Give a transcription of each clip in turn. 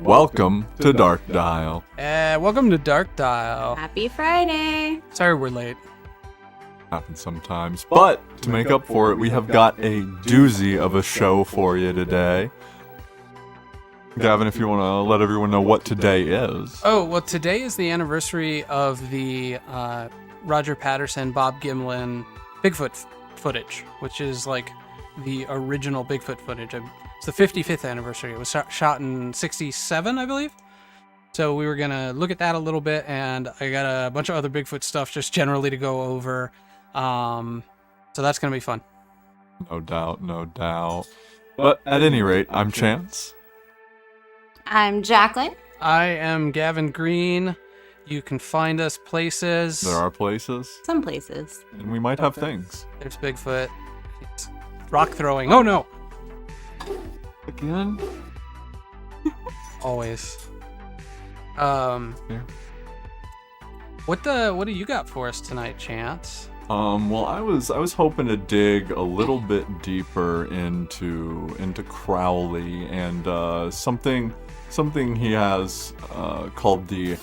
Welcome to Dark Dial. Welcome to Dark Dial. Happy Friday. Sorry we're late. Happens sometimes. But to make up for it, we have got a doozy of a show for you today. Gavin, if you want to let everyone know what today is. Oh, well, today is the anniversary of the Roger Patterson, Bob Gimlin Bigfoot footage, which is like the original Bigfoot footage. It's the 55th anniversary. It was shot in 67, I believe. So we were going to look at that a little bit, and I got a bunch of other Bigfoot stuff just generally to go over. So that's going to be fun. No doubt, no doubt. But at any rate, I'm Chance. I'm Jacqueline. I am Gavin Green. You can find us places. There are places. Some places. And we might have things. There's Bigfoot. It's rock throwing. Oh no! Again? Always. Yeah. What do you got for us tonight, Chance? Well, I was hoping to dig a little bit deeper into Crowley and something he has called the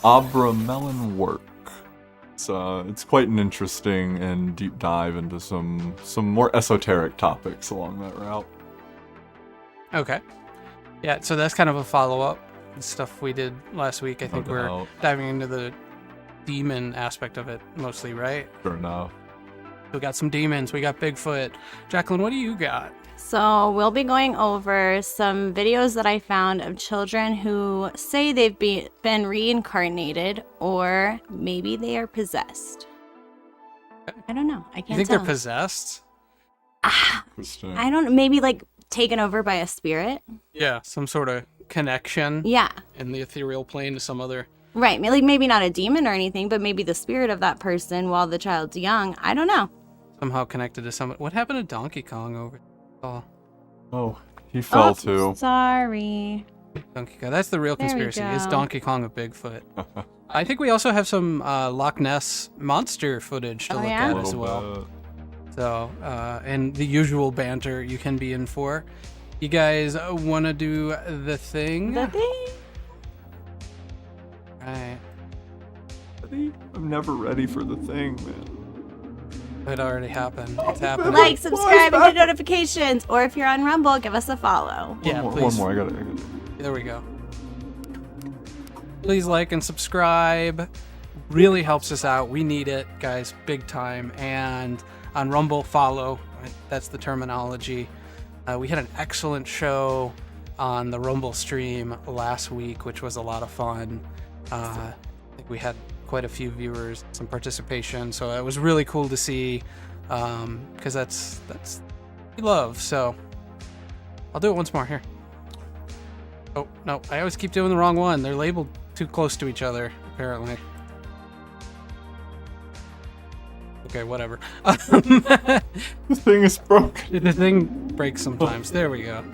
Abramelin work. It's quite an interesting and deep dive into some more esoteric topics along that route. Okay. Yeah, so that's kind of a follow-up. The stuff we did last week. I think we're diving into the demon aspect of it mostly, right? Sure enough. We got some demons. We got Bigfoot. Jacqueline, what do you got? So we'll be going over some videos that I found of children who say they've been reincarnated, or maybe they are possessed. I don't know. I can't You think tell. they're possessed? Interesting. I don't know. Maybe like taken over by a spirit. Yeah, some sort of connection Yeah. in the ethereal plane to some other... Right. Maybe not a demon or anything, but maybe the spirit of that person while the child's young. I don't know. Somehow connected to someone. What happened to Donkey Kong over? Oh, he fell too. Sorry. Donkey Kong. That's the real There we conspiracy. Is go. Donkey Kong a Bigfoot? I think we also have some Loch Ness monster footage to Oh, look yeah? at as well. So, and the usual banter you can be in for. You guys want to do the thing? The thing. Right. I'm never ready for the thing, man. It already happened. It's happening. Like, subscribe, and get notifications. Or if you're on Rumble, give us a follow. Yeah, One please. more. I got it. There we go. Please like and subscribe. Really helps us out. We need it, guys, big time. And on Rumble, follow. That's the terminology. We had an excellent show on the Rumble stream last week, which was a lot of fun. I think we had quite a few viewers, some participation, so it was really cool to see, because that's we love. So I'll do it once more here. Oh no, I always keep doing the wrong one. They're labeled too close to each other, apparently. Okay, whatever. This thing is broken. The thing breaks sometimes. There we go.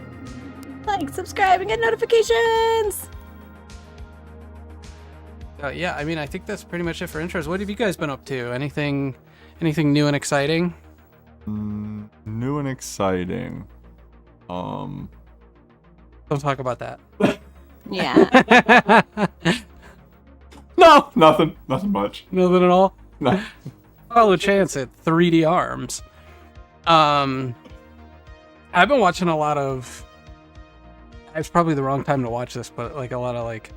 Like, subscribe, and get notifications. Yeah, I mean, I think that's pretty much it for intros. What have you guys been up to? Anything new and exciting? New and exciting. Don't talk about that. Yeah. No, nothing much. Nothing at all? No. Follow Chance at 3D Arms. I've been watching a lot of... It's probably the wrong time to watch this, but like a lot of like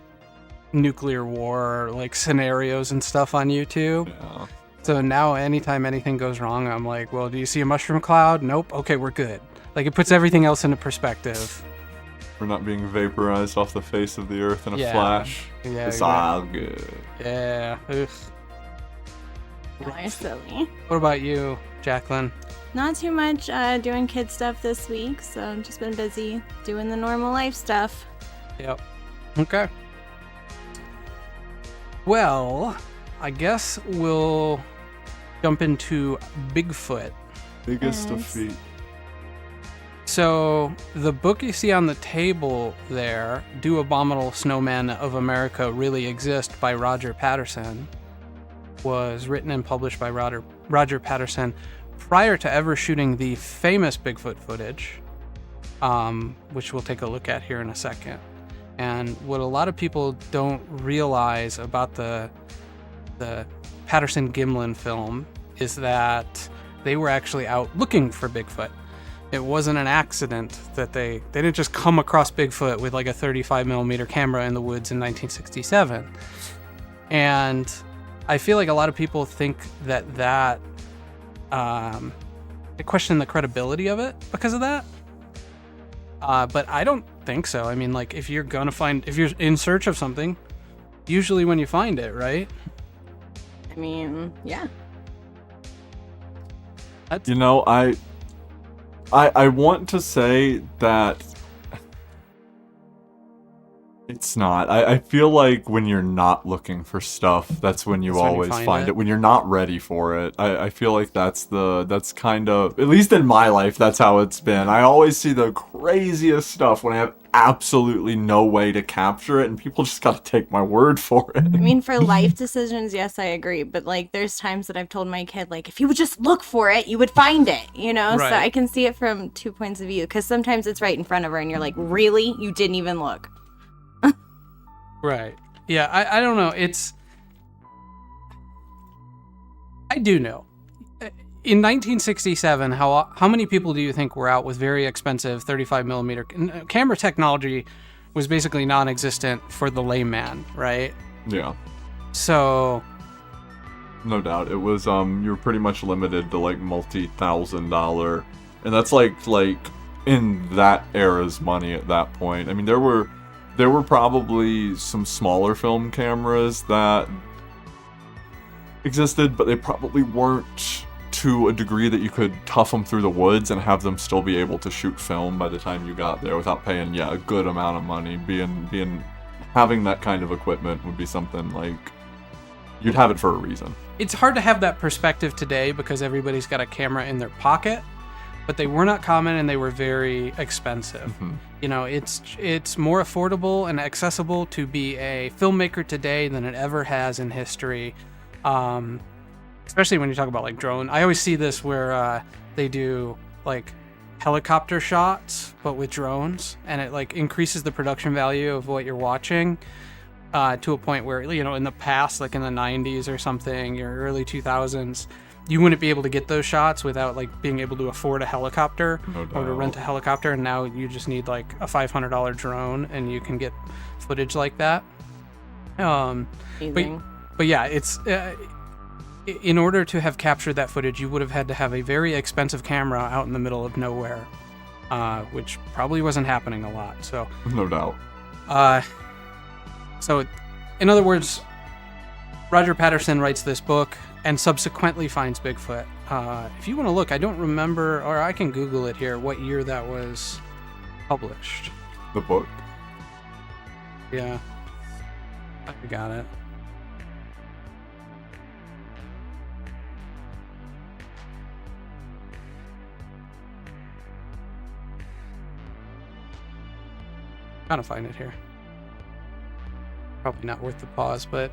nuclear war like scenarios and stuff on YouTube. Yeah. So now anytime anything goes wrong, I'm like, well, do you see a mushroom cloud? Nope. Okay, we're good. Like, it puts everything else into perspective. We're not being vaporized off the face of the earth in a Yeah. flash. Yeah, It's yeah. all good. Yeah. Ugh. You're silly. What about you, Jacqueline? Not too much doing kid stuff this week, so I've just been busy doing the normal life stuff. Yep. Okay. Well, I guess we'll jump into Bigfoot. Biggest of Yes. feet. So, the book you see on the table there, Do Abominable Snowmen of America Really Exist by Roger Patterson, was written and published by Roger Patterson prior to ever shooting the famous Bigfoot footage, which we'll take a look at here in a second. And what a lot of people don't realize about the Patterson-Gimlin film is that they were actually out looking for Bigfoot. It wasn't an accident that they didn't just come across Bigfoot with like a 35 millimeter camera in the woods in 1967. And I feel like a lot of people think that they question the credibility of it because of that. But I don't think so. I mean, like, if you're in search of something, usually when you find it, right? I mean, yeah. You know, I want to say that it's not. I feel like when you're not looking for stuff, that's when you always find it. When you're not ready for it, I feel like that's kind of, at least in my life, that's how it's been. I always see the craziest stuff when I have absolutely no way to capture it, and people just gotta take my word for it. I mean, for life decisions, yes, I agree. But like, there's times that I've told my kid, like, if you would just look for it, you would find it, you know? Right. So I can see it from 2 points of view, because sometimes it's right in front of her and you're like, really? You didn't even look. Right. Yeah, I don't know. I do know. In 1967, how many people do you think were out with very expensive 35 millimeter camera technology? Was basically non-existent for the layman, right? Yeah. So, no doubt, it was you were pretty much limited to like multi-$1,000, and that's like in that era's money at that point. I mean, there were probably some smaller film cameras that existed, but they probably weren't to a degree that you could tough them through the woods and have them still be able to shoot film by the time you got there without paying a good amount of money. Having that kind of equipment would be something like you'd have it for a reason. It's hard to have that perspective today because everybody's got a camera in their pocket, but they were not common and they were very expensive. Mm-hmm. You know, it's more affordable and accessible to be a filmmaker today than it ever has in history. Especially when you talk about like drone. I always see this where they do like helicopter shots, but with drones, and it like increases the production value of what you're watching to a point where, you know, in the past, like in the 90s or something, or early 2000s, you wouldn't be able to get those shots without like being able to afford a helicopter or to rent a helicopter, and now you just need like a $500 drone and you can get footage like that. But yeah, it's in order to have captured that footage, you would have had to have a very expensive camera out in the middle of nowhere, which probably wasn't happening a lot. So no doubt. So in other words, Roger Patterson writes this book and subsequently finds Bigfoot. If you want to look, I don't remember, or I can Google it here, what year that was published. The book? Yeah. I got it. Trying to find it here. Probably not worth the pause, but...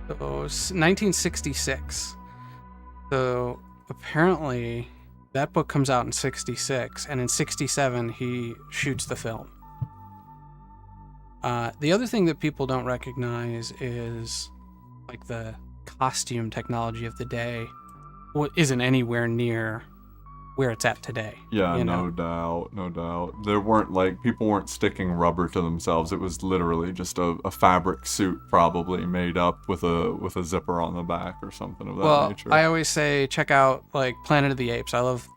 So, 1966. So, apparently, that book comes out in 66, and in 67, he shoots the film. The other thing that people don't recognize is, like, the costume technology of the day isn't anywhere near where it's at today. Yeah, no doubt. There weren't, like, people weren't sticking rubber to themselves. It was literally just a fabric suit, probably made up with a zipper on the back or something of that nature. I always say check out like Planet of the Apes. I love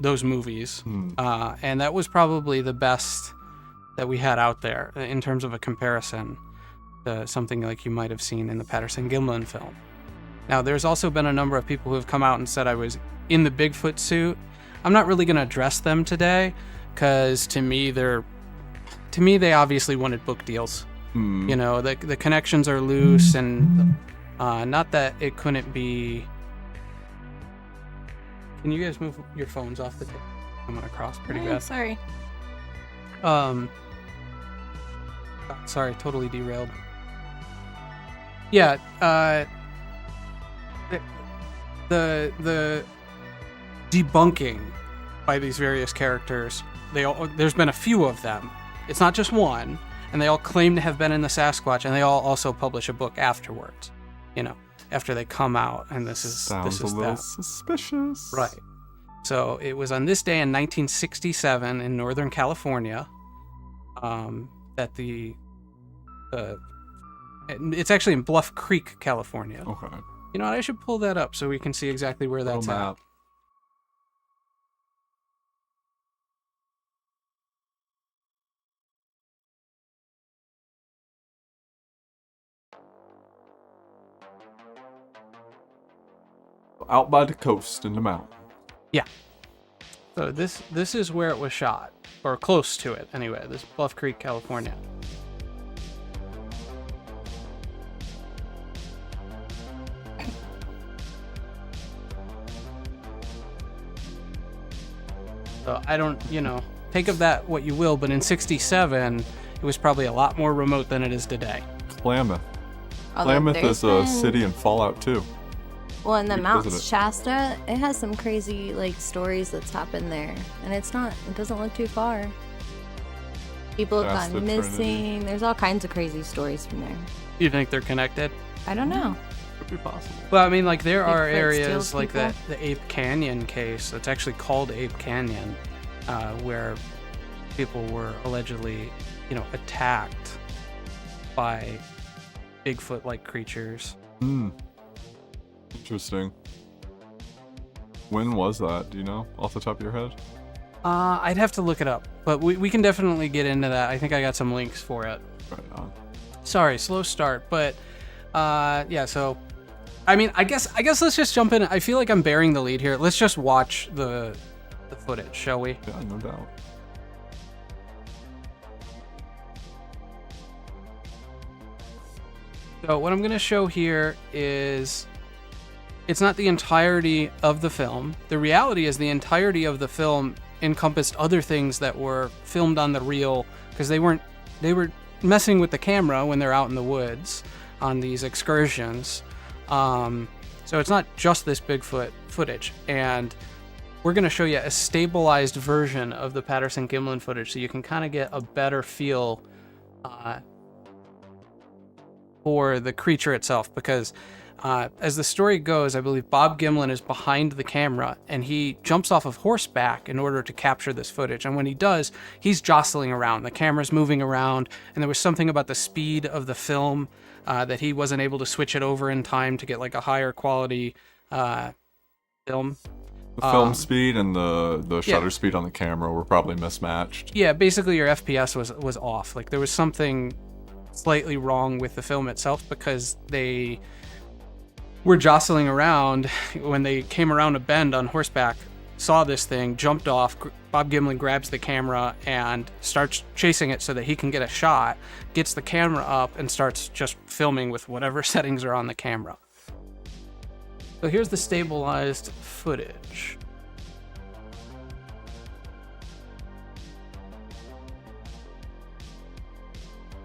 those movies, and that was probably the best that we had out there in terms of a comparison to something like you might have seen in the Patterson-Gimlin film. Now, there's also been a number of people who have come out and said I was in the Bigfoot suit. I'm not really going to address them today because to me they obviously wanted book deals. You know, the connections are loose, and not that it couldn't be. Can you guys move your phones off the table? I'm gonna cross pretty bad. Sorry. Sorry, totally derailed. Yeah, the debunking by these various characters there's been a few of them. It's not just one, and they all claim to have been in the Sasquatch, and they all also publish a book afterwards. After they come out, and this is Sounds a little suspicious. Right. So it was on this day in 1967 in Northern California that it's actually in Bluff Creek, California. Okay. You know what? I should pull that up so we can see exactly where that's at. Out by the coast in the mountain. Yeah. So this is where it was shot, or close to it anyway. This Bluff Creek, California. So I don't, take of that what you will, but in 67, it was probably a lot more remote than it is today. Klamath. Although Klamath there's is a been- city in Fallout 2. Well, in the We've Mount visited. Shasta, it has some crazy stories that's happened there, and it doesn't look too far. People have Shasta gone Trinity. missing. There's all kinds of crazy stories from there. You think they're connected? I don't know. Could be possible. Well, I mean, there are Bigfoot areas steals like people? the Ape Canyon case. It's actually called Ape Canyon, where people were allegedly, attacked by Bigfoot-like creatures. Interesting. When was that? Do you know off the top of your head? I'd have to look it up, but we can definitely get into that. I think I got some links for it. Right on. Sorry, slow start, but yeah. So, I mean, I guess let's just jump in. I feel like I'm bearing the lead here. Let's just watch the footage, shall we? Yeah, no doubt. So what I'm going to show here is it's not the entirety of the film. The reality is the entirety of the film encompassed other things that were filmed on the reel because they were messing with the camera when they're out in the woods on these excursions. So it's not just this Bigfoot footage. And we're going to show you a stabilized version of the Patterson-Gimlin footage so you can kind of get a better feel for the creature itself, because as the story goes, I believe Bob Gimlin is behind the camera and he jumps off of horseback in order to capture this footage. And when he does, he's jostling around. The camera's moving around, and there was something about the speed of the film that he wasn't able to switch it over in time to get a higher quality film. The film speed and the shutter speed on the camera were probably mismatched. Yeah, basically your FPS was off. There was something slightly wrong with the film itself because they were jostling around when they came around a bend on horseback, saw this thing, jumped off. Bob Gimlin grabs the camera and starts chasing it so that he can get a shot, gets the camera up and starts just filming with whatever settings are on the camera. So here's the stabilized footage.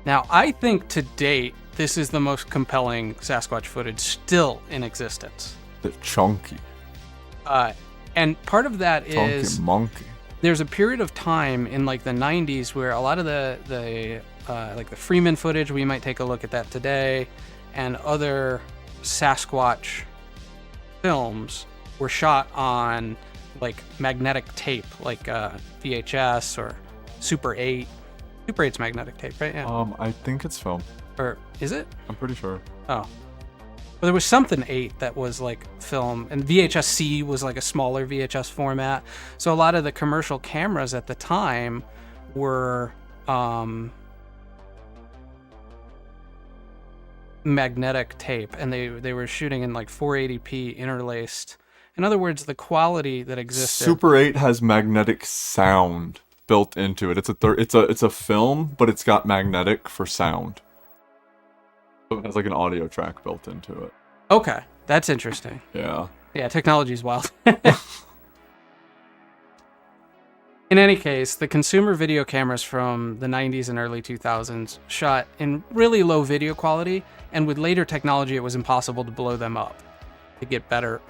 Now, I think to date, this is the most compelling Sasquatch footage still in existence. The chunky. And part of that is Chunky monkey. there's a period of time in the 90s where a lot of the Freeman footage, we might take a look at that today, and other Sasquatch films were shot on magnetic tape, VHS or Super 8. Super 8's magnetic tape, right? Yeah. I think it's film. Or is it? I'm pretty sure. Oh. Well, there was something 8 that was film, and VHS-C was a smaller VHS format. So a lot of the commercial cameras at the time were magnetic tape, and they were shooting in 480p interlaced. In other words, the quality that existed. Super 8 has magnetic sound built into it. It's a film, but it's got magnetic for sound. So it has an audio track built into it. Okay, that's interesting. Yeah. Yeah, technology's wild. In any case, the consumer video cameras from the 90s and early 2000s shot in really low video quality, and with later technology, it was impossible to blow them up to get better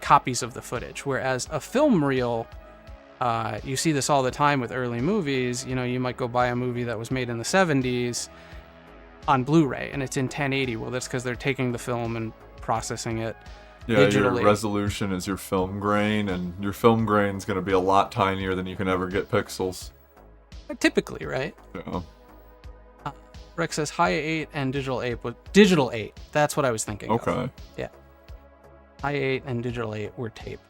copies of the footage. Whereas a film reel You see this all the time with early movies. You know, you might go buy a movie that was made in the 70s on Blu-ray, and it's in 1080. Well, that's because they're taking the film and processing it digitally. Your resolution is your film grain, and your film grain's going to be a lot tinier than you can ever get pixels. Typically, right? Yeah. Rex says High 8 and Digital 8. Digital 8. That's what I was thinking of. Okay. Yeah. High 8 and Digital 8 were tape.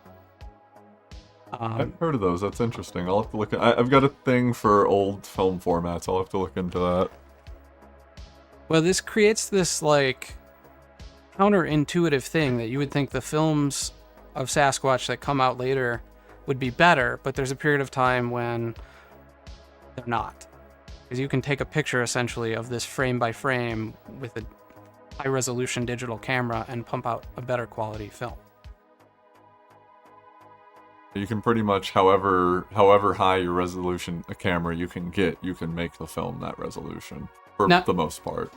I've heard of those. That's interesting. I'll have to look at... I've got a thing for old film formats. I'll have to look into that. Well, this creates this, like, counterintuitive thing that you would think the films of Sasquatch that come out later would be better, but there's a period of time when they're not. Because you can take a picture, essentially, of this frame by frame with a high-resolution digital camera and pump out a better quality film. You can pretty much, however high your resolution a camera you can get, you can make the film that resolution, for the most part.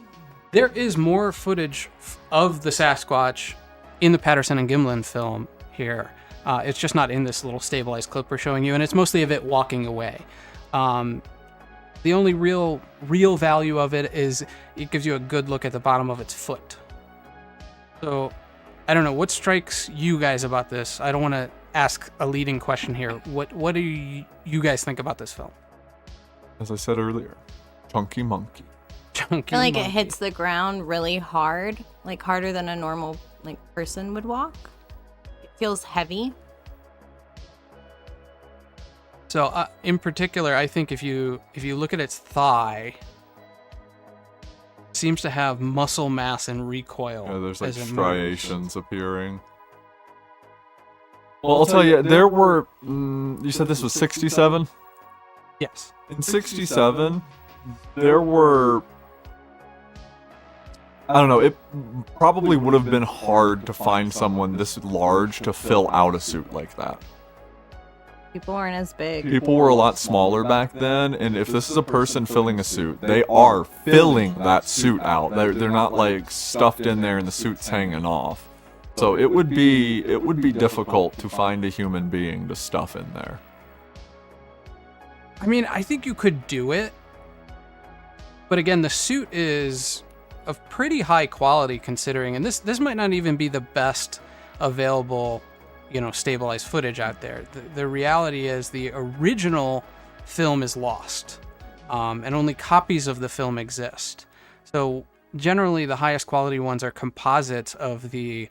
There is more footage of the Sasquatch in the Patterson and Gimlin film here. It's just not in this little stabilized clip we're showing you, and it's mostly of it walking away. The only real value of it is it gives you a good look at the bottom of its foot. So, I don't know, what strikes you guys about this? I don't want to ask a leading question here. What do you guys think about this film? As I said earlier, chunky monkey. I feel like it hits the ground really hard, like harder than a normal person would walk. It feels heavy. So, in particular, I think if you look at its thigh, it seems to have muscle mass and recoil. Yeah, there's like as it striations moves. appearing. Well, I'll tell you, there were... you said this was 67? Yes. In 67, there were... I don't know, it probably would have been hard to find someone this large to fill out a suit like that. People weren't as big. People were a lot smaller back then, and if this is a person filling a suit, they are filling that suit out. They're not like stuffed in there and the suit's hanging off. So it would be difficult to find a human being to stuff in there. I mean, I think you could do it, but again, the suit is of pretty high quality considering, and this might not even be the best available, stabilized footage out there. The reality is the original film is lost, and only copies of the film exist. So generally, the highest quality ones are composites of the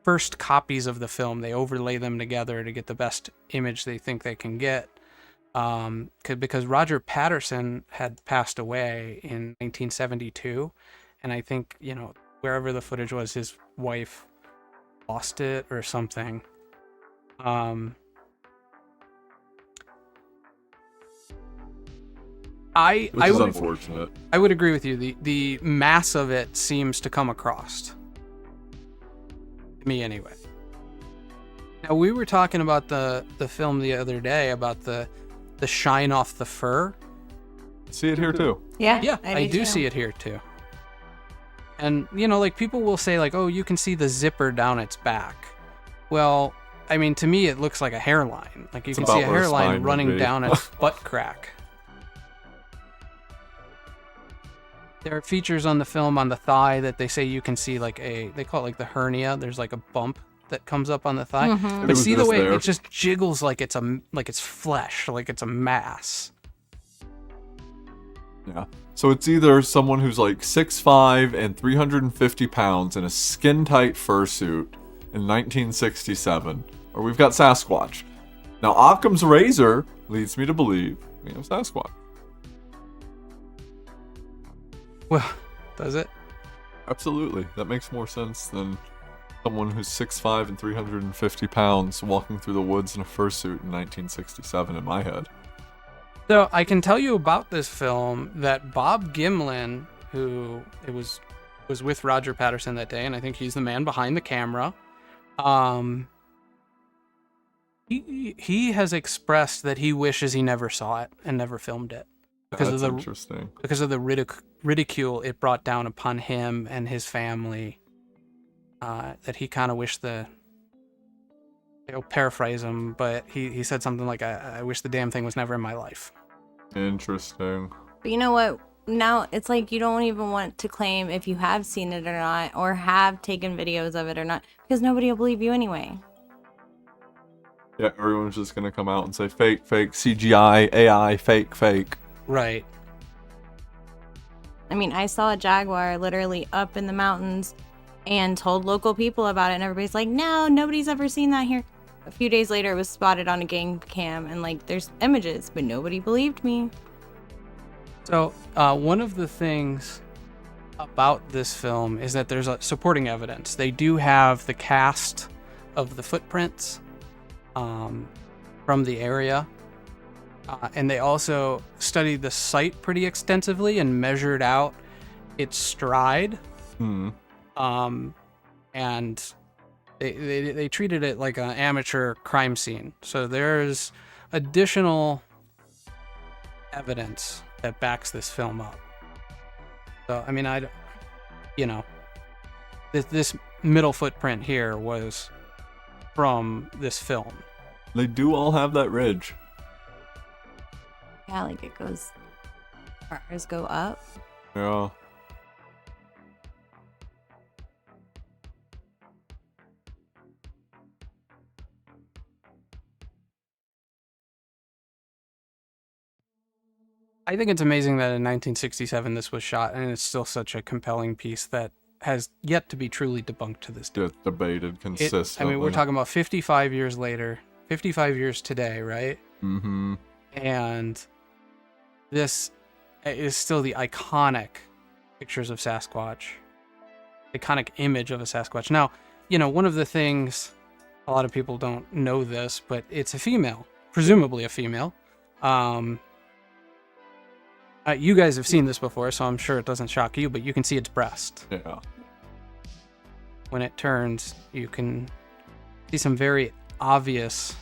first copies of the film. They overlay them together to get the best image they think they can get. Because Roger Patterson had passed away in 1972, and I think, wherever the footage was, his wife lost it or something. Which is unfortunate. I would agree with you. The mass of it seems to come across. Me anyway. Now, we were talking about the film the other day about the shine off the fur. See it here too. Yeah, I do see it here too. And, people will say oh, you can see the zipper down its back. Well, I mean, to me, it looks like a hairline. You can see a hairline running down its butt crack. There are features on the film on the thigh that they say you can see they call it the hernia. There's a bump that comes up on the thigh. Mm-hmm. But see the way it just jiggles like it's flesh, like it's a mass. Yeah. So it's either someone who's 6'5" and 350 pounds in a skin-tight fursuit in 1967, or we've got Sasquatch. Now, Occam's razor leads me to believe we have Sasquatch. Well, does it? Absolutely. That makes more sense than someone who's 6'5" and 350 pounds walking through the woods in a fursuit in 1967 in my head. So I can tell you about this film that Bob Gimlin, who was with Roger Patterson that day, and I think he's the man behind the camera. He has expressed that he wishes he never saw it and never filmed it That's interesting. because of the ridicule it brought down upon him and his family. That he kind of wished I'll paraphrase him, but he said something like, I wish the damn thing was never in my life. Interesting. But you know what? Now it's like you don't even want to claim if you have seen it or not, or have taken videos of it or not, because nobody will believe you anyway. Yeah, everyone's just gonna come out and say fake, fake, CGI, AI, fake, fake. Right. I mean, I saw a jaguar literally up in the mountains and told local people about it, and everybody's like, no, nobody's ever seen that here. A few days later, it was spotted on a gang cam, and like, there's images, but nobody believed me. So, one of the things about this film is that there's supporting evidence. They do have the cast of the footprints from the area. And they also studied the site pretty extensively and measured out its stride. And they treated it like an amateur crime scene. So there's additional evidence that backs this film up. So, I mean, this middle footprint here was from this film. They do all have that ridge. Yeah, like it goes, ours go up. Yeah. I think it's amazing that in 1967 this was shot, and it's still such a compelling piece that has yet to be truly debunked to this day. Debated consistently. I mean, we're talking about 55 years later, 55 years today, right? Mm-hmm. And this is still the iconic pictures of Sasquatch, iconic image of a Sasquatch. Now, one of the things, a lot of people don't know this, but it's a female, presumably a female. You guys have seen this before, so I'm sure it doesn't shock you, but you can see its breast. Yeah. When it turns, you can see some very obvious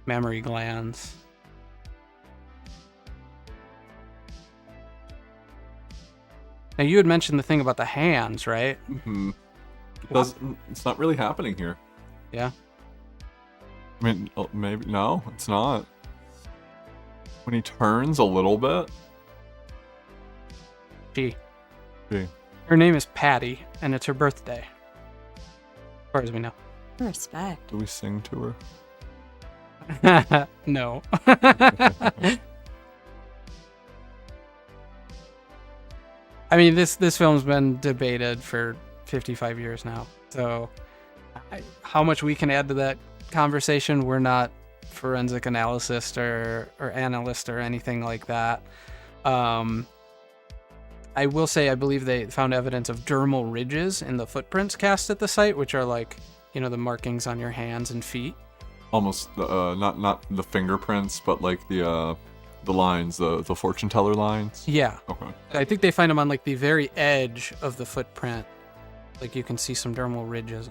mammary glands. Now, you had mentioned the thing about the hands, right? Mm-hmm. It's not really happening here. Yeah? I mean, maybe, no, it's not. When he turns a little bit. She. She. Her name is Patty, and it's her birthday. As far as we know. Respect. Do we sing to her? No. I mean, this film's been debated for 55 years now. So, how much we can add to that conversation, we're not forensic analyst or analyst or anything like that. I will say, I believe they found evidence of dermal ridges in the footprints cast at the site, which are like, the markings on your hands and feet. Almost, not the fingerprints, but like the lines, the fortune teller lines. Yeah. Okay. I think they find them on like the very edge of the footprint. Like you can see some dermal ridges.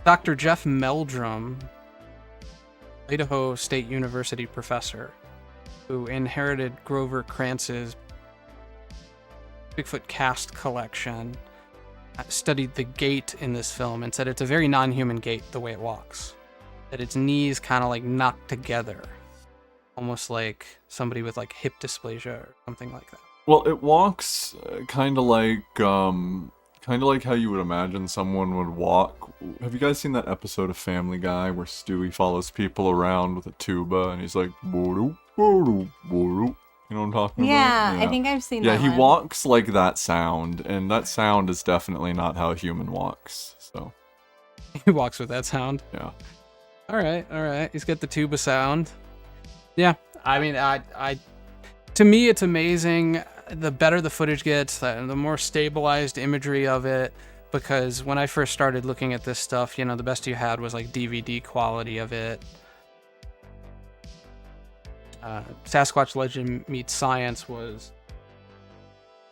Dr. Jeff Meldrum, Idaho State University professor, who inherited Grover Krantz's Bigfoot cast collection, studied the gait in this film and said it's a very non-human gait, the way it walks. That its knees kind of like knocked together, almost like somebody with like hip dysplasia or something like that. Well, it walks kind of like how you would imagine someone would walk. Have you guys seen that episode of Family Guy where Stewie follows people around with a tuba and he's like, "Boo-doo, boo-doo, boo-doo." You know what I'm talking about? Yeah, I think I've seen that. Yeah, he one. walks like that sound, and that sound is definitely not how a human walks. So he walks with that sound. Yeah. All right. He's got the tuba sound. Yeah, I mean, I to me, it's amazing. The better the footage gets, the more stabilized imagery of it. Because when I first started looking at this stuff, the best you had was like DVD quality of it. Sasquatch Legend Meets Science was,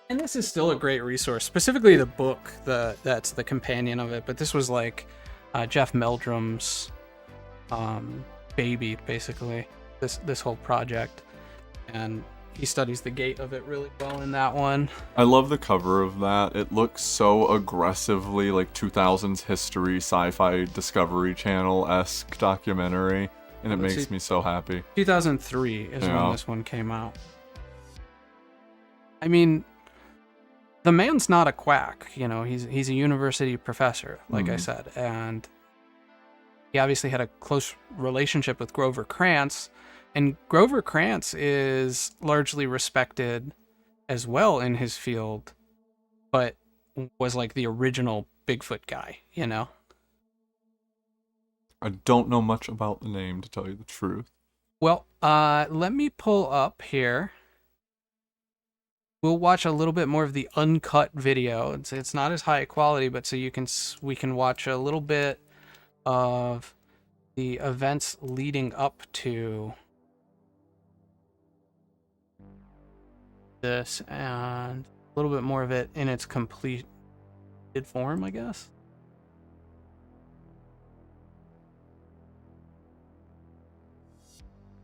and this is still a great resource. Specifically, the book that's the companion of it. But this was like Jeff Meldrum's baby, basically. This whole project, and he studies the gait of it really well in that one. I love the cover of that. It looks so aggressively like 2000s history, sci-fi Discovery Channel-esque documentary, and it makes me so happy. 2003 is when this one came out. I mean, the man's not a quack, you know. He's a university professor, like I said, and he obviously had a close relationship with Grover Krantz, and Grover Krantz is largely respected as well in his field, but was like the original Bigfoot guy, you know? I don't know much about the name, to tell you the truth. Well, let me pull up here. We'll watch a little bit more of the uncut video. It's not as high quality, but so we can watch a little bit of the events leading up to this, and a little bit more of it in its completed form, I guess.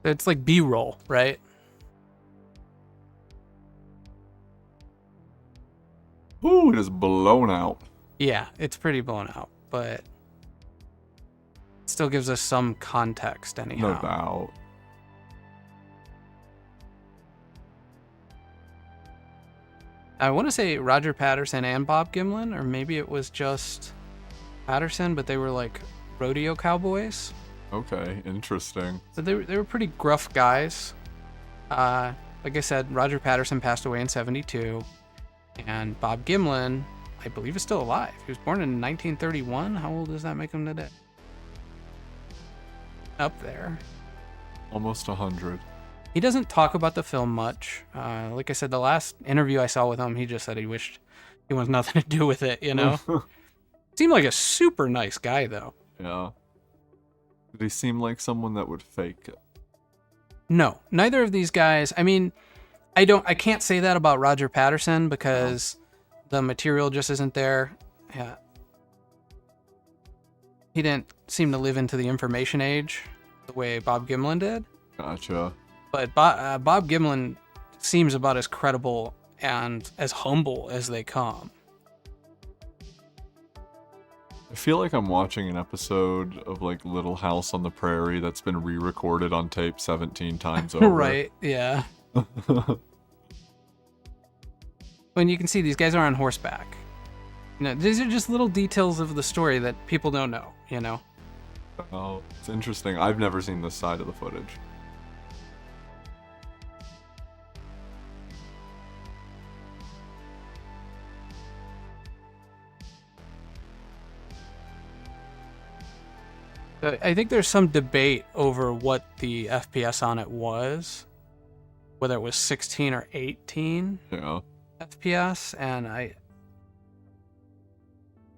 It's like B-roll, right? Ooh, it is blown out. Yeah, it's pretty blown out, but it still gives us some context anyhow. No doubt. I want to say Roger Patterson and Bob Gimlin, or maybe it was just Patterson, but they were like rodeo cowboys. Okay, interesting. So they were pretty gruff guys. Like I said, Roger Patterson passed away in 1972. And Bob Gimlin, I believe, is still alive. He was born in 1931. How old does that make him today? Up there. Almost 100. He doesn't talk about the film much. Like I said, the last interview I saw with him, he just said he wished he wants nothing to do with it, you know? Seemed like a super nice guy, though. Yeah. Did he seem like someone that would fake it? No, neither of these guys. I mean, I can't say that about Roger Patterson because the material just isn't there. Yeah. He didn't seem to live into the information age the way Bob Gimlin did. Gotcha. But Bob Gimlin seems about as credible and as humble as they come. I feel like I'm watching an episode of like Little House on the Prairie that's been re-recorded on tape 17 times over. Right, yeah. When you can see these guys are on horseback. You know, these are just little details of the story that people don't know, you know? Oh, it's interesting. I've never seen this side of the footage. I think there's some debate over what the FPS on it was, whether it was 16 or 18 FPS, and I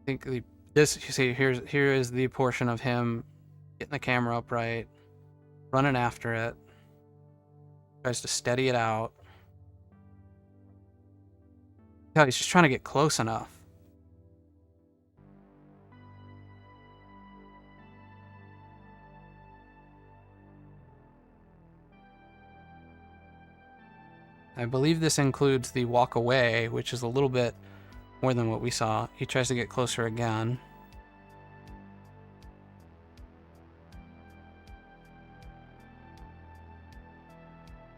think you see here is the portion of him getting the camera upright, running after it, tries to steady it out. God, he's just trying to get close enough. I believe this includes the walk away, which is a little bit more than what we saw. He tries to get closer again.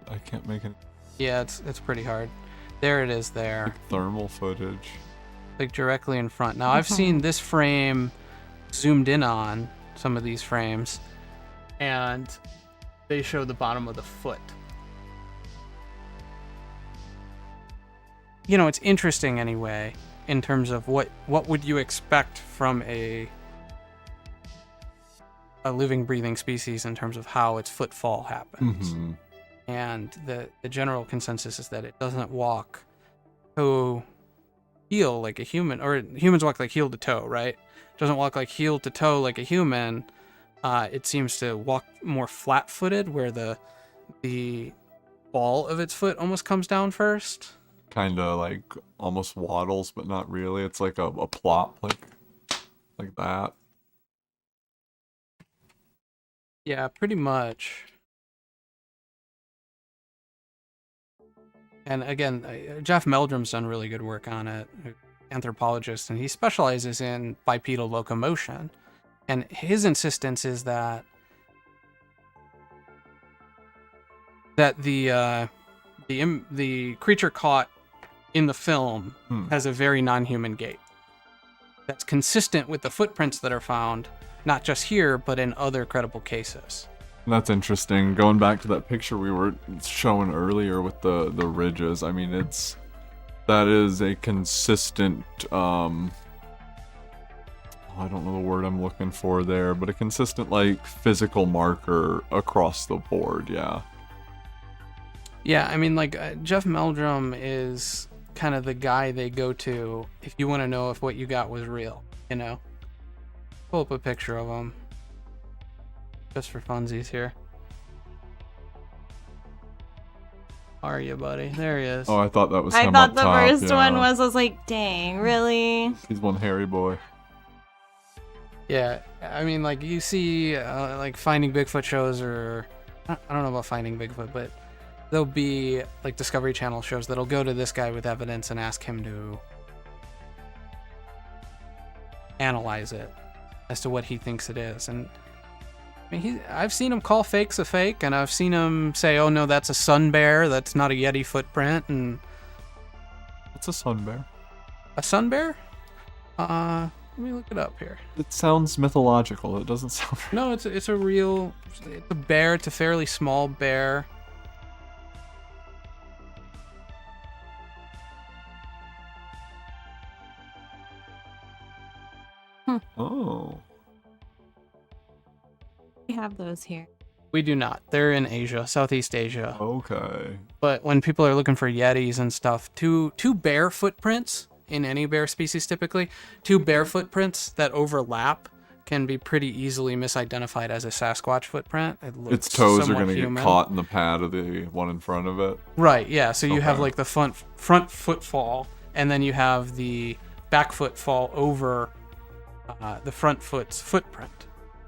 I can't make it. Yeah, it's pretty hard. There it is there. Like thermal footage. Like directly in front. Now I've seen this frame zoomed in on, some of these frames, and they show the bottom of the foot. You know, it's interesting anyway, in terms of what would you expect from a living, breathing species in terms of how its footfall happens. Mm-hmm. And the general consensus is that it doesn't walk toe heel like a human, or humans walk like heel to toe, right? It doesn't walk like heel to toe like a human. It seems to walk more flat-footed, where the ball of its foot almost comes down first. Kind of like almost waddles, but not really. It's like a plop, like that. Yeah, pretty much. And again, Jeff Meldrum's done really good work on it, anthropologist, and he specializes in bipedal locomotion. And his insistence is that the creature caught in the film has a very non-human gait. That's consistent with the footprints that are found, not just here, but in other credible cases. That's interesting. Going back to that picture we were showing earlier with the ridges, I mean, that is a consistent, I don't know the word I'm looking for there, but a consistent, like, physical marker across the board, yeah. Yeah, I mean, like, Jeff Meldrum is kind of the guy they go to if you want to know if what you got was real, you know? Pull up a picture of him. Just for funsies here. Are you, buddy? There he is. Oh, I thought that was I him thought up the top, first yeah. one was, I was like, dang, really? He's one hairy boy. Yeah, I mean, like, you see, like, Finding Bigfoot shows, or I don't know about Finding Bigfoot, but there'll be, like, Discovery Channel shows that'll go to this guy with evidence and ask him to analyze it as to what he thinks it is. And I mean, I've seen him call fakes a fake, and I've seen him say, "Oh no, that's a sun bear. That's not a Yeti footprint." And What's a sun bear? a sun bear? Let me look it up here. It sounds mythological. It doesn't sound. No, it's a real, it's a bear. It's a fairly small bear. Oh. We have those here. We do not. They're in Asia, Southeast Asia. Okay. But when people are looking for Yetis and stuff, two bear footprints in any bear species typically, two bear footprints that overlap can be pretty easily misidentified as a Sasquatch footprint. It looks Its toes are somewhat going to get human. caught in the pad of the one in front of it. Right, yeah. So you have Okay. like the front foot fall, and then you have the back foot fall over the front foot's footprint.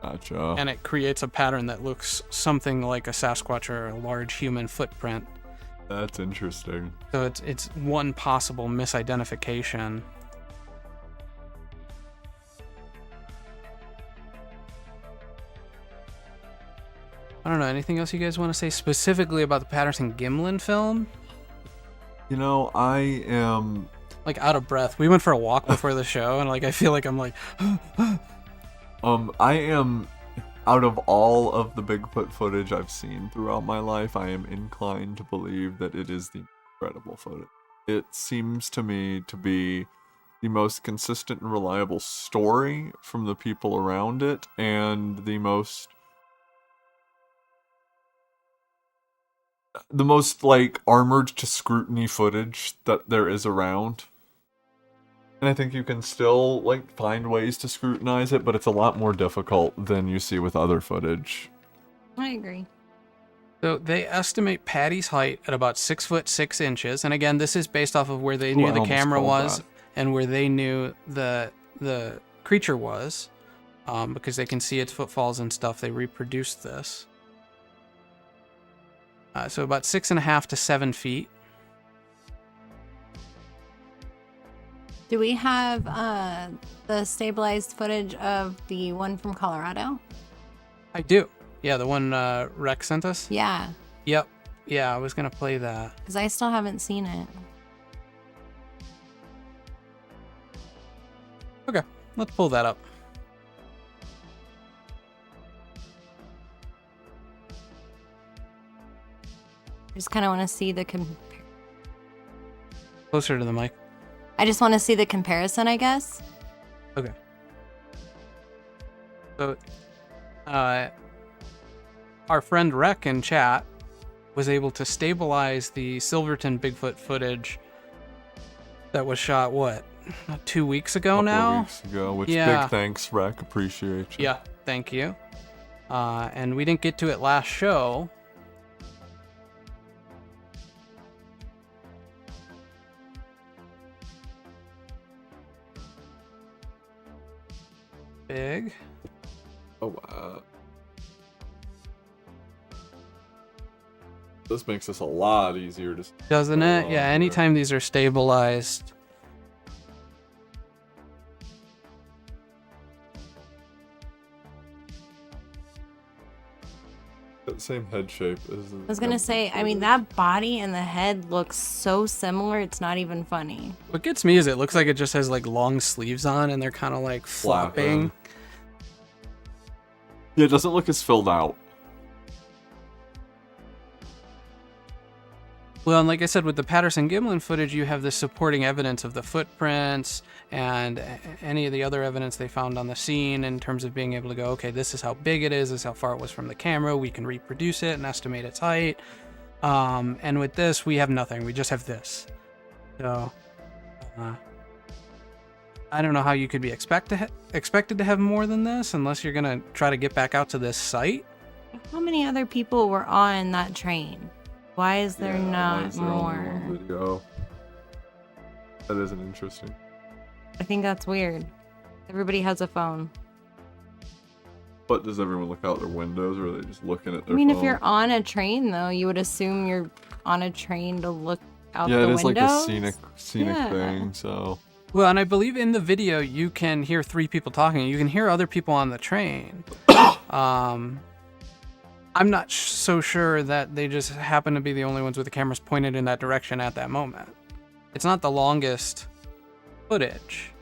Gotcha. And it creates a pattern that looks something like a Sasquatch or a large human footprint. That's interesting. So it's one possible misidentification. I don't know, anything else you guys want to say specifically about the Patterson-Gimlin film? You know, I am... Like, out of breath. We went for a walk before the show, and like I feel like I'm like... I am... Out of all of the Bigfoot footage I've seen throughout my life, I am inclined to believe that it is the incredible footage. It seems to me to be the most consistent and reliable story from the people around it, and the most like armored to scrutiny footage that there is around. And I think you can still like find ways to scrutinize it, but it's a lot more difficult than you see with other footage. I agree. So they estimate Patty's height at about 6'6", and again, this is based off of where they Ooh, knew I the almost camera called was that. and where they knew the creature was, because they can see its footfalls and stuff. They reproduced this. So about 6.5 to 7 feet. Do we have the stabilized footage of the one from Colorado? I do. Yeah, the one Rex sent us. Yeah, Yep. Yeah, I was gonna play that. because I still haven't seen it. Okay, let's pull that up. I just kind of want to see the Closer to the mic. I just want to see the comparison, I guess. Okay. So, our friend Rec in chat was able to stabilize the Silverton Bigfoot footage that was shot, what, 2 weeks ago Couple now? weeks ago, which Yeah. big thanks, Rec. Appreciate you. Yeah, thank you. And we didn't get to it last show. Big. Oh, This makes this a lot easier to... Doesn't it? Yeah, anytime these are stabilized. That same head shape is... I was gonna say, I mean, that body and the head looks so similar, it's not even funny. What gets me is it looks like it just has like long sleeves on and they're kind of like flopping. Yeah, it doesn't look as filled out. Well, and like I said, with the Patterson-Gimlin footage, you have the supporting evidence of the footprints and any of the other evidence they found on the scene in terms of being able to go, okay, this is how big it is, this is how far it was from the camera, we can reproduce it and estimate its height. And with this, we have nothing. We just have this. So, I don't know how you could be expected to have more than this unless you're going to try to get back out to this site. How many other people were on that train? Why is there not more? Only one video? That isn't interesting. I think that's weird. Everybody has a phone. But does everyone look out their windows, or are they just looking at their I mean, phone? if you're on a train, though, you would assume you're on a train to look out the windows. Yeah, windows. it is like a scenic thing, so... Well, and I believe in the video you can hear 3 people talking. You can hear other people on the train. I'm not so sure that they just happen to be the only ones with the cameras pointed in that direction at that moment. It's not the longest footage.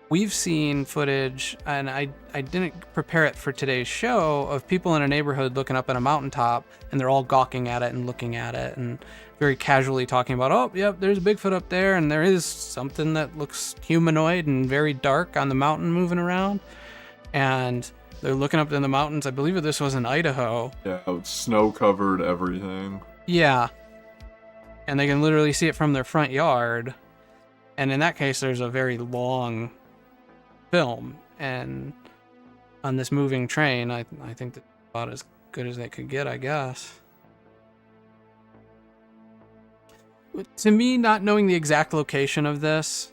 We've seen footage, and I didn't prepare it for today's show, of people in a neighborhood looking up at a mountaintop, and they're all gawking at it and looking at it, and very casually talking about, oh, yep, there's a Bigfoot up there, and there is something that looks humanoid and very dark on the mountain moving around. And they're looking up in the mountains. I believe this was in Idaho. Yeah, it's snow-covered everything. Yeah. And they can literally see it from their front yard. And in that case, there's a very long film. And on this moving train, I think that's about as good as they could get, I guess. To me, not knowing the exact location of this,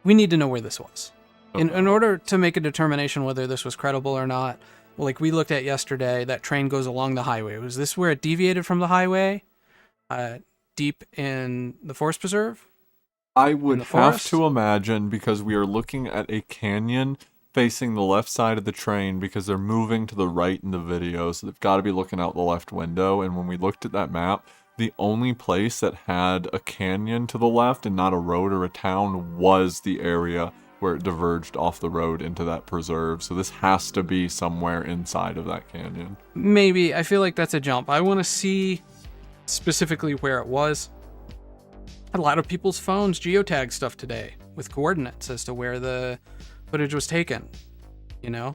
we need to know where this was. In order to make a determination whether this was credible or not, like we looked at yesterday, that train goes along the highway. Was this where it deviated from the highway? Deep in the forest preserve? I would have to imagine, because we are looking at a canyon facing the left side of the train, because they're moving to the right in the video, so they've got to be looking out the left window. And when we looked at that map, the only place that had a canyon to the left and not a road or a town was the area where it diverged off the road into that preserve. So this has to be somewhere inside of that canyon. Maybe. I feel like that's a jump. I want to see specifically where it was. A lot of people's phones geotag stuff today with coordinates as to where the footage was taken. You know?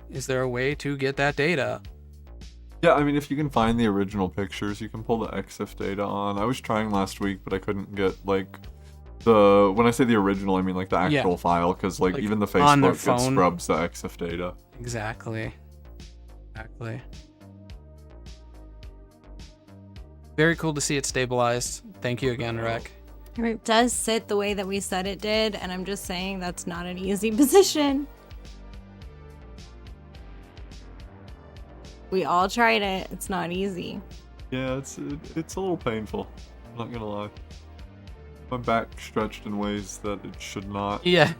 Is there a way to get that data? Yeah, I mean, if you can find the original pictures, you can pull the EXIF data on. I was trying last week, but I couldn't get, like, when I say the original, I mean, like, the actual file, because, like, even the Facebook scrubs the EXIF data. Exactly. Very cool to see it stabilized. Thank you again, Rec. It does sit the way that we said it did, and I'm just saying that's not an easy position. We all tried it. It's not easy. Yeah, it's a little painful. I'm not gonna lie. My back stretched in ways that it should not. Yeah.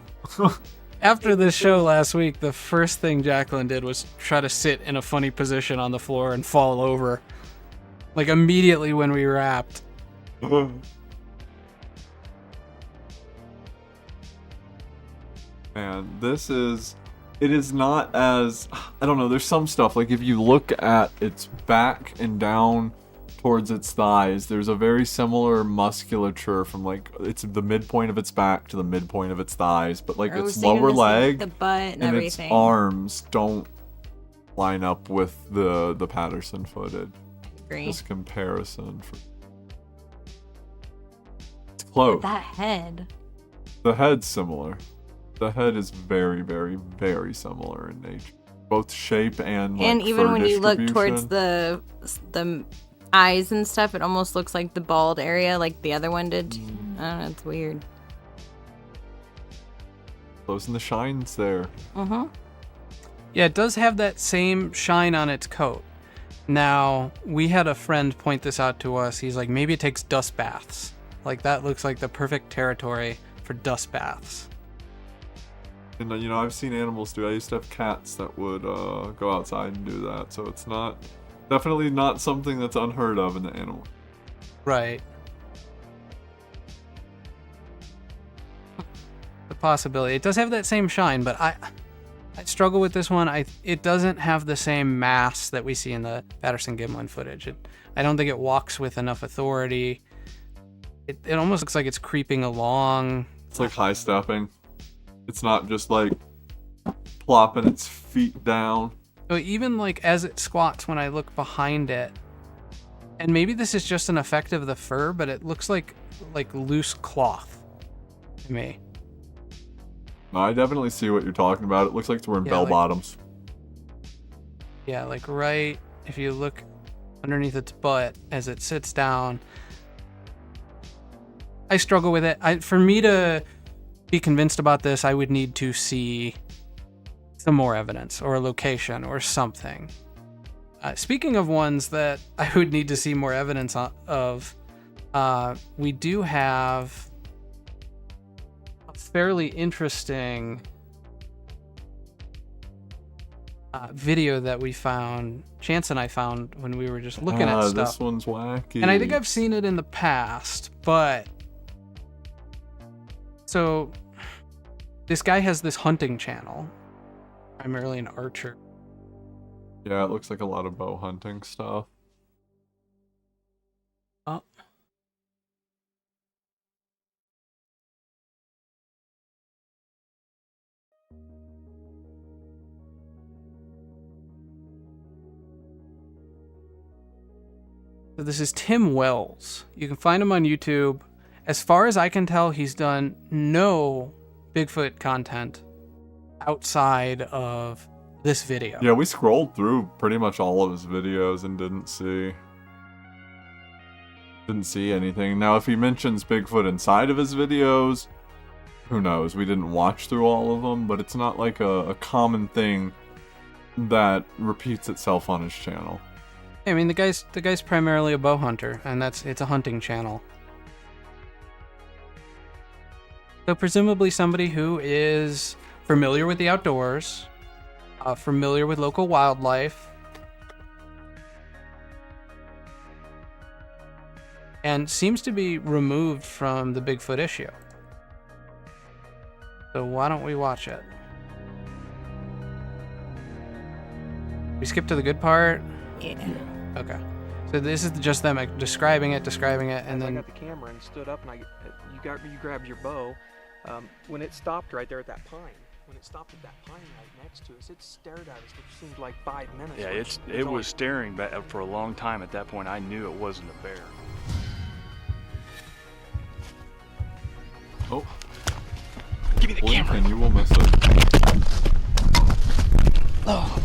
After the show last week, the first thing Jacqueline did was try to sit in a funny position on the floor and fall over. Like immediately when we wrapped. Man, it is not as, I don't know, there's some stuff, like if you look at its back and down towards its thighs, there's a very similar musculature from like, it's the midpoint of its back to the midpoint of its thighs, but like its lower leg the butt and everything. Its arms don't line up with the Patterson footage. Agree. This comparison. It's close. That head. The head's similar. The head is very, very, very similar in nature. Both shape and like, and even fur when you look towards distribution. the eyes and stuff, it almost looks like the bald area, like the other one did. I don't know, it's weird. Closing the shines there. Yeah, it does have that same shine on its coat. Now, we had a friend point this out to us. He's like, maybe it takes dust baths. Like, that looks like the perfect territory for dust baths. And you know, I've seen animals do. I used to have cats that would go outside and do that. So it's definitely not something that's unheard of in the animal. Right. The possibility. It does have that same shine, but I struggle with this one. It doesn't have the same mass that we see in the Patterson-Gimlin footage. I don't think it walks with enough authority. It almost looks like it's creeping along. It's like high stepping. It's not just like plopping its feet down. So even like as it squats, when I look behind it, and maybe this is just an effect of the fur, but it looks like loose cloth to me. No, I definitely see what you're talking about. It looks like it's wearing bell bottoms. Yeah, like right, if you look underneath its butt as it sits down. I struggle with it. For me to be convinced about this, I would need to see some more evidence or a location or something. Speaking of ones that I would need to see more evidence of, we do have a fairly interesting video that we found, Chance and I found when we were just looking at stuff. This one's wacky. And I think I've seen it in the past, but... So, this guy has this hunting channel, primarily an archer. Yeah, it looks like a lot of bow hunting stuff. Oh. So this is Tim Wells. You can find him on YouTube. As far as I can tell, he's done no Bigfoot content outside of this video. Yeah, we scrolled through pretty much all of his videos and didn't see anything. Now, if he mentions Bigfoot inside of his videos, who knows? We didn't watch through all of them, but it's not like a common thing that repeats itself on his channel. I mean, the guy's primarily a bow hunter, and it's a hunting channel. So presumably somebody who is familiar with the outdoors, familiar with local wildlife, and seems to be removed from the Bigfoot issue. So why don't we watch it? We skip to the good part? Yeah. Okay. So this is just them describing it, and then... I got the camera and stood up, and you grabbed your bow. When it stopped right there at that pine, right next to us, it stared at us, which seemed like 5 minutes. Yeah, it was staring back for a long time. At that point, I knew it wasn't a bear. Oh. Give me the camera. And you will miss it. Oh.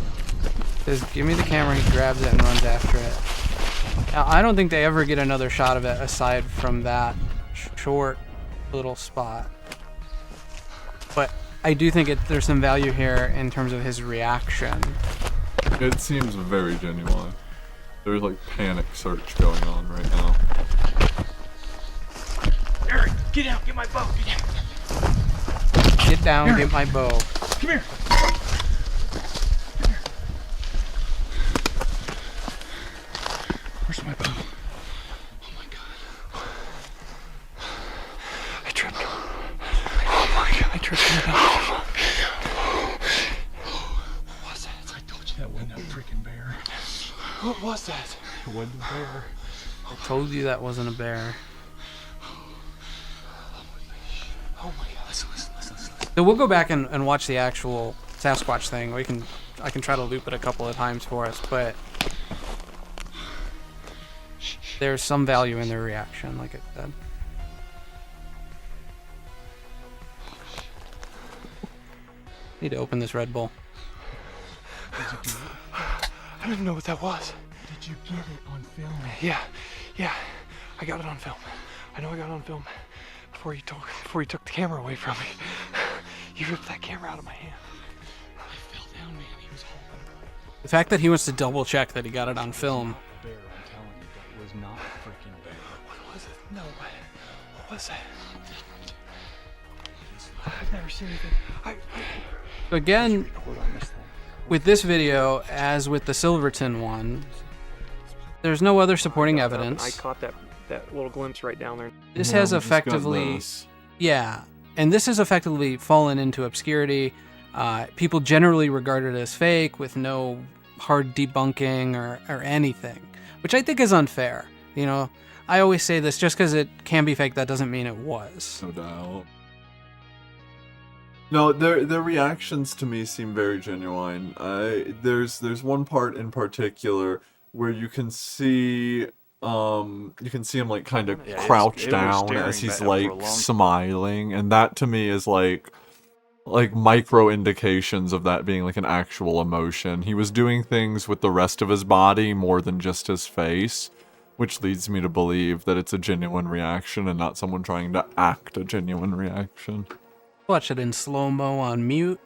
Says, give me the camera, he grabs it and runs after it. Now, I don't think they ever get another shot of it aside from that short little spot. But I do think there's some value here in terms of his reaction. It seems very genuine. There's like panic search going on right now. Eric, get out, get my bow, get out. Get down, Eric, get my bow. Come here. Where's my bow? Oh my god. I tripped. Oh my god, I tripped. Oh what was that? I told you that wasn't a freaking bear. What was that? It wasn't a bear. I told you that wasn't a bear. Oh my god, listen. So we'll go back and watch the actual Sasquatch thing. I can try to loop it a couple of times for us, but there's some value in their reaction, like I said. Need to open this Red Bull. I don't even know what that was. Did you get it on film? Yeah. I got it on film. I know I got it on film before you took the camera away from me. You ripped that camera out of my hand. I fell down, man. He was The fact that he wants to double check that he got it on film. Bear, I'm telling you, that was not a freaking bear. What was it? No way. What was it? I've never seen anything. Again, Record on this thing. with this video, as with the Silverton one, there's no other supporting I evidence. caught that little glimpse right down there. This Yeah, has we just got effectively, this. yeah, and this has effectively fallen into obscurity. People generally regard it as fake with no hard debunking or anything, which I think is unfair. You know, I always say this, just because it can be fake, that doesn't mean it was. No doubt. No, their reactions to me seem very genuine. There's one part in particular where you can see him like kind of Yeah, crouch it was down staring as he's back for a like long- smiling, and that to me is like micro indications of that being like an actual emotion. He was doing things with the rest of his body more than just his face, which leads me to believe that it's a genuine reaction and not someone trying to act a genuine reaction. Watch it in slow-mo on mute.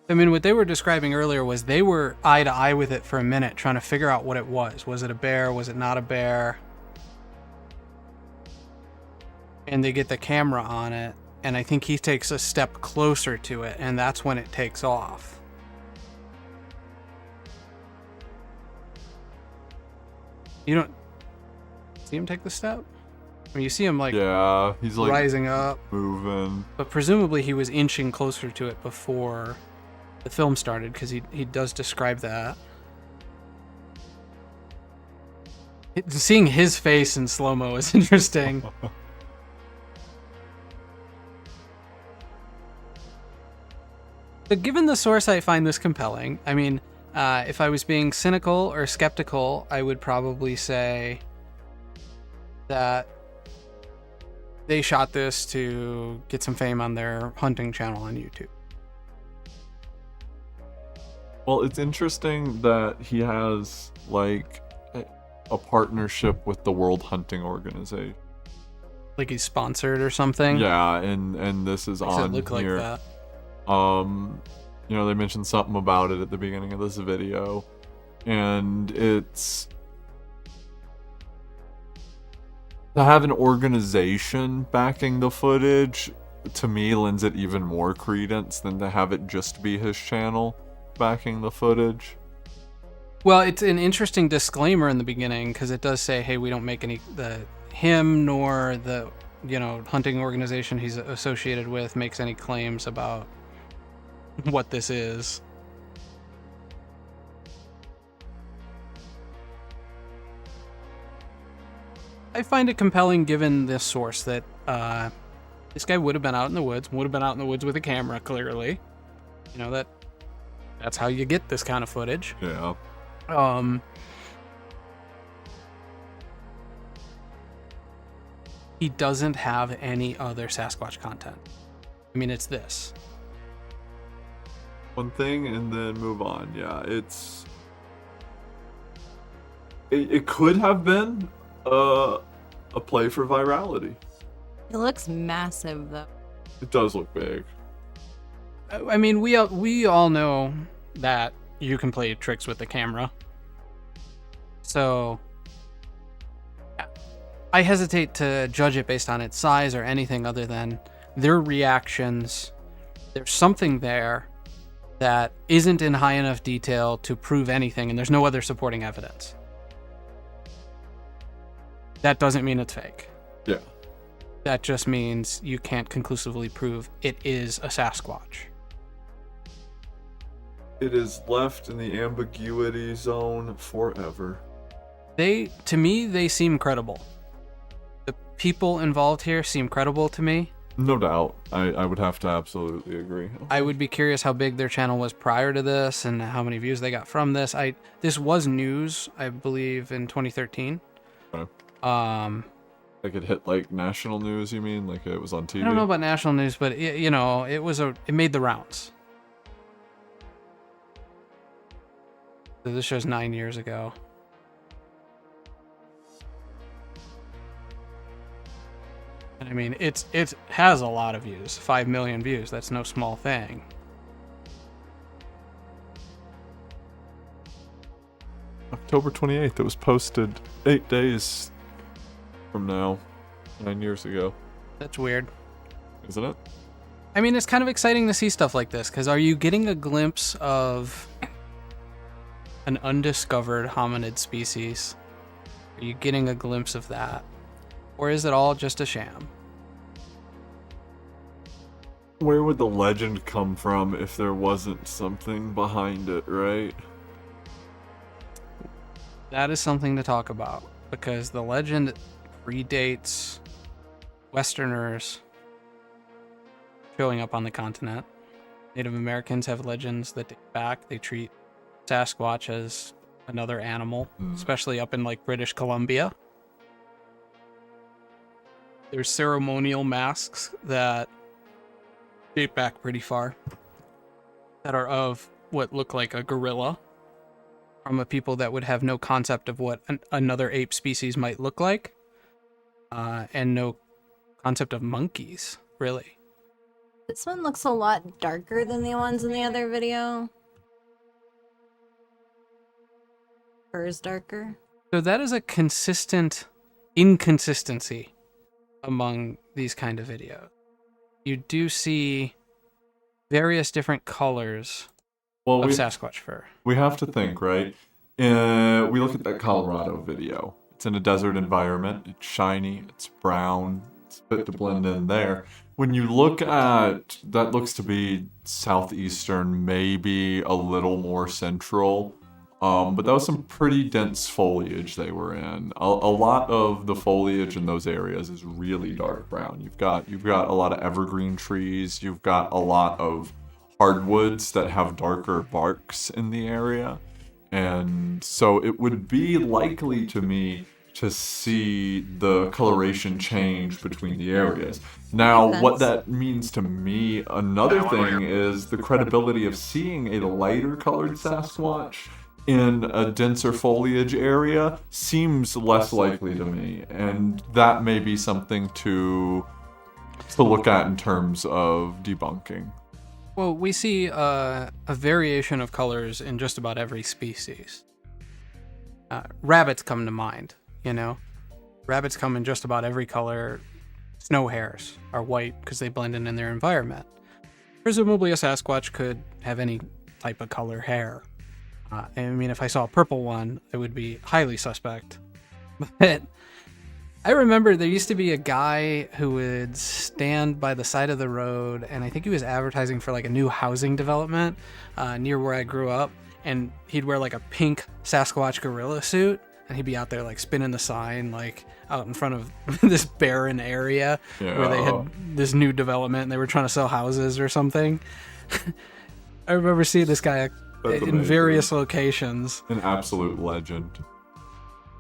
I mean, what they were describing earlier was they were eye to eye with it for a minute, trying to figure out what it was. Was it a bear? Was it not a bear? And they get the camera on it, and I think he takes a step closer to it, and that's when it takes off. You don't see him take the step? I mean, you see him like Yeah, he's like rising up, moving. but presumably he was inching closer to it before the film started, because he does describe that. Seeing his face in slow-mo is interesting. But given the source, I find this compelling. I mean, if I was being cynical or skeptical, I would probably say that they shot this to get some fame on their hunting channel on YouTube. Well, it's interesting that he has like a partnership with the World Hunting Organization. Like he's sponsored or something. Yeah, and this is Makes it on look here. like that. You know, they mentioned something about it at the beginning of this video, and it's to have an organization backing the footage, to me, lends it even more credence than to have it just be his channel backing the footage. Well, it's an interesting disclaimer in the beginning, because it does say, hey, we don't make him nor the, hunting organization he's associated with makes any claims about what this is. I find it compelling given this source that this guy would have been out in the woods, with a camera, clearly. That's how you get this kind of footage. Yeah. He doesn't have any other Sasquatch content. I mean, it's this. One thing and then move on. Yeah, it could have been a play for virality. It looks massive, though. It does look big. I mean, we all know that you can play tricks with the camera. So I hesitate to judge it based on its size or anything other than their reactions. There's something there that isn't in high enough detail to prove anything, and there's no other supporting evidence. That doesn't mean it's fake. Yeah. That just means you can't conclusively prove it is a Sasquatch. It is left in the ambiguity zone forever. To me, they seem credible. The people involved here seem credible to me. No doubt. I would have to absolutely agree. I would be curious how big their channel was prior to this and how many views they got from this. This was news, I believe, in 2013. Okay. Like it hit like national news, you mean? Like it was on TV? I don't know about national news, but it made the rounds. So this show's 9 years ago. And I mean, it has a lot of views, 5 million views. That's no small thing. October 28th. It was posted 8 days from now, 9 years ago. That's weird. Isn't it? I mean, it's kind of exciting to see stuff like this, because are you getting a glimpse of an undiscovered hominid species? Are you getting a glimpse of that? Or is it all just a sham? Where would the legend come from if there wasn't something behind it, right? That is something to talk about, because the legend predates Westerners showing up on the continent. Native Americans have legends that date back. They treat Sasquatch as another animal, especially up in like British Columbia. There's ceremonial masks that date back pretty far that are of what look like a gorilla from a people that would have no concept of what another ape species might look like, and no concept of monkeys, really. This one looks a lot darker than the ones in the other video. Fur's darker. So that is a consistent inconsistency among these kind of videos. You do see various different colors of Sasquatch fur. We have to think, right? We look at that Colorado video. It's in a desert environment. It's shiny. It's brown. It's fit to blend in there. When you look at, that looks to be southeastern, maybe a little more central. But that was some pretty dense foliage they were in. A lot of the foliage in those areas is really dark brown. You've got a lot of evergreen trees. You've got a lot of hardwoods that have darker barks in the area. And so it would be likely to me to see the coloration change between the areas. Now, what that means to me, another thing is the credibility of seeing a lighter colored Sasquatch in a denser foliage area seems less likely to me. And that may be something to look at in terms of debunking. Well, we see a variation of colors in just about every species. Rabbits come to mind, you know? Rabbits come in just about every color. Snow hares are white because they blend in their environment. Presumably a Sasquatch could have any type of color hair. I mean, if I saw a purple one, it would be highly suspect. But I remember there used to be a guy who would stand by the side of the road, and I think he was advertising for like a new housing development near where I grew up, and he'd wear like a pink Sasquatch gorilla suit, and he'd be out there like spinning the sign like out in front of this barren area where they had this new development and they were trying to sell houses or something. I remember seeing this guy in various locations. An absolute legend.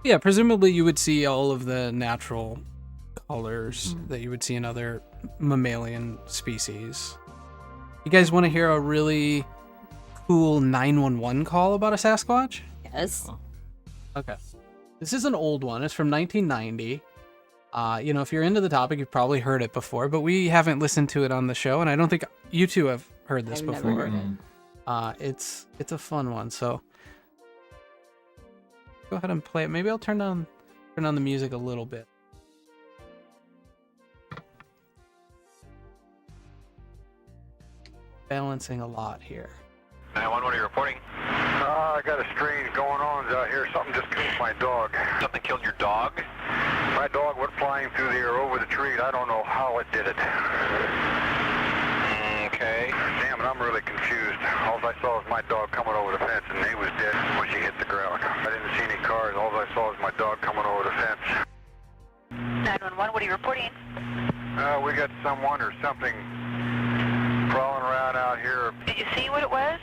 Yeah, presumably you would see all of the natural colors that you would see in other mammalian species. You guys want to hear a really cool 911 call about a Sasquatch? Yes. Okay. This is an old one. It's from 1990. You know, if you're into the topic, you've probably heard it before, but we haven't listened to it on the show, and I don't think you two have heard this before. Never heard it. It's a fun one, so go ahead and play it. Maybe I'll turn on the music a little bit. Balancing a lot here. 911, what are you reporting? I got a strange going on out here. Something just killed my dog. Something killed your dog? My dog went flying through the air over the tree. I don't know how it did it. Okay. Damn it, I'm really confused. All I saw was my dog coming over the fence, and he was dead when she hit the ground. I didn't see any cars. All I saw was my dog coming over the fence. 911, what are you reporting? We got someone or something crawling around out here. Did you see what it was?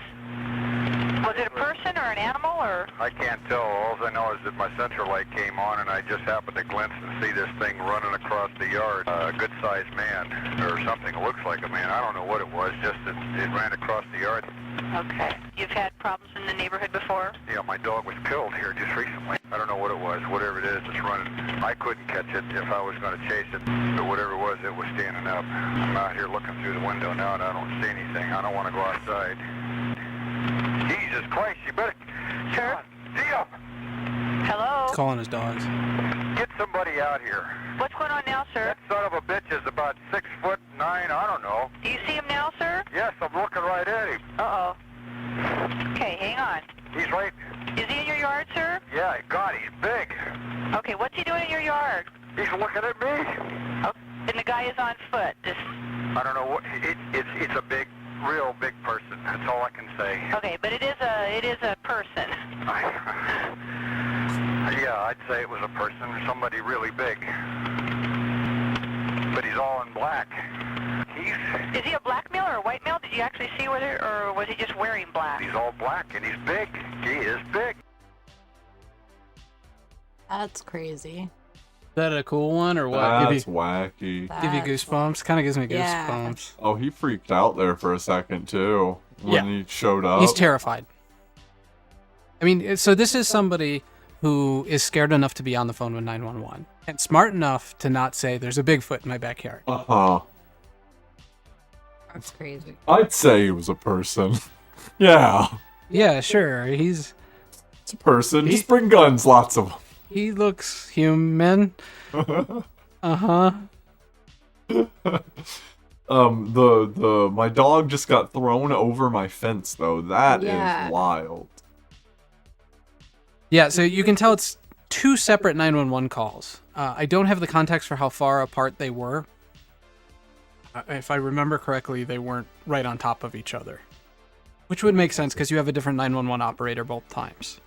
Was it a person or an animal or? I can't tell. All I know is that my central light came on, and I just happened to glimpse and see this thing running across the yard. A good-sized man or something. It looks like a man. I don't know what it was. Just that it ran across the yard. Okay. You've had problems in the neighborhood before? Yeah, my dog was killed here just recently. I don't know what it was. Whatever it is, it's running I couldn't catch it if I was going to chase it. But whatever it was standing up. I'm out here looking through the window now and I don't see anything. I don't want to go outside. Jesus Christ, you better... Sir? Dio! Hello? He's calling his dogs. Get somebody out here. What's going on now, sir? That son of a bitch is about 6'9", I don't know. Do you see him now, sir? Yes, I'm looking right at him. Uh-oh. Okay, hang on. He's right... Is he in your yard, sir? Yeah, God, he's big. Okay, what's he doing in your yard? He's looking at me. Oh, and the guy is on foot. I don't know what... It's a big, real big person. That's all I can say. Okay, but it is a person. Yeah, I'd say it was a person, somebody really big. But he's all in black. Is he a black male or a white male? Did you actually see whether, or was he just wearing black? He's all black and he's big. He is big. That's crazy. Is that a cool one or what? That's wacky. Give you goosebumps? Kind of gives me Yeah. goosebumps. Oh, he freaked out there for a second too when he showed up. He's terrified. I mean, so this is somebody who is scared enough to be on the phone with 911 and smart enough to not say there's a Bigfoot in my backyard. Uh-huh. That's crazy. I'd say he was a person. Yeah. Yeah, sure. It's a person. Just bring guns, lots of them. He looks human. Uh-huh. My dog just got thrown over my fence though. That is wild. Yeah, so you can tell it's two separate 911 calls. I don't have the context for how far apart they were. If I remember correctly, they weren't right on top of each other. Which would make sense because you have a different 911 operator both times.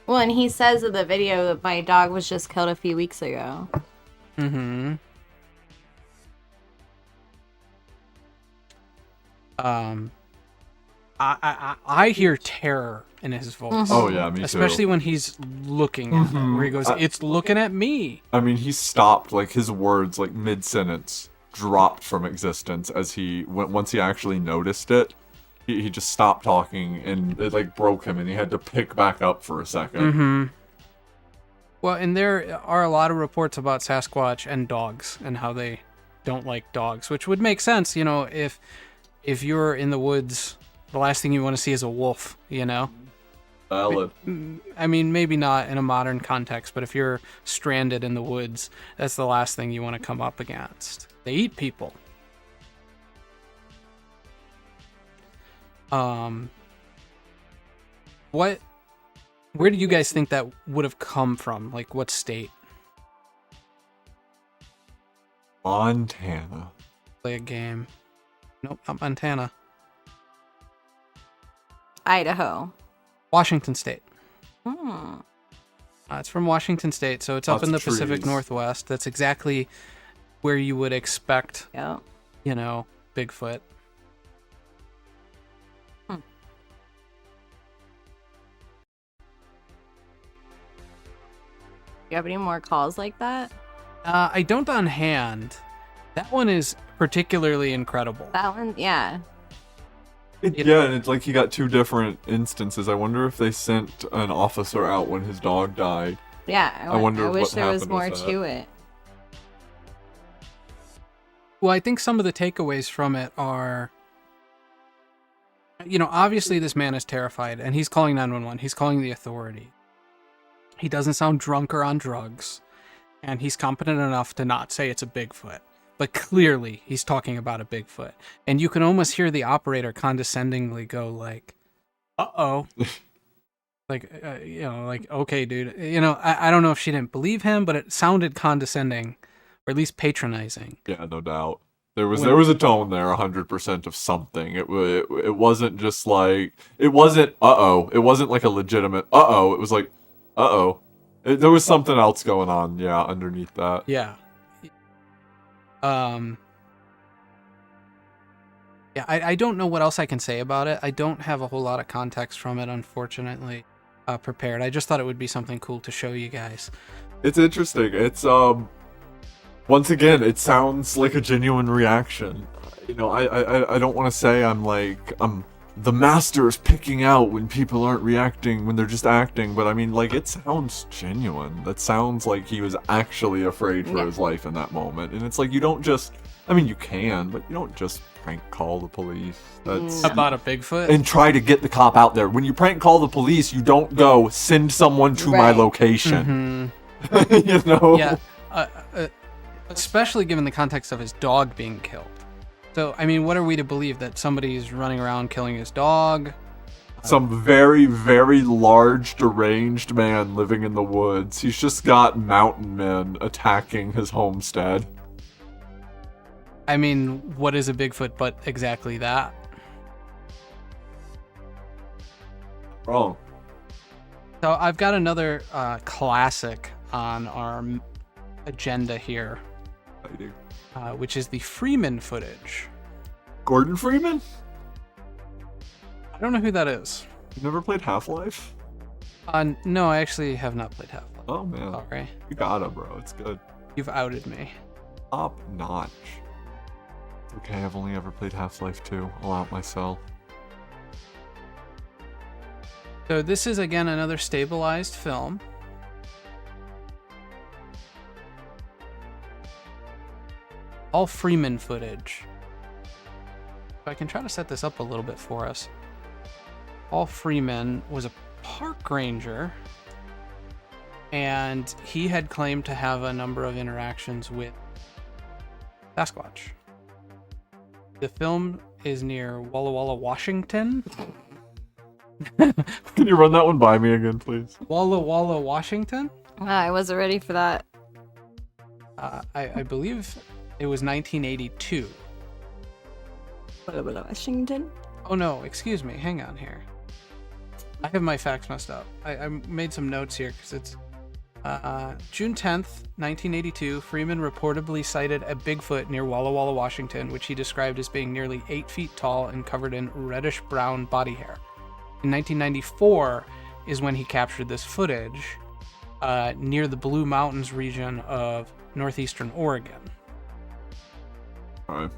Well, and he says in the video that my dog was just killed a few weeks ago. Mm-hmm. I hear terror in his voice. Mm-hmm. Oh yeah, me too. Especially when he's looking at it, where he goes, "It's looking at me." I mean, he stopped, like, his words, like, mid-sentence dropped from existence as once he actually noticed it. He just stopped talking, and it, like, broke him, and he had to pick back up for a second. Mm-hmm. Well, and there are a lot of reports about Sasquatch and dogs, and how they don't like dogs, which would make sense, you know, if you're in the woods, the last thing you want to see is a wolf, you know? Valid. I mean, maybe not in a modern context, but if you're stranded in the woods, that's the last thing you want to come up against. They eat people. Where do you guys think that would have come from? Like, what state? Montana. Play a game. Nope, not Montana. Idaho. Washington State. Hmm. It's from Washington State, so it's up in the Lots of Pacific trees. Northwest. That's exactly where you would expect, Yep. you know, Bigfoot. You have any more calls like that? I don't on hand. That one is particularly incredible. That one, yeah. Yeah, and it's like he got two different instances. I wonder if they sent an officer out when his dog died. Yeah, I wonder I wish what there was happened more with that. to it. Well, I think some of the takeaways from it are, you know, obviously this man is terrified, and he's calling 911. He's calling the authority. He doesn't sound drunk or on drugs, and he's competent enough to not say it's a Bigfoot. But clearly, he's talking about a Bigfoot. And you can almost hear the operator condescendingly go like, uh-oh. Like, you know, like, okay, dude. You know, I don't know if she didn't believe him, but it sounded condescending, or at least patronizing. Yeah, no doubt. There was a tone there, 100% of something. It wasn't just like, it wasn't uh-oh. It wasn't like a legitimate uh-oh. It was like, uh-oh. There was something else going on, yeah, underneath that. Yeah. Yeah, I don't know what else I can say about it. I don't have a whole lot of context from it, unfortunately, prepared. I just thought it would be something cool to show you guys. It's interesting. It's, once again, it sounds like a genuine reaction. You know, I don't want to say I'm the master is picking out when people aren't reacting, when they're just acting. But I mean, like, it sounds genuine. That sounds like he was actually afraid for his life in that moment. And it's like, you don't just, I mean, you can, but you don't just prank call the police. That's About a Bigfoot? and try to get the cop out there. When you prank call the police, you don't go send someone to my location. You know? Yeah. Especially given the context of his dog being killed. So, I mean, what are we to believe? That somebody's running around killing his dog? Some very, very large, deranged man living in the woods. He's just got mountain men attacking his homestead. I mean, what is a Bigfoot but exactly that? Wrong. So I've got another classic on our agenda here, I do. which is the Freeman footage. Gordon Freeman? I don't know who that is. You never played Half-Life? No, I actually have not played Half-Life. Oh, man. Sorry. You gotta, bro. It's good. You've outed me. Top notch. Okay, I've only ever played Half-Life 2. I'll out myself. So this is, again, another stabilized film. All Freeman footage. If I can try to set this up a little bit for us. Paul Freeman was a park ranger, and he had claimed to have a number of interactions with Sasquatch. The film is near Walla Walla, Washington. Can you run that one by me again, please? Walla Walla, Washington? I wasn't ready for that. I believe it was 1982. Washington? Oh no, excuse me, hang on here. I have my facts messed up. I made some notes here because it's June 10th, 1982, Freeman reportedly sighted a Bigfoot near Walla Walla, Washington, which he described as being nearly 8 feet tall and covered in reddish-brown body hair. In 1994 is when he captured this footage near the Blue Mountains region of northeastern Oregon. Alright.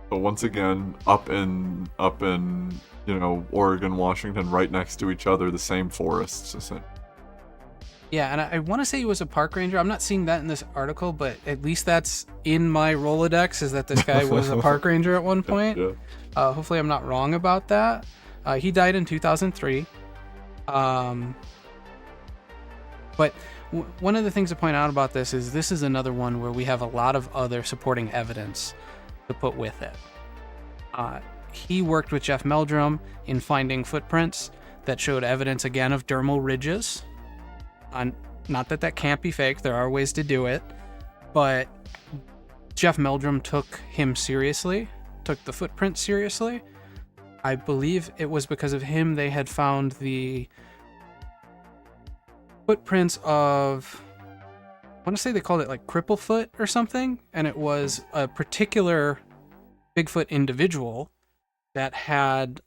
So once again, up in Oregon, Washington, right next to each other, the same forests. Yeah, and I want to say he was a park ranger. I'm not seeing that in this article, but at least that's in my Rolodex, is that this guy was a park ranger at one point. Yeah. Hopefully I'm not wrong about that. He died in 2003. But one of the things to point out about this is another one where we have a lot of other supporting evidence to put with it. He worked with Jeff Meldrum in finding footprints that showed evidence again of dermal ridges. Not that can't be fake, there are ways to do it, but Jeff Meldrum took him seriously, took the footprint seriously. I believe it was because of him they had found the footprints of, I want to say they called it like Cripplefoot or something, and it was a particular Bigfoot individual that had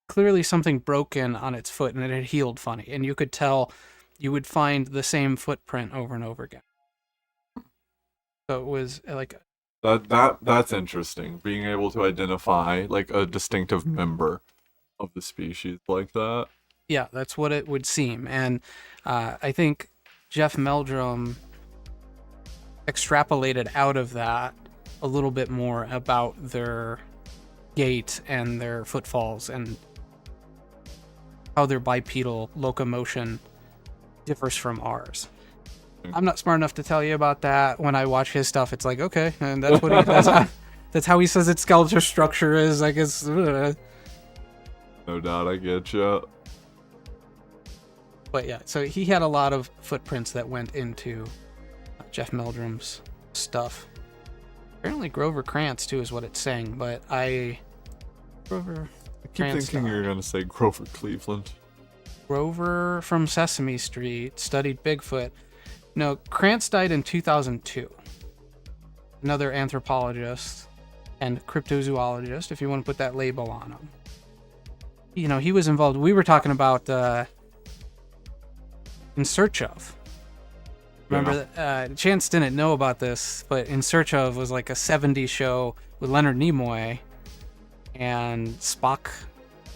clearly something broken on its foot and it had healed funny, and you could tell. You would find the same footprint over and over again. So it was like that's interesting. Being able to identify like a distinctive member of the species like that. Yeah, that's what it would seem. And I think Jeff Meldrum extrapolated out of that a little bit more about their gait and their footfalls and how their bipedal locomotion differs from ours. I'm not smart enough to tell you about that. When I watch his stuff, it's like, okay, and that's what that's how he says its skeletal structure is, I guess. No doubt, I get you. But yeah, so he had a lot of footprints that went into Jeff Meldrum's stuff. Apparently Grover Krantz too is what it's saying, but I keep thinking you're gonna say Grover Cleveland. Grover from Sesame Street studied Bigfoot. No, Krantz died in 2002. Another anthropologist and cryptozoologist, if you want to put that label on him. You know, he was involved. We were talking about In Search Of. Remember, Chance didn't know about this, but In Search Of was like a 70s show with Leonard Nimoy. and Spock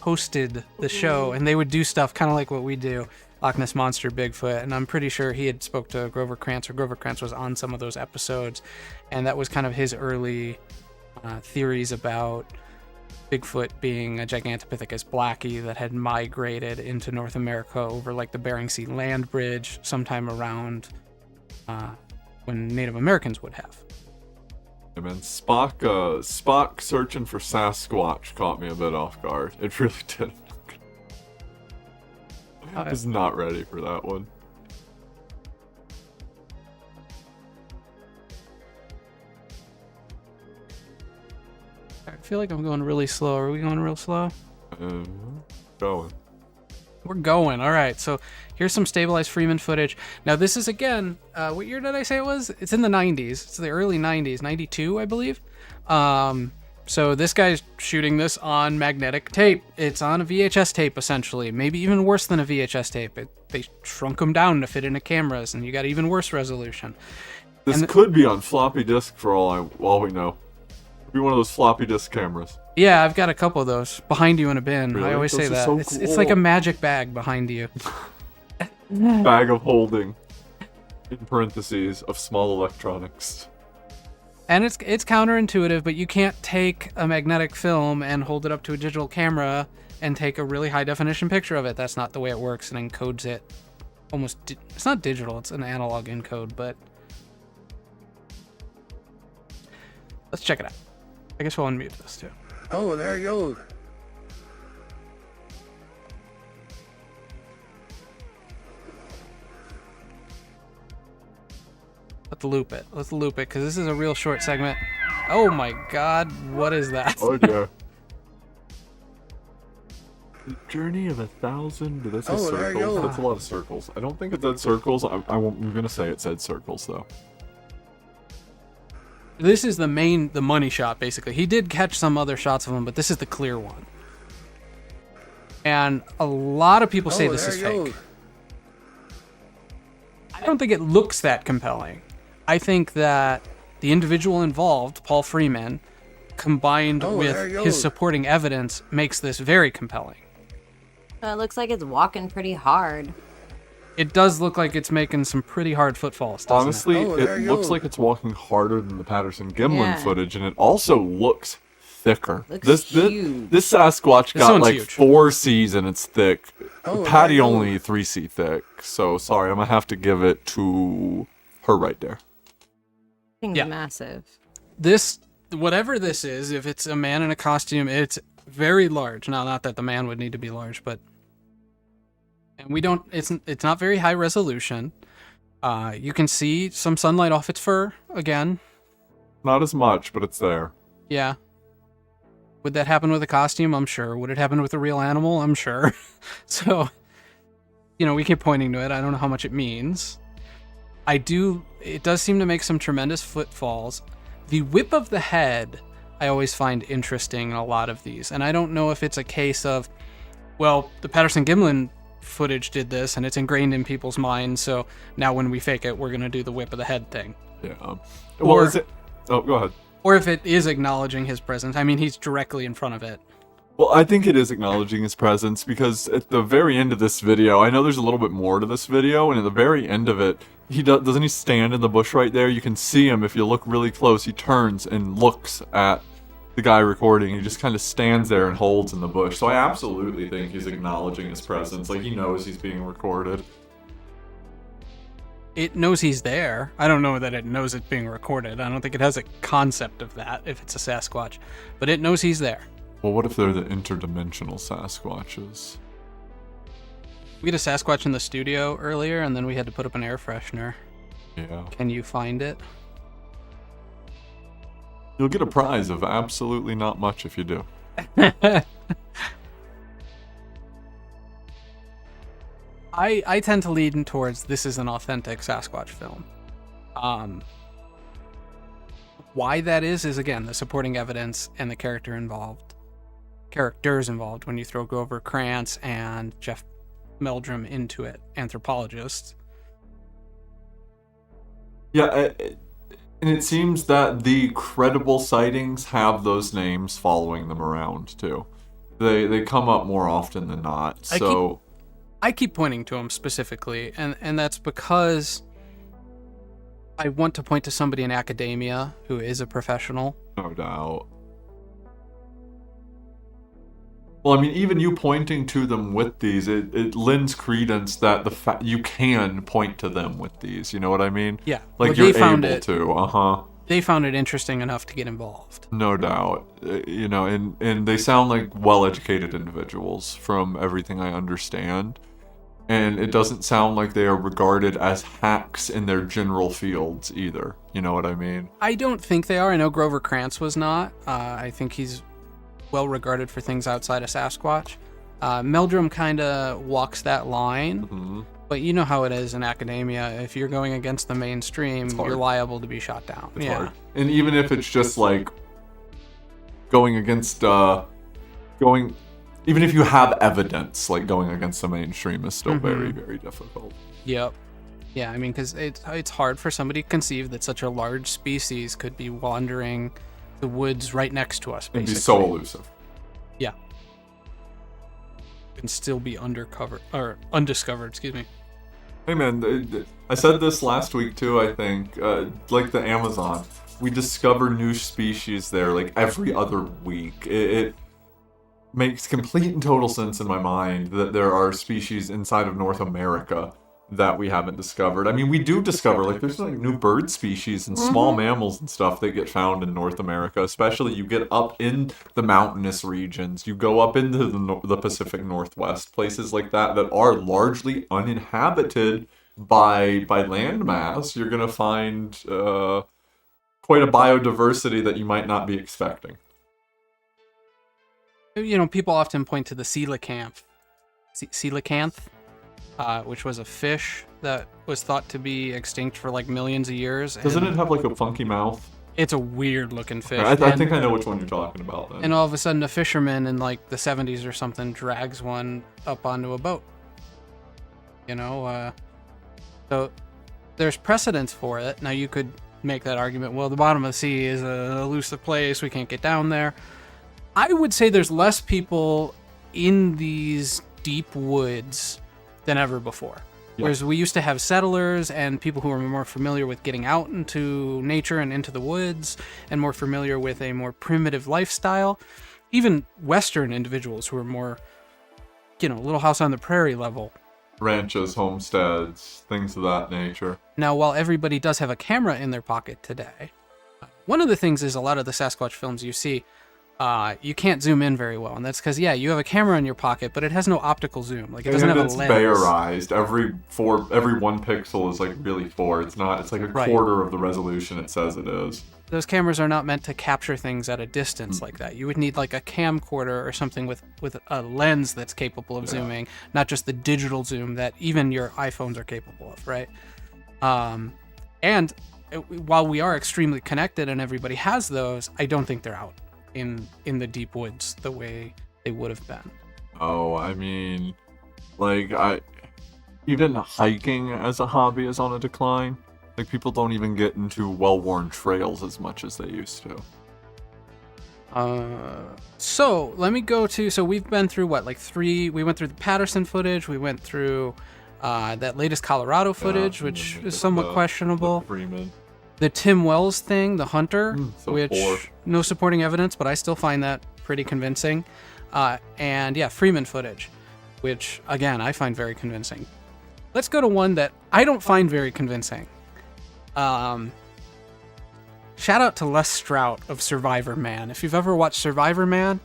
hosted the show, and they would do stuff kind of like what we do, Loch Ness Monster, Bigfoot, and I'm pretty sure he had spoke to Grover Krantz, or Grover Krantz was on some of those episodes, and that was kind of his early theories about Bigfoot being a Gigantopithecus blackie that had migrated into North America over like the Bering Sea land bridge sometime around when Native Americans would have. Yeah, man, Spock searching for Sasquatch caught me a bit off guard. It really did. I was not ready for that one. I feel like I'm going really slow. Are we going real slow? Going. We're going. All right. So here's some stabilized Freeman footage. Now this is again, what year did I say it was? It's in the 90s. It's the early 90s, 92, I believe. So this guy's shooting this on magnetic tape. It's on a VHS tape, essentially. Maybe even worse than a VHS tape. They shrunk them down to fit into cameras, and you got even worse resolution. This could be on floppy disk for all we know. Could be one of those floppy disk cameras. Yeah, I've got a couple of those behind you in a bin. Really? I always say Those are that. so It's cool. like a magic bag behind you. Bag of holding. In parentheses of small electronics. And it's counterintuitive, but you can't take a magnetic film and hold it up to a digital camera and take a really high definition picture of it. That's not the way it works, and encodes it almost. It's not digital; it's an analog encode. But let's check it out. I guess we'll unmute this too. Oh, there he goes. Let's loop it. Let's loop it, because this is a real short segment. Oh my god, what is that? Oh dear. The journey of 1,000. Did I say there you circles? go. That's a lot of circles. I don't think it said circles. I'm gonna say it said circles though. This is the money shot, basically. He did catch some other shots of him, but this is the clear one. And a lot of people say this is fake. I don't think it looks that compelling. I think that the individual involved, Paul Freeman, combined with his supporting evidence, makes this very compelling. It looks like it's walking pretty hard. It does look like it's making some pretty hard footfalls, doesn't Honestly, it looks like it's walking harder than the Patterson-Gimlin footage, and it also looks thicker. This Sasquatch got like huge. 4Cs and it's thick. Patty only 3C thick. So sorry, I'm gonna have to give it to her right there. Thing's massive. This, whatever this is, if it's a man in a costume, it's very large. Now, not that the man would need to be large, but and we don't. It's not very high resolution. You can see some sunlight off its fur again. Not as much, but it's there. Yeah. Would that happen with a costume? I'm sure. Would it happen with a real animal? I'm sure. So, we keep pointing to it. I don't know how much it means. It does seem to make some tremendous footfalls. The whip of the head, I always find interesting in a lot of these. And I don't know if it's a case of, well, the Patterson-Gimlin footage did this and it's ingrained in people's minds. So now when we fake it, we're going to do the whip of the head thing. Yeah. Well, is it? Oh, go ahead. Or if it is acknowledging his presence. I mean, he's directly in front of it. Well, I think it is acknowledging his presence because at the very end of this video, I know there's a little bit more to this video, and at the very end of it, doesn't he stand in the bush right there? You can see him if you look really close. He turns and looks at the guy recording. He just kind of stands there and holds in the bush. So I absolutely think he's acknowledging his presence. Like, he knows he's being recorded. It knows he's there. I don't know that it knows it's being recorded. I don't think it has a concept of that if it's a Sasquatch. But it knows he's there. Well, what if they're the interdimensional Sasquatches? We had a Sasquatch in the studio earlier, and then we had to put up an air freshener. Yeah. Can you find it? You'll get a prize of absolutely not much if you do. I tend to lean towards this is an authentic Sasquatch film. Why that is again the supporting evidence and the characters involved when you throw Grover Krantz and Jeff Meldrum into it, anthropologists. Yeah, And it seems that the credible sightings have those names following them around, too. They come up more often than not, so... I keep pointing to them specifically, and that's because I want to point to somebody in academia who is a professional. No doubt. Well, I mean, even you pointing to them with these, it lends credence that you can point to them with these, you know what I mean? Yeah. Like, well, you're able to, They found it interesting enough to get involved. No doubt. You know, and they sound like well-educated individuals from everything I understand. And it doesn't sound like they are regarded as hacks in their general fields either. You know what I mean? I don't think they are. I know Grover Krantz was not. I think he's well regarded for things outside of Sasquatch. Meldrum kind of walks that line, but you know how it is in academia. If you're going against the mainstream, you're liable to be shot down. It's hard. And even if it's just like going against, even if you have evidence, like going against the mainstream is still very, very difficult. Yep. Yeah, I mean, because it's hard for somebody to conceive that such a large species could be wandering the woods right next to us, basically. It'd be so elusive. Yeah. And still be undiscovered, excuse me. Hey man, I said this last week too, I think, like the Amazon. We discover new species there like every other week. It makes complete and total sense in my mind that there are species inside of North America that we haven't discovered. I mean, we do discover, like, there's like new bird species and small mammals and stuff that get found in North America, especially you get up in the mountainous regions, you go up into the Pacific Northwest, places like that are largely uninhabited by landmass. You're going to find quite a biodiversity that you might not be expecting. You know, people often point to the coelacanth, which was a fish that was thought to be extinct for like millions of years. Doesn't it have like a funky mouth? It's a weird looking fish. I think I know which one you're talking about then. And all of a sudden a fisherman in like the 70s or something drags one up onto a boat. You know, so there's precedence for it. Now you could make that argument, well, the bottom of the sea is an elusive place, we can't get down there. I would say there's less people in these deep woods than ever before. Yep. Whereas we used to have settlers and people who were more familiar with getting out into nature and into the woods and more familiar with a more primitive lifestyle. Even Western individuals who were more, you know, Little House on the Prairie level. Ranches, homesteads, things of that nature. Now, while everybody does have a camera in their pocket today, one of the things is a lot of the Sasquatch films you see, you can't zoom in very well, and that's because you have a camera in your pocket, but it has no optical zoom. Like it doesn't have a lens. It's bayerized. Every 1 pixel is like really 4. It's not. It's like a quarter of the resolution it says it is. Those cameras are not meant to capture things at a distance like that. You would need like a camcorder or something with a lens that's capable of zooming, not just the digital zoom that even your iPhones are capable of, right? And while we are extremely connected and everybody has those, I don't think they're out in the deep woods the way they would have been. Oh, I mean, like even hiking as a hobby is on a decline. Like people don't even get into well-worn trails as much as they used to. So let me go to, so we've been through we went through the Patterson footage, we went through that latest Colorado footage, which is somewhat questionable. The Tim Wells thing, the hunter, no supporting evidence, but I still find that pretty convincing. And Freeman footage, which again, I find very convincing. Let's go to one that I don't find very convincing. Shout out to Les Strout of Survivor Man. If you've ever watched Survivor Man,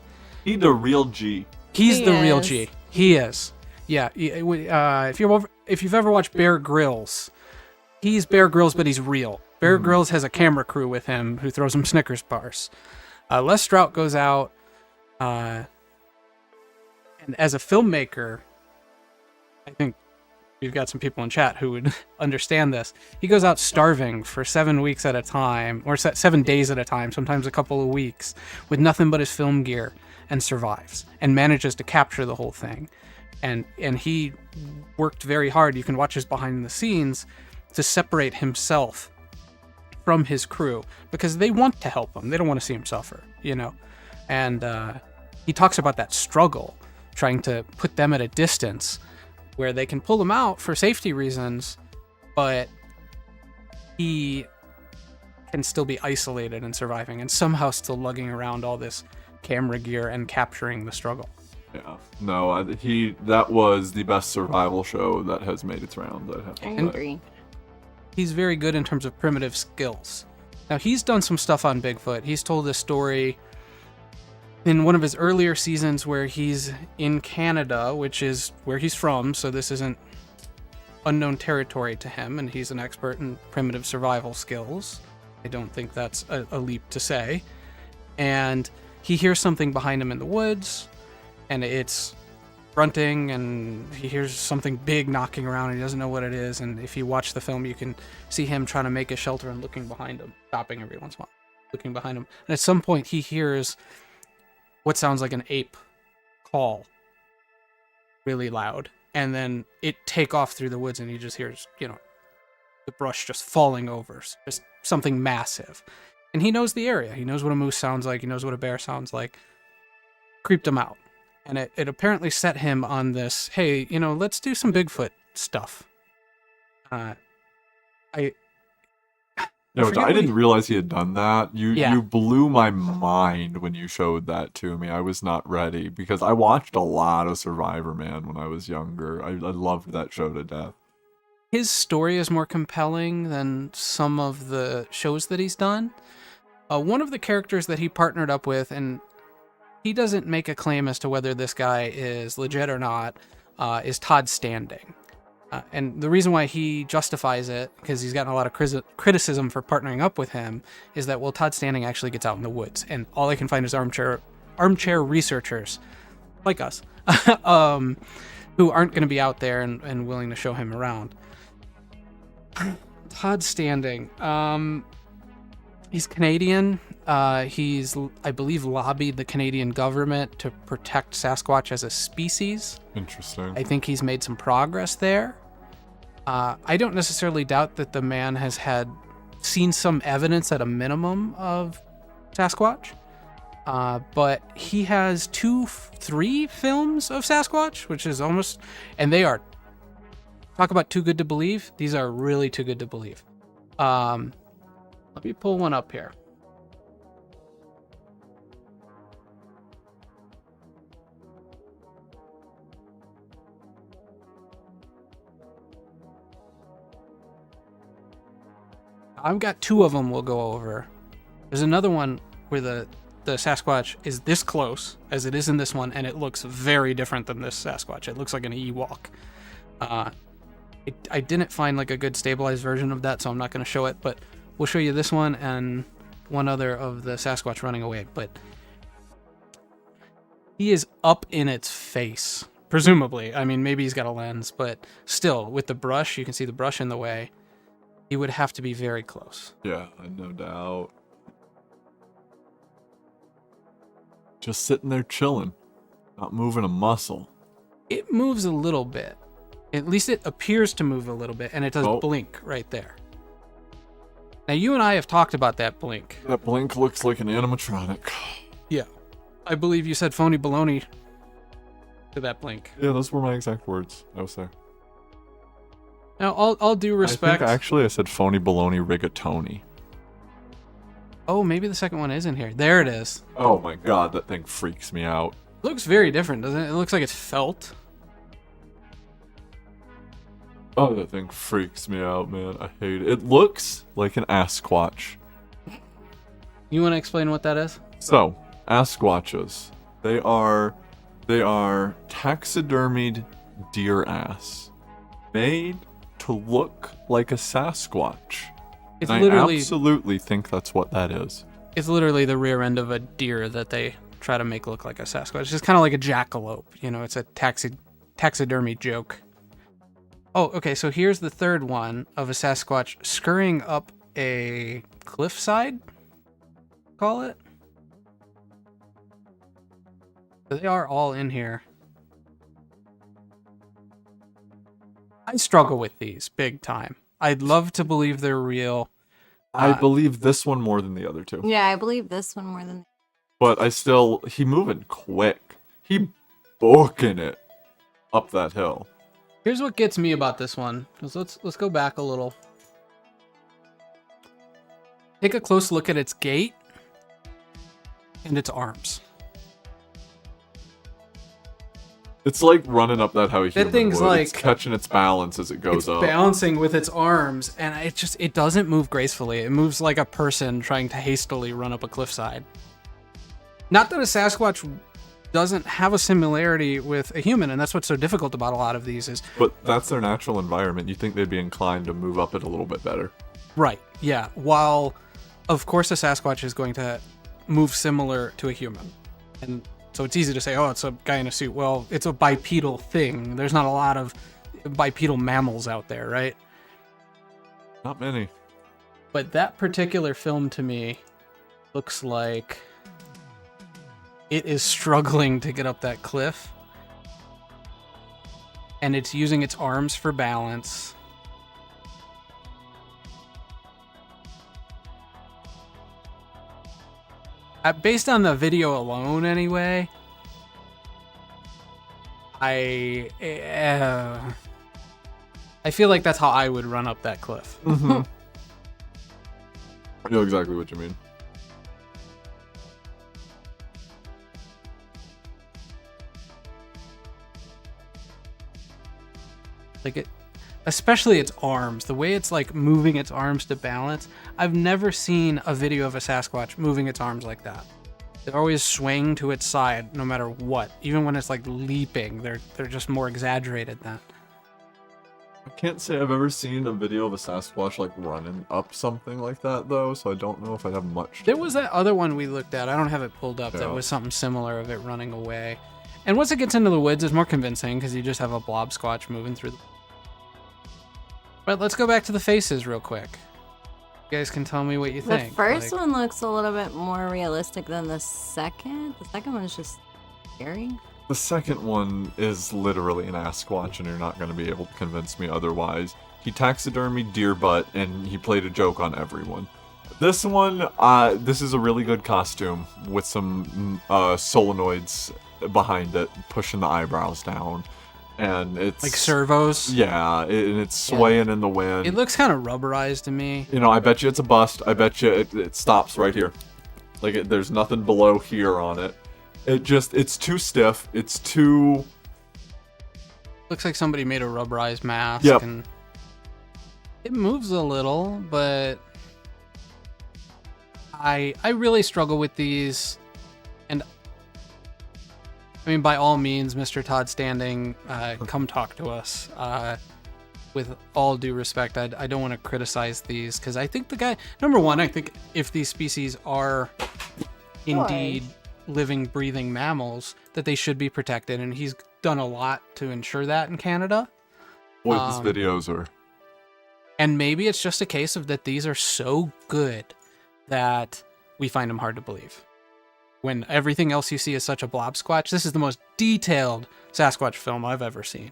he's the real G. He's the real G. He is. Yeah. If you've ever watched Bear Grylls, he's Bear Grylls, but he's real. Bear Grylls has a camera crew with him who throws him Snickers bars. Les Strout goes out, and as a filmmaker, I think we've got some people in chat who would understand this. He goes out starving for 7 weeks at a time, or 7 days at a time, sometimes a couple of weeks, with nothing but his film gear, and survives, and manages to capture the whole thing. And he worked very hard. You can watch his behind the scenes to separate himself from his crew because they want to help him. They don't want to see him suffer, And he talks about that struggle, trying to put them at a distance where they can pull him out for safety reasons, but he can still be isolated and surviving and somehow still lugging around all this camera gear and capturing the struggle. Yeah. No, that was the best survival show that has made its round. I agree. He's very good in terms of primitive skills. Now, he's done some stuff on Bigfoot. He's told a story in one of his earlier seasons where he's in Canada, which is where he's from, so this isn't unknown territory to him, and he's an expert in primitive survival skills. I don't think that's a leap to say. And he hears something behind him in the woods, and it's grunting, and he hears something big knocking around, and he doesn't know what it is. And if you watch the film, you can see him trying to make a shelter and looking behind him, stopping every once in a while, looking behind him. And at some point, he hears what sounds like an ape call really loud, and then it take off through the woods, and he just hears, the brush just falling over, just something massive. And he knows the area. He knows what a moose sounds like. He knows what a bear sounds like. Creeped him out. And it apparently set him on this, hey, let's do some Bigfoot stuff. I didn't realize he had done that. You blew my mind when you showed that to me. I was not ready because I watched a lot of Survivor Man when I was younger. I loved that show to death. His story is more compelling than some of the shows that he's done. One of the characters that he partnered up with, and he doesn't make a claim as to whether this guy is legit or not, is Todd Standing. And the reason why he justifies it, because he's gotten a lot of criticism for partnering up with him, is that, Todd Standing actually gets out in the woods, and all I can find is armchair researchers, like us, who aren't going to be out there and willing to show him around. Todd Standing, he's Canadian. He's, I believe, lobbied the Canadian government to protect Sasquatch as a species. Interesting. I think he's made some progress there. I don't necessarily doubt that the man has seen some evidence at a minimum of Sasquatch. But he has 3 films of Sasquatch, which is almost, and they are, talk about too good to believe. These are really too good to believe. Let me pull one up here. I've got 2 of them we'll go over. There's another one where the Sasquatch is this close as it is in this one, and it looks very different than this Sasquatch. It looks like an Ewok. I didn't find like a good stabilized version of that, so I'm not going to show it, but we'll show you this one and one other of the Sasquatch running away. But he is up in its face, presumably. I mean, maybe he's got a lens, but still, with the brush, you can see the brush in the way. He would have to be very close. Yeah, no doubt. Just sitting there chilling, not moving a muscle. It moves a little bit. At least it appears to move a little bit, and it does blink right there. Now, you and I have talked about that blink. That blink looks like an animatronic. Yeah. I believe you said phony baloney to that blink. Yeah, those were my exact words. I was there. Now, all due respect. I said phony baloney rigatoni. Oh, maybe the second one is in here. There it is. Oh my god, that thing freaks me out. Looks very different, doesn't it? It looks like it's felt. Oh, that thing freaks me out, man. I hate it. It looks like an Asquatch. You want to explain what that is? So, Asquatches. They are taxidermied deer ass. Made to look like a Sasquatch. It's and literally, I absolutely think that's what that is. It's literally the rear end of a deer that they try to make look like a Sasquatch. It's just kind of like a jackalope. It's a taxidermy joke. Oh, okay, so here's the third one of a Sasquatch scurrying up a cliffside, call it. They are all in here. I struggle with these big time. I'd love to believe they're real. I believe this one more than the other two. Yeah, I believe this one more than. But he moving quick. He booking it up that hill. Here's what gets me about this one. Let's go back a little. Take a close look at its gait and its arms. It's like running up that how a human thing's would. like It's catching its balance as it goes up. Balancing with its arms, and it doesn't move gracefully. It moves like a person trying to hastily run up a cliffside. Not that a Sasquatch doesn't have a similarity with a human, and that's what's so difficult about a lot of these is... But that's their natural environment. You think they'd be inclined to move up it a little bit better. Right, yeah. While, of course, a Sasquatch is going to move similar to a human. And so it's easy to say, oh, it's a guy in a suit. Well, it's a bipedal thing. There's not a lot of bipedal mammals out there, right? Not many. But that particular film to me looks like it is struggling to get up that cliff. And it's using its arms for balance. Based on the video alone, anyway, I feel like that's how I would run up that cliff. Mm-hmm. I know exactly what you mean. Like it, especially its arms, the way it's like moving its arms to balance. I've never seen a video of a Sasquatch moving its arms like that. They always swing to its side no matter what. Even when it's like leaping, they're just more exaggerated than that. I can't say I've ever seen a video of a Sasquatch like running up something like that though, so I don't know if I'd have much. There was that other one we looked at. I don't have it pulled up. Yeah. That was something similar of it running away. And once it gets into the woods, it's more convincing because you just have a blob squatch moving through the... But let's go back to the faces real quick. You guys can tell me what you think. The first one looks a little bit more realistic than the second. The second one is just scary. The second one is literally an Sasquatch, and you're not going to be able to convince me otherwise. He taxidermied deer butt, and he played a joke on everyone. This one, this is a really good costume with some solenoids behind it, pushing the eyebrows down. And it's... Like servos? Yeah, and it's swaying in the wind. It looks kind of rubberized to me. You know, I bet you it's a bust. I bet you it stops right here. Like, there's nothing below here on it. It's too stiff. It's too... Looks like somebody made a rubberized mask. Yep. And it moves a little, but I really struggle with these. And I mean, by all means, Mr. Todd Standing, come talk to us. With all due respect, I don't want to criticize these because I think the guy, number one, I think if these species are indeed living, breathing mammals, that they should be protected, and he's done a lot to ensure that in Canada. Boy, these videos are... And maybe it's just a case of that these are so good that we find them hard to believe. When everything else you see is such a blob squatch, this is the most detailed Sasquatch film I've ever seen.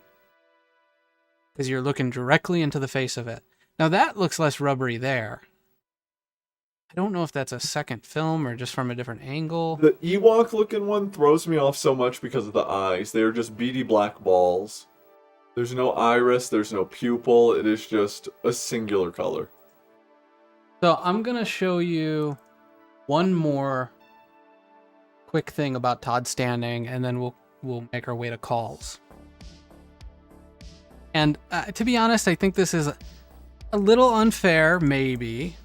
Because you're looking directly into the face of it. Now that looks less rubbery there. I don't know if that's a second film or just from a different angle. The Ewok looking one throws me off so much because of the eyes. They are just beady black balls. There's no iris, there's no pupil, it is just a singular color. So I'm going to show you one more quick thing about Todd Standing, and then we'll make our way to calls. And to be honest, I think this is a little unfair, maybe.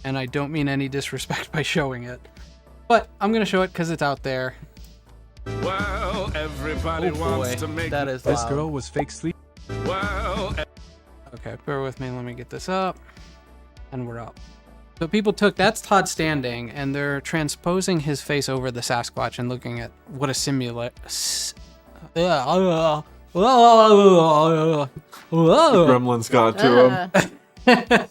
And I don't mean any disrespect by showing it. But I'm going to show it because it's out there. Well, everybody wants to make that is This loud. girl was fake sleep. Well, Okay, bear with me. Let me get this up. And we're up. So people that's Todd Standing, and they're transposing his face over the Sasquatch and looking at what a The gremlins got to him.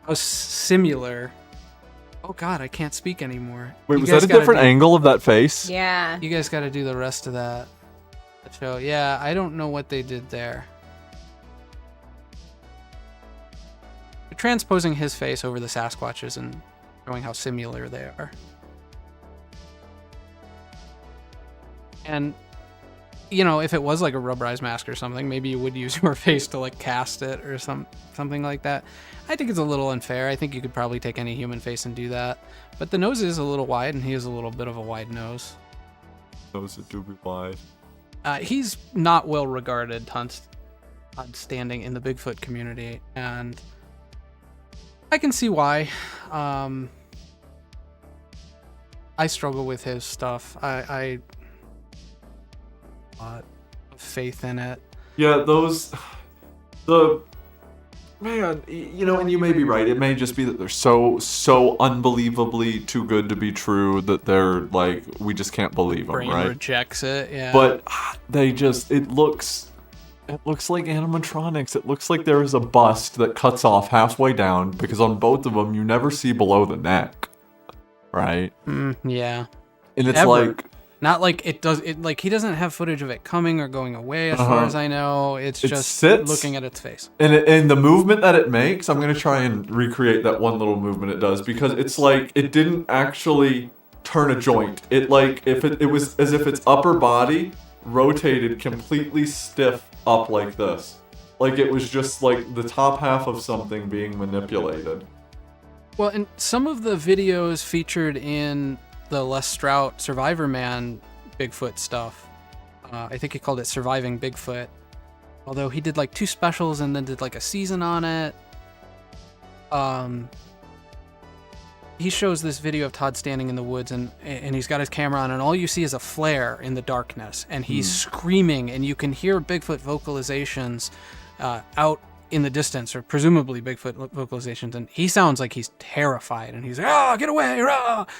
how similar. Oh god, I can't speak anymore. Wait, You was guys that a gotta different angle of that face? Yeah. You guys got to do the rest of that show. Yeah, I don't know what they did there. transposing his face over the Sasquatches and showing how similar they are. And, you know, if it was like a rubberized mask or something, maybe you would use your face to like cast it or something like that. I think it's a little unfair. I think you could probably take any human face and do that. But the nose is a little wide, and he has a little bit of a wide nose. Nose do be wide. He's not well regarded, standing in the Bigfoot community, and I can see why. I struggle with his stuff. I faith in it. Yeah, man, you know, and you may be right. It may just be that they're so unbelievably too good to be true that they're like, we just can't believe them, Brain right? rejects it, yeah. But it looks like animatronics. It looks like there is a bust that cuts off halfway down, because on both of them you never see below the neck, right? Yeah. And it's Ever. like, not like it does. It like he doesn't have footage of it coming or going away, as far as I know. It's it just sits, looking at its face. And the movement that it makes, I'm gonna try and recreate that one little movement it does, because it's like it didn't actually turn a joint. It like if it was as if its upper body rotated completely stiff up like this, like it was just like the top half of something being manipulated. Well, and some of the videos featured in the Les Strout Survivor Man Bigfoot stuff, I think he called it Surviving Bigfoot, although he did like 2 specials and then did like a season on it. He shows this video of Todd standing in the woods, and he's got his camera on, and all you see is a flare in the darkness, and he's screaming, and you can hear Bigfoot vocalizations out in the distance, or presumably Bigfoot vocalizations, and he sounds like he's terrified, and he's like, get away,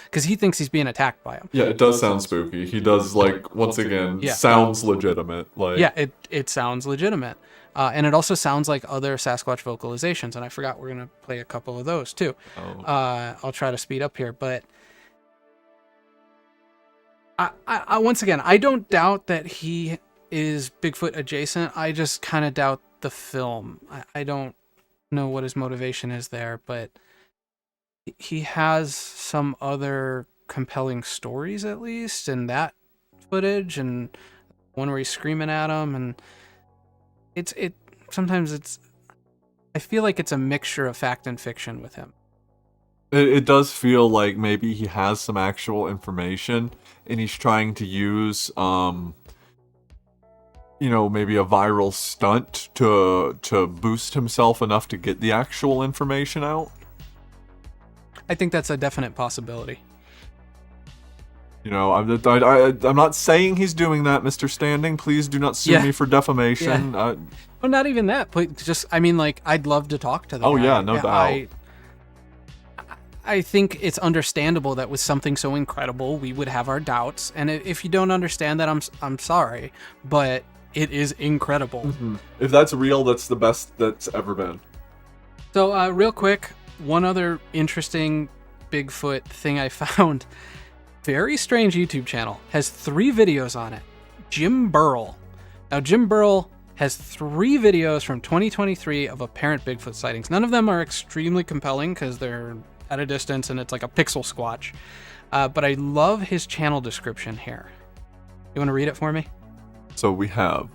because he thinks he's being attacked by him. Yeah, it does sound spooky. He does, like, once again, sounds legitimate. Like, yeah, it sounds legitimate. And it also sounds like other Sasquatch vocalizations, and I forgot we're going to play a couple of those, too. I'll try to speed up here, but I once again, I don't doubt that he is Bigfoot adjacent. I just kind of doubt the film. I don't know what his motivation is there, but he has some other compelling stories, at least, in that footage, and one where he's screaming at him, and sometimes I feel like it's a mixture of fact and fiction with him. It does feel like maybe he has some actual information, and he's trying to use maybe a viral stunt to boost himself enough to get the actual information out. I think that's a definite possibility. You know, I'm not saying he's doing that, Mr. Standing. Please do not sue me for defamation. Yeah. Well, not even that. I'd love to talk to them. Oh, yeah, no doubt. I think it's understandable that with something so incredible, we would have our doubts. And if you don't understand that, I'm sorry. But it is incredible. Mm-hmm. If that's real, that's the best that's ever been. So, real quick, one other interesting Bigfoot thing I found. Very strange YouTube channel. Has 3 videos on it. Jim Burrell. Now, Jim Burrell has 3 videos from 2023 of apparent Bigfoot sightings. None of them are extremely compelling because they're at a distance and it's like a pixel squatch. But I love his channel description here. You want to read it for me? So we have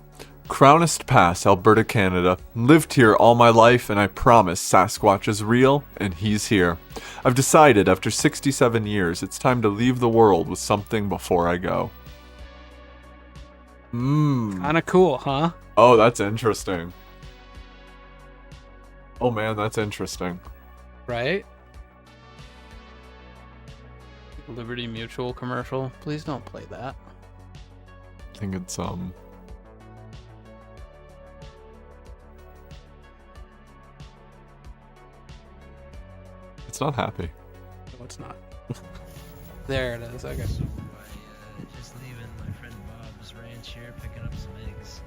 Crownest Pass, Alberta, Canada. Lived here all my life, and I promise Sasquatch is real, and he's here. I've decided after 67 years, it's time to leave the world with something before I go. Kind of cool, huh? Oh, that's interesting. Oh man, that's interesting. Right? Liberty Mutual commercial. Please don't play that. I think it's it's not happy. No, it's not. There it is. Okay. So just leaving my friend Bob's ranch here, picking up some eggs,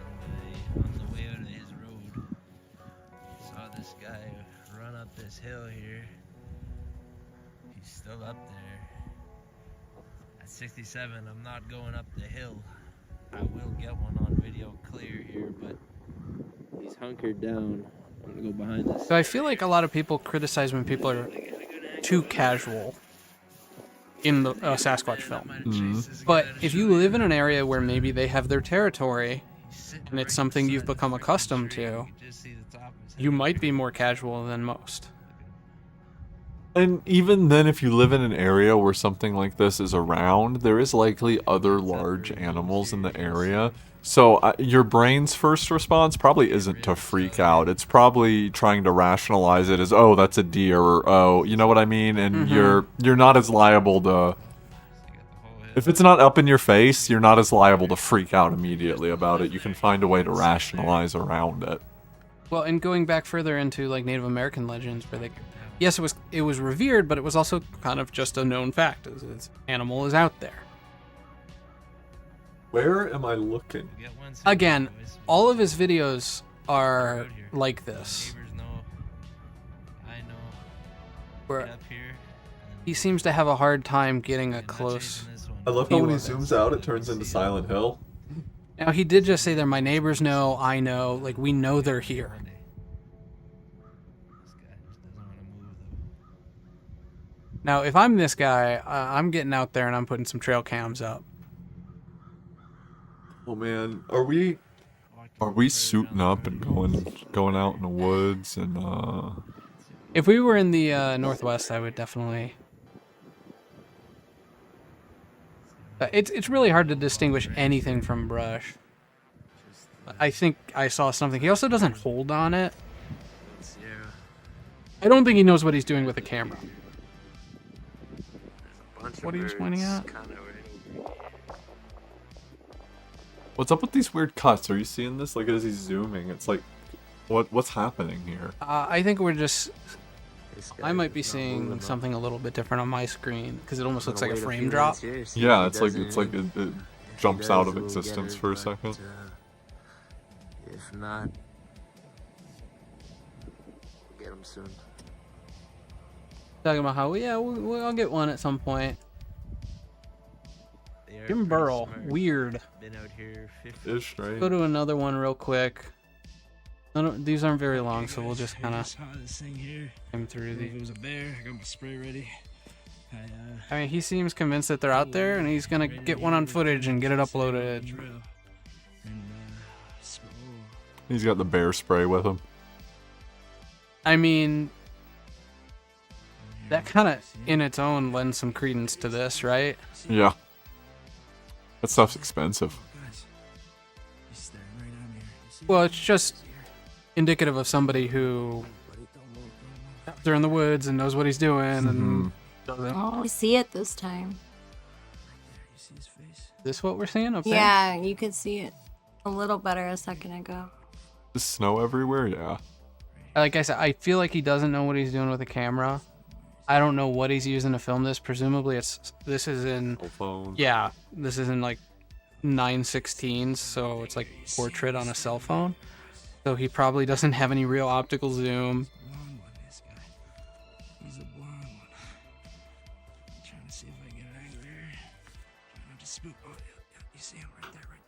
and on the way out of his road, saw this guy run up this hill here. He's still up there. At 67, I'm not going up the hill. I will get one on video clear here, but he's hunkered down I'm gonna go behind this. So I feel like a lot of people criticize when people are too casual in the Sasquatch film. But if you live in an area where maybe they have their territory and it's something you've become accustomed to, you might be more casual than most. And even then, if you live in an area where something like this is around, there is likely other large animals in the area. So your brain's first response probably isn't to freak out. It's probably trying to rationalize it as, oh, that's a deer, or oh, you know what I mean? And you're not as liable to... If it's not up in your face, you're not as liable to freak out immediately about it. You can find a way to rationalize around it. Well, and going back further into like Native American legends, where yes, it was revered, but it was also kind of just a known fact. This animal is out there. Where am I looking? Again, all of his videos are like this. Where he seems to have a hard time getting a close... I love how when he zooms out, it turns into Silent Hill. Now, he did just say there, my neighbors know, I know, like, we know they're here. Now, if I'm this guy, I'm getting out there and I'm putting some trail cams up. Oh man, are we suiting up and going out in the woods and If we were in the Northwest, I would definitely... It's really hard to distinguish anything from brush. I think I saw something. He also doesn't hold on it. I don't think he knows what he's doing with the camera. What are you pointing at? What's up with these weird cuts? Are you seeing this? Like, as he's zooming, it's like, what's happening here? I think we're just... I might be seeing something a little bit different on my screen because it almost looks like a frame drop. Yeah, it's like it jumps out of existence for a second. If not, we'll get him soon. Talking about how I'll get one at some point. Jim Burrell, weird. Ish, right? Go to another one real quick. These aren't very long, so we'll just kind of come through these. If it was a bear, I got my spray ready. I mean, he seems convinced that they're out there, and he's gonna get one on footage and get it uploaded. He's got the bear spray with him. I mean, that kind of, in its own, lends some credence to this, right? Yeah. That stuff's expensive. Well, it's just indicative of somebody who they're in the woods and knows what he's doing and doesn't. Oh, we see it this time. Is this what we're seeing up there? Yeah, you could see it a little better a second ago. There's snow everywhere, yeah. Like I said, I feel like he doesn't know what he's doing with the camera. I don't know what he's using to film this. Presumably, this is in... phone. Yeah, this is in like 9/16, so it's like portrait on a cell phone. So he probably doesn't have any real optical zoom. He's a blonde one. I'm trying to see if I can get an angle here. Trying not to spook. Oh, yeah, you see him right there. Right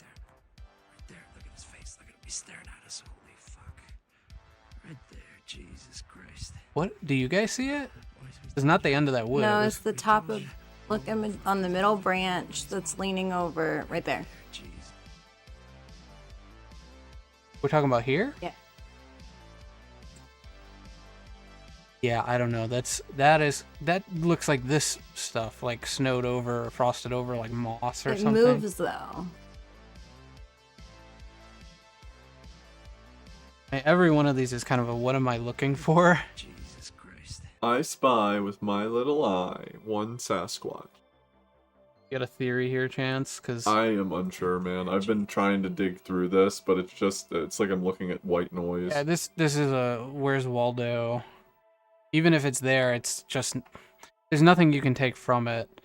there. Look at his face. Look at him. He's staring at us. Holy fuck. Right there. Jesus Christ. What? Do you guys see it? It's not the end of that wood. No, it's the top of... Look on the middle branch that's leaning over right there. We're talking about here? Yeah. Yeah, I don't know. That looks like this stuff, like snowed over or frosted over, like moss or something. It moves though. Every one of these is kind of a what am I looking for? Jesus Christ. I spy with my little eye one Sasquatch. You got a theory here, Chance? Because I am unsure, man. I've been trying to dig through this, but it's like I'm looking at white noise. Yeah, this is a Where's Waldo? Even if it's there, it's just there's nothing you can take from it.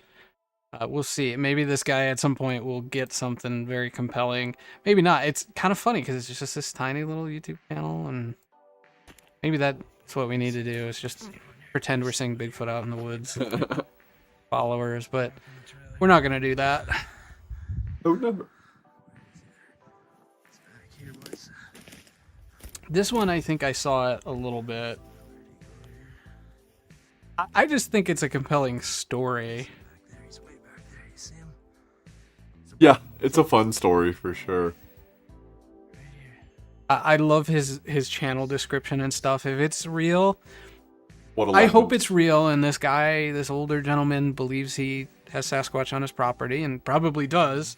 We'll see. Maybe this guy at some point will get something very compelling. Maybe not. It's kind of funny because it's just this tiny little YouTube channel, and maybe that's what we need to do is just pretend we're seeing Bigfoot out in the woods. Followers, but we're not gonna do that. Oh, never. This one, I think I saw it a little bit. I just think it's a compelling story. Yeah, it's a fun story for sure. I love his channel description and stuff. If it's real, What a I legend. hope it's real. And this guy, this older gentleman, believes he has Sasquatch on his property, and probably does.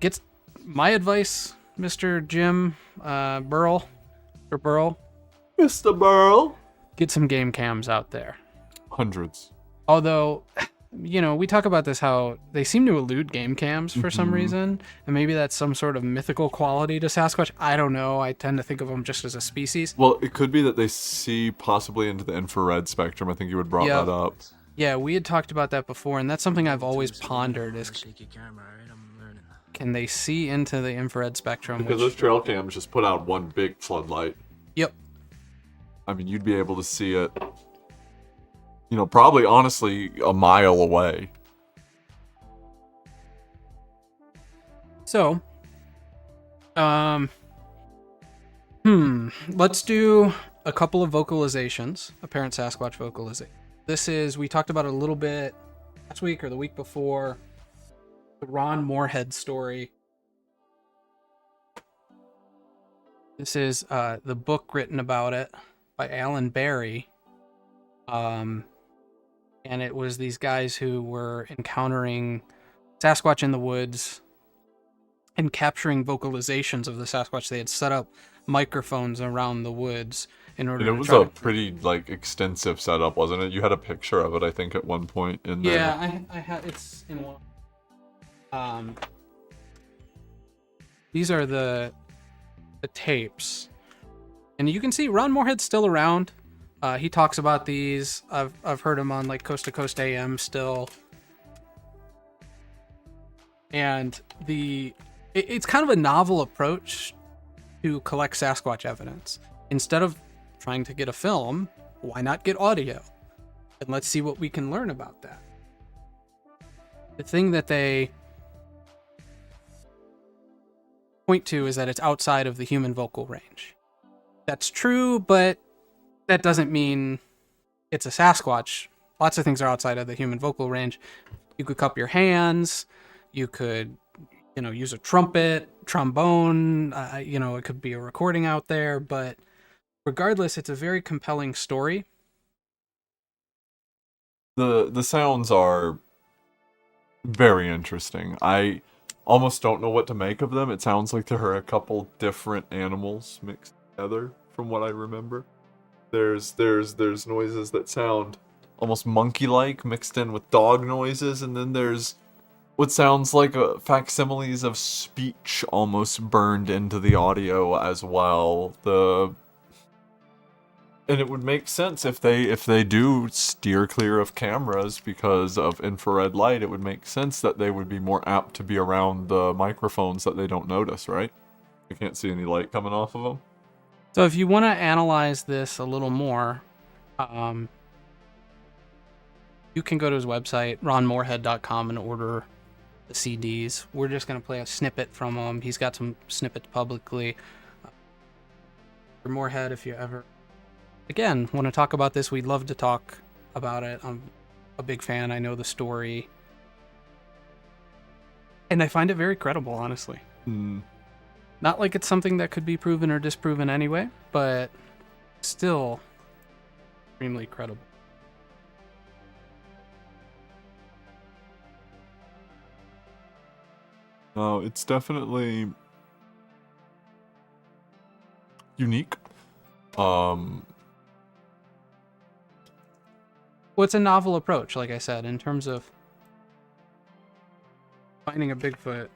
Gets my advice, Mr. Jim Burl, or Burl. Mr. Burl. Get some game cams out there. Hundreds. Although, you know, we talk about this, how they seem to elude game cams for some reason, and maybe that's some sort of mythical quality to Sasquatch. I don't know. I tend to think of them just as a species. Well, it could be that they see possibly into the infrared spectrum. I think you had brought that up. Yeah, we had talked about that before, and that's something I've always pondered is, can they see into the infrared spectrum? Because those trail cams just put out one big floodlight. Yep. I mean, you'd be able to see it, you know, probably honestly a mile away. So, let's do a couple of vocalizations, apparent Sasquatch vocalization. This is, we talked about it a little bit last week or the week before, the Ron Moorhead story. This is the book written about it by Alan Barry. And it was these guys who were encountering Sasquatch in the woods and capturing vocalizations of the Sasquatch. They had set up microphones around the woods in order And it to was try a pretty, like, extensive setup, wasn't it? You had a picture of it, I think, at one point in there. Yeah, I had, it's in one. These are the tapes. And you can see Ron Moorhead's still around. He talks about these. I've heard him on like Coast to Coast AM still. And it's kind of a novel approach to collect Sasquatch evidence. Instead of trying to get a film, why not get audio? And let's see what we can learn about that. The thing that they point to is that it's outside of the human vocal range. That's true, but that doesn't mean it's a Sasquatch. Lots of things are outside of the human vocal range. You could cup your hands. You could, you know, use a trumpet, trombone. You know, it could be a recording out there. But regardless, it's a very compelling story. The sounds are very interesting. I almost don't know what to make of them. It sounds like there are a couple different animals mixed together, from what I remember. There's noises that sound almost monkey-like mixed in with dog noises, and then there's what sounds like facsimiles of speech almost burned into the audio as well. And it would make sense if they do steer clear of cameras because of infrared light. It would make sense that they would be more apt to be around the microphones that they don't notice, right? You can't see any light coming off of them. So if you want to analyze this a little more, you can go to his website, ronmoorhead.com, and order the CDs. We're just going to play a snippet from him. He's got some snippets publicly. For Moorhead, if you ever, again, want to talk about this, we'd love to talk about it. I'm a big fan. I know the story. And I find it very credible, honestly. Not like it's something that could be proven or disproven anyway, but still extremely credible. No, it's definitely unique. Well, it's a novel approach, like I said, in terms of finding a Bigfoot.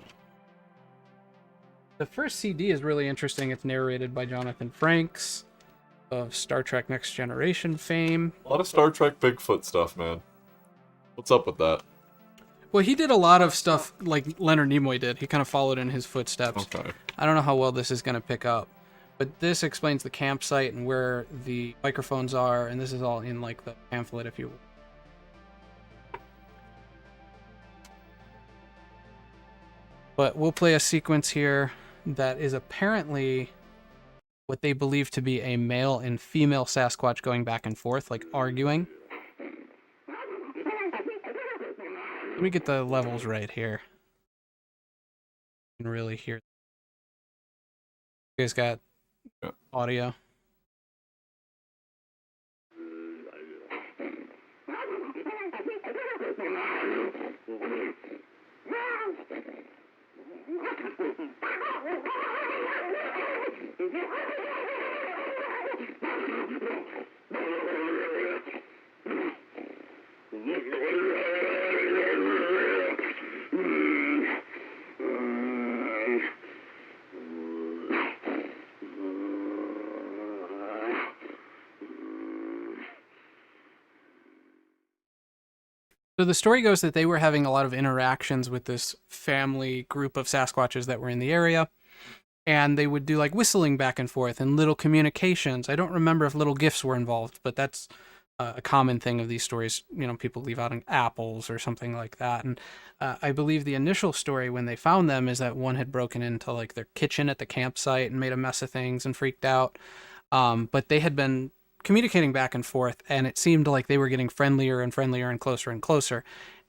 The first CD is really interesting. It's narrated by Jonathan Frakes of Star Trek Next Generation fame. A lot of Star Trek Bigfoot stuff, man. What's up with that? Well, he did a lot of stuff like Leonard Nimoy did. He kind of followed in his footsteps. Okay. I don't know how well this is going to pick up, but this explains the campsite and where the microphones are, and this is all in like the pamphlet, if you will. But we'll play a sequence here that is apparently what they believe to be a male and female Sasquatch going back and forth, like arguing. Let me get the levels right here. You can really hear. You guys got audio? So the story goes that they were having a lot of interactions with this family group of Sasquatches that were in the area, and they would do like whistling back and forth and little communications. I don't remember if little gifts were involved, but that's a common thing of these stories. You know, people leave out apples or something like that. And I believe the initial story when they found them is that one had broken into like their kitchen at the campsite and made a mess of things and freaked out. But they had been communicating back and forth, and it seemed like they were getting friendlier and friendlier and closer.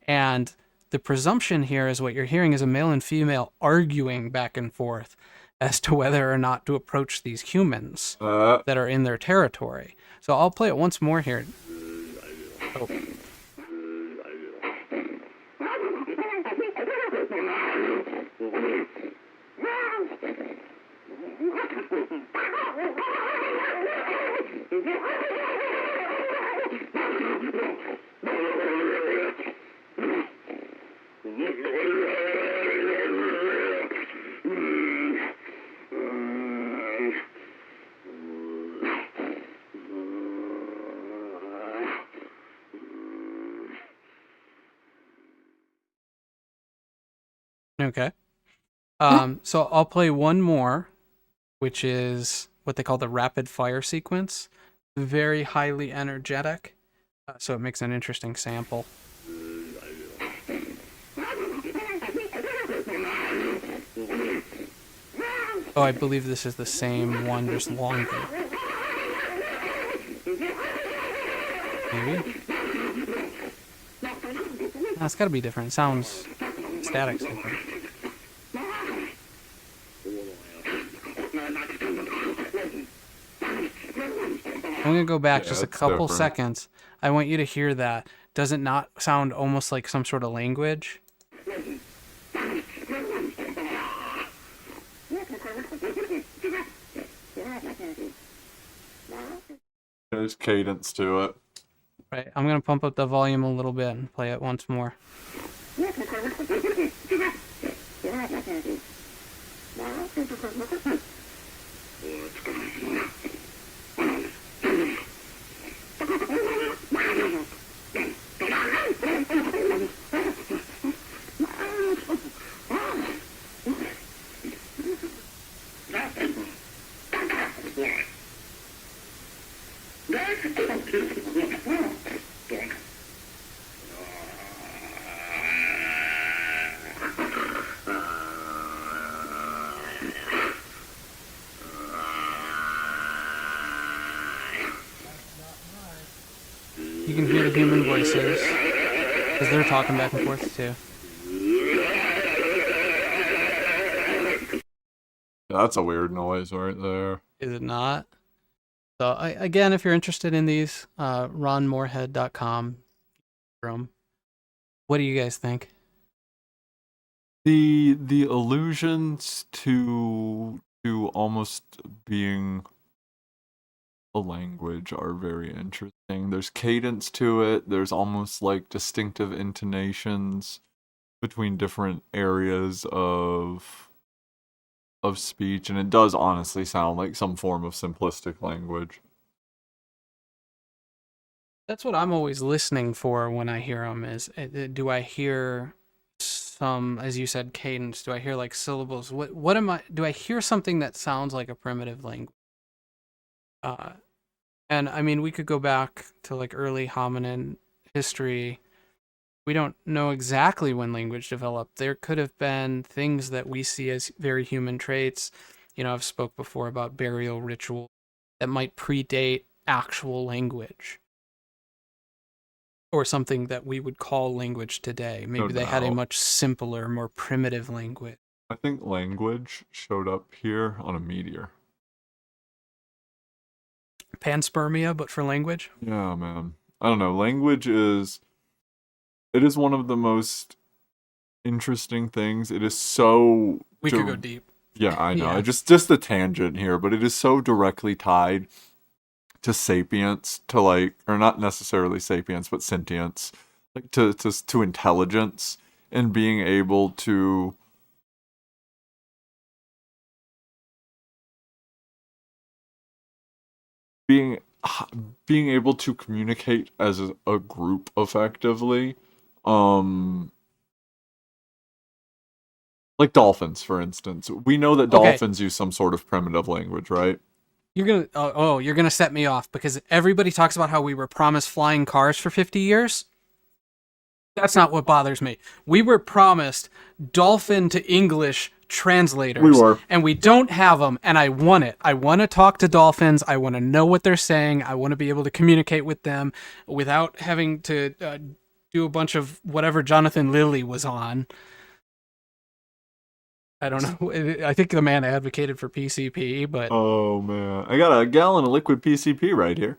And the presumption here is what you're hearing is a male and female arguing back and forth as to whether or not to approach these humans that are in their territory. So I'll play it once more here. Oh. Okay. So I'll play one more, which is what they call the rapid fire sequence. Very highly energetic, so it makes an interesting sample. Oh, I believe this is the same one, just longer. Maybe? No, it's gotta be different. It sounds static different. I'm gonna go back just a couple seconds. I want you to hear that. Does it not sound almost like some sort of language? There's cadence to it. Right, I'm gonna pump up the volume a little bit and play it once more. You can hear the human voices because they're talking back and forth too. That's a weird noise right there. Is it not? So again, if you're interested in these, ronmorehead.com. What do you guys think? The allusions to almost being a language are very interesting. There's cadence to it. There's almost like distinctive intonations between different areas of speech, and it does honestly sound like some form of simplistic language. That's what I'm always listening for when I hear them is, do I hear some, as you said, cadence? Do I hear like syllables? What am I, do I hear something that sounds like a primitive language? And I mean, we could go back to like early hominin history. We don't know exactly when language developed. There could have been things that we see as very human traits I've spoke before about burial ritual that might predate actual language. Or something that we would call language today. Maybe they had a much simpler, more primitive language. I think language showed up here on a meteor. Panspermia, but for language? Yeah, man. I don't know. Language is one of the most interesting things. It is so... We could go deep. Yeah, I know. Yeah. Just a tangent here, but it is so directly tied to sapience, to like, or not necessarily sapience, but sentience, like to intelligence, and being able to being able to communicate as a group effectively. Like dolphins, for instance. We know that dolphins use some sort of primitive language, right? You're gonna set me off because everybody talks about how we were promised flying cars for 50 years. That's not what bothers me. We were promised dolphin to English translators. We were. And we don't have them, and I want it. I want to talk to dolphins. I want to know what they're saying. I want to be able to communicate with them without having to do a bunch of whatever Jonathan Lilly was on. I don't know. I think the man advocated for PCP, but... Oh, man. I got a gallon of liquid PCP right here.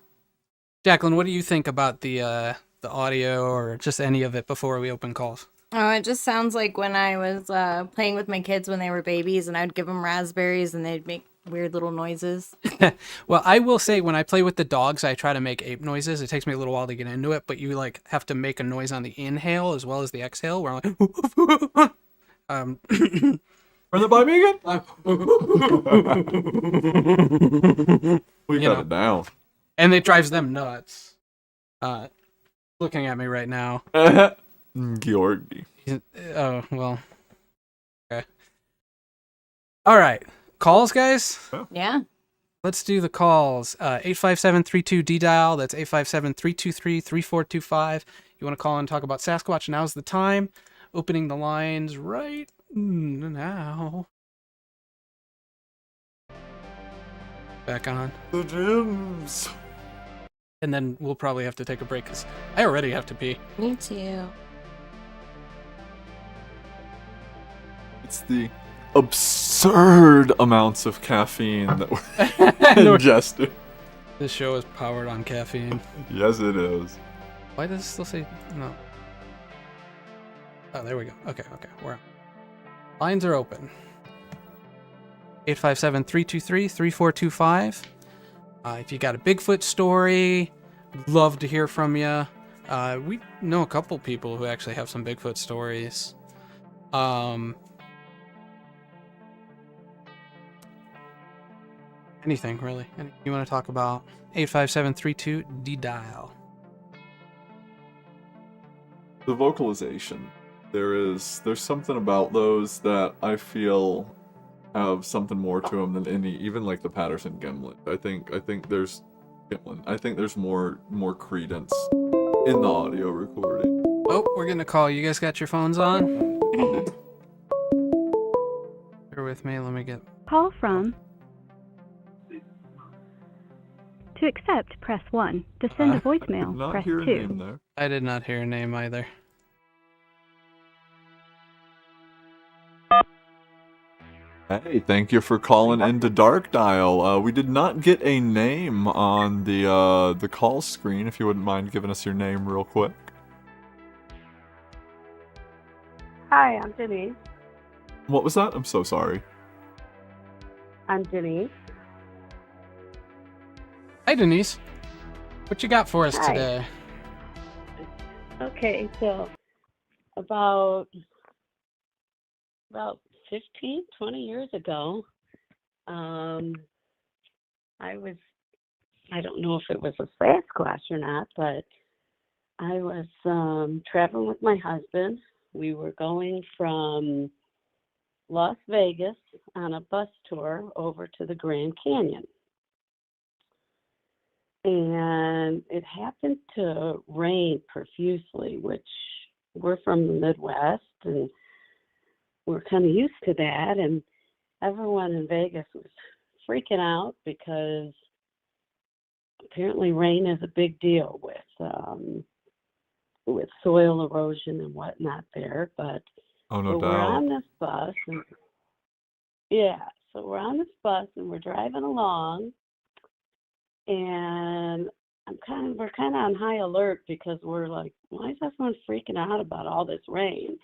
Jacqueline, what do you think about the audio or just any of it before we open calls? Oh, it just sounds like when I was playing with my kids when they were babies, and I'd give them raspberries, and they'd make weird little noises. Well, I will say when I play with the dogs, I try to make ape noises. It takes me a little while to get into it, but you like have to make a noise on the inhale as well as the exhale. Where I'm like... Run it by me again? We got it down. And it drives them nuts. Looking at me right now. Georgie. Oh, well. Okay. All right. Calls, guys? Yeah. Let's do the calls. 857-32-D-Dial. That's 857-323-3425. You want to call and talk about Sasquatch? Now's the time. Opening the lines right now. Back on. The gyms. And then we'll probably have to take a break because I already have to pee. Me too. It's the absurd amounts of caffeine that we're ingesting. This show is powered on caffeine. Yes, it is. Why does it still say no? Oh, there we go. Okay, we're on. Lines are open. 857-323-3425. If you got a Bigfoot story, we'd love to hear from you. We know a couple people who actually have some Bigfoot stories. Anything, really. Anything you want to talk about? 857-32-D-Dial. The vocalization. There's something about those that I feel have something more to them than even like the Patterson Gimlet. I think there's more credence in the audio recording. Oh, we're getting a call. You guys got your phones on? Bear with me. Let me get... Call from... To accept, press 1. To send a voicemail, press 2. I did not hear a name either. Hey, thank you for calling into Dark Dial. We did not get a name on the call screen. If you wouldn't mind giving us your name real quick. Hi, I'm Denise. What was that? I'm so sorry. I'm Denise. Hi, Denise. What you got for us Hi. today? Okay, so about 15, 20 years ago, I don't know if it was a Sasquatch or not, but I was traveling with my husband. We were going from Las Vegas on a bus tour over to the Grand Canyon. And it happened to rain profusely, which we're from the Midwest, and we're kind of used to that. And everyone in Vegas was freaking out because apparently rain is a big deal with soil erosion and whatnot there. But Oh, no so we're doubt. on this bus, and yeah, so we're on this bus and we're driving along, and we're kind of on high alert because we're like, why is everyone freaking out about all this rain?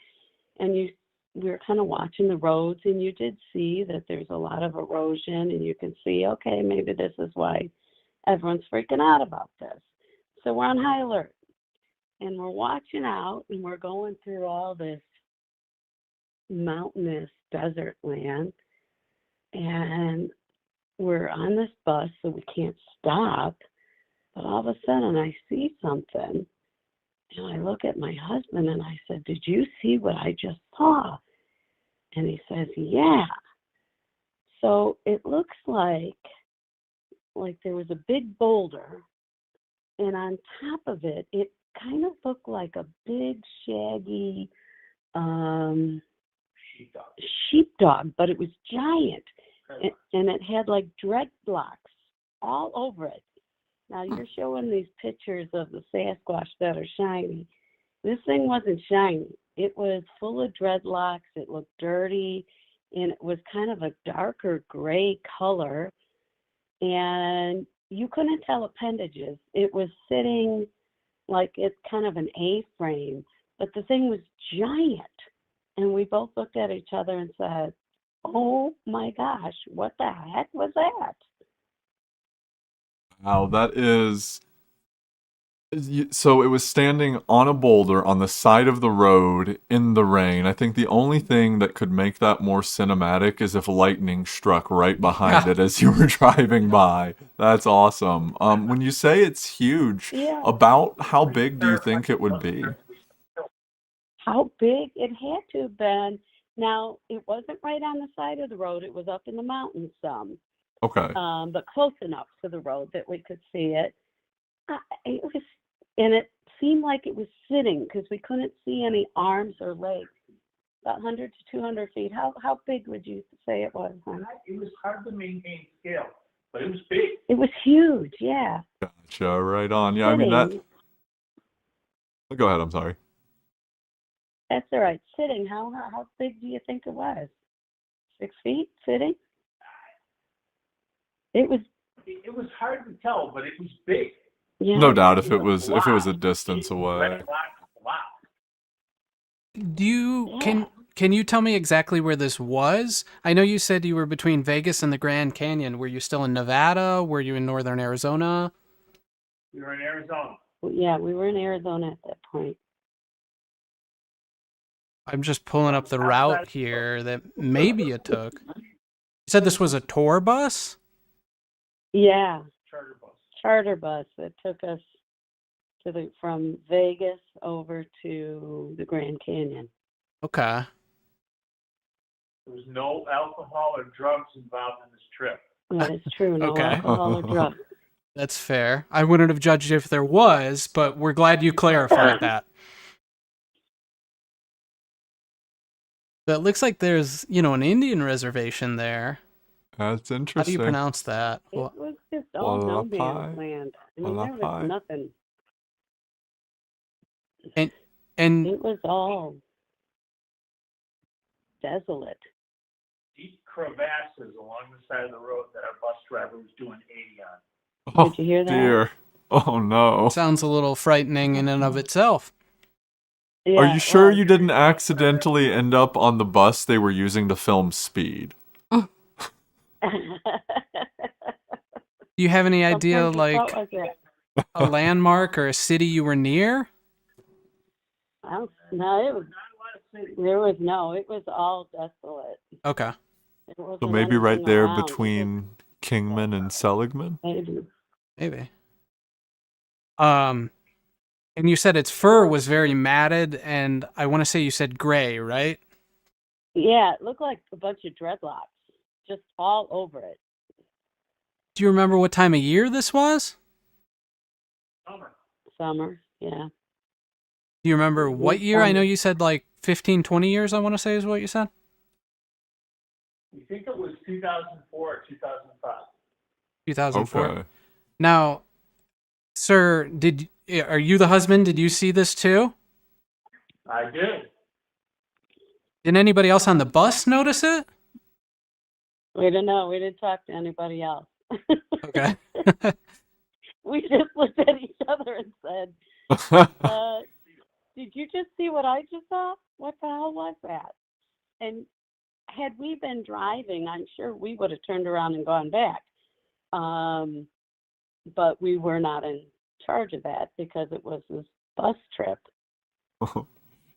And we were kind of watching the roads, and you did see that there's a lot of erosion, and you can see, okay, maybe this is why everyone's freaking out about this. So we're on high alert, and we're watching out, and we're going through all this mountainous desert land, and we're on this bus, so we can't stop. But all of a sudden, I see something, and I look at my husband, and I said, did you see what I just saw? And he says, yeah. So it looks like there was a big boulder, and on top of it, it kind of looked like a big, shaggy sheepdog, but it was giant, and it had like dreadlocks all over it. Now you're showing these pictures of the Sasquatch that are shiny. This thing wasn't shiny. It was full of dreadlocks. It looked dirty, and it was kind of a darker gray color, and you couldn't tell appendages. It was sitting like it's kind of an A-frame, but the thing was giant. And we both looked at each other and said, oh my gosh, what the heck was that? Wow, that is... So it was standing on a boulder on the side of the road in the rain. I think the only thing that could make that more cinematic is if lightning struck right behind it as you were driving by. That's awesome. When you say it's huge, about how big do you think it would be? How big? It had to have been. Now, it wasn't right on the side of the road. It was up in the mountains some. Okay. But close enough to the road that we could see it. It was, and it seemed like it was sitting because we couldn't see any arms or legs. About 100 to 200 feet. How big would you say it was, huh? It was hard to maintain scale, but it was big. It was huge, yeah. Gotcha, right on. Yeah, Sitting. I mean that... Go ahead, I'm sorry. That's all right. Sitting, how big do you think it was? 6 feet sitting? It was hard to tell, but it was big. Yeah. No doubt if it was a distance away. Do you can you tell me exactly where this was? I know you said you were between Vegas and the Grand Canyon. Were you still in Nevada? Were you in northern Arizona? We were in Arizona. Yeah, we were in Arizona at that point. I'm just pulling up the route here that maybe you took. You said this was a tour bus? Yeah. Charter bus that took us from Vegas over to the Grand Canyon. Okay. There was no alcohol or drugs involved in this trip. That is true. No Okay. alcohol or drugs. That's fair. I wouldn't have judged if there was, but we're glad you clarified that. So it looks like there's, an Indian reservation there. That's interesting. How do you pronounce that? It was just all no man's land. I mean, there was nothing. And it was all desolate. Deep crevasses along the side of the road that our bus driver was doing 80 on. Oh, did you hear that? Dear. Oh no. Sounds a little frightening in and of itself. Yeah, are you sure you didn't accidentally end up on the bus they were using to film Speed? Do you have any idea, like a landmark or a city you were near? No, it was all desolate. Okay. So maybe right there between Kingman and Seligman? Maybe. And you said its fur was very matted, and I want to say you said gray, right? Yeah, it looked like a bunch of dreadlocks just all over it. Do you remember what time of year this was? Summer, yeah. Do you remember what year? I know you said like 15, 20 years, I want to say is what you said. We think it was 2004 or 2005. 2004. Okay. Now, sir, are you the husband? Did you see this too? I did. Did anybody else on the bus notice it? We don't know. We didn't talk to anybody else. Okay. We just looked at each other and said, did you just see what I just saw? What the hell was that? And had we been driving, I'm sure we would have turned around and gone back. But we were not in charge of that because it was this bus trip.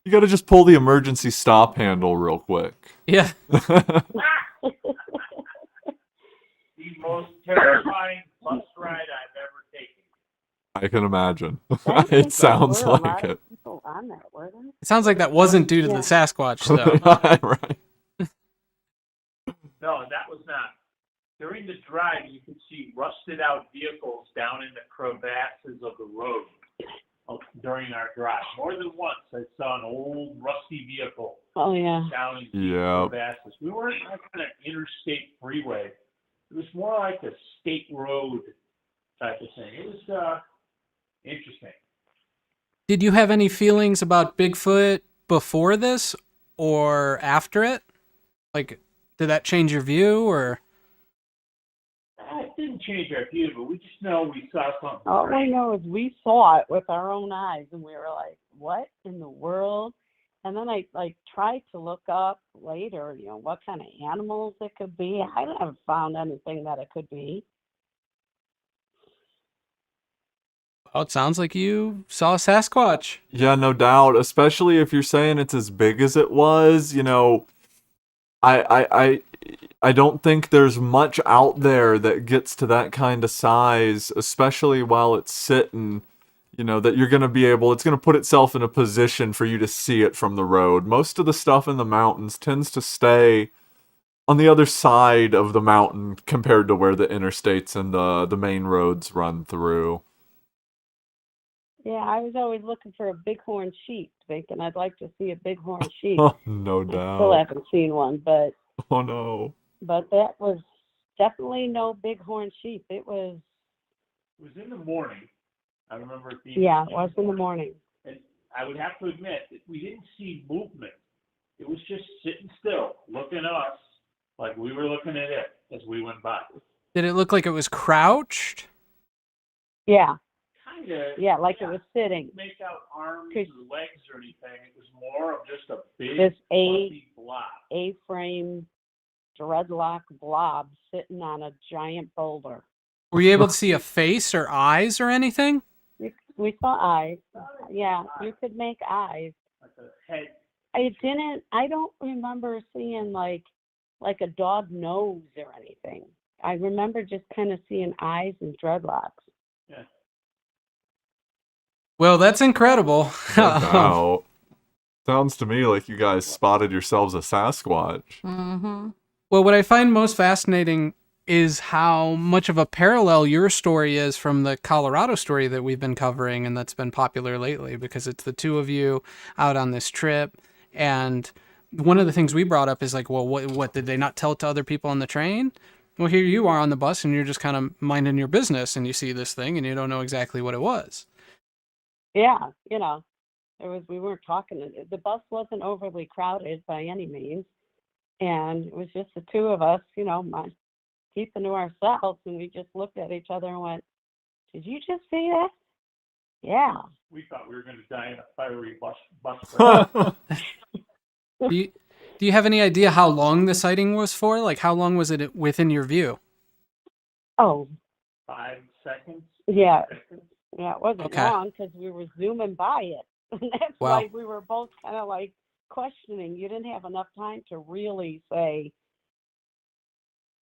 You got to just pull the emergency stop handle real quick. Yeah. The most terrifying bus ride I've ever taken. I can imagine. It sounds like it. On that, were there? It sounds like that wasn't due to the Sasquatch, though. Right. No, that was not. During the drive, you could see rusted out vehicles down in the crevasses of the road during our drive. More than once, I saw an old rusty vehicle down in the crevasses. We weren't like on an interstate freeway. It was more like a state road type of thing. It was interesting. Did you have any feelings about Bigfoot before this or after it? Like, did that change your view, or? It didn't change our view, but we just know we saw something. All we know is we saw it with our own eyes, and we were like, what in the world? And then I tried to look up later, what kind of animals it could be. I haven't found anything that it could be. Well, it sounds like you saw a Sasquatch. Yeah, no doubt. Especially if you're saying it's as big as it was, I don't think there's much out there that gets to that kind of size, especially while it's sitting, that you're going to be able, it's going to put itself in a position for you to see it from the road. Most of the stuff in the mountains tends to stay on the other side of the mountain compared to where the interstates and the main roads run through. Yeah, I was always looking for a bighorn sheep, thinking I'd like to see a bighorn sheep. Oh, no doubt. Still haven't seen one, but... Oh, no. But that was definitely no bighorn sheep. It was in the morning. I remember it being... Yeah, it was in the morning. And I would have to admit that we didn't see movement. It was just sitting still, looking at us like we were looking at it as we went by. Did it look like it was crouched? Yeah. Kinda. Yeah, like it was sitting. Didn't make out arms or legs or anything. It was more of just a big this fluffy blob. A-frame dreadlock blob sitting on a giant boulder. Were you able to see a face or eyes or anything? We saw eyes. Yeah, you could make eyes. Like a head. I don't remember seeing like a dog nose or anything. I remember just kind of seeing eyes and dreadlocks. Yeah. Well, that's incredible. Wow. Sounds to me like you guys spotted yourselves a Sasquatch. Mm-hmm. Well, what I find most fascinating is how much of a parallel your story is from the Colorado story that we've been covering and that's been popular lately, because it's the two of you out on this trip. And one of the things we brought up is like, well, what did they not tell it to other people on the train? Well, here you are on the bus and you're just kind of minding your business and you see this thing and you don't know exactly what it was. Yeah, we weren't talking. The bus wasn't overly crowded by any means. And it was just the two of us, keeping to ourselves. And we just looked at each other and went, did you just see that? Yeah. We thought we were going to die in a fiery bus. Do you have any idea how long the sighting was for? Like, how long was it within your view? Oh. 5 seconds? Yeah. Yeah, it wasn't long because we were zooming by it. And that's why we were both kind of like questioning. You didn't have enough time to really say.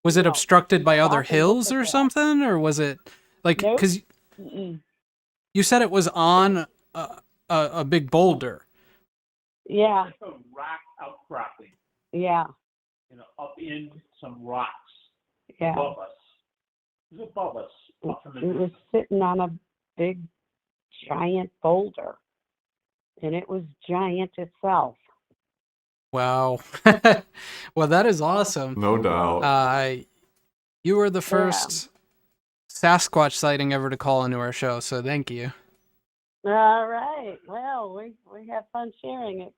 Was it obstructed by other hills or something? Or was it like, because you said it was on a big boulder. Yeah. It's a rock outcropping. Yeah. Up in some rocks. Yeah. Above us. It was above us. It was sitting on a big, giant boulder. And it was giant itself. Wow. Well, that is awesome. No doubt. You were the first Sasquatch sighting ever to call into our show, so thank you. All right. Well, we have fun sharing it.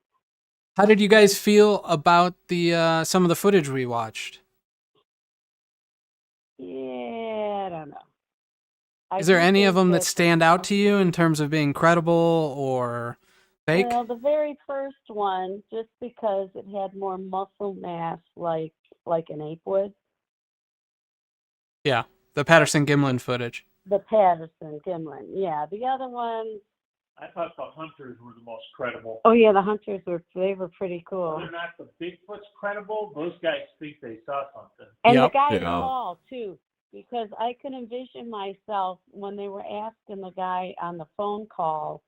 How did you guys feel about the some of the footage we watched? Yeah, I don't know. Is there any of them that stand out to you in terms of being credible or fake? Well, the very first one, just because it had more muscle mass, like an ape would. Yeah, the Patterson-Gimlin footage. The Patterson-Gimlin, yeah. The other ones. I thought the hunters were the most credible. Oh yeah, the hunters were pretty cool. Whether or not the Bigfoot's credible, those guys think they saw something. And the guy in the mall too, because I could envision myself when they were asking the guy on the phone call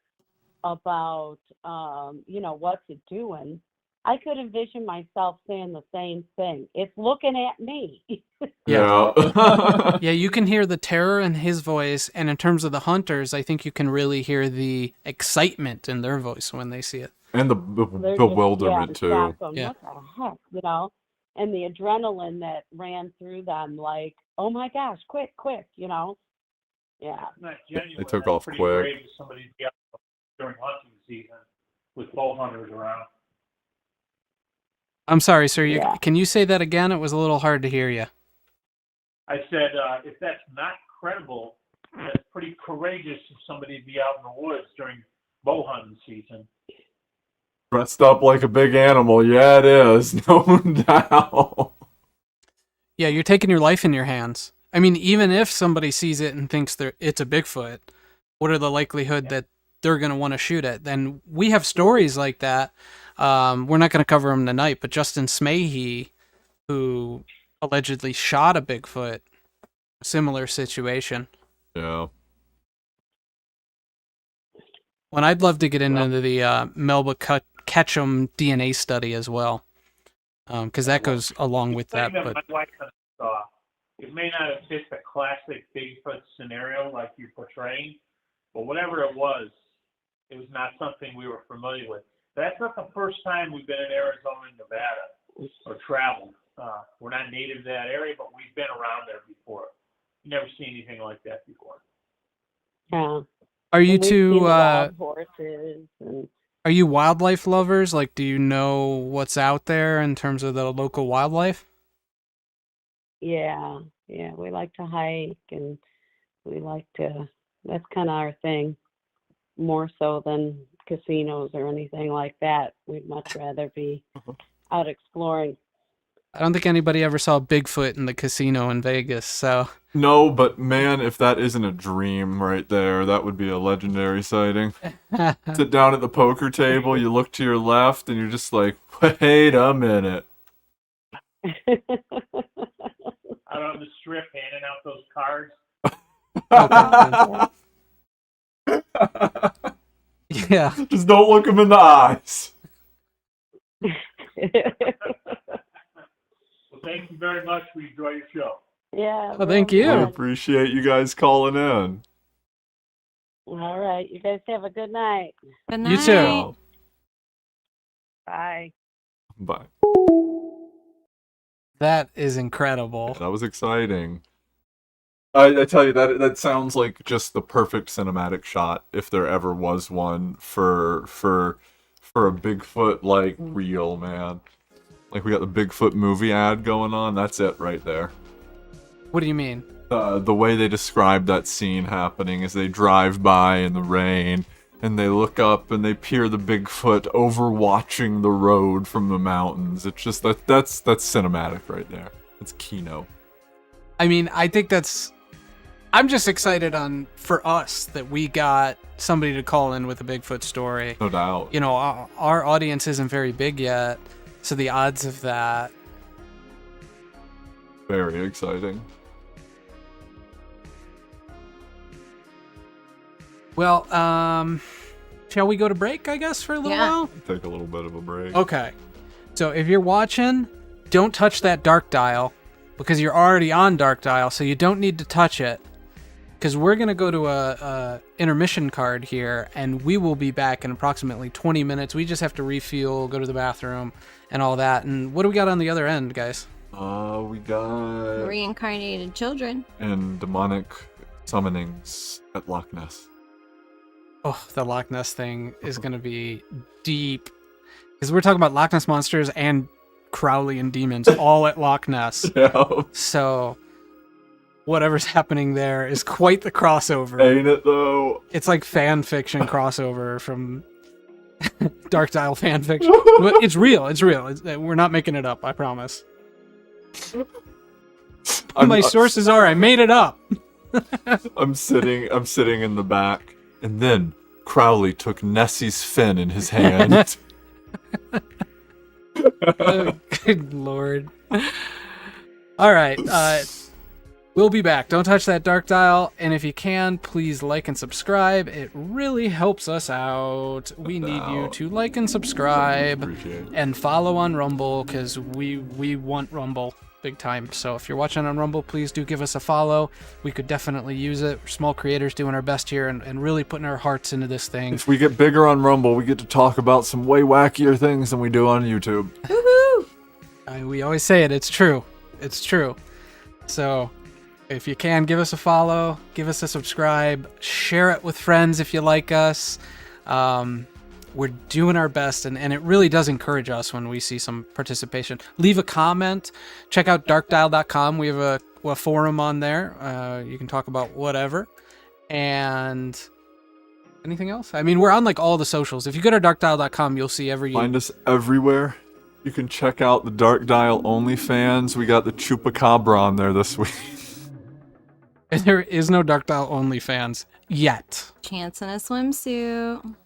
about, what's it doing. I could envision myself saying the same thing. It's looking at me. Yeah. Yeah, you can hear the terror in his voice, and in terms of the hunters, I think you can really hear the excitement in their voice when they see it. And the bewilderment too. Yeah. What the heck, and the adrenaline that ran through them, like, oh my gosh, quick, Yeah. They took off quick. Brave to somebody to be out during hunting season with bow hunters around. I'm sorry, sir. Can you say that again? It was a little hard to hear you. I said, if that's not credible, that's pretty courageous of somebody to be out in the woods during bow hunting season. Dressed up like a big animal. Yeah, it is. No doubt. Yeah, you're taking your life in your hands. I mean, even if somebody sees it and thinks it's a Bigfoot, what are the likelihood that they're going to want to shoot it? Then we have stories like that. We're not going to cover them tonight, but Justin Smahy, who allegedly shot a Bigfoot, similar situation. Yeah. When I'd love to get into the Melba Ketchum DNA study as well, because that goes along with that. But my wife saw, it may not have fit the classic Bigfoot scenario like you're portraying, but whatever it was not something we were familiar with. That's not the first time we've been in Arizona and Nevada or traveled. We're not native to that area, but we've been around there before. Never seen anything like that before. Yeah. Are you two horses and... Are you wildlife lovers? Like, do you know what's out there in terms of the local wildlife? Yeah, we like to hike, and we like to, that's kind of our thing, more so than casinos or anything like that. We'd much rather be out exploring. I don't think anybody ever saw Bigfoot in the casino in Vegas, so... No, but man, if that isn't a dream right there, that would be a legendary sighting. Sit down at the poker table, you look to your left, and you're just like, wait a minute. Out on the strip, handing out those cards. Yeah. Just don't look them in the eyes. Well, thank you very much. We enjoy your show. Yeah. Well, thank you. I appreciate you guys calling in. All right. You guys have a good night. Good night. You too. Bye. Bye. That is incredible. That was exciting. I tell you, that sounds like just the perfect cinematic shot, if there ever was one, for a Bigfoot, like, reel, man. Like, we got the Bigfoot movie ad going on. That's it right there. What do you mean? The way they describe that scene happening is they drive by in the rain, and they look up and they peer the Bigfoot overwatching the road from the mountains. It's just, that's cinematic right there. It's Kino. I mean, I think I'm just excited for us that we got somebody to call in with a Bigfoot story. No doubt. You know, our audience isn't very big yet, so the odds of that. Very exciting. Well, shall we go to break, I guess, for a little while? Take a little bit of a break. Okay. So if you're watching, don't touch that dark dial, because you're already on dark dial, so you don't need to touch it. because we're going to go to a intermission card here, and we will be back in approximately 20 minutes. We just have to refuel, go to the bathroom, and all that. And what do we got on the other end, guys? We got... Reincarnated children. And demonic summonings at Loch Ness. Oh, the Loch Ness thing is going to be deep. Because we're talking about Loch Ness monsters and Crowley and demons all at Loch Ness. Yeah. So whatever's happening there is quite the crossover. Ain't it, though? It's like fan fiction crossover from Dark Dial fan fiction. But it's real. It's real. We're not making it up, I promise. My sources are, I made it up. I'm sitting in the back, and then Crowley took Nessie's fin in his hand. Oh, good Lord. All right. We'll be back. Don't touch that dark dial. And if you can, please like and subscribe. It really helps us out. We need you to like and subscribe and follow on Rumble, because we want Rumble big time. So if you're watching on Rumble, please do give us a follow. We could definitely use it. We're small creators doing our best here and really putting our hearts into this thing. If we get bigger on Rumble, we get to talk about some way wackier things than we do on YouTube. Woohoo! We always say it. It's true. It's true. So if you can, give us a follow, give us a subscribe, share it with friends if you like us. We're doing our best, and it really does encourage us when we see some participation. Leave a comment. Check out darkdial.com. We have a forum on there. You can talk about whatever. And anything else? I mean, we're on like all the socials. If you go to darkdial.com, you'll see Find us everywhere. You can check out the Dark Dial OnlyFans. We got the Chupacabra on there this week. And there is no Dark Dial OnlyFans yet. Chance in a swimsuit.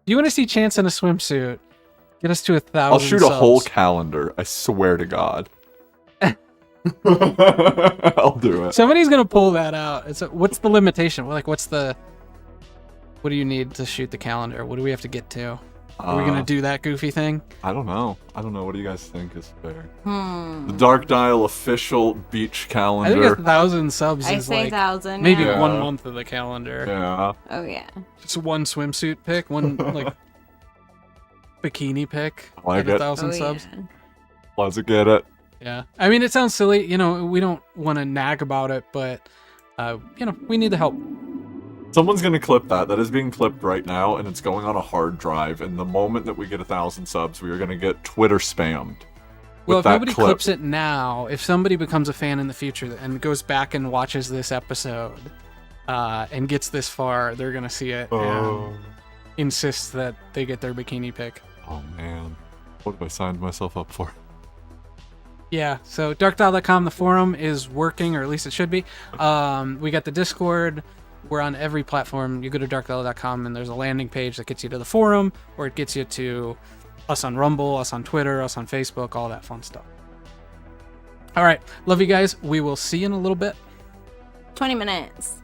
You want to see Chance in a swimsuit? Get us to 1,000 I'll shoot subs. a whole calendar. I swear to God. I'll do it. Somebody's gonna pull that out. What's the limitation? What do you need to shoot the calendar? What do we have to get to? Are we gonna do that goofy thing? I don't know. What do you guys think is fair? The Dark Dial official beach calendar. I think 1,000 subs I is say like 1,000. maybe yeah. 1 month of the calendar. Yeah. Oh yeah. Just one swimsuit pick, one like bikini pick. I like at it. 1,000 subs. Yeah. Let's get it. Yeah. I mean, it sounds silly. You know, we don't want to nag about it, but we need the help. Someone's gonna clip that. That is being clipped right now, and it's going on a hard drive. And the moment that we get 1,000 subs, we are gonna get Twitter spammed. Well, if nobody clips it now, if somebody becomes a fan in the future and goes back and watches this episode and gets this far, they're gonna see it and insist that they get their bikini pick. Oh man, what have I signed myself up for? Yeah, so darkdial.com, the forum is working, or at least it should be. We got the Discord. We're on every platform. You go to darkdial.com and there's a landing page that gets you to the forum, or it gets you to us on Rumble, us on Twitter, us on Facebook, all that fun stuff. All right, love you guys. We will see you in a little bit. 20 minutes.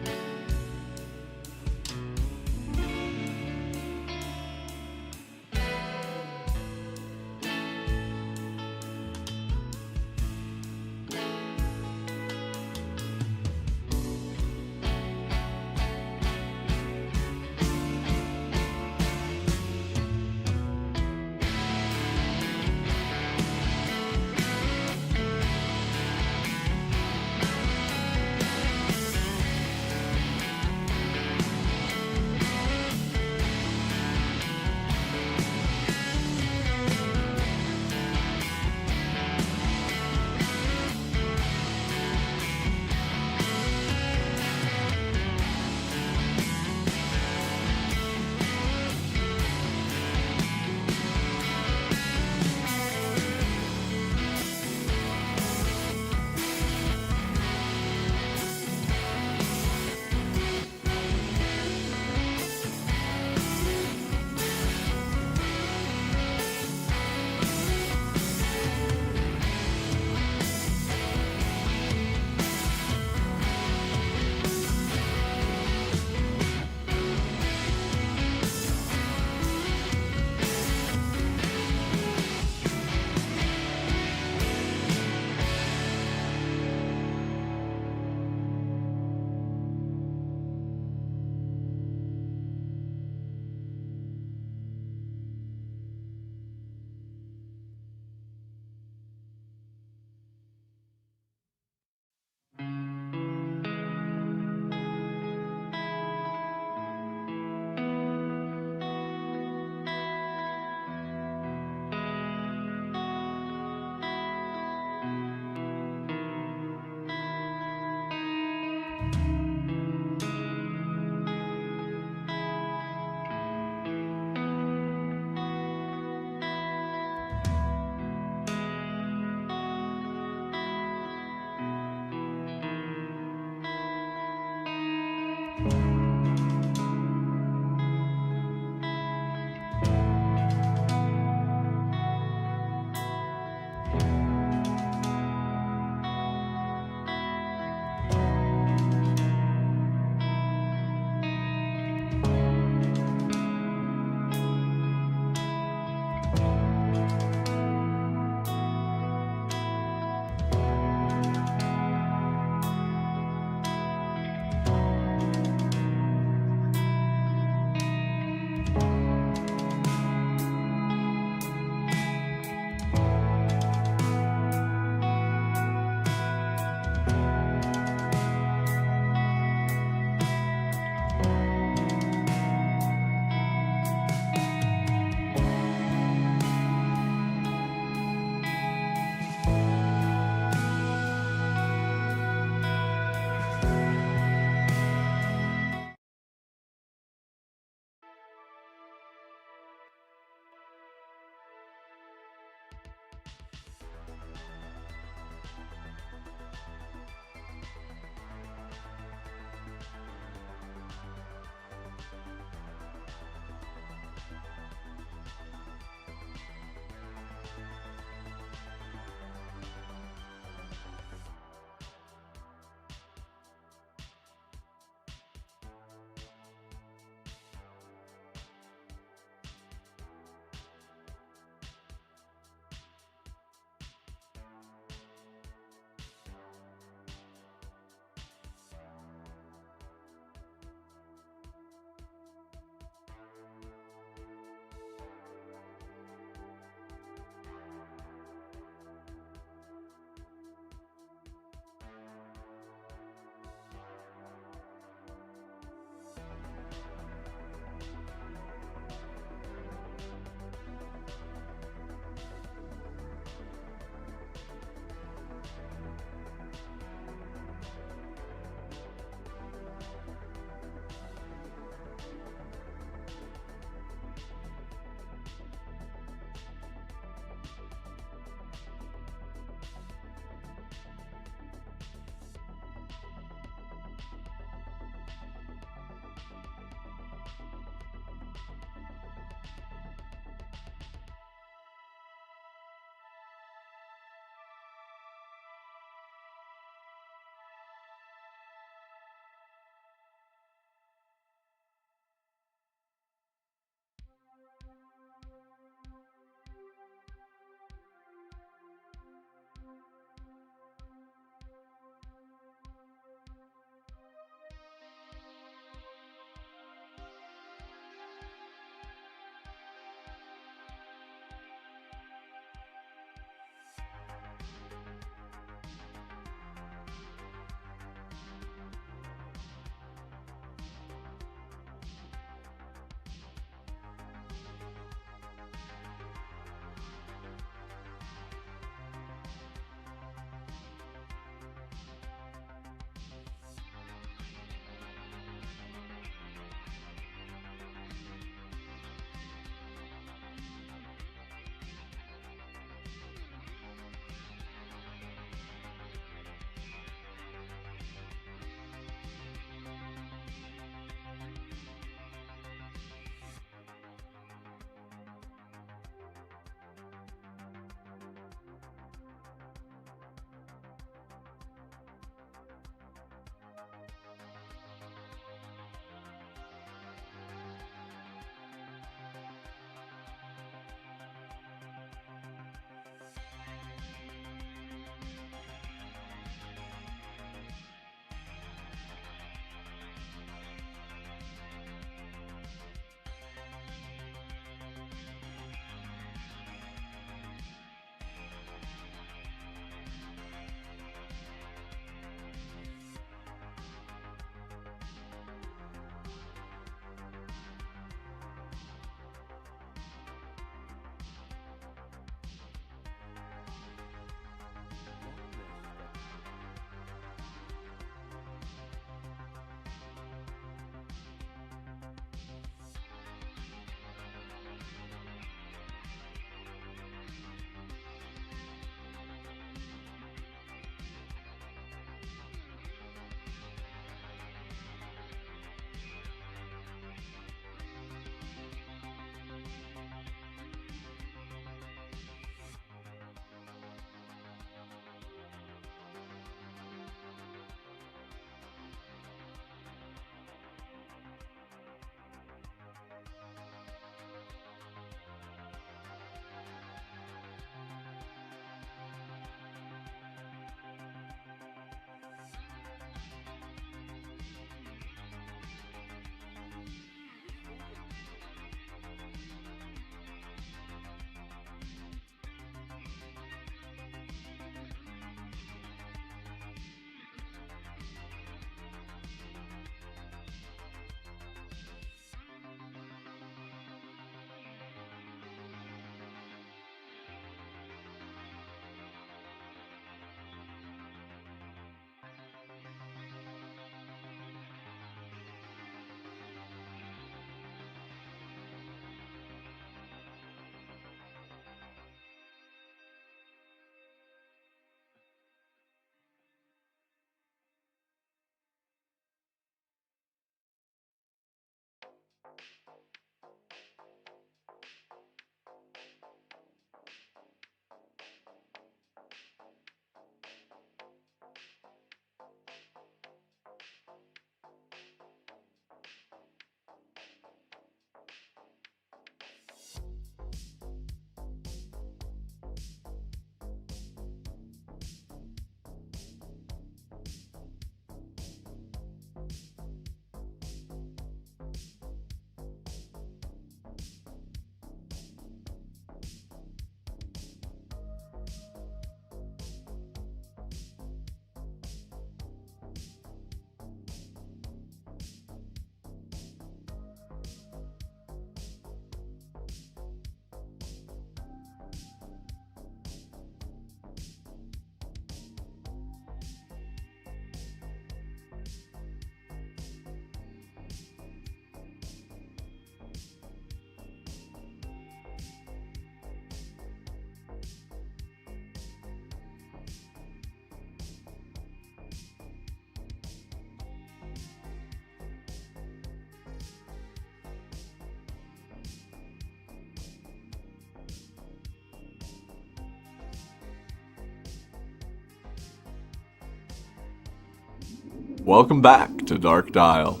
Welcome back to Dark Dial.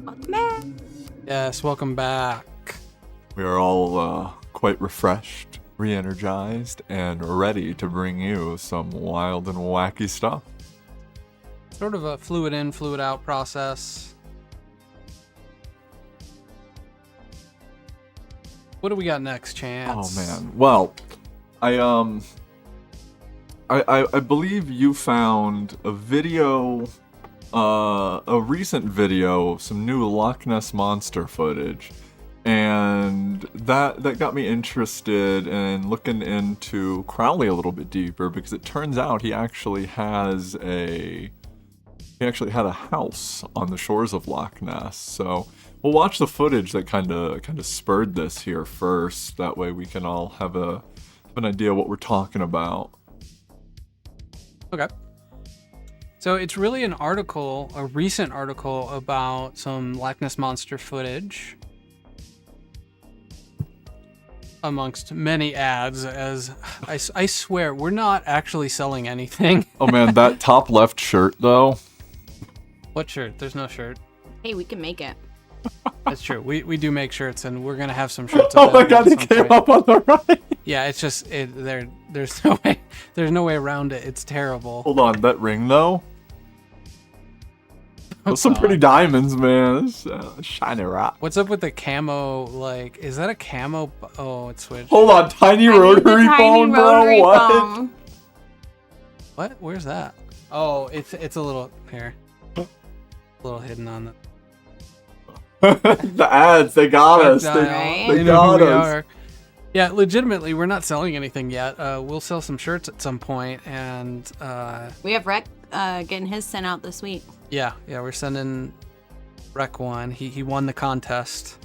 Welcome back. Yes, welcome back. We are all quite refreshed, re-energized, and ready to bring you some wild and wacky stuff. Sort of a fluid in, fluid out process. What do we got next, Chance? Oh man. Well, I believe you found a video, a recent video of some new Loch Ness Monster footage, and that got me interested in looking into Crowley a little bit deeper, because it turns out he actually had a house on the shores of Loch Ness. So we'll watch the footage that kind of spurred this here first. That way we can all have an idea what we're talking about. Okay. So it's really an article, a recent article about some Loch Ness Monster footage, amongst many ads, as I swear, we're not actually selling anything. Oh man, that top left shirt though. What shirt? There's no shirt. Hey, we can make it. That's true. We do make shirts, and we're gonna have some shirts. Oh my god, it came up on the right. Yeah, it's just there's no way around it. It's terrible. Hold on, that ring though. Those some pretty diamonds, man. It's, shiny rock. What's up with the camo? Like, is that a camo? Oh, it switched. Hold on, tiny rotary phone, bro. What? Phone. What? Where's that? Oh, it's a little here. A little hidden on the. The ads, they got us. They got us. Yeah, legitimately, we're not selling anything yet. We'll sell some shirts at some point, and we have Rec getting his sent out this week. Yeah, we're sending Rec one. He won the contest.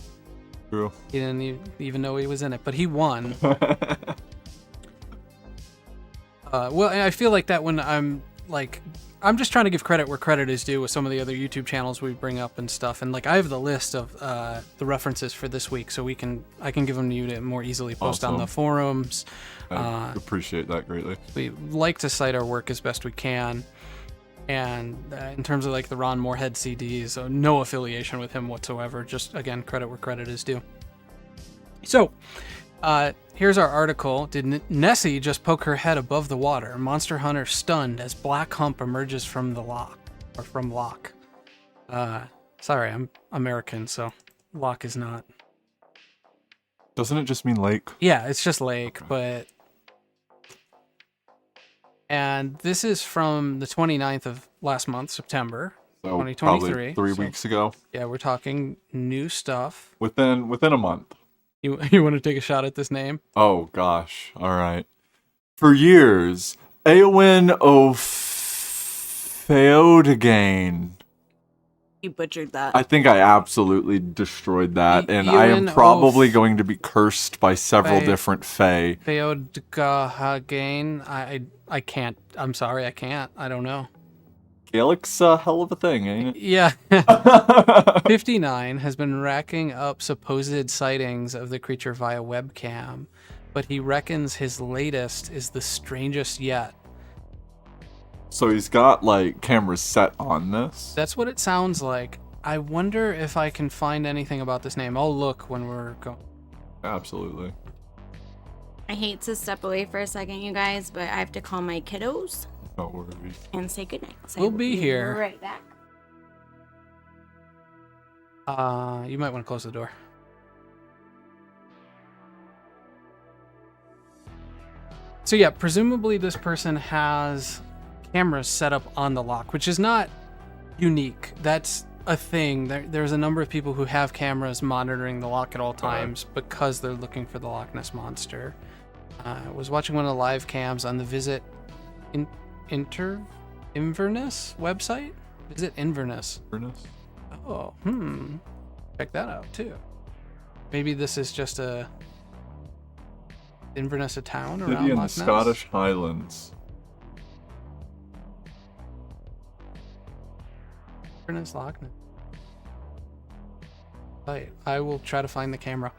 True. He didn't even know he was in it, but he won. Well, I feel like that when I'm just trying to give credit where credit is due with some of the other YouTube channels we bring up and stuff. And like I have the list of the references for this week, so I can give them to you to more easily post on the forums. I appreciate that greatly. We like to cite our work as best we can. And in terms of like the Ron Moorhead CDs, no affiliation with him whatsoever. Just again, credit where credit is due. So here's our article. Did Nessie just poke her head above the water? Monster hunter stunned as black hump emerges from the loch. Or from loch. Sorry, I'm American, so loch is not. Doesn't it just mean lake? Yeah, it's just lake, but... And this is from the 29th of last month, September, so 2023. Probably 3 weeks ago. Yeah, we're talking new stuff. Within a month. You want to take a shot at this name? Oh, gosh. All right. For years, Eowyn O'Feodagain. You butchered that. I think I absolutely destroyed that, and I am probably going to be cursed by several different fae. Feodagain. I can't. I'm sorry, I can't. I don't know. Gaelic's a hell of a thing, ain't it? Yeah. 59 has been racking up supposed sightings of the creature via webcam, but he reckons his latest is the strangest yet. So he's got, like, cameras set on this? That's what it sounds like. I wonder if I can find anything about this name. I'll look when we're going. Absolutely. I hate to step away for a second, you guys, but I have to call my kiddos. No worries. And say goodnight. We'll be here. Right back. You might want to close the door. So yeah, presumably this person has cameras set up on the loch, which is not unique. That's a thing. There's a number of people who have cameras monitoring the loch at all times because they're looking for the Loch Ness Monster. I was watching one of the live cams on the Visit Inverness website. Visit Inverness. Oh, check that out too. Maybe this is just a Inverness, a town around City in Loch the Ness? Scottish Highlands. Inverness, Loch Ness. I will try to find the camera.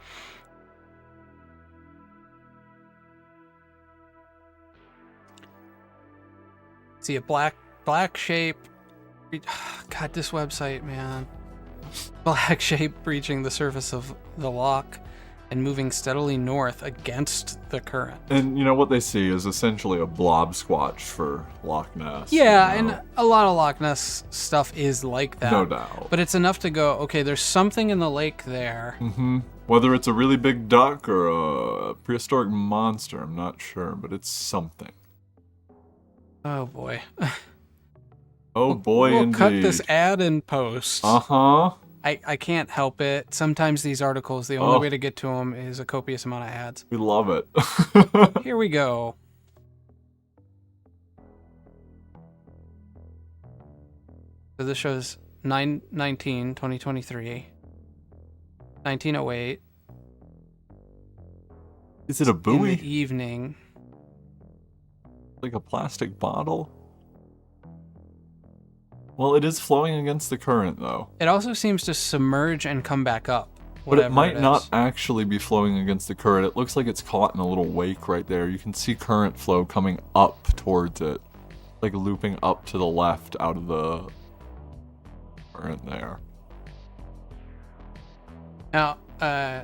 See a black shape God, this website, man. Black shape breaching the surface of the loch and moving steadily north against the current. And you know what they see is essentially a blob squatch for Loch Ness. Yeah, you know? and a lot of Loch Ness stuff is like that. No doubt. But it's enough to go, okay, there's something in the lake there. Mm-hmm. Whether it's a really big duck or a prehistoric monster, I'm not sure, but it's something. Oh boy. Oh boy, we'll indeed. cut this ad in post. Uh-huh. I can't help it. Sometimes these articles, the only way to get to them is a copious amount of ads. We love it. Here we go. So this shows 9/19/2023. 1908. Is it a buoy? In the evening. Like a plastic bottle? Well, it is flowing against the current, though. It also seems to submerge and come back up. But it might not actually be flowing against the current. It looks like it's caught in a little wake right there. You can see current flow coming up towards it. Like looping up to the left out of the current there. Now, I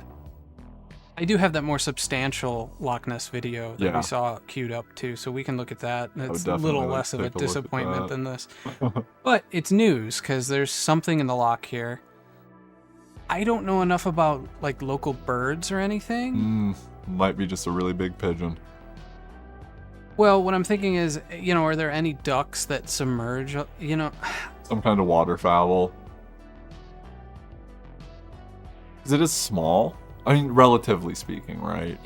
do have that more substantial Loch Ness video that we saw queued up too, so we can look at that. It's a little less of a disappointment than this. But it's news, because there's something in the loch here. I don't know enough about, like, local birds or anything. Might be just a really big pigeon. Well, what I'm thinking is, you know, are there any ducks that submerge, you know? Some kind of waterfowl. Because it is small. I mean, relatively speaking, right?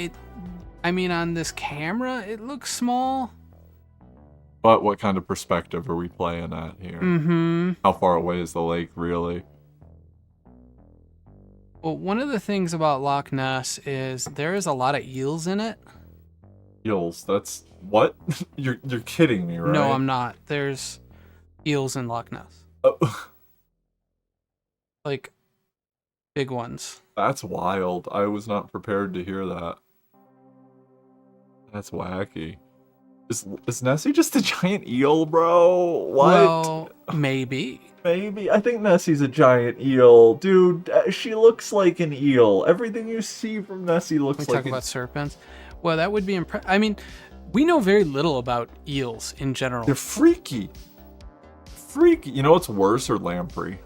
I mean, on this camera, it looks small. But what kind of perspective are we playing at here? Mm-hmm. How far away is the lake, really? Well, one of the things about Loch Ness is there is a lot of eels in it. Eels? That's... What? You're kidding me, right? No, I'm not. There's eels in Loch Ness. Like, big ones. That's wild. I was not prepared to hear that. That's wacky. Is Nessie just a giant eel, bro? What? Well, maybe. Maybe. I think Nessie's a giant eel. Dude, she looks like an eel. Everything you see from Nessie looks like... We talk about serpents. Well, that would be I mean, we know very little about eels in general. They're freaky. Freaky. You know what's worse, or lamprey?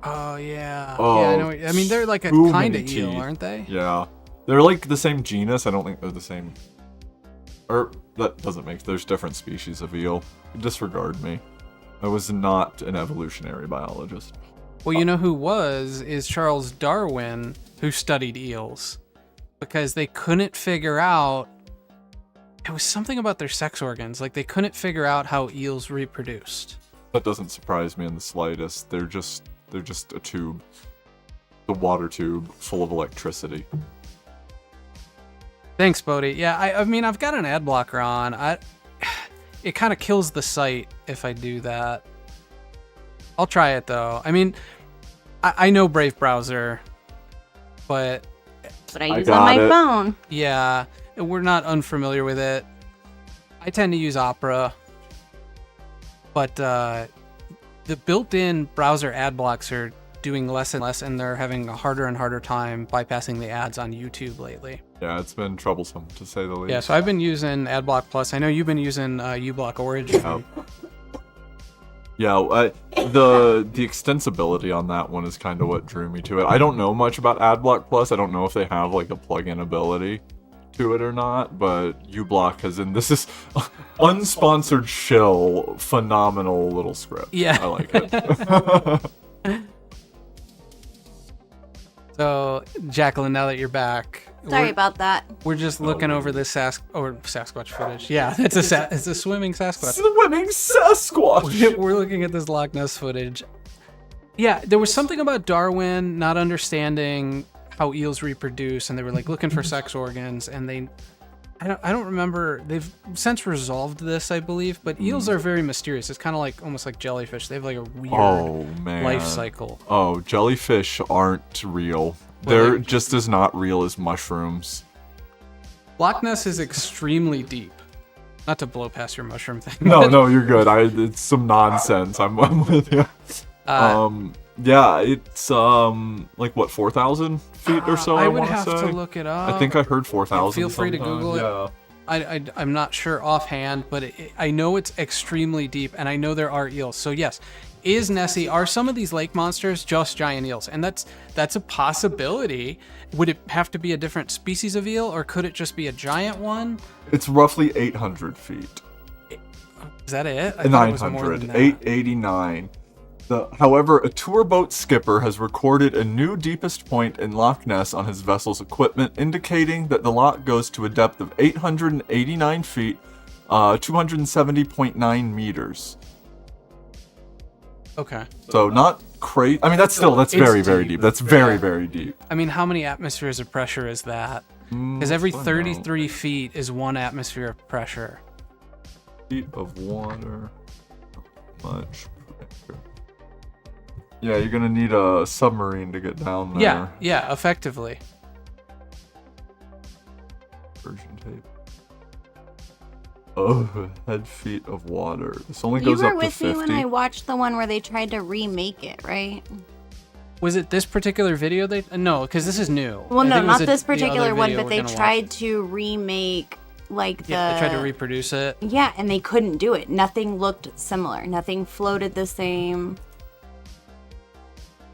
Oh, yeah. Oh, yeah, I know. I mean, they're like a kind of eel, aren't they? Yeah. They're like the same genus. I don't think they're the same. Or, that doesn't make... There's different species of eel. Disregard me. I was not an evolutionary biologist. Well, you know who is Charles Darwin, who studied eels. Because they couldn't figure out... It was something about their sex organs. Like, they couldn't figure out how eels reproduced. That doesn't surprise me in the slightest. They're just a tube. The water tube full of electricity. Thanks, Bodie. Yeah, I mean, I've got an ad blocker on. It kind of kills the site if I do that. I'll try it, though. I mean, I know Brave Browser, but I use on my phone. Yeah, we're not unfamiliar with it. I tend to use Opera, but the built-in browser ad blocks are doing less and less, and they're having a harder and harder time bypassing the ads on YouTube lately. Yeah, it's been troublesome, to say the least. Yeah, so I've been using AdBlock Plus. I know you've been using uBlock Origin. Yeah, the extensibility on that one is kind of what drew me to it. I don't know much about AdBlock Plus. I don't know if they have like a plug-in ability to it or not, but uBlock has this is unsponsored shill, phenomenal little script. Yeah. I like it. So, Jacqueline, now that you're back, sorry about that. We're just looking over this Sasquatch footage. Yeah, it's a swimming Sasquatch. Swimming Sasquatch. We're looking at this Loch Ness footage. Yeah, there was something about Darwin not understanding how eels reproduce, and they were like looking for sex organs, and I don't remember. They've since resolved this, I believe, but eels are very mysterious. It's kind of like almost like jellyfish. They have like a weird life cycle. Oh, jellyfish aren't real. They're just as not real as mushrooms. Loch Ness is extremely deep. Not to blow past your mushroom thing. No, you're good. It's some nonsense. I'm with you. Yeah, it's like what, 4,000 feet or so. I would have to look it up. I think I heard 4,000. Feel free to Google it. Yeah. I'm not sure offhand, but I know it's extremely deep, and I know there are eels. So yes, are some of these lake monsters just giant eels? And that's a possibility. Would it have to be a different species of eel, or could it just be a giant one? It's roughly 800 feet. Is that it? 900. 889. However, a tour boat skipper has recorded a new deepest point in Loch Ness on his vessel's equipment, indicating that the loch goes to a depth of 889 feet, 270.9 meters. Okay. So not crazy. I mean, that's very, very deep. That's very, very deep. I mean, how many atmospheres of pressure is that? Because every 33 feet is 1 atmosphere of pressure. Feet of water. Much pressure. Yeah, you're gonna need a submarine to get down there. Yeah, effectively. Version tape. Oh, head feet of water. This only goes up to 50. You were with me when I watched the one where they tried to remake it, right? Was it this particular video? No, because this is new. Well, no, not this particular one, but they tried to remake they tried to reproduce it. Yeah, and they couldn't do it. Nothing looked similar. Nothing floated the same.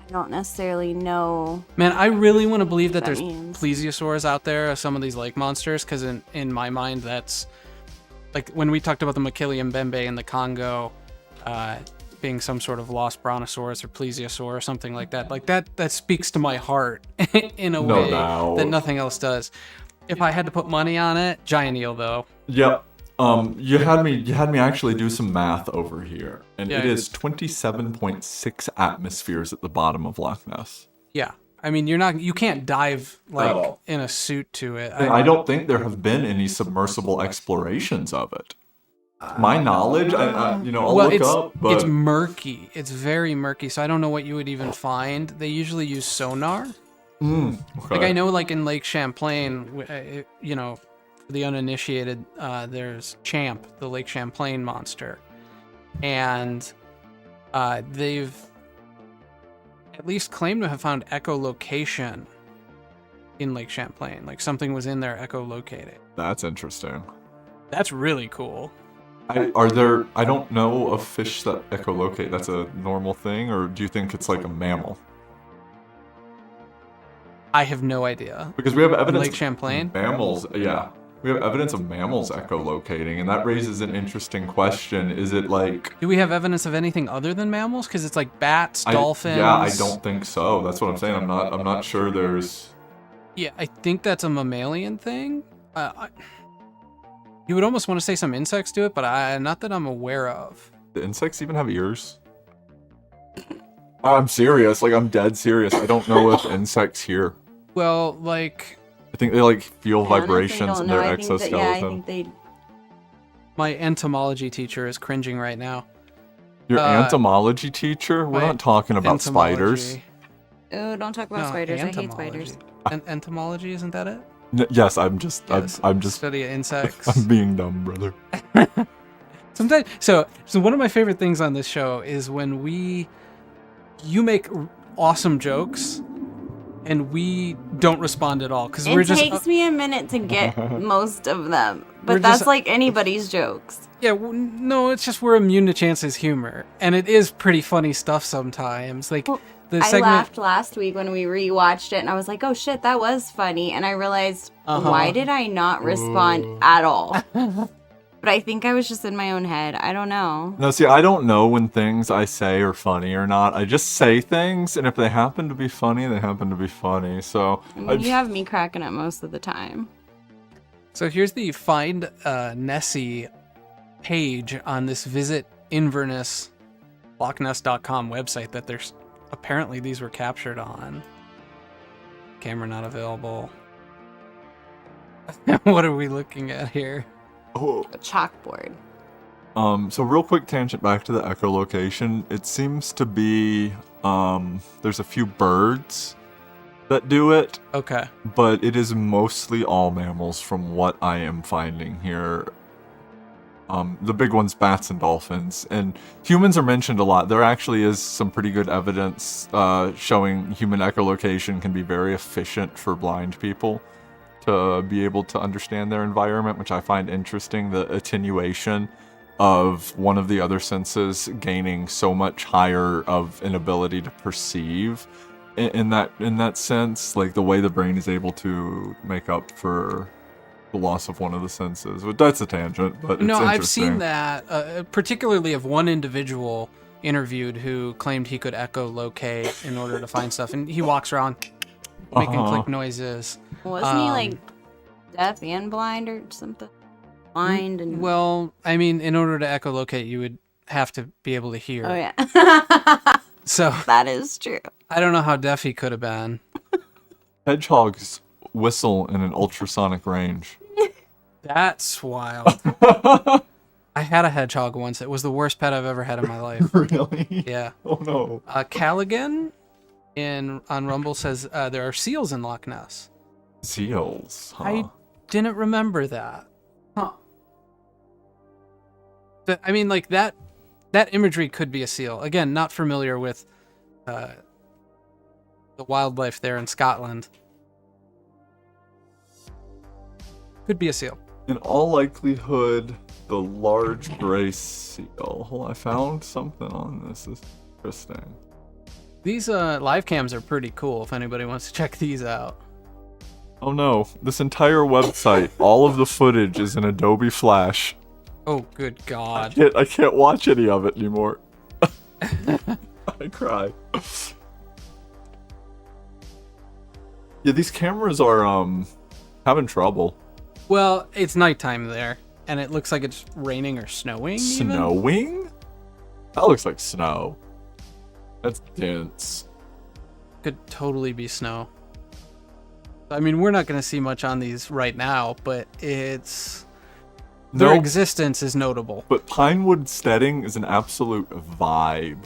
I don't necessarily know. Man, I really want to believe that there's plesiosaurs out there, some of these lake monsters, because in my mind, that's like when we talked about the Makili Mbembe in the Congo being some sort of lost brontosaurus or plesiosaur or something like that. Like that speaks to my heart in a way that nothing else does. If I had to put money on it, giant eel though. Yep. You had me actually do some math over here, and it is 27.6 atmospheres at the bottom of Loch Ness. Yeah, I mean you can't dive like in a suit to it. I don't think there have been any submersible explorations of it. My knowledge, I'll look up, but it's murky. It's very murky, so I don't know what you would even find. They usually use sonar. Okay. Like I know, like in Lake Champlain, for the uninitiated, there's Champ, the Lake Champlain monster, and they've at least claimed to have found echolocation in Lake Champlain. Like something was in there echolocating. That's interesting. That's really cool. I don't know of fish that echolocate. That's a normal thing, or do you think it's like a mammal? I have no idea. Because we have evidence Lake Champlain? Mammals, yeah. We have evidence of mammals echolocating, and that raises an interesting question. Is it like... Do we have evidence of anything other than mammals? Because it's like bats, dolphins... Yeah, I don't think so. That's what I'm saying. I'm not sure there's... Yeah, I think that's a mammalian thing. You would almost want to say some insects do it, but not that I'm aware of. Do insects even have ears? I'm serious. Like, I'm dead serious. I don't know if insects hear. Well, like... I think they, like, feel vibrations in their exoskeleton. My entomology teacher is cringing right now. Your entomology teacher? We're not talking about spiders. Oh, don't talk about spiders. I hate spiders. Entomology, isn't that it? Yes, I'm just study of insects. I'm being dumb, brother. Sometimes, so one of my favorite things on this show is when you make awesome jokes, and we don't respond at all because it takes me a minute to get most of them, but that's like anybody's jokes. Yeah, no, it's just we're immune to Chance's humor, and it is pretty funny stuff sometimes. Like I laughed last week when we rewatched it, and I was like, "Oh shit, that was funny," and I realized why did I not respond at all? But I think I was just in my own head. I don't know. No, see, I don't know when things I say are funny or not. I just say things, and if they happen to be funny, they happen to be funny. So you have me cracking up most of the time. So here's the Find Nessie page on this Visit Inverness LochNess.com website that there's apparently these were captured on. Camera not available. What are we looking at here? Oh. A chalkboard. So real quick tangent back to the echolocation. It seems to be there's a few birds that do it. Okay. But it is mostly all mammals from what I am finding here. The big ones, bats and dolphins. And humans are mentioned a lot. There actually is some pretty good evidence showing human echolocation can be very efficient for blind people to be able to understand their environment, which I find interesting. The attenuation of one of the other senses gaining so much higher of an ability to perceive in that sense, like the way the brain is able to make up for the loss of one of the senses. But that's a tangent, but it's interesting. I've seen that, particularly of one individual interviewed who claimed he could echolocate in order to find stuff, and he walks around making click noises. Wasn't he like deaf and blind or something? Blind and well, I mean, in order to echolocate, you would have to be able to hear. Oh yeah. So that is true. I don't know how deaf he could have been. Hedgehogs whistle in an ultrasonic range. That's wild. I had a hedgehog once. It was the worst pet I've ever had in my life. Really? Yeah. Oh no. Callaghan on Rumble says there are seals in Loch Ness. Seals? Huh. I didn't remember that. Huh. But, I mean, like that imagery could be a seal. Again, not familiar with the wildlife there in Scotland. Could be a seal. In all likelihood, the large gray seal. Well, I found something on this. This is interesting. These live cams are pretty cool if anybody wants to check these out. Oh no, this entire website, all of the footage is in Adobe Flash. Oh, good God. I can't watch any of it anymore. I cry. Yeah, these cameras are having trouble. Well, it's nighttime there, and it looks like it's raining or snowing. Snowing? That looks like snow. That's dense. Could totally be snow. I mean, we're not going to see much on these right now, but their existence is notable. But Pinewood Steading is an absolute vibe.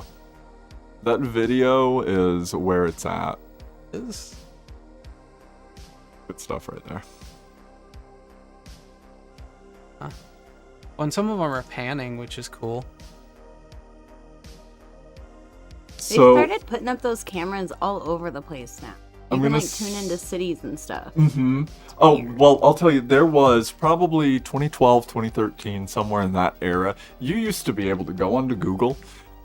That video is where it's at. Is good stuff right there. Huh. Well, and some of them are panning, which is cool. They started putting up those cameras all over the place now. You can like tune into cities and stuff. Mm-hmm. Oh, well, I'll tell you, there was probably 2012, 2013, somewhere in that era. You used to be able to go onto Google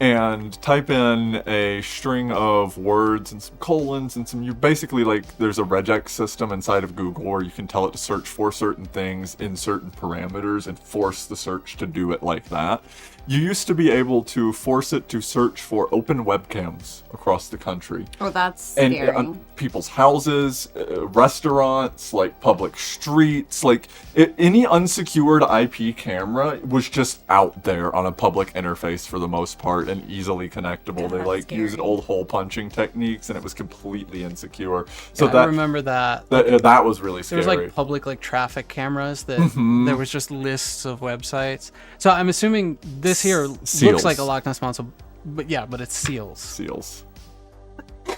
and type in a string of words and some colons and some, you basically, like, there's a regex system inside of Google where you can tell it to search for certain things in certain parameters and force the search to do it like that. You used to be able to force it to search for open webcams across the country. Oh, that's scary. And people's houses, restaurants, like public streets, like any unsecured IP camera was just out there on a public interface for the most part and easily connectable. They like used old hole punching techniques and it was completely insecure. So I remember that. That was really scary. There was like public like traffic cameras that there was just lists of websites. So I'm assuming this here looks like a Loch Ness Monster, but it's seals. Seals.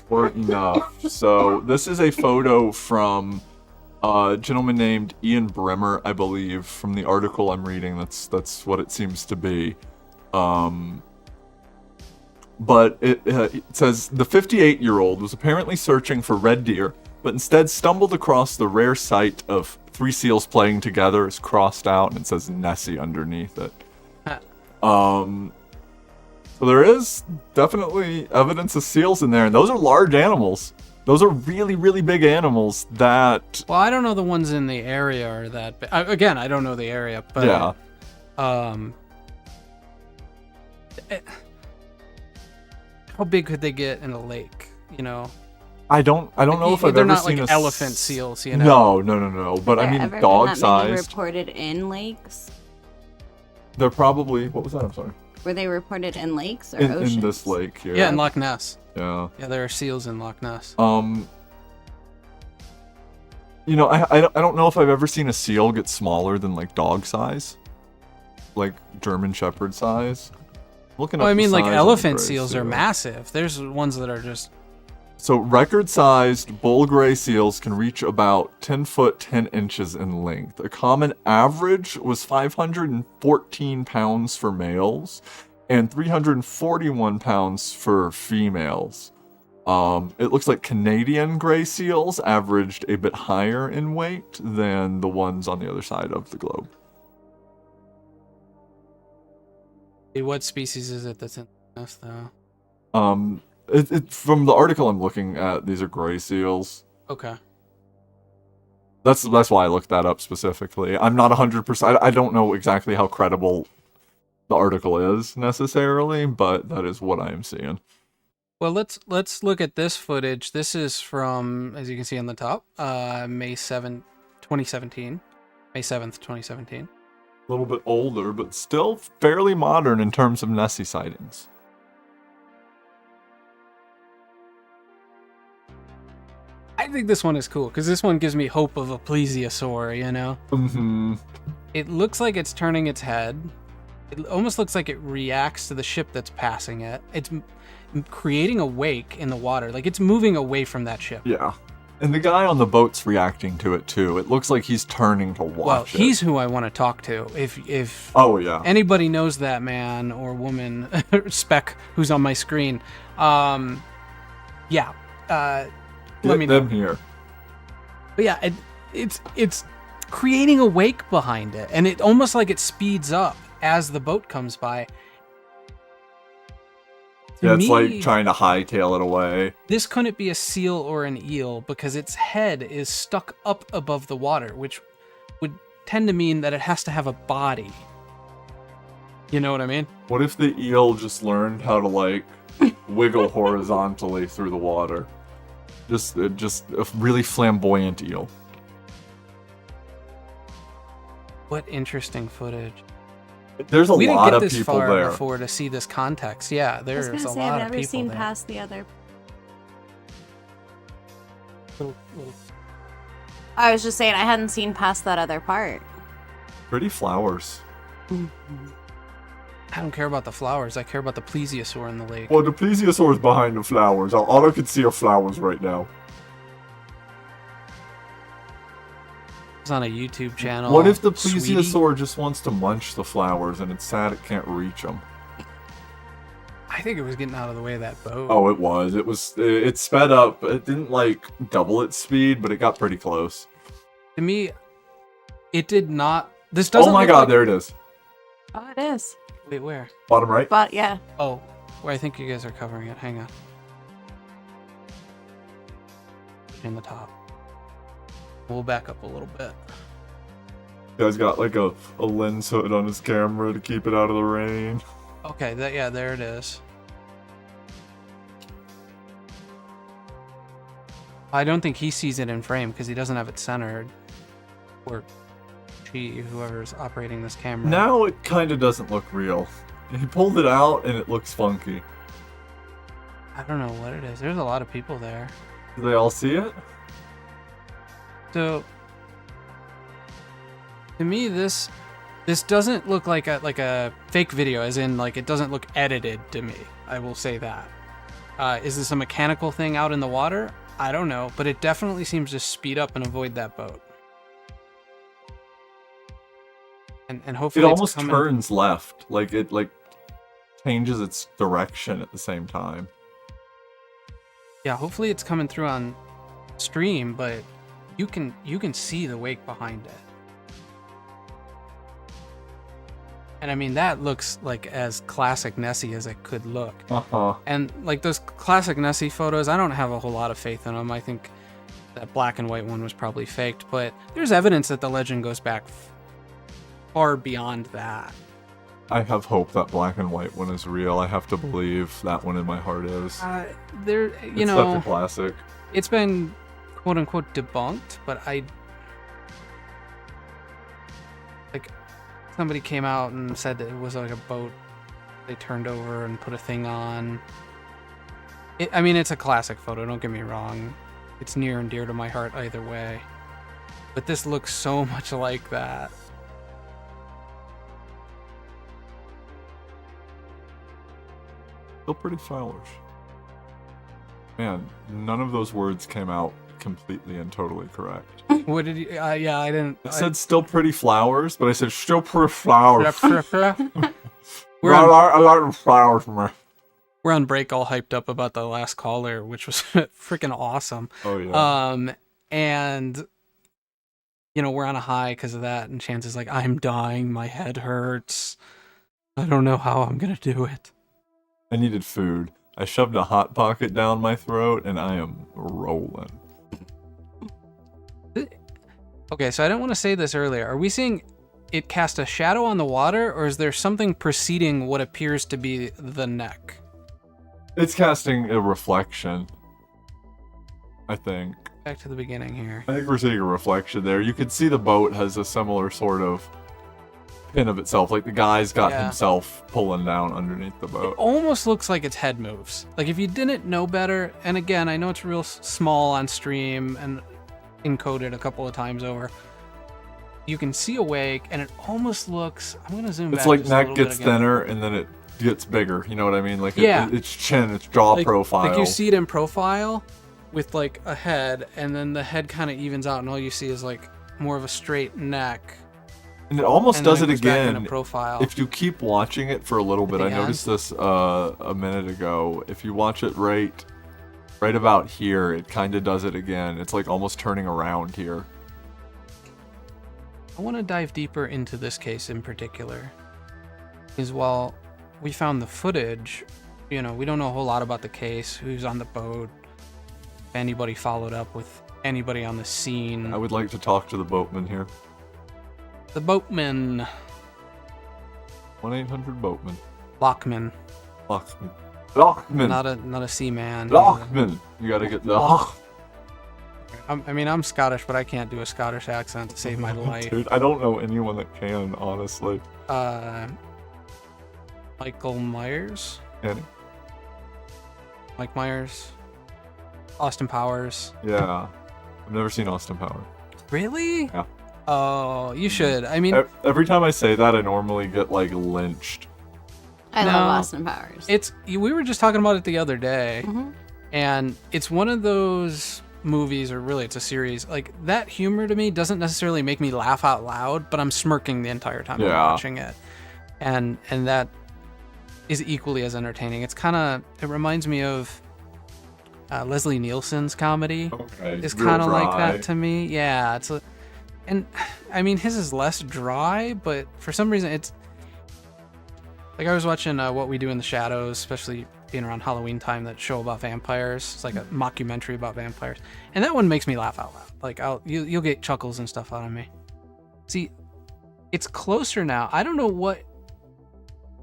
Or enough. So this is a photo from a gentleman named Ian Bremer, I believe, from the article I'm reading. That's what it seems to be. But it says the 58-year-old was apparently searching for red deer, but instead stumbled across the rare sight of 3 seals playing together. It's crossed out and it says Nessie underneath it. So there is definitely evidence of seals in there, and those are large animals. Those are really, really big animals that... Well, I don't know the ones in the area are that big. Again, I don't know the area, but... Yeah. How big could they get in a lake, you know? I don't know if I've ever seen They're not like elephant seals, you know? No. But I mean, dog sized. Reported in lakes? They're probably... What was that? I'm sorry. Were they reported in lakes or oceans? In this lake here. Yeah, in Loch Ness. Yeah. Yeah, there are seals in Loch Ness. You know, I don't know if I've ever seen a seal get smaller than like dog size, like German Shepherd size. Looking up. Well, I mean, like elephant seals are massive. There's ones that are just So record-sized bull gray seals can reach about 10 foot 10 inches in length. A common average was 514 pounds for males and 341 pounds for females. It looks like Canadian gray seals averaged a bit higher in weight than the ones on the other side of the globe. What species is it that's in this, though? From the article I'm looking at, these are gray seals. Okay. That's why I looked that up specifically. I'm not 100%. I don't know exactly how credible the article is necessarily, but that is what I am seeing. Well, let's look at this footage. This is from, as you can see on the top, May 7th, 2017. May 7th, 2017. A little bit older, but still fairly modern in terms of Nessie sightings. I think this one is cool, because this one gives me hope of a plesiosaur, you know? Mm-hmm. It looks like it's turning its head. It almost looks like it reacts to the ship that's passing it. It's creating a wake in the water. Like, it's moving away from that ship. Yeah. And the guy on the boat's reacting to it, too. It looks like he's turning to watch it. Well, he's who I want to talk to. If oh, yeah. Anybody knows that man or woman, Spec, who's on my screen, let me know. Them here. But yeah, it's creating a wake behind it, and it almost like it speeds up as the boat comes by. Yeah, it's like trying to hightail it away. This couldn't be a seal or an eel because its head is stuck up above the water, which would tend to mean that it has to have a body. You know what I mean? What if the eel just learned how to, like, wiggle horizontally through the water? Just a really flamboyant eel. What interesting footage. There's a lot of people there. We didn't get this far before to see this context. Yeah, there's a lot of people there. I've never seen past the other. I was just saying I hadn't seen past that other part. Pretty flowers. I don't care about the flowers. I care about the plesiosaur in the lake. Well, the plesiosaur is behind the flowers. All I can see are flowers right now. It's on a YouTube channel. What if the plesiosaur just wants to munch the flowers and it's sad it can't reach them? I think it was getting out of the way of that boat. Oh, it was. It sped up. It didn't, like, double its speed, but it got pretty close. To me, it did not. This doesn't. Oh my god, there it is. Oh, it is. Wait, where? Bottom right? But yeah. Oh, where I think you guys are covering it. Hang on. In the top. We'll back up a little bit. Guy's got like a lens hood on his camera to keep it out of the rain. Okay, there it is. I don't think he sees it in frame because he doesn't have it centered. Or she, whoever's operating this camera. Now it kind of doesn't look real. He pulled it out and it looks funky. I don't know what it is. There's a lot of people there. Do they all see it? So, to me, this doesn't look like a fake video, as in, like, it doesn't look edited to me. I will say that. Is this a mechanical thing out in the water? I don't know, but it definitely seems to speed up and avoid that boat. And hopefully it almost turns left, like it changes its direction at the same time. Yeah, hopefully it's coming through on stream, but you can see the wake behind it. And I mean, that looks like as classic Nessie as it could look. Uh-huh. And like those classic Nessie photos, I don't have a whole lot of faith in them. I think that black and white one was probably faked, but there's evidence that the legend goes back far beyond that. I have hope that black and white one is real. I have to believe that one in my heart is. It's such a classic. It's been quote unquote debunked, but somebody came out and said that it was like a boat they turned over and put a thing on. I mean, it's a classic photo, don't get me wrong. It's near and dear to my heart either way. But this looks so much like that. Still pretty flowers. Man, none of those words came out completely and totally correct. What did you? Yeah, I didn't. I said still pretty flowers, but I said still pretty flowers. We're I on, like the flowers, man. we're on break, all hyped up about the last caller, which was freaking awesome. Oh yeah. And we're on a high because of that, and Chance is like, "I'm dying, my head hurts. I don't know how I'm gonna do it." I needed food. I shoved a Hot Pocket down my throat, and I am rolling. Okay, so I didn't want to say this earlier. Are we seeing it cast a shadow on the water, or is there something preceding what appears to be the neck? It's casting a reflection, I think. Back to the beginning here. I think we're seeing a reflection there. You can see the boat has a similar sort of pin of itself. Like the guy's got himself pulling down underneath the boat. It almost looks like its head moves. Like if you didn't know better, and again, I know it's real small on stream and encoded a couple of times over, you can see awake, and it almost looks, I'm going to zoom back. It's like neck gets thinner, and then it gets bigger. You know what I mean? Like its chin, its jaw profile. Like you see it in profile with like a head, and then the head kind of evens out, and all you see is like more of a straight neck. And it almost does it again. Profile. If you keep watching it for a little bit, I noticed this a minute ago. If you watch it right about here, it kind of does it again. It's like almost turning around here. I want to dive deeper into this case in particular. Is while we found the footage, we don't know a whole lot about the case, who's on the boat, if anybody followed up with anybody on the scene. I would like to talk to the boatman here. The boatman. 1-800-BOATMAN. Lockman. Lockman. Not a seaman. Lockman. You gotta get the... I'm Scottish, but I can't do a Scottish accent to save my life. Dude, I don't know anyone that can, honestly. Michael Myers? Annie? Mike Myers? Austin Powers? Yeah. I've never seen Austin Powers. Really? Yeah. Oh, you should. I mean... Every time I say that, I normally get, lynched. I love Austin Powers. We were just talking about it the other day, and it's one of those movies, or really it's a series, like that humor to me doesn't necessarily make me laugh out loud, but I'm smirking the entire time I'm watching it. And that is equally as entertaining. It reminds me of Leslie Nielsen's comedy. Okay. It's kind of like that to me. Yeah, and I mean his is less dry, but for some reason it's like I was watching What We Do in the Shadows, especially being around Halloween time, that show about vampires. It's like a mockumentary about vampires, and that one makes me laugh out loud. Like you'll get chuckles and stuff out of me. See, it's closer now. I don't know what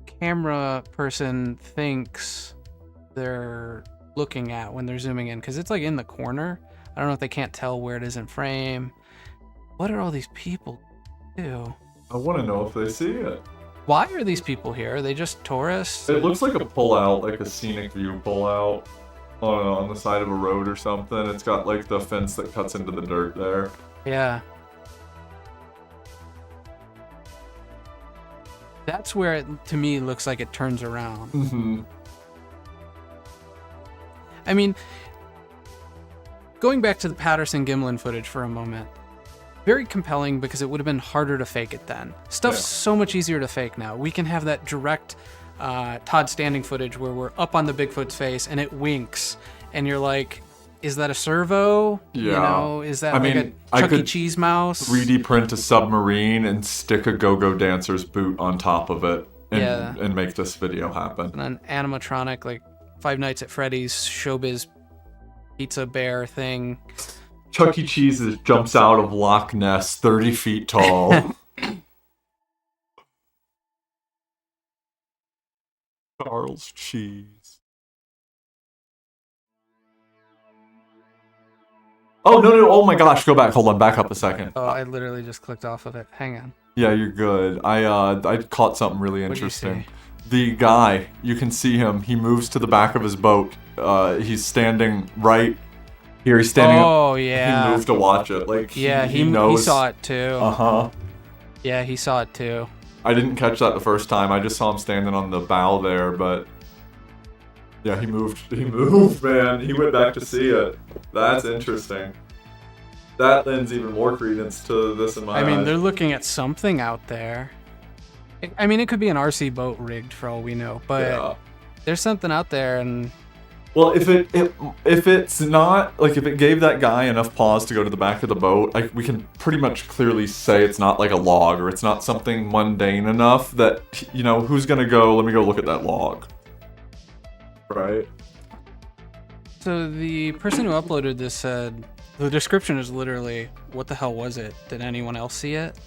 camera person thinks they're looking at when they're zooming in, because it's like in the corner. I don't know if they can't tell where it is in frame. What are all these people do? I want to know if they see it. Why are these people here? Are they just tourists? It looks like a pullout, like a scenic view pullout on the side of a road or something. It's got like the fence that cuts into the dirt there. Yeah. That's where it, to me, looks like it turns around. Mm-hmm. I mean, going back to the Patterson-Gimlin footage for a moment, very compelling because it would have been harder to fake it then. Stuff's so much easier to fake now. We can have that direct Todd Standing footage where we're up on the Bigfoot's face and it winks, and you're like, is that a servo? Yeah. Is that a Chuck E. Cheese mouse? 3D print a submarine and stick a go-go dancer's boot on top of it and make this video happen. And an animatronic, like Five Nights at Freddy's Showbiz Pizza Bear thing. Chuck E. Cheese jumps out of Loch Ness 30 feet tall. Charles Cheese. Oh, no. Oh my gosh. Go back. Hold on. Back up a second. Oh, I literally just clicked off of it. Hang on. Yeah, you're good. I caught something really interesting. The guy, you can see him. He moves to the back of his boat. He's standing right here. He's standing Oh, yeah. He moved to watch it. Like, yeah, he knows. He saw it too. Uh-huh. Yeah, he saw it too. I didn't catch that the first time. I just saw him standing on the bow there, but Yeah, he moved. He moved, man. He went back to see it. That's interesting. That lends even more credence to this in my eyes. they're looking at something out there. It could be an RC boat rigged for all we know, but there's something out there, and well, if it's not like if it gave that guy enough pause to go to the back of the boat, we can pretty much clearly say it's not like a log or it's not something mundane enough that who's gonna go? Let me go look at that log, right? So the person who uploaded this said the description is literally, "What the hell was it? Did anyone else see it?"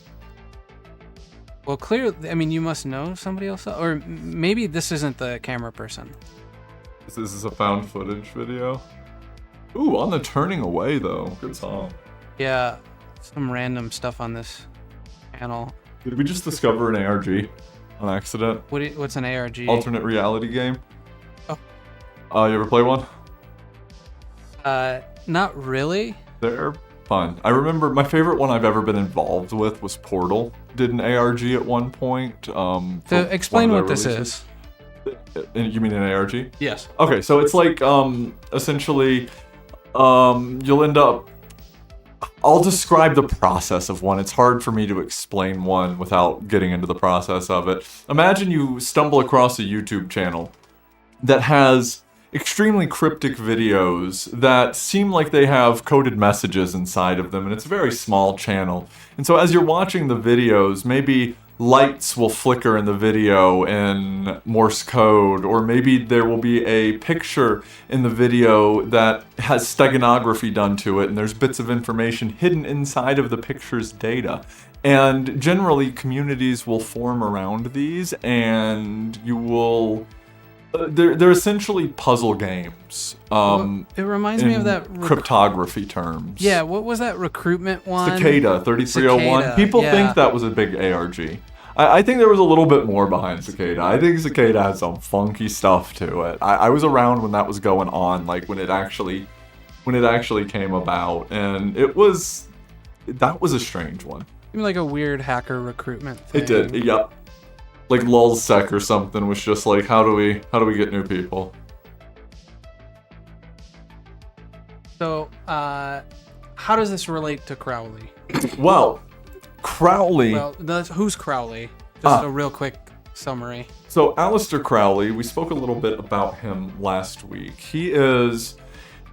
Well, clearly, you must know somebody else, or maybe this isn't the camera person. This is a found footage video. Ooh, On the Turning Away, though. Good song. Yeah, some random stuff on this channel. Did we just discover an ARG on accident? What's an ARG? Alternate reality game. Oh. You ever play one? Not really. They're fun. I remember my favorite one I've ever been involved with was Portal. Did an ARG at one point. Explain what this is. You mean an ARG? Yes. Okay, so it's like essentially you'll end up. I'll describe the process of one. It's hard for me to explain one without getting into the process of it. Imagine you stumble across a YouTube channel that has extremely cryptic videos that seem like they have coded messages inside of them, and it's a very small channel. And so as you're watching the videos, maybe lights will flicker in the video in Morse code, or maybe there will be a picture in the video that has steganography done to it, and there's bits of information hidden inside of the picture's data. And generally, communities will form around these, and you will... They're essentially puzzle games. It reminds me of that cryptography terms. Yeah, what was that recruitment one? Cicada 3301. People think that was a big ARG. I think there was a little bit more behind Cicada. I think Cicada had some funky stuff to it. I was around when that was going on, like when it actually came about, and that was a strange one. Like a weird hacker recruitment thing. It did. Yep. Like lulzsec or something was just like, how do we get new people? So, how does this relate to Crowley? Well, Crowley. Well, who's Crowley? Just a real quick summary. So, Aleister Crowley, we spoke a little bit about him last week. He is,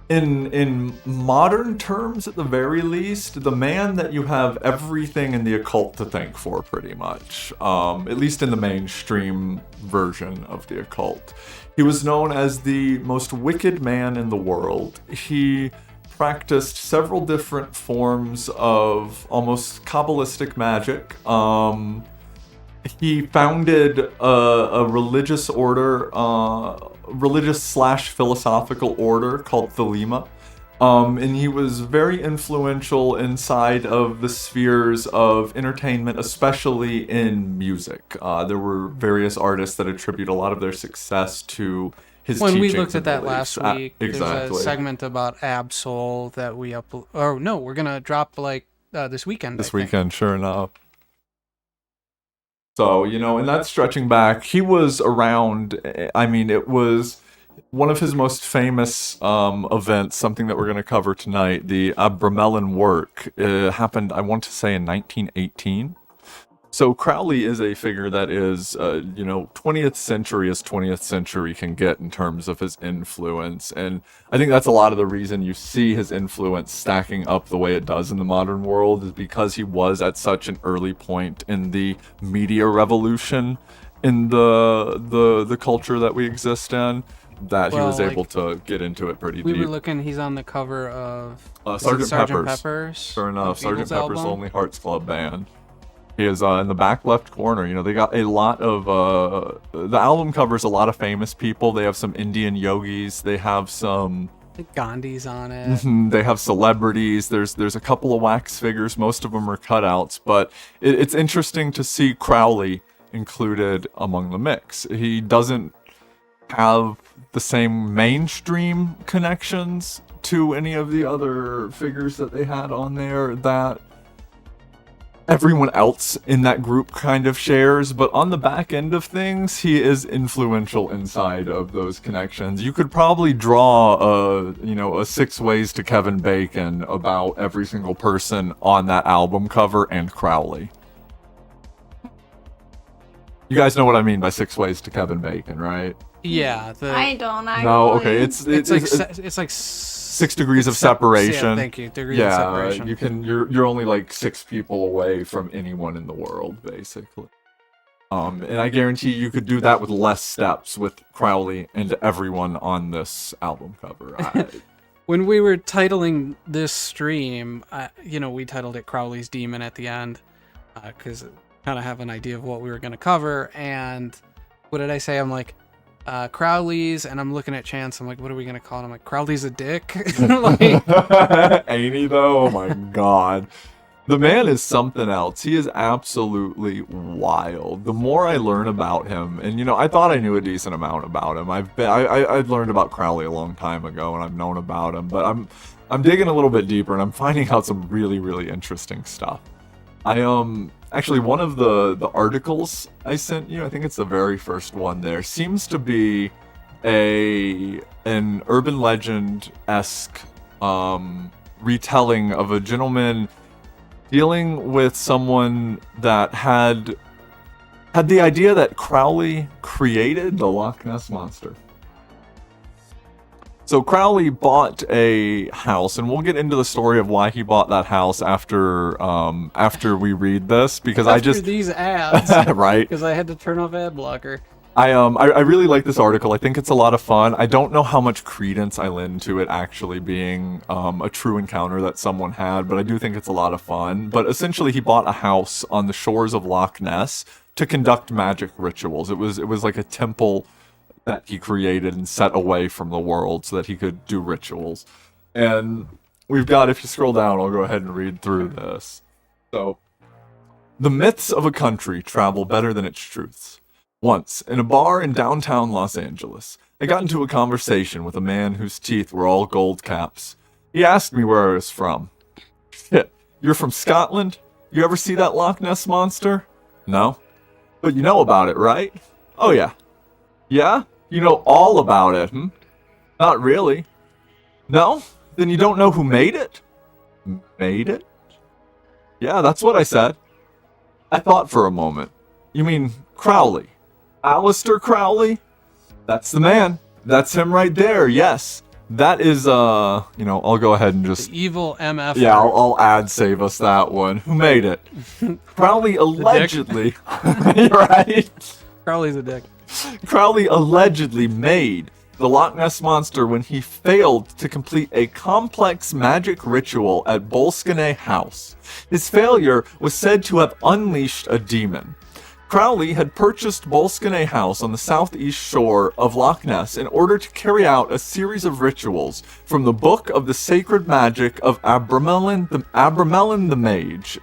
in modern terms at the very least, the man that you have everything in the occult to thank for, pretty much. At least in the mainstream version of the occult. He was known as the most wicked man in the world. He practiced several different forms of almost Kabbalistic magic. He founded a religious order, religious/philosophical order called Thelema. And he was very influential inside of the spheres of entertainment, especially in music. There were various artists that attribute a lot of their success to his teachings. When we looked at that last week, exactly. There's a segment about Absol that we we're going to drop this weekend. This weekend, sure enough. So, and that's stretching back. He was around, it was one of his most famous events, something that we're going to cover tonight, the Abramelin work, happened, I want to say, in 1918. So Crowley is a figure that is, 20th century as 20th century can get in terms of his influence. And I think that's a lot of the reason you see his influence stacking up the way it does in the modern world, is because he was at such an early point in the media revolution in the culture that we exist in, that he was able to get into it pretty deep. We were looking, he's on the cover of Sgt. Peppers. Sure enough, Sgt. Pepper's Lonely Hearts Club Band. He is in the back left corner. They got a lot of... the album covers a lot of famous people. They have some Indian yogis. They have some... Gandhi's on it. They have celebrities. There's a couple of wax figures. Most of them are cutouts. But it's interesting to see Crowley included among the mix. He doesn't have the same mainstream connections to any of the other figures that they had on there that... everyone else in that group kind of shares, but on the back end of things, he is influential inside of those connections. You could probably draw a 6 Ways to Kevin Bacon about every single person on that album cover and Crowley. You guys know what I mean by 6 Ways to Kevin Bacon, right? Yeah. I don't actually. No, okay, It's like 6 degrees of separation. Yeah, thank you. Degrees of separation. You're only like 6 people away from anyone in the world, basically. And I guarantee you could do that with less steps with Crowley and everyone on this album cover. When we were titling this stream, we titled it Crowley's Demon at the end, because kind of have an idea of what we were going to cover. And what did I say? I'm like, Crowley's, and I'm looking at Chance. I'm like, what are we gonna call him? I'm like, Crowley's a dick. Ain't he though? Oh my god, the man is something else. He is absolutely wild. The more I learn about him, and I thought I knew a decent amount about him. I'd learned about Crowley a long time ago, and I've known about him, but I'm digging a little bit deeper, and I'm finding out some really, really interesting stuff. Actually, one of the articles I sent you, I think it's the very first one there, seems to be an urban legend-esque retelling of a gentleman dealing with someone that had the idea that Crowley created the Loch Ness Monster. So Crowley bought a house, and we'll get into the story of why he bought that house after we read this, because after these ads, right? Because I had to turn off ad blocker. I really like this article. I think it's a lot of fun. I don't know how much credence I lend to it actually being a true encounter that someone had, but I do think it's a lot of fun. But essentially, he bought a house on the shores of Loch Ness to conduct magic rituals. It was like a temple that he created and set away from the world so that he could do rituals. And we've got, if you scroll down, I'll go ahead and read through this. So, the myths of a country travel better than its truths. Once, in a bar in downtown Los Angeles, I got into a conversation with a man whose teeth were all gold caps. He asked me where I was from. Shit, you're from Scotland? You ever see that Loch Ness Monster? No. But you know about it, right? Oh yeah. Yeah? You know all about it, hmm? Not really. No? Then you don't know who made it? Made it? Yeah, that's what I said. I thought for a moment. You mean Crowley? Aleister Crowley? That's the man. That's him right there, yes. That is, I'll go ahead and just... The evil MF. Yeah, I'll ad save us that one. Who made it? Crowley allegedly... Right? Crowley's a dick. Crowley allegedly made the Loch Ness Monster when he failed to complete a complex magic ritual at Bolskine House. His failure was said to have unleashed a demon. Crowley had purchased Bolskine House on the southeast shore of Loch Ness in order to carry out a series of rituals from the Book of the Sacred Magic of Abramelin the Mage.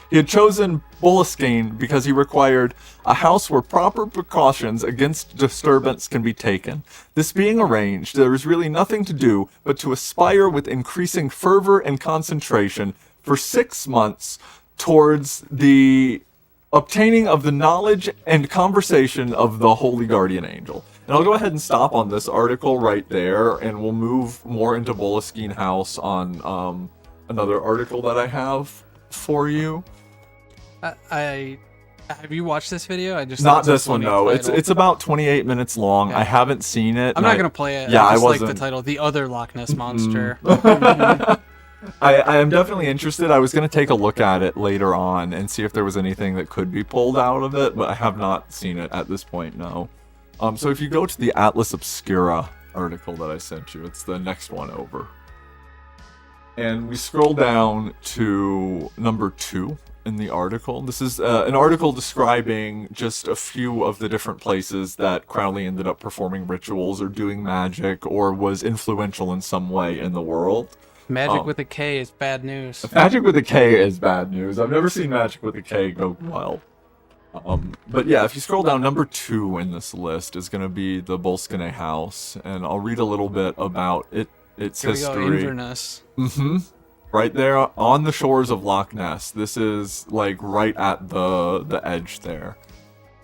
He had chosen Boleskine because he required a house where proper precautions against disturbance can be taken. This being arranged, there was really nothing to do but to aspire with increasing fervor and concentration for 6 months towards the obtaining of the knowledge and conversation of the Holy Guardian Angel. And I'll go ahead and stop on this article right there, and we'll move more into Boleskine House on another article that I have for you. Have you watched this video? I just not this one. No, it's about 28 minutes long. Yeah. I haven't seen it. I'm not gonna play it. Yeah, I like the title, The Other Loch Ness Monster. I am definitely interested. I was gonna take a look at it later on and see if there was anything that could be pulled out of it, but I have not seen it at this point. No. So if you go to the Atlas Obscura article that I sent you, it's the next one over, and we scroll down to number 2. In the article. This is an article describing just a few of the different places that Crowley ended up performing rituals or doing magic or was influential in some way in the world. Magic with a K is bad news. Magic with a K is bad news. I've never seen Magic with a K go well. But yeah, if you scroll down, number 2 in this list is going to be the Bolskine House, and I'll read a little bit about its history. Inverness. Mm-hmm. right there on the shores of Loch Ness. This is like right at the edge there.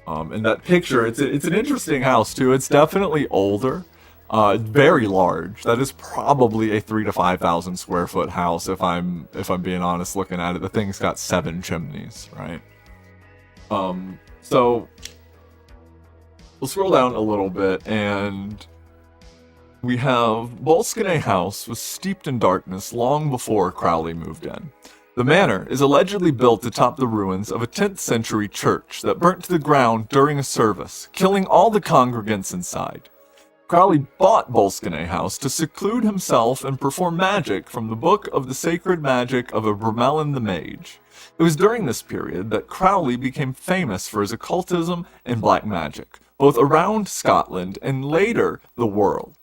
And that picture, it's an interesting house too. It's definitely older, very large. That is probably a 3,000 to 5,000 square foot house. If I'm being honest, looking at it, the thing's got 7 chimneys, right? So we'll scroll down a little bit, and we have Bolskine House was steeped in darkness long before Crowley moved in. The manor is allegedly built atop the ruins of a 10th century church that burnt to the ground during a service, killing all the congregants inside. Crowley bought Bolskine House to seclude himself and perform magic from the book of the sacred magic of Abramelin the Mage. It was during this period that Crowley became famous for his occultism and black magic, both around Scotland and later the world.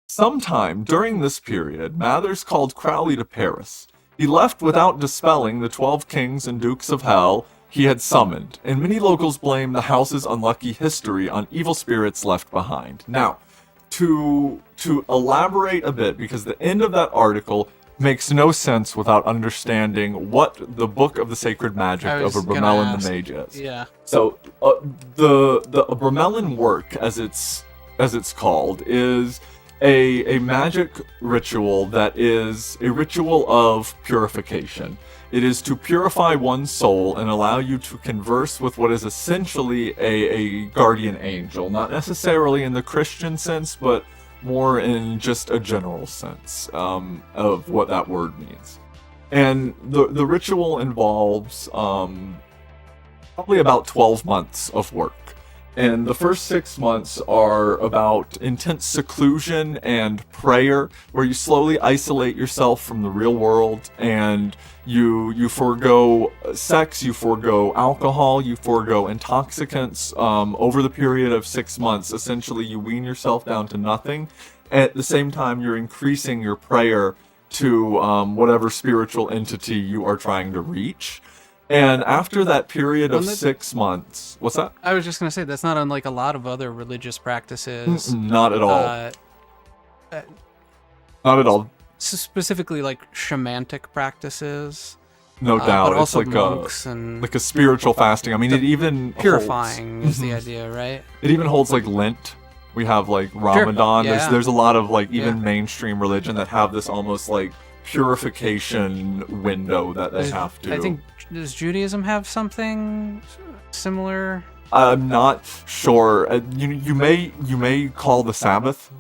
Sometime during this period, Mathers called Crowley to Paris. He left without dispelling the 12 kings and dukes of hell he had summoned, and many locals blame the house's unlucky history on evil spirits left behind. Now, to elaborate a bit, because the end of that article makes no sense without understanding what the Book of the Sacred Magic of Abramelin the Mage is. Yeah. So, the Abramelin work, as it's called, is a magic ritual that is a ritual of purification. It is to purify one's soul and allow you to converse with what is essentially a guardian angel, not necessarily in the Christian sense, but more in just a general sense of what that word means. And the ritual involves probably about 12 months of work. And the first 6 months are about intense seclusion and prayer, where you slowly isolate yourself from the real world, and you forego sex, you forego alcohol, you forego intoxicants. Over the period of 6 months, essentially you wean yourself down to nothing. At the same time, you're increasing your prayer to whatever spiritual entity you are trying to reach. And after that period of 6 months... What's that? I was just going to say, that's not unlike a lot of other religious practices. Not at all. Not at all. Specifically, like, shamanic practices. No doubt. But also it's monks and... like a spiritual fasting. I mean, it even purifying holds, is the idea, right? It even holds, like, Lent. We have, like, Ramadan. Sure. Yeah. There's a lot of, like, even mainstream religion that have this almost, like, purification window that they have to... I think... Does Judaism have something similar? I'm not sure. You may call the Sabbath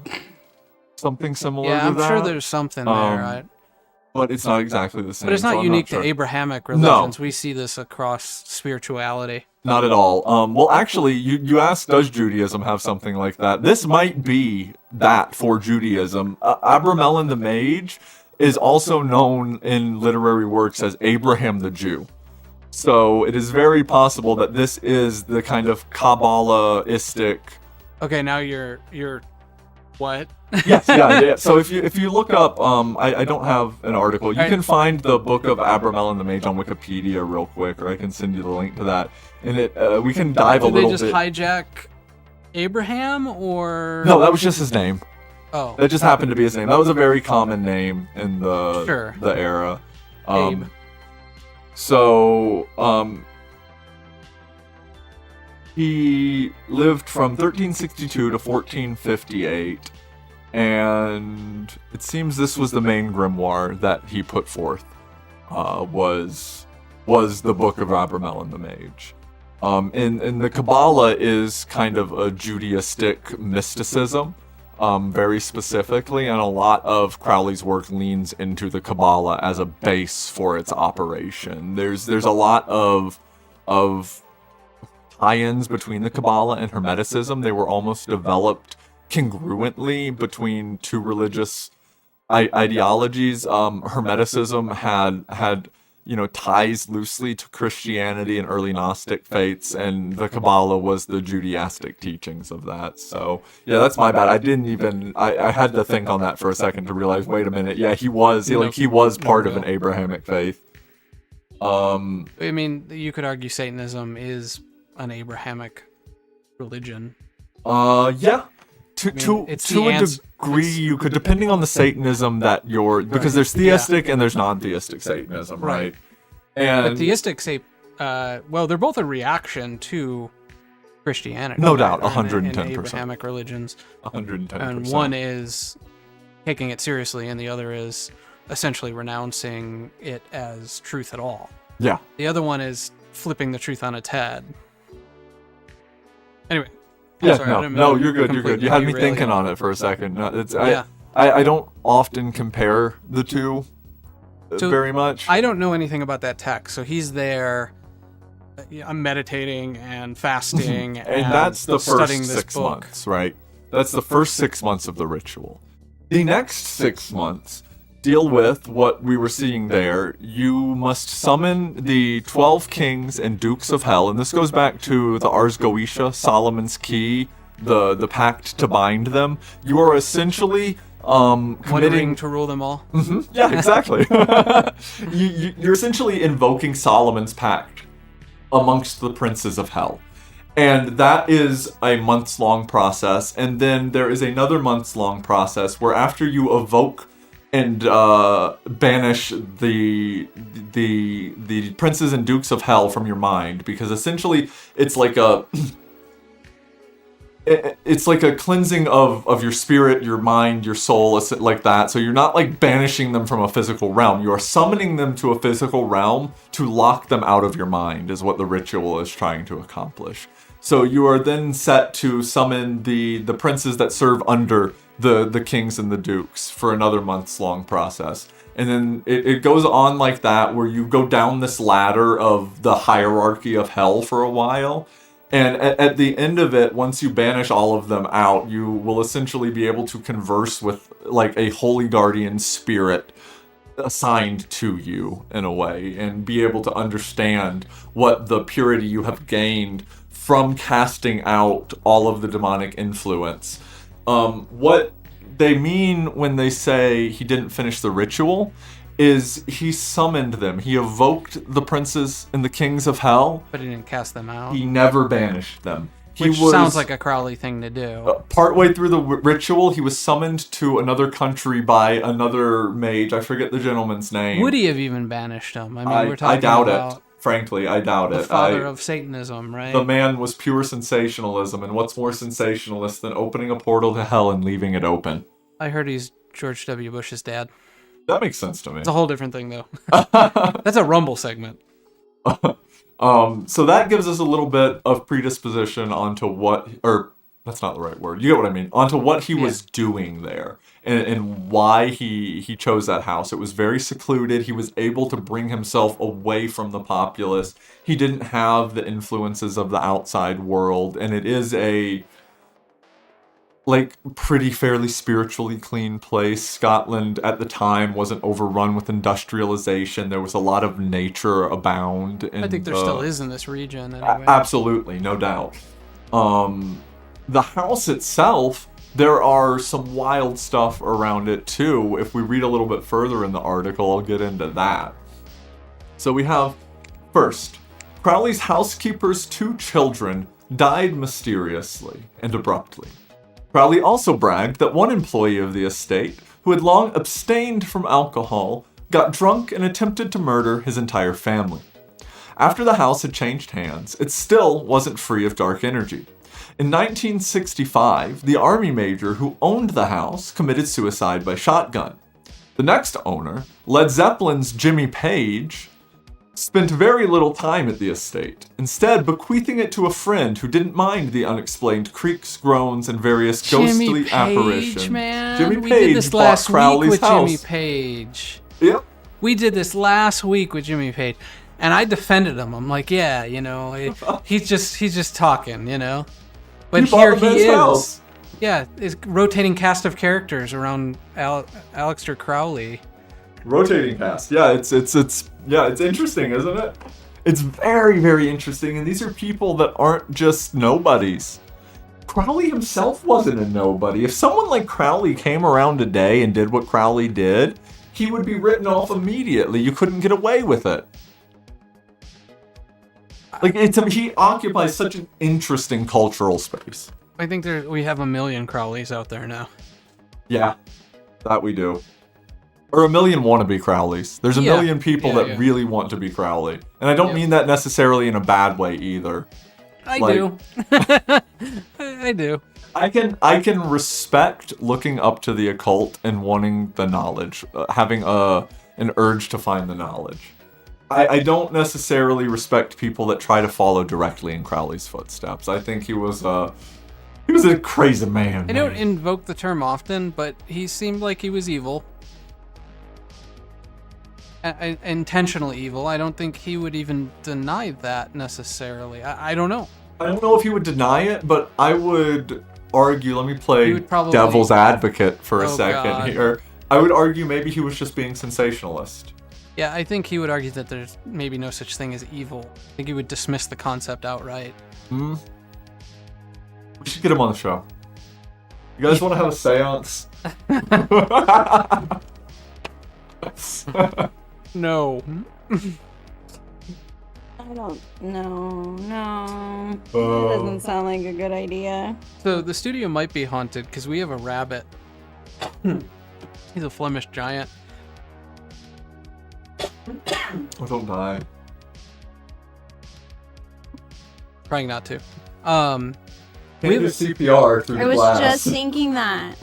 something similar to that. Yeah, I'm sure there's something there, right? But it's not exactly the same. But it's not so unique sure. to Abrahamic religions. No. We see this across spirituality. Not at all. Well, actually, you asked, does Judaism have something like that? This might be that for Judaism. Abramelin the Mage is also known in literary works as Abraham the Jew. So it is very possible that this is the kind of Kabbalistic. Okay, now you're what? Yes, yeah. So if you look up, I don't have an article. You can find the Book of Abramelin the Mage on Wikipedia real quick, or I can send you the link to that. And we can dive a little bit. Did they just hijack Abraham, or? No, that was just his name. Oh. That just happened to be his name. That was a very common name in the era. Abe. So, he lived from 1362 to 1458, and it seems this was the main grimoire that he put forth, was the Book of Abramelin the Mage. And the Kabbalah is kind of a Judaistic mysticism, very specifically, and a lot of Crowley's work leans into the Kabbalah as a base for its operation. There's a lot of tie-ins between the Kabbalah and Hermeticism. They were almost developed congruently between two religious ideologies. Hermeticism had ties loosely to Christianity and early Gnostic faiths, and the Kabbalah was the Judaistic teachings of that. So, yeah, that's my bad. I had to think on that for a second to realize, wait a minute, yeah, he was part of an Abrahamic faith. I mean, you could argue Satanism is an Abrahamic religion. Yeah. agree you could, depending on the Satanism that you're, because there's theistic and there's non-theistic Satanism, right? And but theistic well, they're both a reaction to Christianity. No doubt, right? 110%. In Abrahamic religions. 110%. And one is taking it seriously, and the other is essentially renouncing it as truth at all. Yeah. The other one is flipping the truth on its head. Anyway. Yeah, sorry, no, you're good, you're good. You had me thinking on it for a second. No, it's, Yeah. I don't often compare the two very much. I don't know anything about that text, so he's there. I'm meditating and fasting and that's the studying first this 6 book. months, right? That's the first 6 months of the ritual. The next 6 months deal with what we were seeing there. You must summon the 12 kings and dukes of hell, and this goes back to the Ars Goetia, Solomon's Key, the pact to bind them. You are essentially committing to rule them all. Mm-hmm. Yeah, exactly. You're essentially invoking Solomon's pact amongst the princes of hell. And that is a months-long process. And then there is another months-long process where after you evoke and banish the princes and dukes of hell from your mind, because essentially it's like a cleansing of your spirit, your mind, your soul, like that. So you're not like banishing them from a physical realm. You are summoning them to a physical realm to lock them out of your mind, is what the ritual is trying to accomplish. So you are then set to summon the princes that serve under the kings and the dukes for another months-long process. And then it goes on like that, where you go down this ladder of the hierarchy of hell for a while. And at the end of it, once you banish all of them out, you will essentially be able to converse with like a holy guardian spirit assigned to you in a way, and be able to understand what the purity you have gained from casting out all of the demonic influence. What they mean when they say he didn't finish the ritual is he summoned them. He evoked the princes and the kings of hell. But he didn't cast them out. He never banished them. Which sounds like a Crowley thing to do. Partway through the ritual, he was summoned to another country by another mage. I forget the gentleman's name. Would he have even banished him? I mean, we're talking I doubt about it. Frankly, I doubt the it. father of Satanism, right? The man was pure sensationalism, and what's more sensationalist than opening a portal to hell and leaving it open? I heard he's George W. Bush's dad. That makes sense to me. It's a whole different thing, though. That's a Rumble segment. So that gives us a little bit of predisposition onto what, or that's not the right word. You get what I mean? Onto what he was doing there, and why he chose that house. It was very secluded. He was able to bring himself away from the populace. He didn't have the influences of the outside world, and it is a pretty fairly spiritually clean place. Scotland at the time wasn't overrun with industrialization. There was a lot of nature abound. I think there still is in this region. Anyway. Absolutely, no doubt. The house itself, there are some wild stuff around it too. If we read a little bit further in the article, I'll get into that. So we have, first, Crowley's housekeeper's 2 children died mysteriously and abruptly. Crowley also bragged that one employee of the estate, who had long abstained from alcohol, got drunk and attempted to murder his entire family. After the house had changed hands, it still wasn't free of dark energy. In 1965, the army major who owned the house committed suicide by shotgun. The next owner, Led Zeppelin's Jimmy Page, spent very little time at the estate, instead bequeathing it to a friend who didn't mind the unexplained creaks, groans, and various ghostly apparitions. Man. Jimmy We Page did this bought last Crowley's week with house. Jimmy Page. Yep. We did this last week with Jimmy Page, and I defended him. I'm like, yeah, you know, he's just talking, you know. But here he is. House. Yeah, it's rotating cast of characters around Aleister Crowley. Rotating cast. Yeah, it's interesting, isn't it? It's very, very interesting, and these are people that aren't just nobodies. Crowley himself wasn't a nobody. If someone like Crowley came around today and did what Crowley did, he would be written off immediately. You couldn't get away with it. He occupies such an interesting cultural space. I think we have a million Crowleys out there now. Yeah, that we do. Or a million wannabe Crowleys. There's a million people that really want to be Crowley. And I don't mean that necessarily in a bad way either. I do. I do. I can respect looking up to the occult and wanting the knowledge, having an urge to find the knowledge. I don't necessarily respect people that try to follow directly in Crowley's footsteps. I think he was a crazy man. I don't invoke the term often, but he seemed like he was evil. Intentional evil. I don't think he would even deny that necessarily. I don't know. I don't know if he would deny it, but I would argue, let me play probably, devil's advocate for a second God. here. I would argue maybe he was just being sensationalist. Yeah, I think he would argue that there's maybe no such thing as evil. I think he would dismiss the concept outright. We should get him on the show. You guys want to have a seance? No. I don't know. No. That doesn't sound like a good idea. So the studio might be haunted because we have a rabbit. He's a Flemish giant. Oh, don't die. Trying not to. Can't do CPR through the glass. I was just thinking that.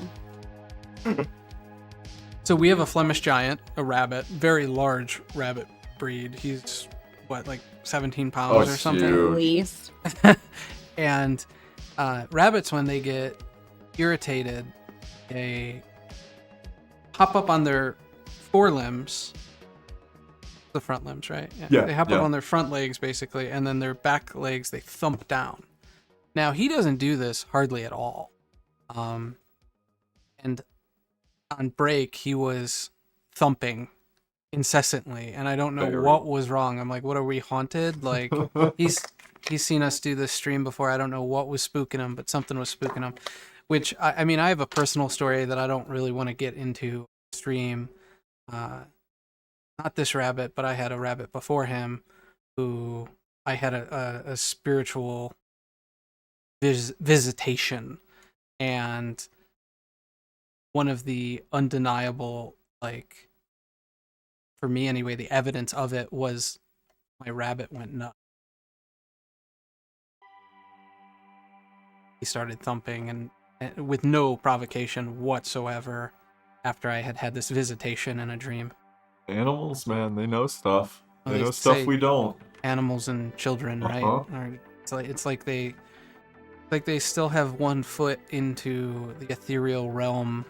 So we have a Flemish giant, a rabbit, very large rabbit breed. He's what, like 17 pounds or something? At least. And rabbits, when they get irritated, they hop up on their forelimbs. The front limbs, right? Yeah, They hop up on their front legs, basically, and then their back legs, they thump down. Now, he doesn't do this hardly at all. And on break, he was thumping incessantly, and I don't know what was wrong. I'm like, what, are we haunted? Like, he's seen us do this stream before. I don't know what was spooking him, but something was spooking him. Which, I mean, I have a personal story that I don't really want to get into stream. Not this rabbit, but I had a rabbit before him who I had a spiritual visitation, and one of the undeniable, like, for me anyway, the evidence of it was my rabbit went nuts. He started thumping and with no provocation whatsoever after I had this visitation in a dream. Animals, man, they know stuff. Well, They they know stuff say we don't. Animals and children, right? Or it's like they still have one foot into the ethereal realm.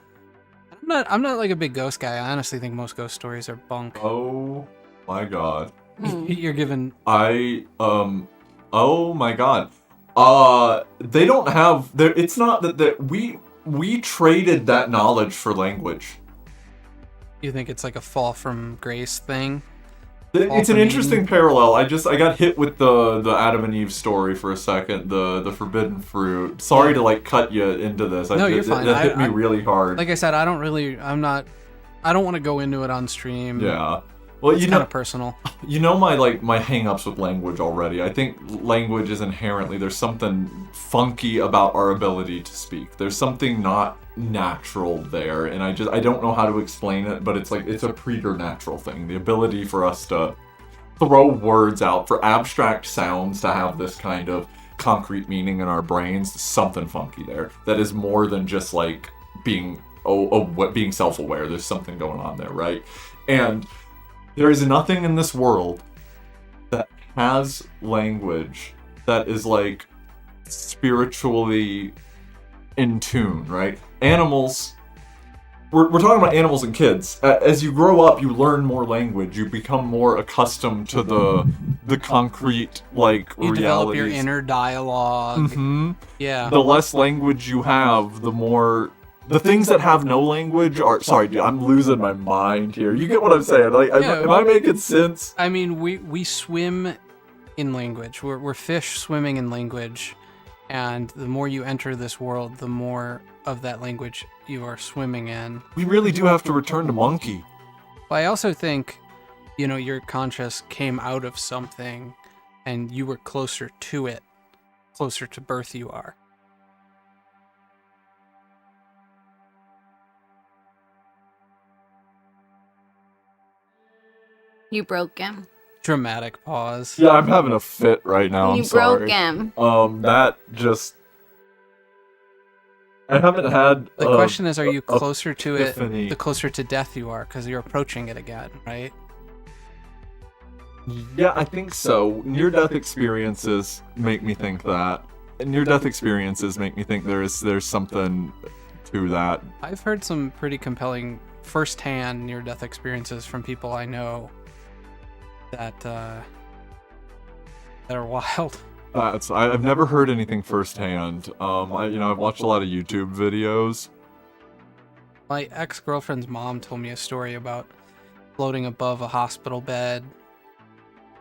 I'm not like a big ghost guy. I honestly think most ghost stories are bunk. Oh my god. You're given. Oh my god. They don't have. It's not that we traded that knowledge for language. You think it's like a fall from grace thing? It's an interesting parallel. I got hit with the Adam and Eve story for a second, the forbidden fruit. Sorry to like cut you into this. No, you're fine. That hit me really hard. Like I said, I don't want to go into it on stream. Yeah. Well, it's kind of personal. You know my hang-ups with language already. I think language is inherently, there's something funky about our ability to speak. There's something not natural there, and I don't know how to explain it, but it's a preternatural thing. The ability for us to throw words out, for abstract sounds to have this kind of concrete meaning in our brains, something funky there. That is more than just like being self-aware. There's something going on there, right? And there is nothing in this world that has language that is like spiritually in tune, right? Animals, we're talking about animals and kids. As you grow up, you learn more language. You become more accustomed to the concrete, like, you realities. develop your inner dialogue. Mm-hmm. Yeah. The less language you have, the more... The things that have no language are... Sorry, dude, I'm losing my mind here. You get what I'm saying? Like, am I making sense? I mean, we swim in language. We're fish swimming in language. And the more you enter this world, the more of that language you are swimming in. We really do have to return to monkey. But I also think, your conscious came out of something and you were closer to it, closer to birth you are. You broke him. Dramatic pause. Yeah, I'm having a fit right now. You I'm sorry. broke him. That just. I haven't had. The question is, are you closer to epiphany. it the closer to death you are? Because you're approaching it again, right? Yeah, I think so. Near-death experiences make me think that. Near-death experiences make me think there's something to that. I've heard some pretty compelling first-hand near-death experiences from people I know that are wild. I've never heard anything firsthand. I've watched a lot of YouTube videos. My ex-girlfriend's mom told me a story about floating above a hospital bed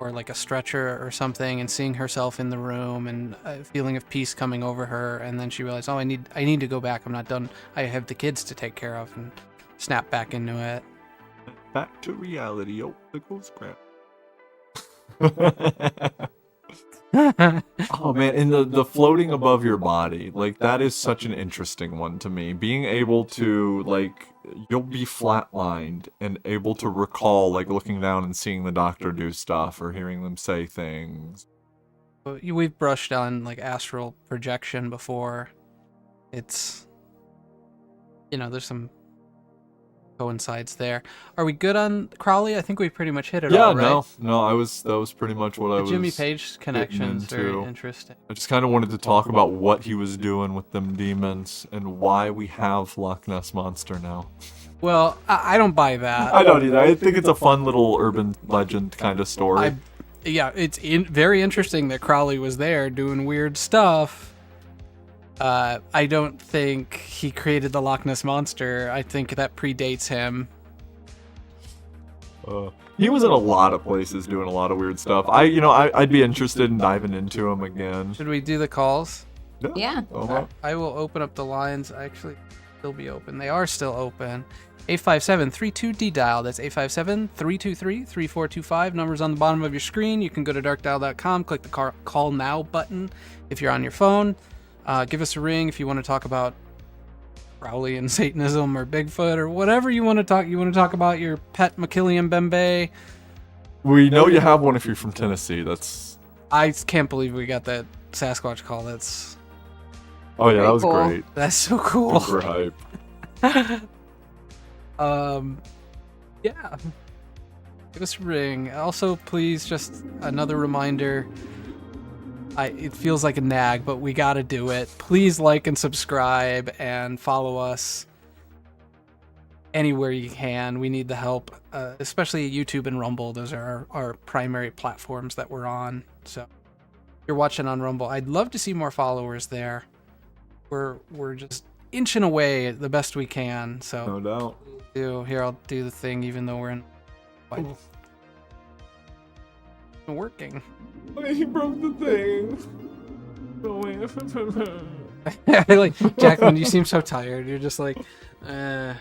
or like a stretcher or something and seeing herself in the room and a feeling of peace coming over her, and then she realized, I need to go back. I'm not done. I have the kids to take care of, and snap back into it. Back to reality. Oh, the ghost crap. Oh man, and the floating above your body, like that is such an interesting one to me. Being able to, like, you'll be flatlined and able to recall, like, looking down and seeing the doctor do stuff or hearing them say things. We've brushed on like astral projection before. It's, there's some coincides there. Are we good on Crowley? I think we pretty much hit it all, right? No, that was pretty much what I was. Jimmy Page connection is very interesting. I just kind of wanted to talk about what he was doing with them demons and why we have Loch Ness Monster now. Well, I don't buy that. I don't either. I think it's a fun little urban legend kind of story. It's very interesting that Crowley was there doing weird stuff. I don't think he created the Loch Ness Monster. I think that predates him. He was in a lot of places doing a lot of weird stuff. I'd be interested in diving into him again. Should we do the calls? Yeah. I will open up the lines. Actually, they'll be open. They are still open. 857-32-D-Dial. That's 857-323-3425. Numbers on the bottom of your screen. You can go to darkdial.com, click the call now button if you're on your phone. Give us a ring if you want to talk about Crowley and Satanism or Bigfoot or whatever you want to talk. You want to talk about your pet Machilean Bembe. We know you have one if you're from Tennessee. I can't believe we got that Sasquatch call. That's... Oh yeah, that was great. That's so cool. Super hype. Yeah. Give us a ring. Also, please, just another reminder. It feels like a nag, but we gotta do it. Please like and subscribe and follow us anywhere you can. We need the help, especially YouTube and Rumble. Those are our primary platforms that we're on. So if you're watching on Rumble, I'd love to see more followers there. We're just inching away the best we can. So no doubt. Here, I'll do the thing, even though we're in. Working. He broke the thing. Like, Jacqueline, you seem so tired. You're just like, I'm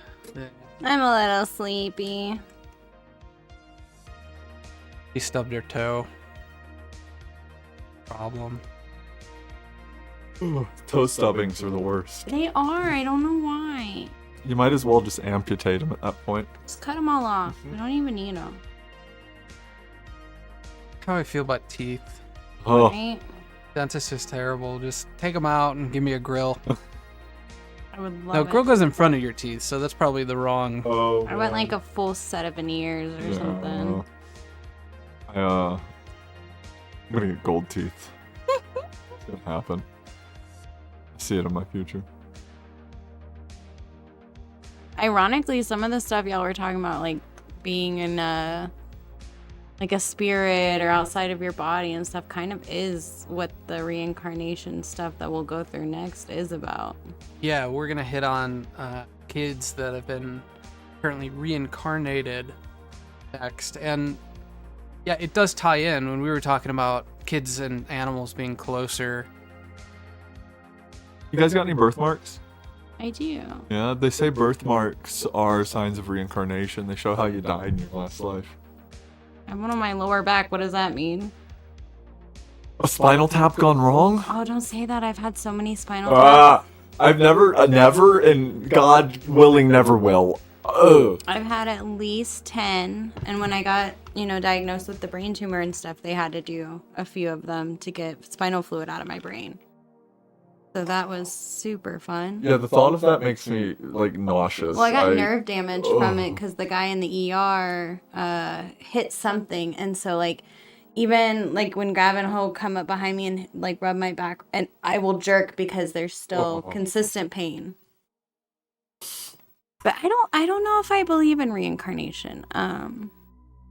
a little sleepy. He stubbed her toe. Problem. Toe stubbings are the worst. They are. I don't know why. You might as well just amputate them at that point. Just cut them all off. We don't even need them. How I feel about teeth. Oh. Right? Dentist is terrible. Just take them out and give me a grill. I would love No, it. grill goes in front of your teeth, so that's probably the wrong. Oh. I want like a full set of veneers or something. I'm gonna get gold teeth. It's gonna happen. I see it in my future. Ironically, some of the stuff y'all were talking about, like being in like a spirit or outside of your body and stuff, kind of is what the reincarnation stuff that we'll go through next is about. Yeah, we're gonna hit on kids that have been currently reincarnated next, and yeah, it does tie in when we were talking about kids and animals being closer. You guys got any birthmarks? I do. Yeah, they say birthmarks are signs of reincarnation. They show how you died in your last life. I have one on my lower back. What does that mean? A spinal tap gone wrong? Oh, don't say that. I've had so many spinal taps. I've never, and God willing, never will. I've had at least 10, and when I got, diagnosed with the brain tumor and stuff, they had to do a few of them to get spinal fluid out of my brain. So that was super fun. Yeah, the thought of that makes me, like, nauseous. Well, I got nerve damage from it because the guy in the ER hit something, and so, like, even, like, when Gavin will come up behind me and, like, rub my back, and I will jerk because there's still consistent pain. But I don't know if I believe in reincarnation.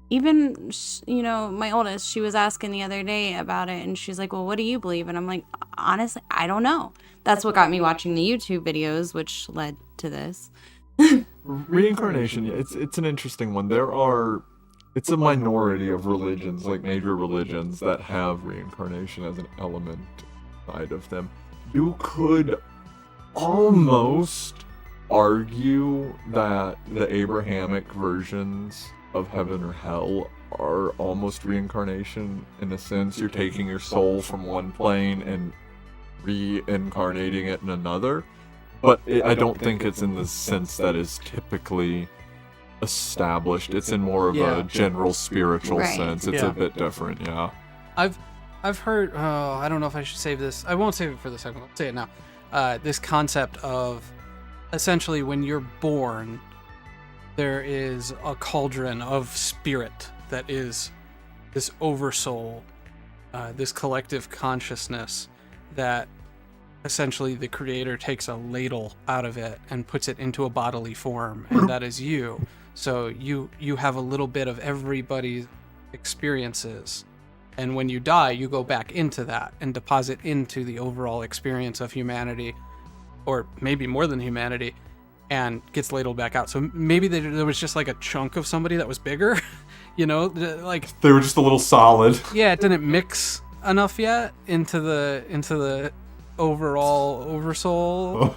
Even, my oldest, she was asking the other day about it, and she's like, well, what do you believe? And I'm like, honestly, I don't know. That's what got me watching the YouTube videos, which led to this. Reincarnation, it's an interesting one. It's a minority of religions, like major religions, that have reincarnation as an element side of them. You could almost argue that the Abrahamic versions of heaven or hell are almost reincarnation in a sense. You're taking your soul from one plane and reincarnating it in another, but I don't think it's in the sense that is typically established. It's in more of a general spiritual sense. It's a bit different. I've heard, I don't know if I should save this. I won't save it for the second one. I'll say it now. This concept of essentially when you're born, there is a cauldron of spirit that is this oversoul, this collective consciousness that essentially the creator takes a ladle out of it and puts it into a bodily form, and that is you. So you have a little bit of everybody's experiences, and when you die, you go back into that and deposit into the overall experience of humanity, or maybe more than humanity, and gets ladled back out. So maybe there was just like a chunk of somebody that was bigger, like they were just a little solid. Yeah, it didn't mix enough yet into the overall oversoul.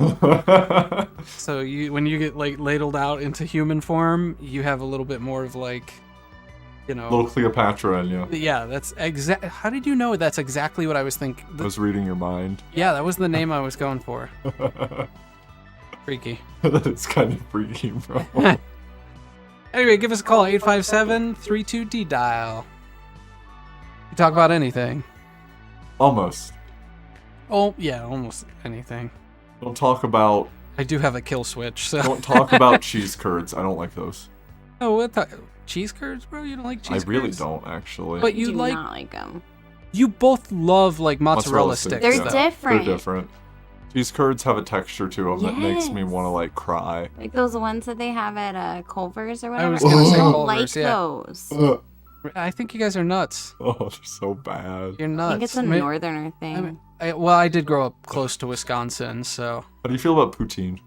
So when you get like ladled out into human form, you have a little bit more of like, little Cleopatra in you. Yeah, that's how did you know that's exactly what I was thinking? I was reading your mind. Yeah, that was the name I was going for. Freaky. It's kind of freaky, bro. Anyway, give us a call, 857-32-D-dial. You talk about anything. Almost. Oh, yeah, almost anything. Don't talk about... I do have a kill switch, so... Don't talk about cheese curds. I don't like those. Oh, what the... Cheese curds, bro? You don't like cheese curds? I really don't, actually. But you do like... not like them. You both love, like, mozzarella sticks. They're different. They're different. Cheese curds have a texture to them that makes me want to, like, cry. Like those ones that they have at Culver's or whatever. I was going to say Culver's, like those. I think you guys are nuts. Oh, they're so bad. You're nuts. I think it's a northerner thing. I did grow up close to Wisconsin, so... How do you feel about poutine? Do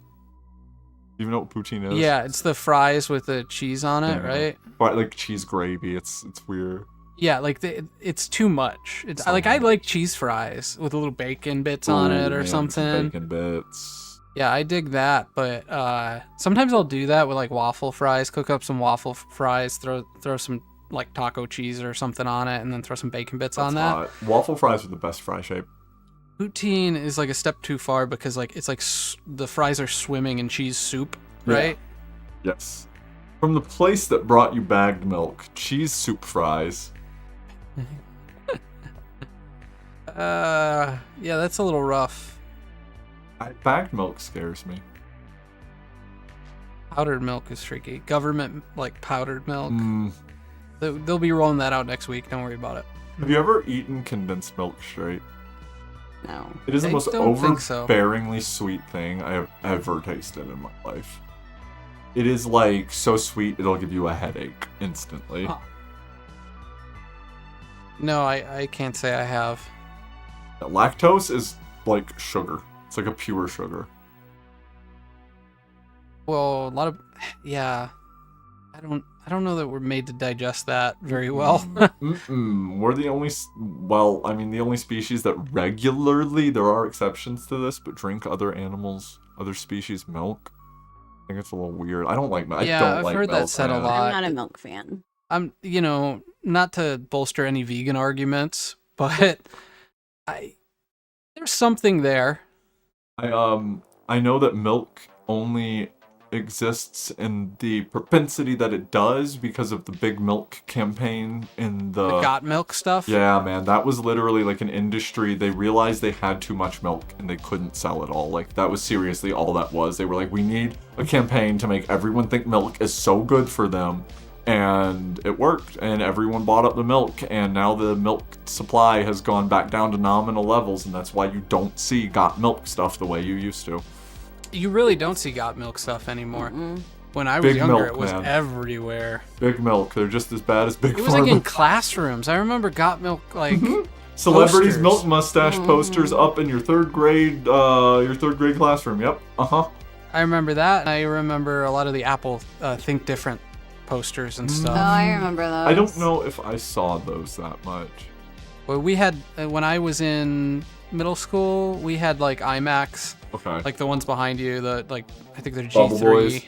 you know what poutine is? Yeah, it's the fries with the cheese on it, right? But like cheese gravy, it's weird. Yeah, like it's too much. It's like I like cheese fries with a little bacon bits on it or something. Bacon bits. Yeah, I dig that, but sometimes I'll do that with like waffle fries. Cook up some waffle fries, throw some like taco cheese or something on it, and then throw some bacon bits on that. Hot. Waffle fries are the best fry shape. Poutine is like a step too far because like it's like the fries are swimming in cheese soup, right? Yeah. Yes. From the place that brought you bagged milk, cheese soup fries. Yeah, that's a little rough. Bagged milk scares me. Powdered milk is tricky. Government like powdered milk. They'll be rolling that out next week. Don't worry about it. Have you ever eaten condensed milk straight? No. It is the most overbearingly sweet thing I have ever tasted in my life. It is like so sweet it'll give you a headache instantly. Huh. No, I can't say I have. Lactose is like sugar. It's like a pure sugar. Well, a lot of I don't know that we're made to digest that very well. We're the only the only species that regularly, there are exceptions to this, but drink other animals, other species' milk. I think it's a little weird. I don't like milk. Yeah, I've heard that said a lot. I'm not a milk fan. I'm, not to bolster any vegan arguments, but there's something there. I know that milk only exists in the propensity that it does because of the Big Milk campaign in the got milk stuff? Yeah, man, that was literally like an industry. They realized they had too much milk and they couldn't sell it all. Like, that was seriously all that was. They were like, we need a campaign to make everyone think milk is so good for them. And it worked, and everyone bought up the milk, and now the milk supply has gone back down to nominal levels, and that's why you don't see got milk stuff the way you used to. You really don't see got milk stuff anymore. Mm-mm. When I was Big younger, Milk, it was man. everywhere. Big Milk, they're just as bad as Big It was like in Pharma. classrooms. I remember got milk, like, Celebrities posters. milk mustache posters up in your third grade classroom. Yep. I remember that, and I remember a lot of the Apple Think Different posters and stuff. Oh, I remember those. I don't know if I saw those that much. Well, we had, when I was in middle school, we had like IMAX. Okay. Like the ones behind you, I think they're G3. Bubble Boys.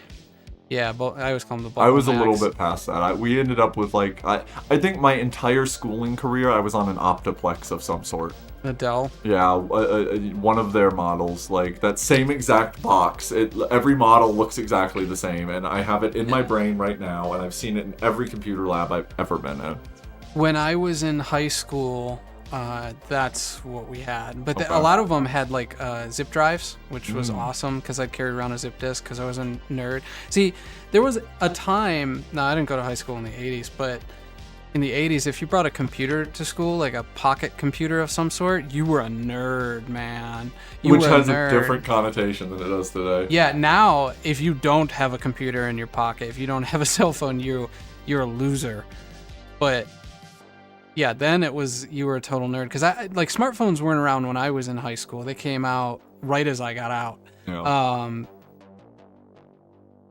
Yeah, I always call them the Bubble I was a little Max. bit past that. We ended up with I think my entire schooling career I was on an Optiplex of some sort. A Dell? Yeah, one of their models, like that same exact box. Every model looks exactly the same, and I have it in my brain right now, and I've seen it in every computer lab I've ever been in. When I was in high school, that's what we had. But Okay. a lot of them had like zip drives, which was Mm. awesome because I'd carry around a zip disk because I was a nerd. See, there was a time, no, I didn't go to high school in the 80s, but in the 80s, if you brought a computer to school, like a pocket computer of some sort, you were a nerd, man. Which has a different connotation than it does today. Yeah, now, if you don't have a computer in your pocket, if you don't have a cell phone, you're a loser. But yeah, then you were a total nerd. Because like smartphones weren't around when I was in high school. They came out right as I got out. Yeah.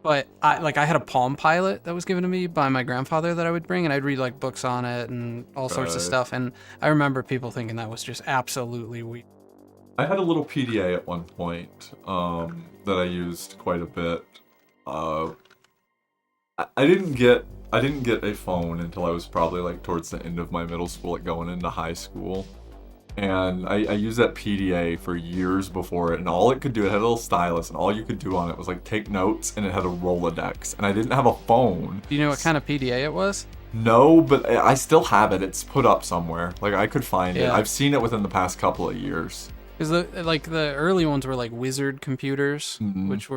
But I had a Palm Pilot that was given to me by my grandfather that I would bring, and I'd read like books on it and all sorts of Right. stuff. And I remember people thinking that was just absolutely weird. I had a little PDA at one point that I used quite a bit. I didn't get a phone until I was probably like towards the end of my middle school, like going into high school. And I used that PDA for years before it, and all it could do, it had a little stylus, and all you could do on it was like take notes, and it had a Rolodex, and I didn't have a phone. Do you know what kind of PDA it was? No, but I still have it. It's put up somewhere. Like, I could find it. Yeah. I've seen it within the past couple of years. Because the early ones were like Wizard computers, which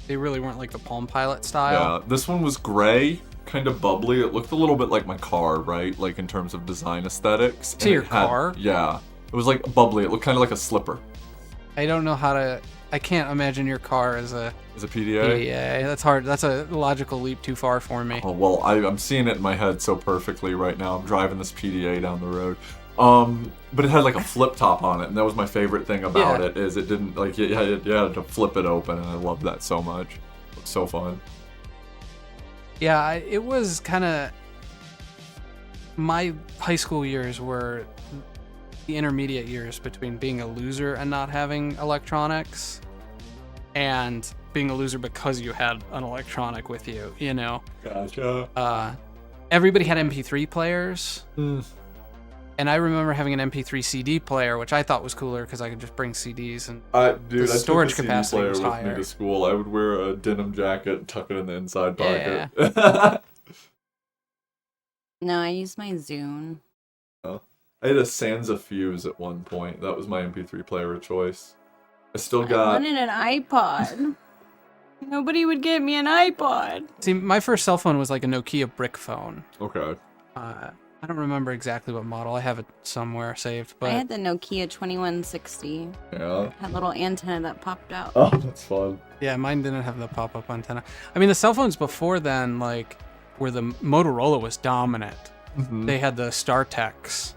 they really weren't like the Palm Pilot style. Yeah, this one was gray, kind of bubbly. It looked a little bit like my car, right? Like in terms of design aesthetics. To your car? Yeah. It was like bubbly. It looked kind of like a slipper. I don't know how to. I can't imagine your car as a PDA? PDA. That's hard. That's a logical leap too far for me. Oh, well, I'm seeing it in my head so perfectly right now. I'm driving this PDA down the road. But it had like a flip top on it, and that was my favorite thing about it, is it didn't, like, you had to flip it open, and I loved that so much. It was so fun. Yeah, it was kind of. My high school years were the intermediate years between being a loser and not having electronics, and being a loser because you had an electronic with you, you know? Gotcha. Everybody had MP3 players. And I remember having an MP3 CD player, which I thought was cooler because I could just bring CDs, and Dude, the I storage took a CD capacity player was with higher. me to school. I would wear a denim jacket and tuck it in the inside pocket. No, I use my Zune. Oh. I had a Sansa Fuse at one point. That was my MP3 player of choice. I still I got... wanted an iPod. Nobody would get me an iPod. See, my first cell phone was like a Nokia brick phone. Okay. I don't remember exactly what model. I have it somewhere saved, but I had the Nokia 2160. Yeah. Had a little antenna that popped out. Oh, that's fun. yeah, mine didn't have the pop-up antenna. I mean, the cell phones before then, like, where the Motorola was dominant, they had the StarTechs,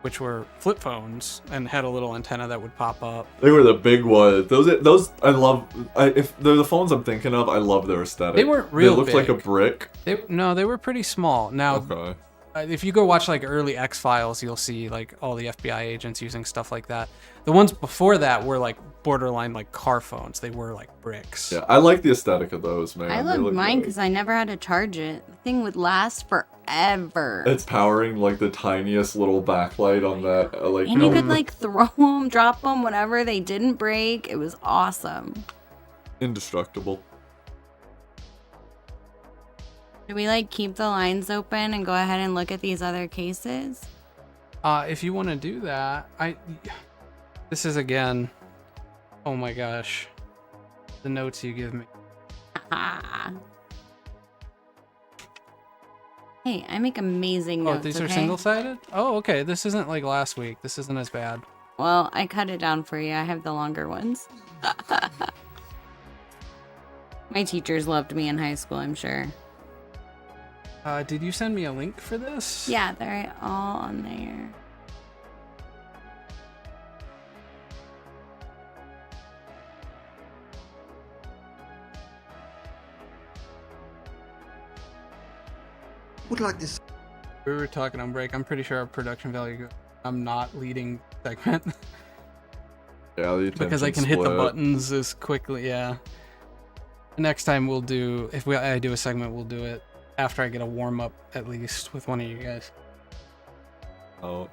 which were flip phones and had a little antenna that would pop up. They were the big ones. Those I love. If they're the phones I'm thinking of, I love their aesthetic. They weren't real They looked like a big. brick. They were pretty small. Now, Okay. If you go watch like early X-Files, you'll see like all the FBI agents using stuff like that. The ones before that were like borderline like car phones. They were like bricks. Yeah, I like the aesthetic of those, man. I They loved look mine good. because I never had to charge it. The thing would last forever. It's powering like the tiniest little backlight on that. And you could like throw them, drop them, whatever. They didn't break. It was awesome. Indestructible. Do we like keep the lines open and go ahead and look at these other cases? If you want to do that, this is again, oh my gosh, the notes you give me. Hey, I make amazing notes. Oh, these are okay? single-sided? Oh, okay. This isn't like last week. This isn't as bad. Well, I cut it down for you. I have the longer ones. My teachers loved me in high school, I'm sure. Did you send me a link for this? Yeah, they're all on there. Would like this. We were talking on break. I'm pretty sure our production value. I'm not leading segment. Yeah, the because I can hit the buttons as quickly. Yeah. Next time we'll do. If I do a segment, we'll do it after I get a warm up at least with one of you guys. Oh.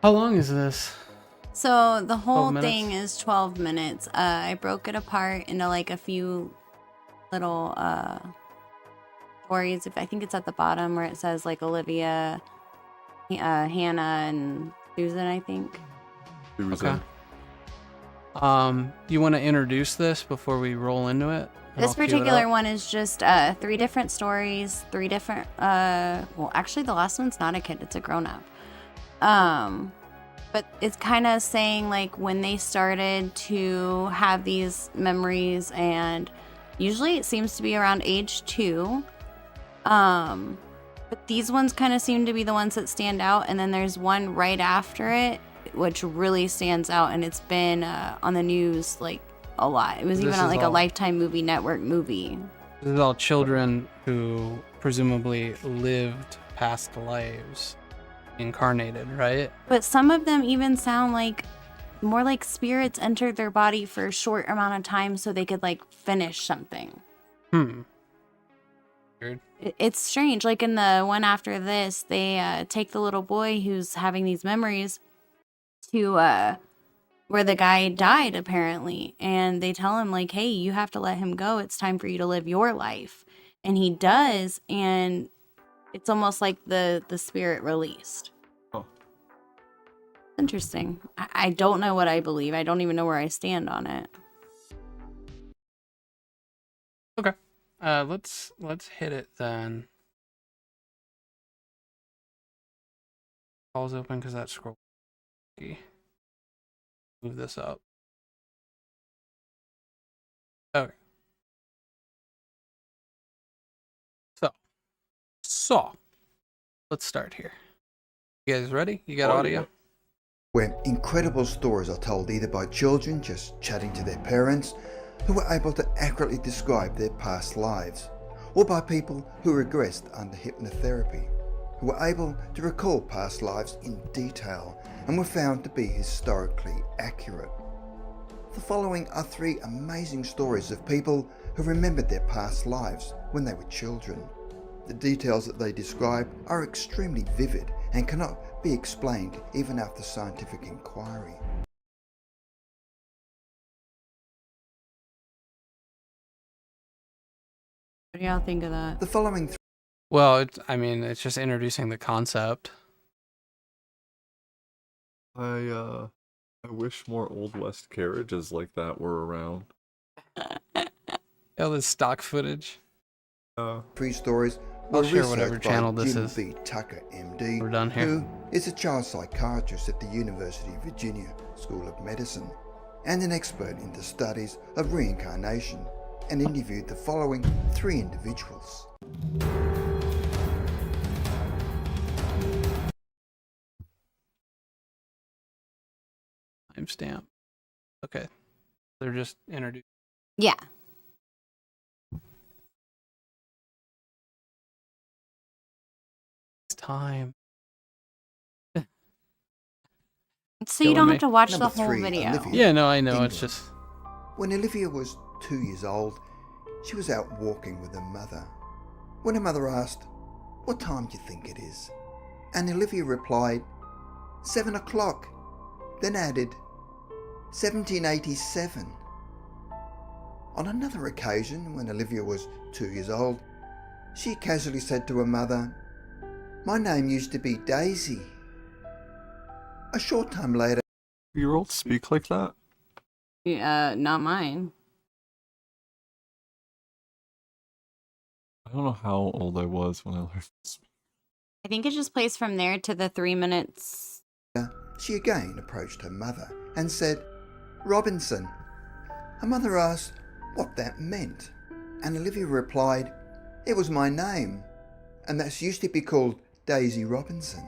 How long is this? So the whole thing is 12 minutes. I broke it apart into like a few little stories. I think it's at the bottom where it says like Olivia, Hannah, and Susan, I think. Okay. You want to introduce this before we roll into it? This particular one is just 3 different stories, 3 different, well, actually the last one's not a kid, it's a grown-up. But it's kind of saying like when they started to have these memories, and usually it seems to be around age 2. But these ones kind of seem to be the ones that stand out, and then there's one right after it, which really stands out, and it's been on the news like a lot. It was even on like a Lifetime Movie Network movie. This is all children who presumably lived past lives, incarnated, right? But some of them even sound like more like spirits entered their body for a short amount of time so they could like finish something. Weird. It's strange. Like in the one after this, they take the little boy who's having these memories to where the guy died apparently, and they tell him like, hey, you have to let him go. It's time for you to live your life. And he does, and it's almost like the spirit released. Oh. Interesting. I don't know what I believe. I don't even know where I stand on it. Okay. Let's hit it then. Calls open because that scroll. Move this up. Okay. So let's start here. You guys ready? You got audio? Where incredible stories are told either by children just chatting to their parents who were able to accurately describe their past lives, or by people who regressed under hypnotherapy, who were able to recall past lives in detail and were found to be historically accurate. The following are 3 amazing stories of people who remembered their past lives when they were children. The details that they describe are extremely vivid and cannot be explained even after scientific inquiry. What do y'all think of that? The following Well, it's just introducing the concept. I wish more Old West carriages like that were around. Oh, this stock footage. 3 stories I'll were share whatever researched channel by this Jim is. B. Tucker, MD, We're done here. who is a child psychiatrist at the University of Virginia School of Medicine and an expert in the studies of reincarnation, and interviewed the following 3 individuals. Timestamp. Okay. They're just introduced. Yeah. It's time. So you don't have to watch the Number whole 3, video. Olivia. Yeah, no, I know. England. It's just. When Olivia was 2 years old, she was out walking with her mother. When her mother asked, "What time do you think it is?" and Olivia replied, 7 o'clock, then added, 1787. On another occasion, when Olivia was 2 years old, She casually said to her mother, "My name used to be Daisy." A short time later, 2-year-olds speak like that? Yeah, not mine. I don't know how old I was when I learned this. I think it just plays from there to the 3 minutes. she again approached her mother and said, "Robinson." Her mother asked what that meant, and Olivia replied, "It was my name, and that she used to be called Daisy Robinson."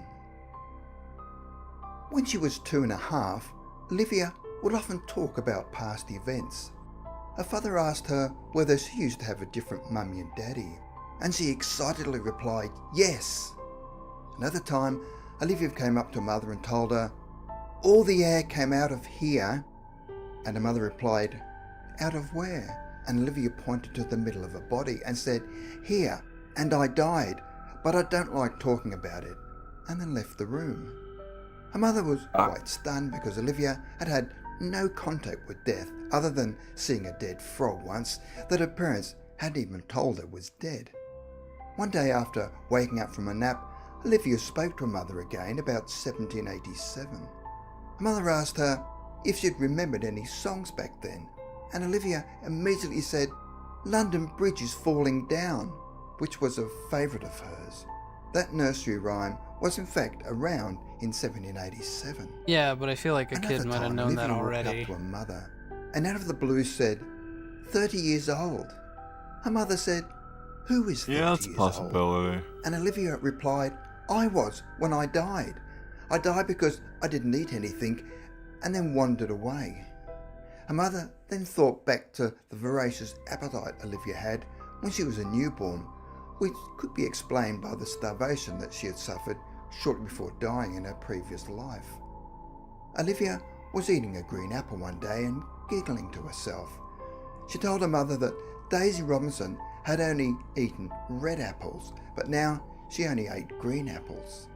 When she was 2.5, Olivia would often talk about past events. Her father asked her whether she used to have a different mummy and daddy, and she excitedly replied, "Yes." Another time, Olivia came up to her mother and told her, "All the air came out of here," and her mother replied, "Out of where?" And Olivia pointed to the middle of her body and said, "Here, and I died, but I don't like talking about it," and then left the room. Her mother was quite stunned because Olivia had had no contact with death other than seeing a dead frog once that her parents hadn't even told her was dead. One day after waking up from a nap, Olivia spoke to her mother again about 1787. Her mother asked her if she'd remembered any songs back then, and Olivia immediately said, "London Bridge is falling down," which was a favourite of hers. That nursery rhyme was in fact around in 1787. Yeah, but I feel like a kid might have known that Olivia already. walked up to her mother and out of the blue said, 30 years old. Her mother said, "Who is 30 Yeah, that's a years possibility. old?" And Olivia replied, "I was when I died. I died because I didn't eat anything and then wandered away." Her mother then thought back to the voracious appetite Olivia had when she was a newborn, which could be explained by the starvation that she had suffered shortly before dying in her previous life. Olivia was eating a green apple one day and giggling to herself. She told her mother that Daisy Robinson had only eaten red apples, but now she only ate green apples.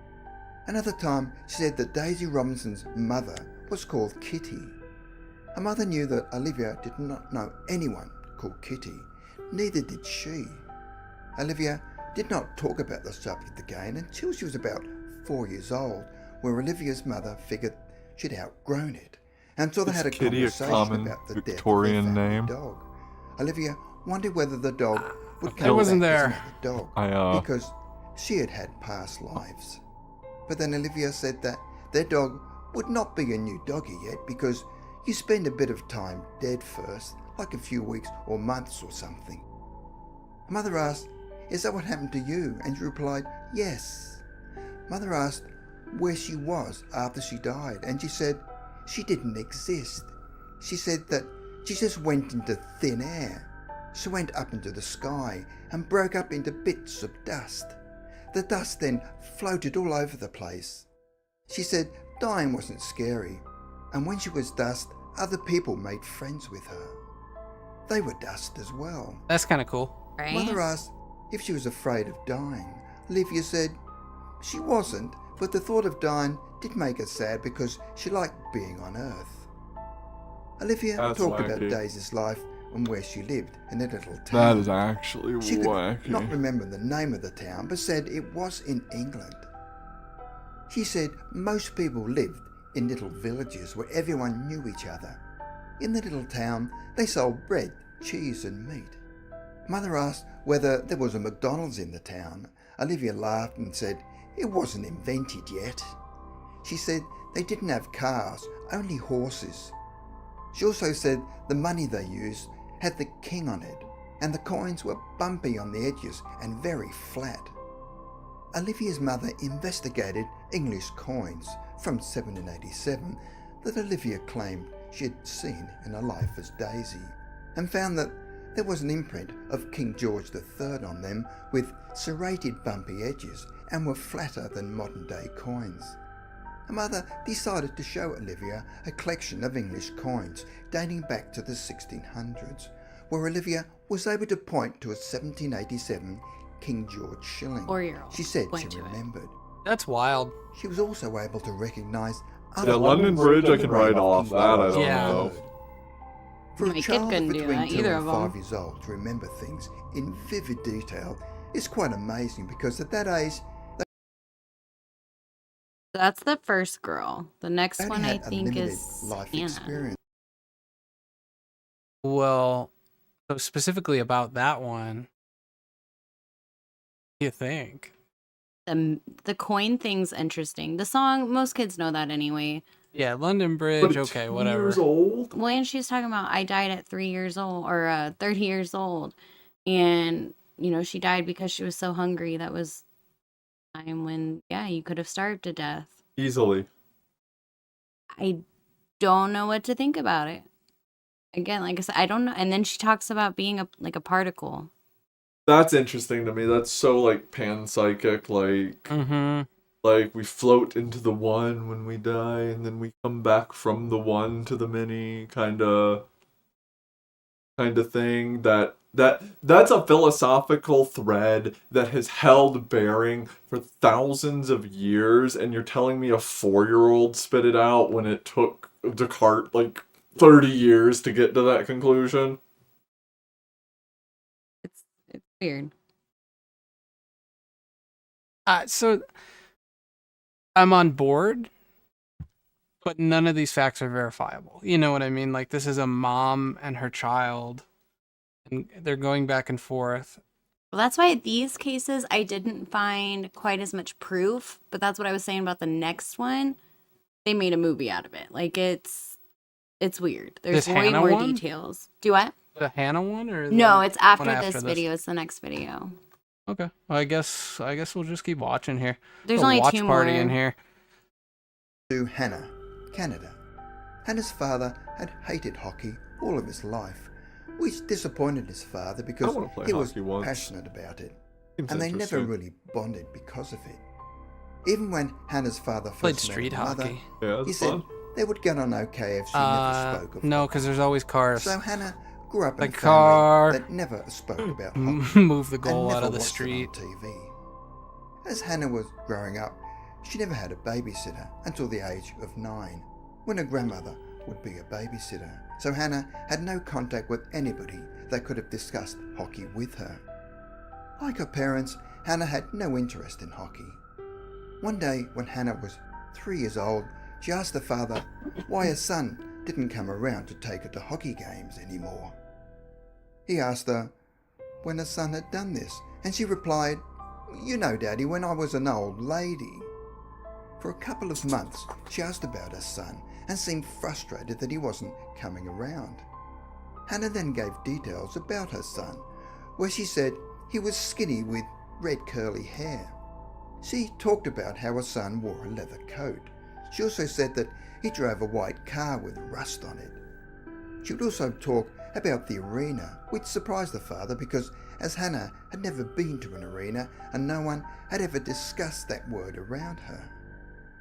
Another time she said that Daisy Robinson's mother was called Kitty. Her mother knew that Olivia did not know anyone called Kitty, neither did she. Olivia did not talk about the subject again until she was about 4 years old, where Olivia's mother figured she'd outgrown it, and so they had a Kitty a conversation common about the Victorian death of their name? family dog. Olivia wondered whether the dog would I come wasn't back as there. another dog, I because she had had past lives. But then Olivia said that their dog would not be a new doggy yet because you spend a bit of time dead first, like a few weeks or months or something. Her mother asked, "Is that what happened to you?" And she replied, "Yes." Mother asked where she was after she died, and she said she didn't exist. She said that she just went into thin air. She went up into the sky and broke up into bits of dust. The dust then floated all over the place. She said dying wasn't scary, and when she was dust, other people made friends with her. They were dust as well. That's kind of cool. Right? Mother asked if she was afraid of dying. Olivia said she wasn't, but the thought of dying did make her sad because she liked being on Earth. Olivia That's talked about wacky. Daisy's life and where she lived in a little town. That is actually She could wacky. not remember the name of the town, but said it was in England. She said most people lived in little villages where everyone knew each other. In the little town, they sold bread, cheese and meat. Mother asked whether there was a McDonald's in the town. Olivia laughed and said it wasn't invented yet. She said they didn't have cars, only horses. She also said the money they used had the king on it, and the coins were bumpy on the edges and very flat. Olivia's mother investigated English coins from 1787 that Olivia claimed she had seen in her life as Daisy, and found that there was an imprint of King George III on them with serrated bumpy edges and were flatter than modern day coins. Her mother decided to show Olivia a collection of English coins dating back to the 1600s, where Olivia was able to point to a 1787 King George shilling. 4-year-old. She said Point she to it. remembered. That's wild. She was also able to recognise Yeah, other London Bridge I can write off. King That I George don't Yeah. know. For My a kid child couldn't do between that, 2 either and of 'em. 5 years old to remember things in vivid detail is quite amazing because at that age, That's the first girl. The next they one only I had a think limited is life Hannah. experience. Well, so specifically about that one, what do you think? The coin thing's interesting. The song, most kids know that anyway. Yeah, London Bridge, okay, whatever. Years old? Well, and she's talking about, I died at 3 years old, or 30 years old. And, you know, she died because she was so hungry. That was a time when, yeah, you could have starved to death. Easily. I don't know what to think about it. Again, like I said, I don't know. And then she talks about being a particle. That's interesting to me. That's so like panpsychic, like like we float into the one when we die, and then we come back from the one to the many kind of thing. That's a philosophical thread that has held bearing for thousands of years, and you're telling me a 4-year-old spit it out when it took Descartes like 30 years to get to that conclusion? It's weird. So I'm on board, but none of these facts are verifiable. You know what I mean? Like, this is a mom and her child, and they're going back and forth. Well, that's why these cases I didn't find quite as much proof, but that's what I was saying about the next one. They made a movie out of it. Like, it's weird. There's This way Hannah more one? details. Do what? The Hannah one, or No, it's after one this video. It's the next video. Okay, well, I guess we'll just keep watching here. There's A only watch 2 party more. in here. To Hannah, Canada. Hannah's father had hated hockey all of his life, which disappointed his father because wanna play he was hockey once. passionate about it, Seems and they never interesting. really bonded because of it. Even when Hannah's father Played first met street her mother, hockey. Yeah, he that's said fun. they would get on okay if she never spoke of No, hockey. because there's always cars. So Hannah grew up in The a family car. that never spoke about hockey Move the and goal out never of the watched it street. on TV. As Hannah was growing up, she never had a babysitter until the age of 9, when her grandmother would be a babysitter. So Hannah had no contact with anybody that could have discussed hockey with her. Like her parents, Hannah had no interest in hockey. One day, when Hannah was 3 years old, she asked her father why her son didn't come around to take her to hockey games anymore. He asked her when her son had done this, and she replied, "You know, Daddy, when I was an old lady." For a couple of months, she asked about her son and seemed frustrated that he wasn't coming around. Hannah then gave details about her son, where she said he was skinny with red curly hair. She talked about how her son wore a leather coat. She also said that he drove a white car with rust on it. She would also talk about the arena, which surprised the father because as Hannah had never been to an arena and no one had ever discussed that word around her.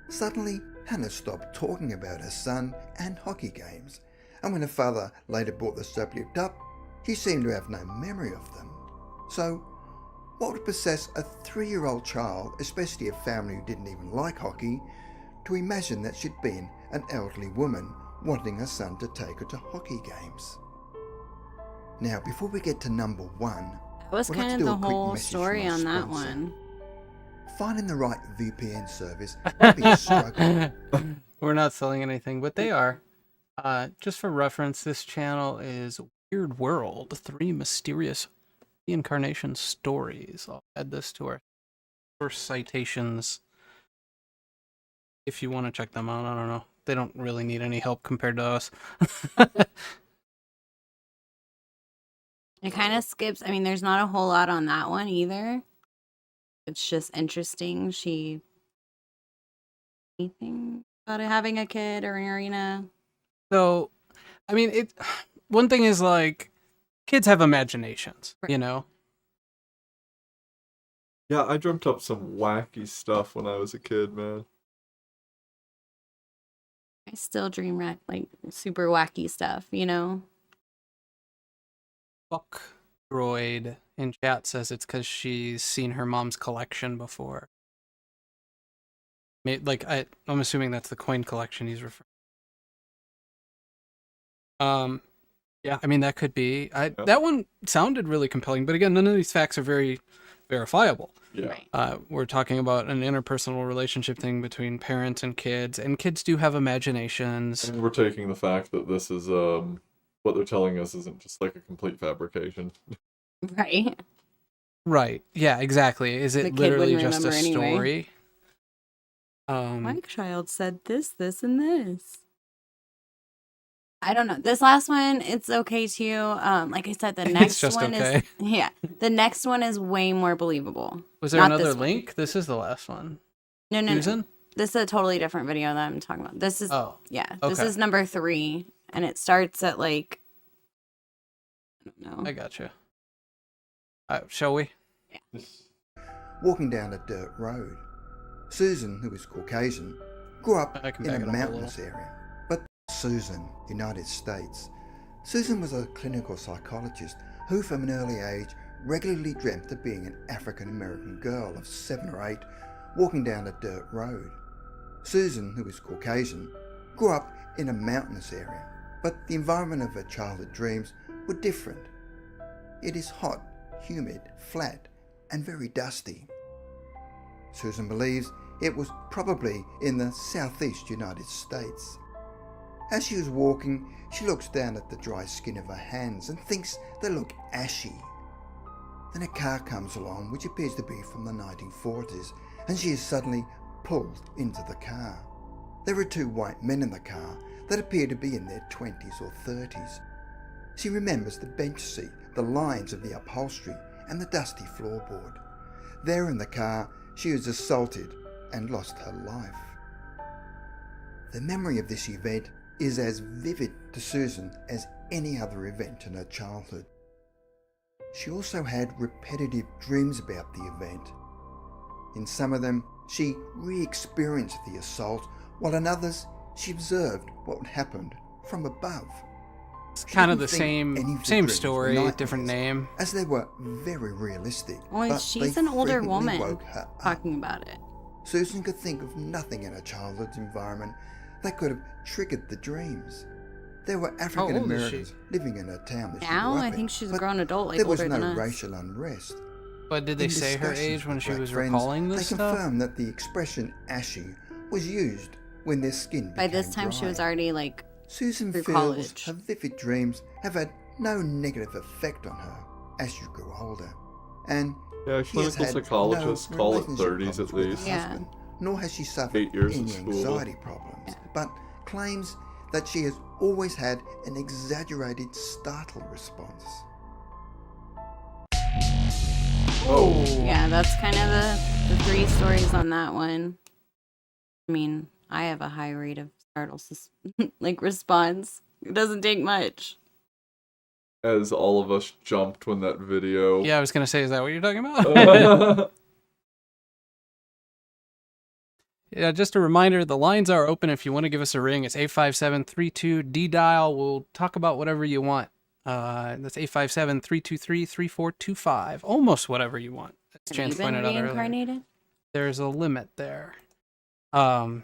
Suddenly, Hannah stopped talking about her son and hockey games, and when her father later brought the subject up, she seemed to have no memory of them. So, what would possess a 3-year-old child, especially a family who didn't even like hockey, to imagine that she'd been an elderly woman wanting her son to take her to hockey games? Now, before we get to number 1, That was we'd like to kind of do the a quick whole message story from our on that sponsor. one. Finding the right VPN service might be a struggle. We're not selling anything, but they are. Just for reference, this channel is Weird World, 3 mysterious reincarnation stories. I'll add this to our source citations if you want to check them out. I don't know. They don't really need any help compared to us. It kind of skips. I mean, there's not a whole lot on that one either. It's just interesting. Anything about it having a kid or an arena? So, I mean, one thing is like, kids have imaginations, you know? Yeah, I dreamt up some wacky stuff when I was a kid, man. I still dream like super wacky stuff, you know? Fuck Droid in chat says it's because she's seen her mom's collection before. Like, I'm assuming that's the coin collection he's referring. Yeah, I mean that could be. That one sounded really compelling, but again, none of these facts are very verifiable. Yeah. We're talking about an interpersonal relationship thing between parents and kids do have imaginations. And we're taking the fact that this is what they're telling us isn't just like a complete fabrication. Right. Right. Yeah, exactly. Is The it kid literally wouldn't just a remember anyway. story? My child said this, this, and this. I don't know. This last one, it's okay too. Like I said, the next just one okay. is the next one is way more believable. Was there Not another this one. link? This is the last one. No. Susan? This is a totally different video that I'm talking about. This is this okay. is number 3, and it starts at like I don't know. I gotcha. Shall we? Yeah. Walking down a dirt road. Susan, who is Caucasian, grew up in a mountainous area. But Susan, United States. Susan was a clinical psychologist who from an early age regularly dreamt of being an African American girl of 7 or 8 walking down a dirt road. Susan, who is Caucasian, grew up in a mountainous area, but the environment of her childhood dreams were different. It is hot, humid, flat, and very dusty. Susan believes it was probably in the southeast United States. As she was walking, she looks down at the dry skin of her hands and thinks they look ashy. Then a car comes along which appears to be from the 1940s, and she is suddenly pulled into the car. There are 2 white men in the car that appear to be in their 20s or 30s. She remembers the bench seat, the lines of the upholstery, and the dusty floorboard. There in the car, she was assaulted and lost her life. The memory of this event is as vivid to Susan as any other event in her childhood. She also had repetitive dreams about the event. In some of them, she re-experienced the assault, while in others, she observed what happened from above. It's kind of the same story, different name. As they were very realistic. Well, but she's they an older frequently woman woke her up. talking about it. Susan could think of nothing in her childhood's environment that could have triggered the dreams. There were African Americans living in her town that she Now, grew up I think in, she's a but grown adult, like there was older no than us. racial unrest. But did they In say her discussions age when with she black was friends, recalling this they stuff? confirmed that the expression ashy was used when their skin By became this time, she dry. was already like Susan through feels college. her vivid dreams have had no negative effect on her as she grew older. And Yeah, she has clinical had psychologists no call it relationship 30s at problems with her least. husband, nor has she suffered 8 years any at school. anxiety problems, but claims that she has always had an exaggerated startle response. Oh. Yeah, that's kind of the 3 stories on that one. I mean, I have a high rate of startle response. It doesn't take much. As all of us jumped when that video. Yeah, I was gonna say, is that what you're talking about? Yeah, just a reminder, the lines are open if you want to give us a ring. It's 857-32-D-dial. We'll talk about whatever you want. That's 857-323-3425. Almost whatever you want. As Have Chance you been pointed out earlier. reincarnated? There's a limit there. Probably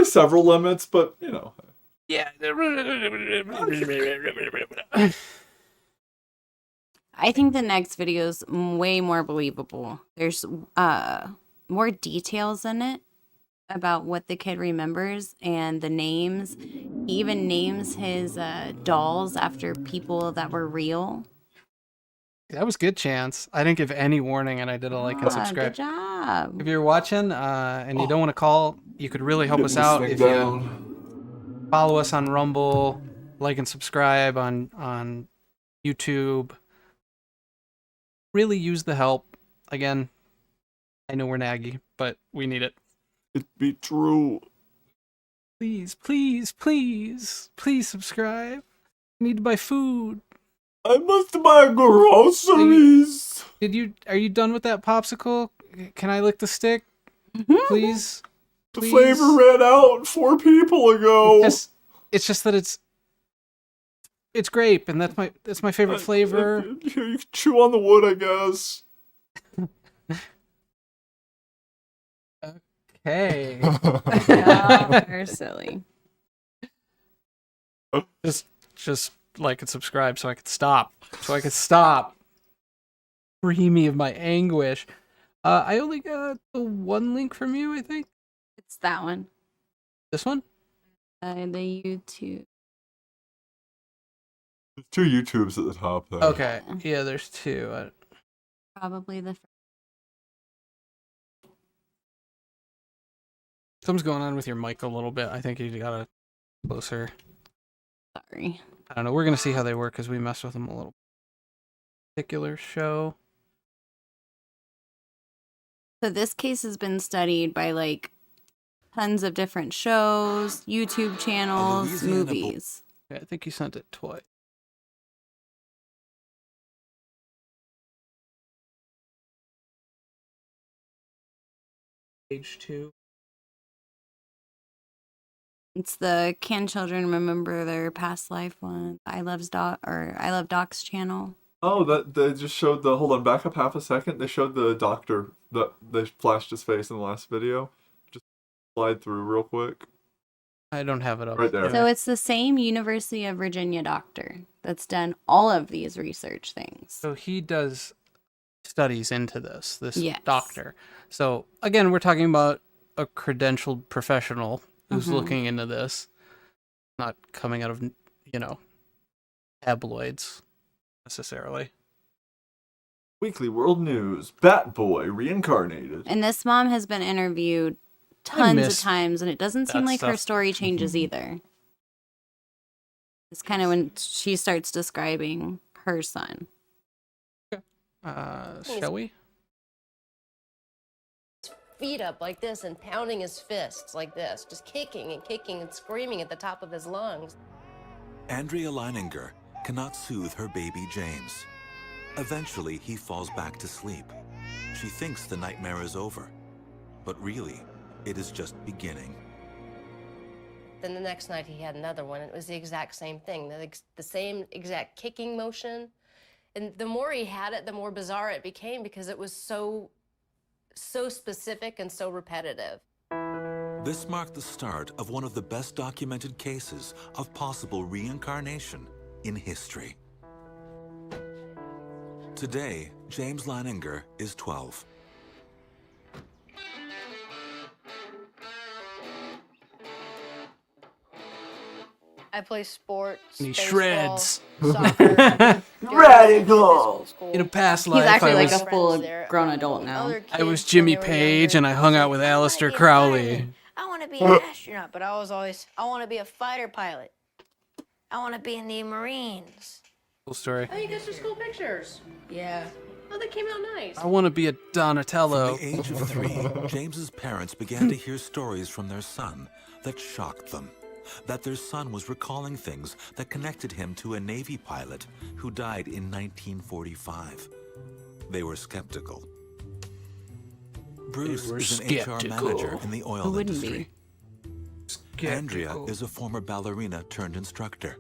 several limits, but you know. Yeah. I think the next video is way more believable. There's more details in it about what the kid remembers and the names. He even names his dolls after people that were real. That was good, Chance. I didn't give any warning, and I did a like and subscribe. Good job. If you're watching and you don't want to call, you could really help us out if you follow us on Rumble, like and subscribe on YouTube. Really use the help. Again, I know we're naggy, but we need it. It be true. Please, please, please, please subscribe. I need to buy food. I must buy groceries. Are you done with that popsicle? Can I lick the stick? Please? The flavor ran out 4 people ago. It's just that it's grape, and that's my favorite flavor. You can chew on the wood, I guess. Okay. You're silly. Just like and subscribe so I could stop. free me of my anguish. I only got the one link from you, I think. It's that one. This one? The YouTube. There's 2 YouTubes at the top there. Okay. Yeah, there's 2. Probably the first. Something's going on with your mic a little bit. I think you got it closer. Sorry. I don't know. We're going to see how they work because we messed with them a little. Particular show. So this case has been studied by like tons of different shows, YouTube channels, movies. Yeah, I think you sent it twice. Page 2. It's the Can Children Remember Their Past Life one. I Love Docs channel. Oh, that they just showed the. Hold on, back up half a second. They showed the doctor. They flashed his face in the last video. Just slide through real quick. I don't have it up. Right there. So it's the same University of Virginia doctor that's done all of these research things. So he does studies into this Yes. doctor. So again, we're talking about a credentialed professional who's looking into this, not coming out of, tabloids necessarily. Weekly World News. Bat Boy reincarnated. And this mom has been interviewed tons of times, and it doesn't seem like her story changes either. It's kind of when she starts describing her son. Shall we? Feet up like this and pounding his fists like this, just kicking and kicking and screaming at the top of his lungs. Andrea Leininger cannot soothe her baby James. Eventually, he falls back to sleep. She thinks the nightmare is over, but really, it is just beginning. Then the next night he had another one, and it was the exact same thing, the same exact kicking motion. And the more he had it, the more bizarre it became because it was so specific and so repetitive. This marked the start of one of the best documented cases of possible reincarnation in history. Today, James Leininger is 12. I play sports, And he baseball, shreds. soccer. Radical. In a past He's life, actually I like was, a full grown adult now. I was Jimmy Page, and I hung out with Aleister Crowley. I want to be an astronaut, but I want to be a fighter pilot. I want to be in the Marines. Cool story. Oh, you got some school pictures. Yeah. Oh, they came out nice. I want to be a Donatello. From the age of 3, James's parents began to hear stories from their son that shocked them. That their son was recalling things that connected him to a Navy pilot who died in 1945. They were skeptical. Bruce is an HR manager in the oil industry. Andrea is a former ballerina turned instructor.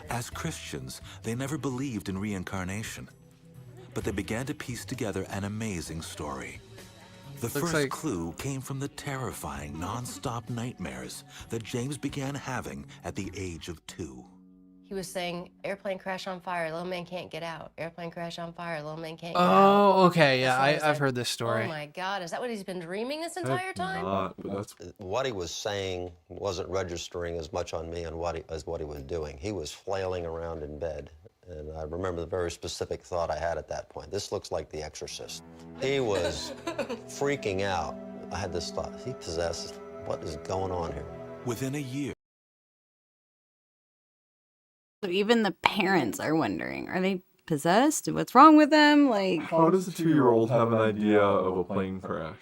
As Christians, they never believed in reincarnation, but they began to piece together an amazing story. The first clue came from the terrifying, non-stop nightmares that James began having at the age of 2. He was saying, airplane crash on fire, little man can't get out. Airplane crash on fire, little man can't get out. Oh, okay, yeah, I've heard this story. Oh my God, is that what he's been dreaming this entire time? What he was saying wasn't registering as much on me as what he was doing. He was flailing around in bed. And I remember the very specific thought I had at that point. This looks like The Exorcist. He was freaking out. I had this thought, is he possessed? What is going on here? Within a year. So even the parents are wondering, are they possessed? What's wrong with them? Like, How does a 2-year-old have an idea of a plane crash?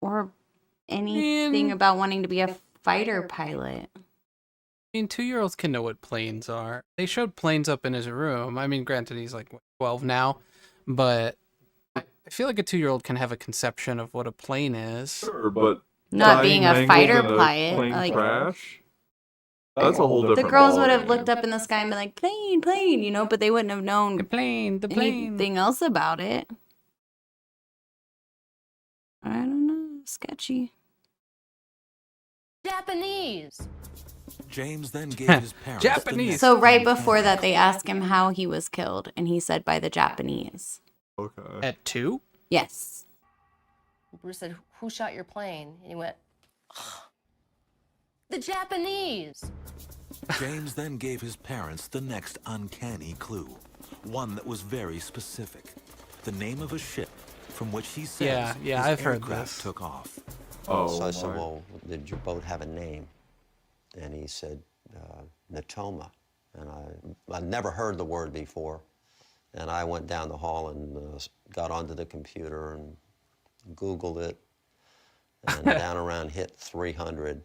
or anything about wanting to be a fighter pilot. I mean, 2-year-olds can know what planes are. They showed planes up in his room. I mean, granted, he's like 12 now, but I feel like a 2-year-old can have a conception of what a plane is. Sure, but Not being a fighter in a pilot, plane like- crash? That's a whole The different girls would ballgame. have looked up in the sky and been like, plane, you know, but they wouldn't have known plane. anything else about it. I don't know. Sketchy. Japanese. James then gave his parents Japanese. So right before that, they asked him how he was killed, and he said by the Japanese. Okay. At 2? Yes. Bruce said, "Who shot your plane?" And he went, "The Japanese." James then gave his parents the next uncanny clue, one that was very specific. The name of a ship from which he says his I've heard aircraft this. took off. So I said, well, did your boat have a name? And he said, Natoma. And I'd never heard the word before. And I went down the hall and got onto the computer and Googled it. And down around hit 300,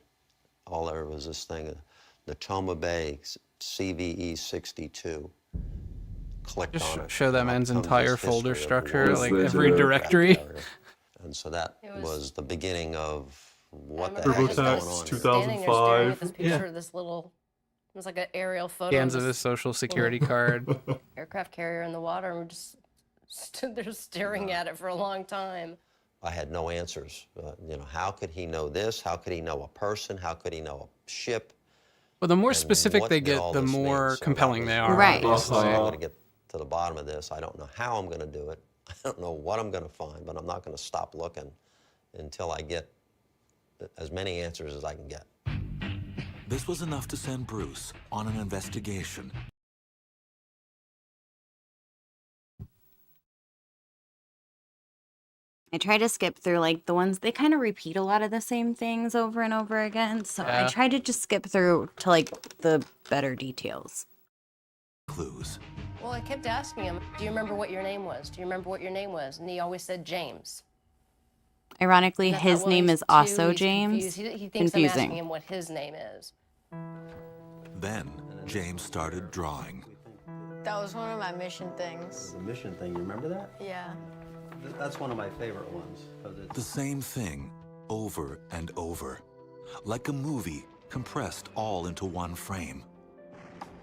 all there was this thing, Natoma Bay, CVE 62. Clicked Just on it. show that and up man's comes entire this folder history of structure, war like and every aircraft directory. carrier. And so that It was the beginning of what the I heck remember is I going was on. just standing there staring at this picture of this little, it was like an aerial photo Scans of of this his social security little card. aircraft carrier in the water, and we just stood there staring at it for a long time. I had no answers. You know, how could he know this? How could he know a person? How could he know a ship? Well, the more And specific what they did get, all the this more mean? So compelling that they was are. Right. Obviously. I'm going to get to the bottom of this. I don't know how I'm going to do it. I don't know what I'm going to find, but I'm not going to stop looking until I get as many answers as I can get. This was enough to send Bruce on an investigation. I try to skip through like the ones they kind of repeat a lot of the same things over and over again. So I try to just skip through to like the better details. Clues. Well, I kept asking him, "Do you remember what your name was? Do you remember what your name was?" And he always said James. Ironically, And I thought, his well, name he's is also he's James. confused. He thinks I'm asking Confusing. him what his name is. Then James started drawing. That was one of my mission things. The mission thing, you remember that? Yeah. That's one of my favorite ones. The same thing, over and over. Like a movie, compressed all into one frame.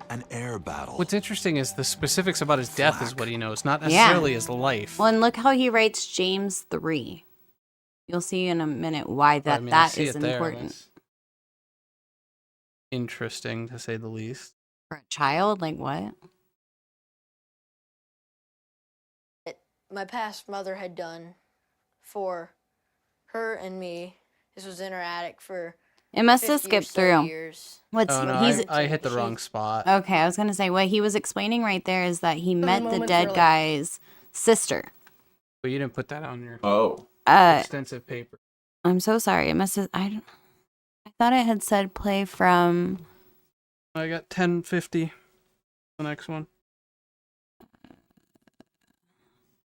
An air battle. What's interesting is the specifics about his death is what he knows, not necessarily his life. Well, and look how he writes James 3. You'll see in a minute why that I see is it there. important. That's interesting, to say the least. For a child, like what? My past mother had done for her and me. This was in her attic for It must have 50 or skipped so through. years. What's Oh, no, he's I hit the wrong spot. Okay, I was gonna say what he was explaining right there is that he met the moments dead were like- guy's sister. But you didn't put that on your extensive paper. I'm so sorry. It must have. I thought it had said play from. I got 1050. The next one.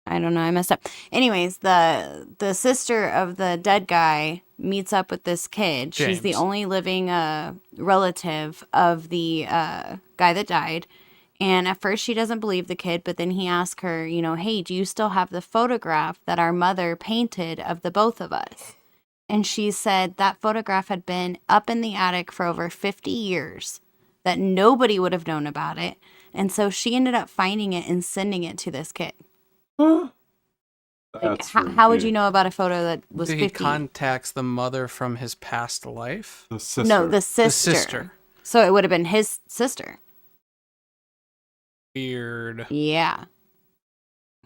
I don't know. I messed up. Anyways, the sister of the dead guy meets up with this kid. She's the James. only living relative of the guy that died. And at first she doesn't believe the kid, but then he asks her, you know, hey, do you still have the photograph that our mother painted of the both of us? And she said that photograph had been up in the attic for over 50 years, that nobody would have known about it. And so she ended up finding it and sending it to this kid. Like, how would you know about a photo that was So 50? he contacts the mother from his past life? The sister. No, the sister. The sister. So it would have been his sister. Weird. Yeah.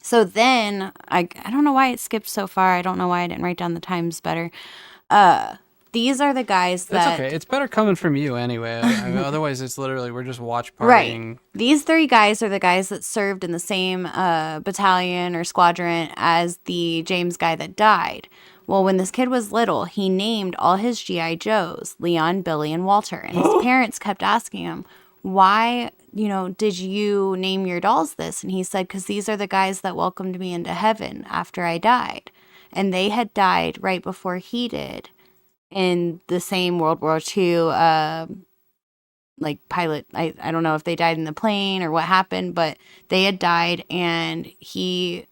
So then, I don't know why it skipped so far. I don't know why I didn't write down the times better. These are the guys that... That's okay. It's better coming from you anyway. I mean, otherwise, it's literally, we're just watch partying. Right. These 3 guys are the guys that served in the same battalion or squadron as the James guy that died. Well, when this kid was little, he named all his G.I. Joes, Leon, Billy, and Walter. And his parents kept asking him, why, you know, did you name your dolls this? And he said, because these are the guys that welcomed me into heaven after I died. And they had died right before he did in the same World War II, like pilot. I don't know if they died in the plane or what happened, but they had died and it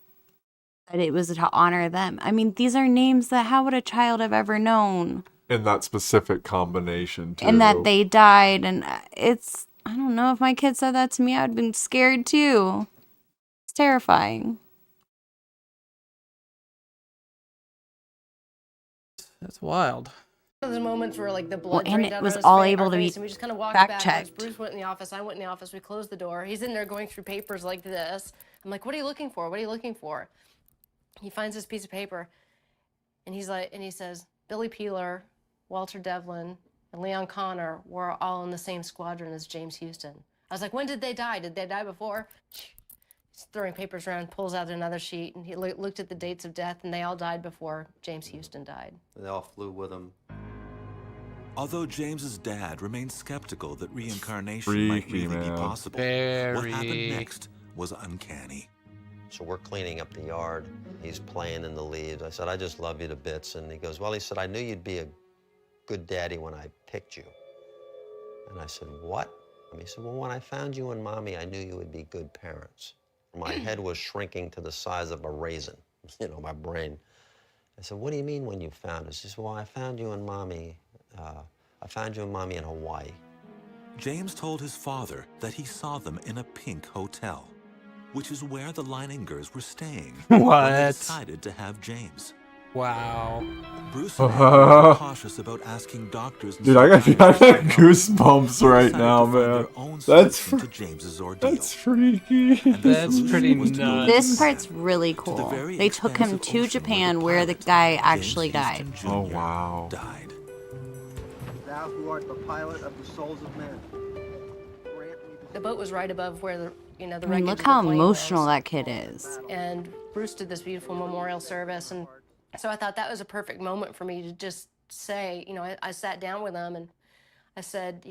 was to honor them. I mean, these are names that how would a child have ever known? In that specific combination, too. And that they died, and it's, I don't know, if my kid said that to me, I would have been scared too. It's terrifying. That's wild. Those moments where like the Well, blood and drained it out was on his all our able to face, be and we just kind of walked fact backwards. checked. Bruce went in the office. I went in the office. We closed the door. He's in there going through papers like this. I'm like, "What are you looking for? What are you looking for?" He finds this piece of paper, and he says, "Billy Peeler, Walter Devlin, and Leon Connor were all in the same squadron as James Houston." I was like, "When did they die? Did they die before?" He's throwing papers around, pulls out another sheet, and he looked at the dates of death, and they all died before James Houston died. They all flew with him. Although James's dad remained skeptical that reincarnation might really be possible, what happened next was uncanny. So we're cleaning up the yard. He's playing in the leaves. I said, "I just love you to bits." And he goes, "Well," he said, "I knew you'd be a good daddy when I picked you." And I said, "What?" And he said, "Well, when I found you and Mommy, I knew you would be good parents." My head was shrinking to the size of a raisin, my brain. I said, "What do you mean when you found us?" He said, "Well, I found you and Mommy. I found you and Mommy in Hawaii." James told his father that he saw them in a pink hotel, which is where the Leiningers were staying when they decided to have James. Wow. Bruce and Andrew were cautious about asking doctors and Dude, I got goosebumps right now, man. That's freaky. That's pretty nuts. This part's really cool. They took him to Japan where the guy actually died. Oh, wow. Thou who art the pilot of the souls of men. The boat was right above where the I wreckage mean, look of the how plane emotional was. that kid is. And Bruce did this beautiful memorial service, and so I thought that was a perfect moment for me to just say, I sat down with him and I said,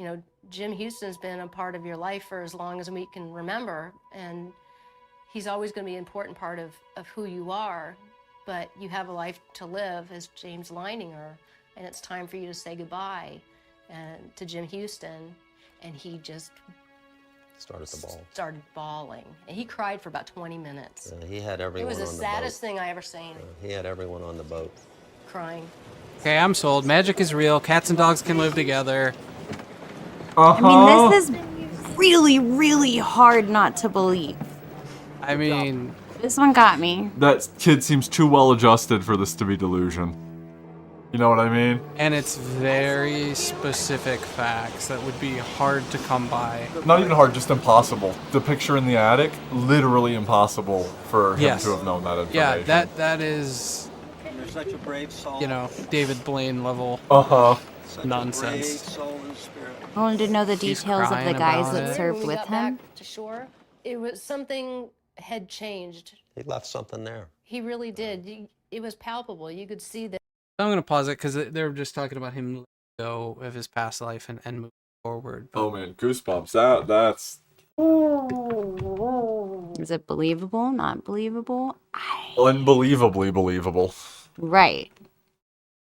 Jim Houston's been a part of your life for as long as we can remember, and he's always going to be an important part of who you are, but you have a life to live as James Leininger, and it's time for you to say goodbye to Jim Houston. And he just started bawling, and he cried for about 20 minutes. He had everyone on the boat. It was the saddest thing I ever seen. He had everyone on the boat. Crying. Okay, I'm sold. Magic is real. Cats and dogs can live together. I mean, this is really, really hard not to believe. I mean, this one got me. That kid seems too well adjusted for this to be delusion. You know what I mean? And it's very specific facts that would be hard to come by. Not even hard, just impossible. The picture in the attic, literally impossible for him to have known that information. Yeah, that is, You're such a brave soul. David Blaine level nonsense. I wanted to know the details of the guys that served When we with got him. back to shore, it was something had changed. He left something there. He really did. It was palpable. You could see that. I'm going to pause it because they were just talking about him letting go of his past life and moving forward. Oh man, goosebumps. That's... Is it believable? Not believable? Unbelievably believable. Right.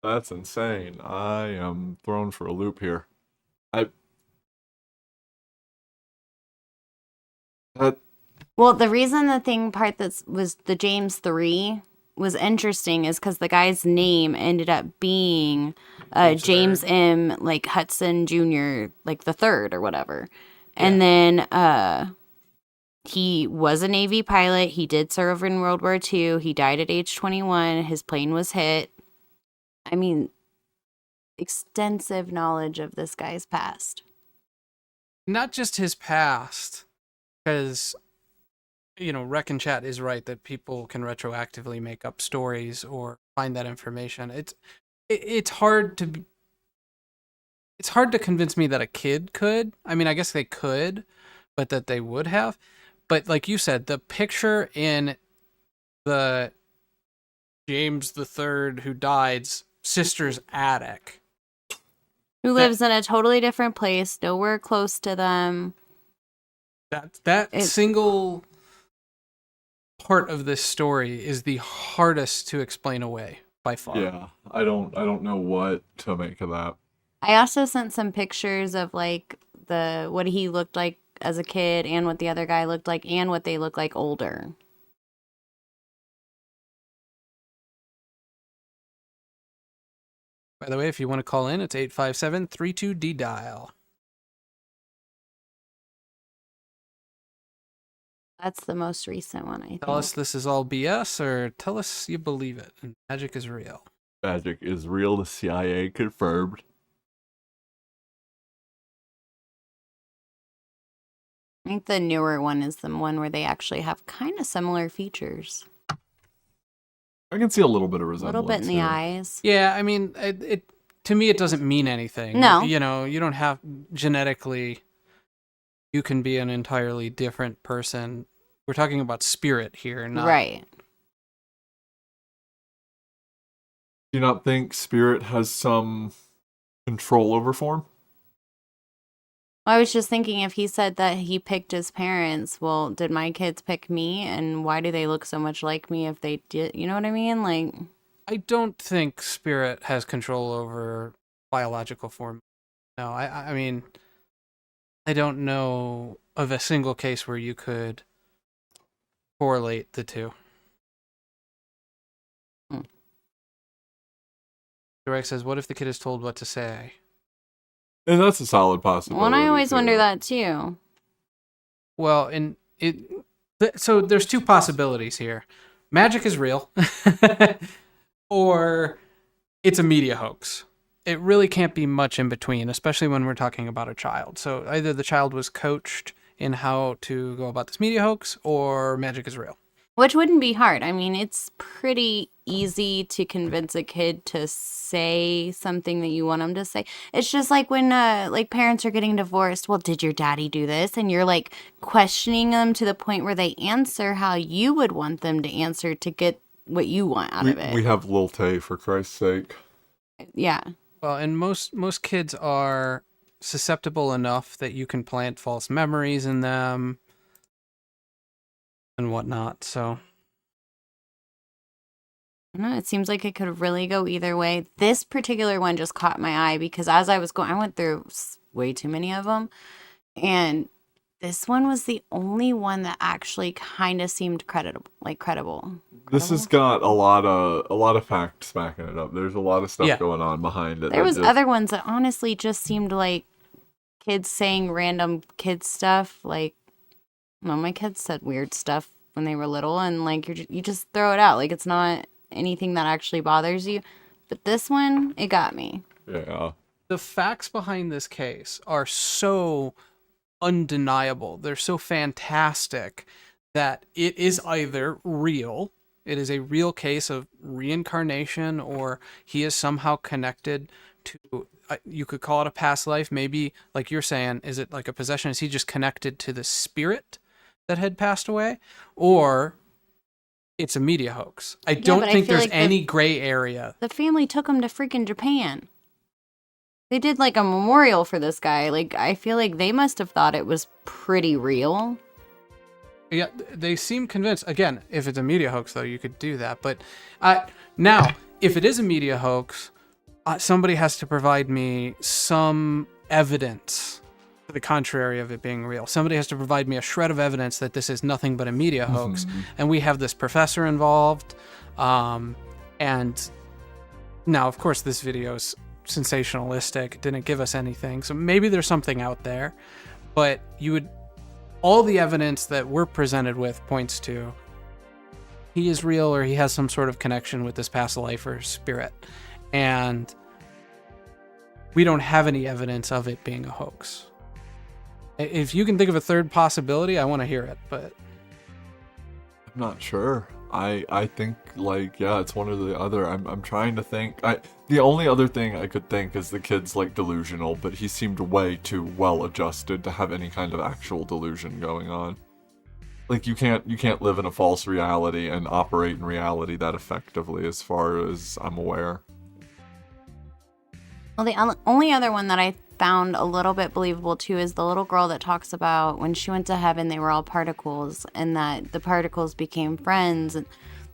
That's insane. I am thrown for a loop here. Well, the reason the part that was the James 3 was interesting is because the guy's name ended up being James M. Hudson Jr. the third or whatever. Yeah. And then he was a Navy pilot. He did serve in World War II. He died at age 21. His plane was hit. I mean, extensive knowledge of this guy's past. Not just his past, because Rec and Chat is right that people can retroactively make up stories or find that information. It's hard to convince me that a kid could. I mean, I guess they could, but that they would have. But like you said, the picture in the James III who died's sister's attic, who lives in a totally different place, nowhere close to them. That single part of this story is the hardest to explain away by far. Yeah, I don't know what to make of that. I also sent some pictures of what he looked like as a kid and what the other guy looked like and what they look like older. By the way, if you want to call in, it's 857-32-D-dial. That's the most recent one, I think. Tell us this is all BS, or tell us you believe it and magic is real. Magic is real. The CIA confirmed. I think the newer one is the one where they actually have kind of similar features. I can see a little bit of A resemblance. little bit in the here. eyes. Yeah, I mean, it to me, it doesn't mean anything. No. You know, you don't have genetically, you can be an entirely different person. We're talking about spirit here, not. Right. Do you not think spirit has some control over form? I was just thinking, if he said that he picked his parents, well, did my kids pick me? And why do they look so much like me if they did? You know what I mean? Like, I don't think spirit has control over biological form. No, I mean, I don't know of a single case where you could correlate the two. Direct says, what if the kid is told what to say? And that's a solid possibility. well, and I always too. wonder that too. Well, so there's two possibilities here. Magic is real, or it's a media hoax. It really can't be much in between, especially when we're talking about a child. So either the child was coached in how to go about this media hoax, or magic is real. Which wouldn't be hard. I mean, it's pretty easy to convince a kid to say something that you want them to say. It's just like when like parents are getting divorced. Well, did your daddy do this? And you're like questioning them to the point where they answer how you would want them to answer to get what you want out of it. We have Lil Tay, for Christ's sake. Yeah. Well, and most kids are susceptible enough that you can plant false memories in them and whatnot. So I don't know, it seems like it could really go either way. This particular one just caught my eye because as I was going, I went through way too many of them, and this one was the only one that actually kind of seemed credible. This has got a lot of facts backing it up. There's a lot of stuff going on behind it. There was other ones that honestly just seemed like kids saying random kid stuff. Like, well, my kids said weird stuff when they were little, and like you just throw it out. Like it's not anything that actually bothers you. But this one, it got me. Yeah. The facts behind this case are so undeniable. They're so fantastic that it is either real. It is a real case of reincarnation, or he is somehow connected to, you could call it a past life. Maybe, like you're saying, is it like a possession? Is he just connected to the spirit that had passed away? Or it's a media hoax. I don't think there's like any gray area. The family took him to freaking Japan. They did like a memorial for this guy. Like, I feel like they must have thought it was pretty real. Yeah, they seem convinced. Again, if it's a media hoax, though, you could do that. But now, if it is a media hoax, somebody has to provide me some evidence to the contrary of it being real. Somebody has to provide me a shred of evidence that this is nothing but a media hoax. And we have this professor involved. And now, of course, this video is sensationalistic. It didn't give us anything. So maybe there's something out there. But all the evidence that we're presented with points to he is real, or he has some sort of connection with this past life or spirit. And we don't have any evidence of it being a hoax. If you can think of a third possibility, I want to hear it, but I'm not sure. I think, like, yeah, it's one or the other. I'm trying to think. The only other thing I could think is the kid's, like, delusional, but he seemed way too well adjusted to have any kind of actual delusion going on. Like, you can't live in a false reality and operate in reality that effectively, as far as I'm aware. Well, the only other one that I found a little bit believable too is the little girl that talks about when she went to heaven, they were all particles, and that the particles became friends, and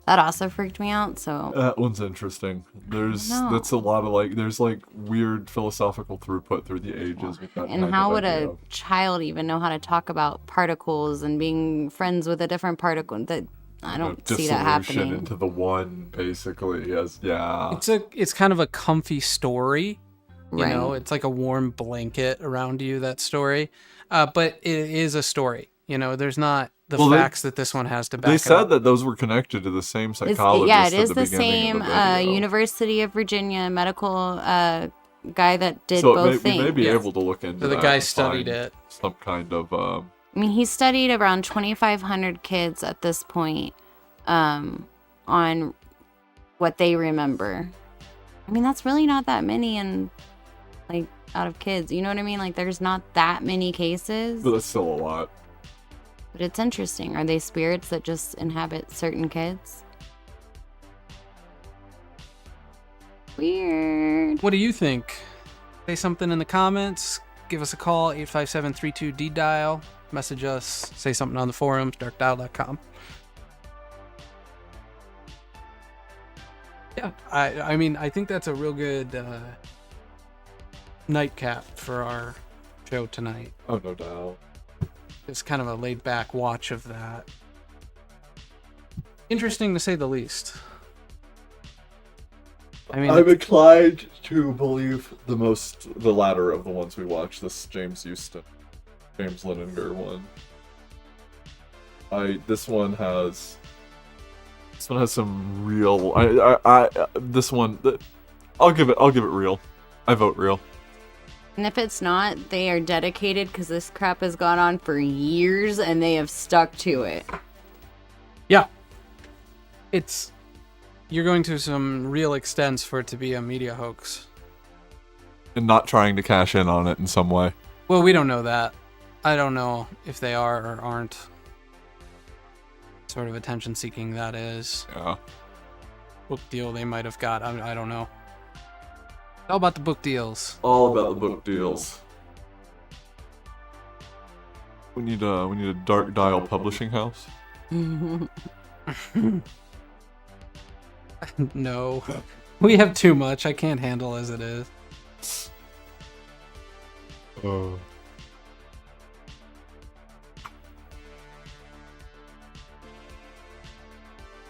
that also freaked me out. So that one's interesting. That's a lot of there's weird philosophical throughput through the ages with that. And how would a child even know how to talk about particles and being friends with a different particle? That I don't see that happening. Into the one, basically. Yes, yeah. It's kind of a comfy story. You Right. know, it's like a warm blanket around you, that story. But it is a story. You know, there's not the facts that this one has to back They it said up. that those were connected to the same psychologist. Yeah, it at is the beginning same of the video. University of Virginia medical guy that did So both things. we may be able to look into So the that guy and studied find it. Some kind of I mean, he studied around 2,500 kids at this point on what they remember. I mean, that's really not that many and like out of kids. You know what I mean? Like, there's not that many cases. But that's still a lot. But it's interesting. Are they spirits that just inhabit certain kids? Weird. What do you think? Say something in the comments. Give us a call, 857-32-D-Dial. Message us. Say something on the forums, darkdial.com. Yeah, I mean, I think that's a real good nightcap for our show tonight. Oh, no doubt. It's kind of a laid-back watch of that. Interesting to say the least. I mean, I'm inclined to believe the latter of the ones we watched. This James Linenger one. This one has some real. I'll give it real. I vote real. And if it's not, they are dedicated because this crap has gone on for years and they have stuck to it. Yeah. You're going to some real extents for it to be a media hoax. And not trying to cash in on it in some way. Well, we don't know that. I don't know if they are or aren't. Sort of attention seeking that is. Yeah. Book deal they might have got. I don't know. All about the book deals. All about the book deals. We need a Dark Dial publishing house. No. We have too much. I can't handle as it is. Oh.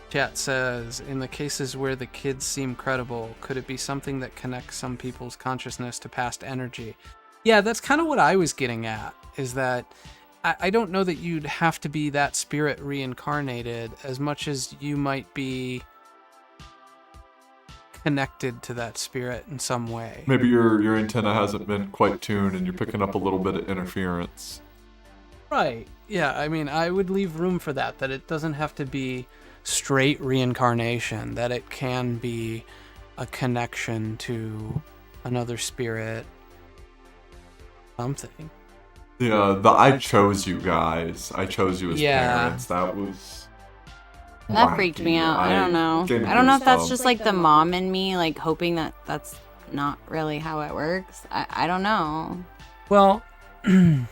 Chat says, in the cases where the kids seem credible, could it be something that connects some people's consciousness to past energy? Yeah, that's kind of what I was getting at, is that I don't know that you'd have to be that spirit reincarnated as much as you might be connected to that spirit in some way. Maybe your antenna hasn't been quite tuned and you're picking up a little bit of interference. Right. Yeah, I mean, I would leave room for that it doesn't have to be straight reincarnation, that it can be a connection to another spirit, something. Yeah, I chose you guys. I chose you as parents. That was... That freaked me out. I don't know. I don't know if that's just like the mom in me, like hoping that that's not really how it works. I don't know. Well, I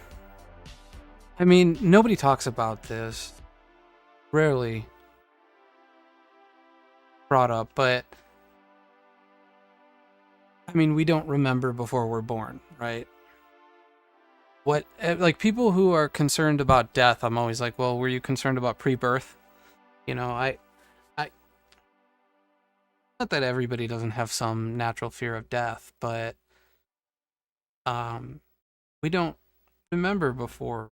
mean, nobody talks about this. Rarely brought up, but I mean, we don't remember before we're born, right? Like people who are concerned about death, I'm always like, well, were you concerned about pre-birth? You know, I not that everybody doesn't have some natural fear of death, but we don't remember before.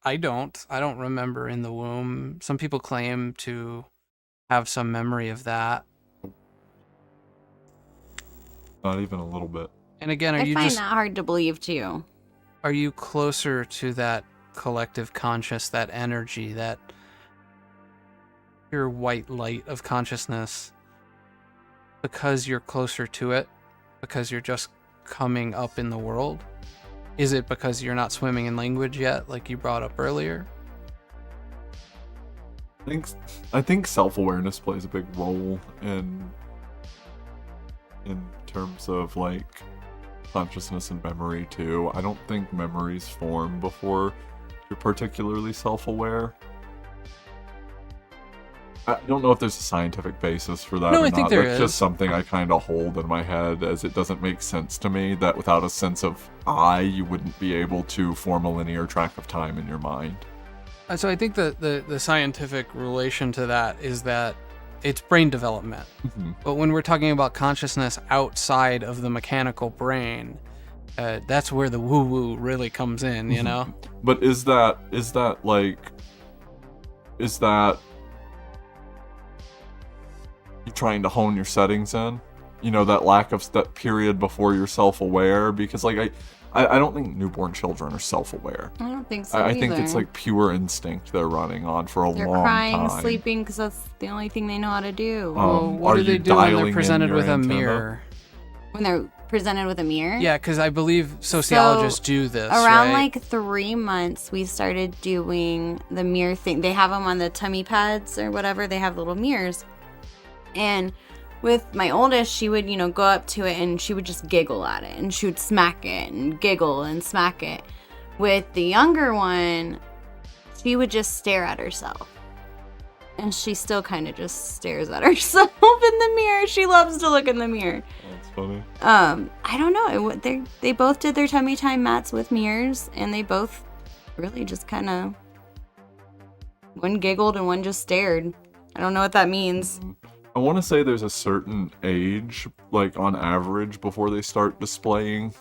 I don't remember in the womb. Some people claim to have some memory of that. Not even a little bit. And again, I find that hard to believe too. Are you closer to that collective conscious, that energy, that pure white light of consciousness because you're closer to it? Because you're just coming up in the world? Is it because you're not swimming in language yet, like you brought up earlier? I think self-awareness plays a big role in terms of like consciousness and memory too. I don't think memories form before you're particularly self-aware. I don't know if there's a scientific basis for that or not. I think there That's is. just something I kind of hold in my head, as it doesn't make sense to me that without a sense of I, you wouldn't be able to form a linear track of time in your mind. So I think the scientific relation to that is that it's brain development. Mm-hmm. But when we're talking about consciousness outside of the mechanical brain, that's where the woo-woo really comes in, you know? But is that you trying to hone your settings in? You know, that lack of that period before you're self-aware? Because like I don't think newborn children are self-aware. I don't think so I think either. it's like pure instinct they're running on for a They're long crying, time. sleeping, because that's the only thing they know how to do. What do they do when they're presented with a mirror? When they're presented with a mirror? Yeah, because I believe sociologists do this, around right? like 3 months, we started doing the mirror thing. They have them on the tummy pads or whatever. They have little mirrors. And with my oldest, she would, go up to it and she would just giggle at it. And she would smack it and giggle and smack it. With the younger one, she would just stare at herself. And she still kind of just stares at herself in the mirror. She loves to look in the mirror. That's funny. I don't know. They both did their tummy time mats with mirrors, and they both really just kind of, one giggled and one just stared. I don't know what that means. I want to say there's a certain age, like on average, before they start displaying,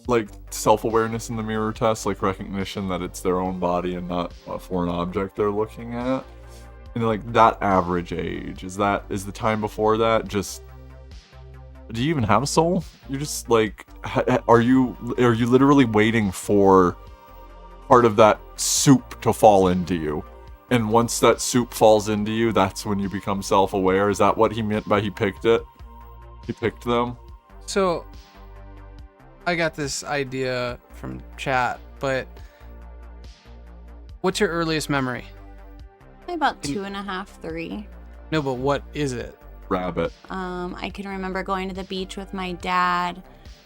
like self-awareness in the mirror test, like recognition that it's their own body and not a foreign object they're looking at. And like that average age, is the time before that just, do you even have a soul? You're just like, are you literally waiting for part of that soup to fall into you? And once that soup falls into you, that's when you become self-aware? Is that what he meant by he picked it? He picked them? So, I got this idea from chat, but what's your earliest memory? Probably about 2.5, 3. No, but what is it? Rabbit. I can remember going to the beach with my dad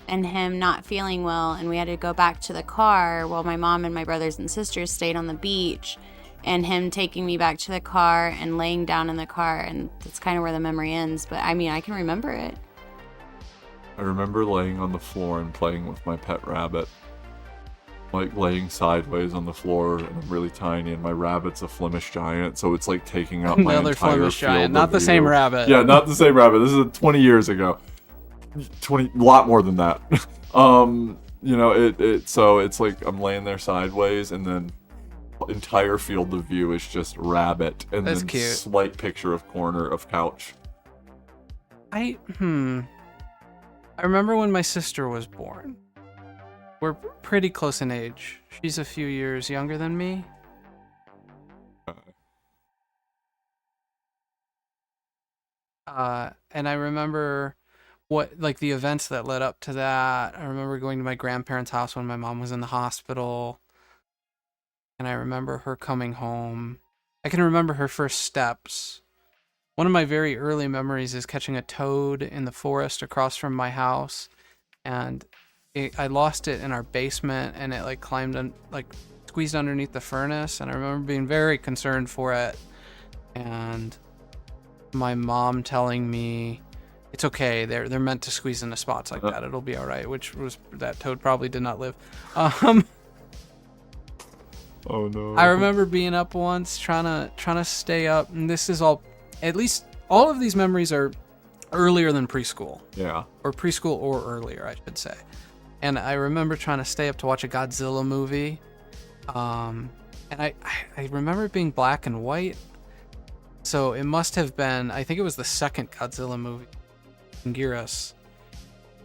and him not feeling well, and we had to go back to the car while my mom and my brothers and sisters stayed on the beach, and him taking me back to the car and laying down in the car, and that's kind of where the memory ends. But I mean, I can remember it. I remember laying on the floor and playing with my pet rabbit. Like laying sideways on the floor, and I'm really tiny, and my rabbit's a Flemish giant, so it's like taking up my Another entire Flemish field giant, not of the view. same rabbit. Yeah, not the same rabbit. This is 20 years ago. A lot more than that. So it's like I'm laying there sideways, and then entire field of view is just rabbit, and That's then cute. slight picture of corner of couch. I remember when my sister was born. We're pretty close in age. She's a few years younger than me. And I remember the events that led up to that. I remember going to my grandparents' house when my mom was in the hospital. And I remember her coming home. I can remember her first steps. One of my very early memories is catching a toad in the forest across from my house. And I lost it in our basement, and it squeezed underneath the furnace. And I remember being very concerned for it. And my mom telling me, it's okay, they're meant to squeeze into spots like that. It'll be all right, which was, that toad probably did not live. Oh no. I remember being up once trying to stay up, and this is all, at least all of these memories are earlier than preschool. Yeah. Or preschool or earlier, I should say. And I remember trying to stay up to watch a Godzilla movie. And I remember it being black and white. So it must have been, I think it was the second Godzilla movie, Gingiras,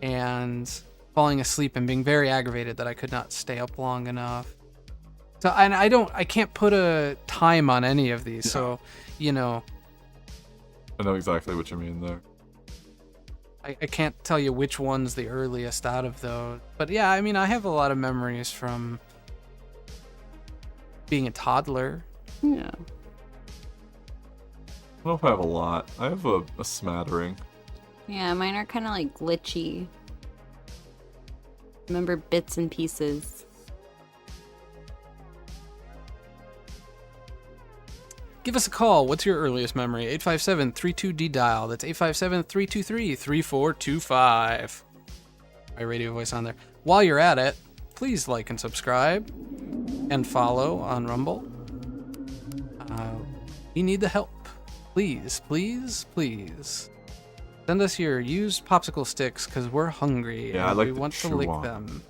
and falling asleep and being very aggravated that I could not stay up long enough. So, and I can't put a time on any of these. So, I know exactly what you mean there. I can't tell you which one's the earliest out of those. But yeah, I mean, I have a lot of memories from being a toddler. Yeah. I don't know if I have a lot. I have a smattering. Yeah, mine are kind of like glitchy. Remember bits and pieces. Give us a call. What's your earliest memory? 857-32-D-DIAL. That's 857-323-3425. My radio voice on there. While you're at it, please like and subscribe and follow on Rumble. We need the help. Please, please, please. Send us your used popsicle sticks because we're hungry. Yeah, and I like we to want to chew lick on them.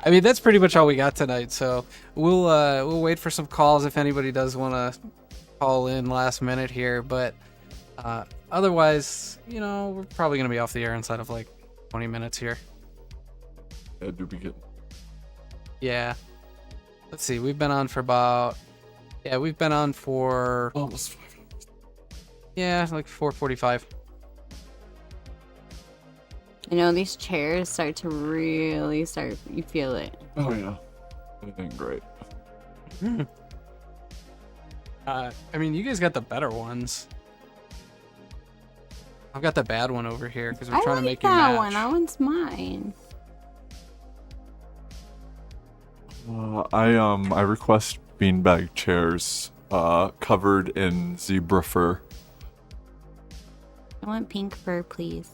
I mean, that's pretty much all we got tonight. So we'll wait for some calls if anybody does want to call in last minute here. But otherwise, you know, we're probably gonna be off the air inside of like 20 minutes here. Yeah, do be good. Yeah. Let's see. We've been on for about. Yeah, we've been on for almost 5 minutes. Yeah, like 4:45. You know, these chairs start to really start. You feel it. Oh yeah, it ain't great. I mean, you guys got the better ones. I've got the bad one over here because we're trying to make you match. That one. That one's mine. I request beanbag chairs covered in zebra fur. I want pink fur, please.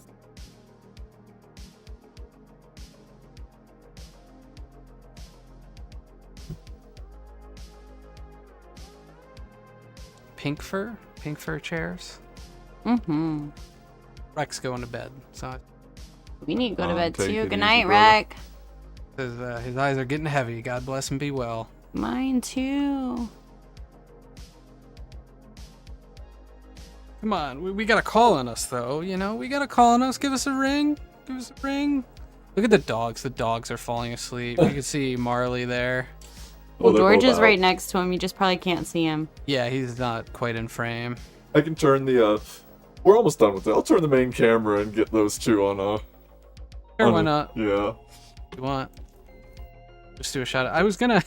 Pink fur chairs. Mm-hmm. Rex going to bed, so We need to go to bed take too. it Good easy, night, brother. Rack. his eyes are getting heavy. God bless and be well. Mine too. Come on, we got a call on us though. You know, we got a call on us. Give us a ring. Give us a ring. Look at the dogs. The dogs are falling asleep. You can see Marley there. Well, George is right next to him. You just probably can't see him. Yeah, he's not quite in frame. I can turn the we're almost done with it. I'll turn the main camera and get those two on Sure, why not? Yeah. If you want. Just do a shout out. I was gonna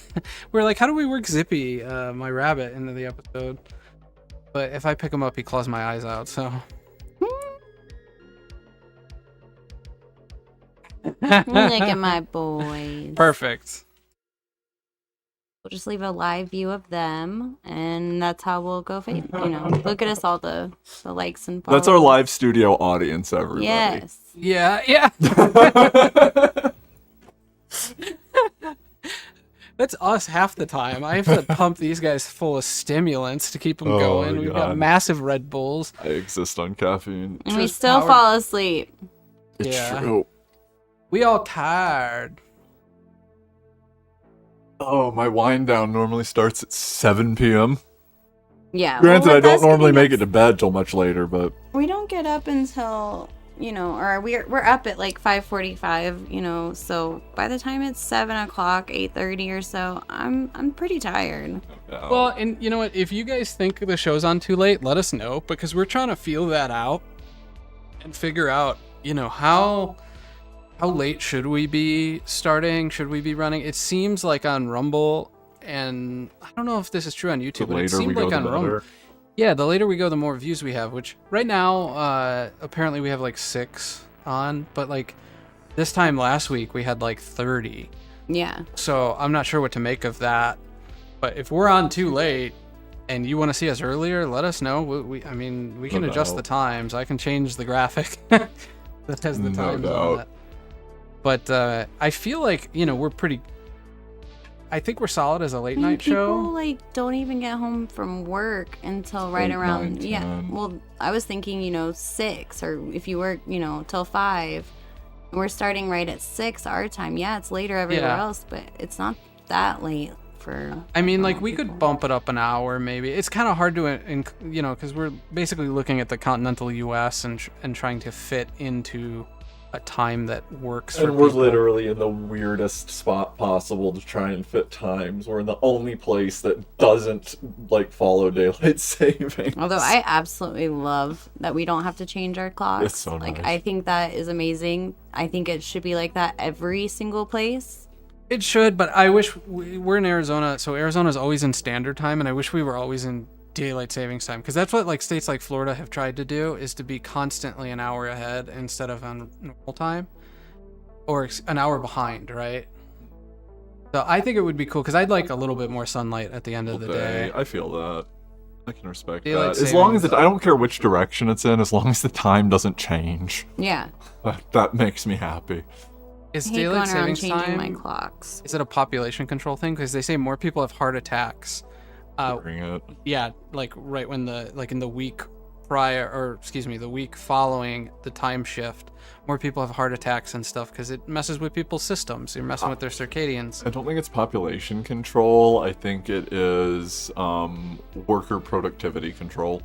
we're like, how do we work Zippy, my rabbit, into the episode? But if I pick him up, he claws my eyes out, so. Look at my boys. Perfect. We'll just leave a live view of them, and that's how we'll go. You know, look at us, all the likes and follows. That's our live studio audience, everybody. Yes. Yeah. That's us half the time. I have to pump these guys full of stimulants to keep them going. We've got massive Red Bulls. I exist on caffeine. And we still fall asleep. It's true. We all tired. Oh, my wind down normally starts at 7 p.m. Yeah. Granted, well, I don't normally make it to bed till much later, but we don't get up until, you know, or we're up at like 5:45, you know, so by the time it's 7 o'clock, 8:30 or so, I'm pretty tired. Well, and you know what? If you guys think the show's on too late, let us know, because we're trying to feel that out and figure out, you know, how late should we be starting? Should we be running? It seems like on Rumble, and I don't know if this is true on YouTube, but it seemed like on Rumble. Yeah, the later we go, the more views we have, which right now, apparently we have like 6 on, but like this time last week we had like 30. Yeah. So I'm not sure what to make of that, but if we're on too late and you want to see us earlier, let us know. I mean, we can adjust the times. I can change the graphic that has the times on it. But I feel like, you know, I think we're solid as a late night show. People like don't even get home from work until right 8, around 9, 10. Well, I was thinking, you know, 6, or if you work, you know, till 5. We're starting right at 6 our time. Yeah, it's later everywhere else, but it's not that late for. I mean, like we could bump it up an hour maybe. It's kind of hard to, you know, because we're basically looking at the continental U.S. and trying to fit into a time that works for and we're people. literally in the weirdest spot possible to try and fit times. We're in the only place that doesn't like follow daylight savings. Although I absolutely love that we don't have to change our clocks. It's so like nice. I think that is amazing. I think it should be like that every single place. It should, but I wish we're in Arizona, so Arizona's always in standard time, and I wish we were always in daylight savings time, because that's what like states like Florida have tried to do, is to be constantly an hour ahead instead of on normal time, or an hour behind, right? So I think it would be cool, because I'd like a little bit more sunlight at the end of the day. I feel that. I can respect Daylight that. As long as savings. I don't care which direction it's in, as long as the time doesn't change. Yeah. That makes me happy. Is I hate daylight going around savings changing time my clocks. Is it a population control thing? Because they say more people have heart attacks During it. Yeah, like right when in the week prior, or excuse me, the week following the time shift, more people have heart attacks and stuff because it messes with people's systems. You're messing with their circadians. I don't think it's population control. I think it is worker productivity control.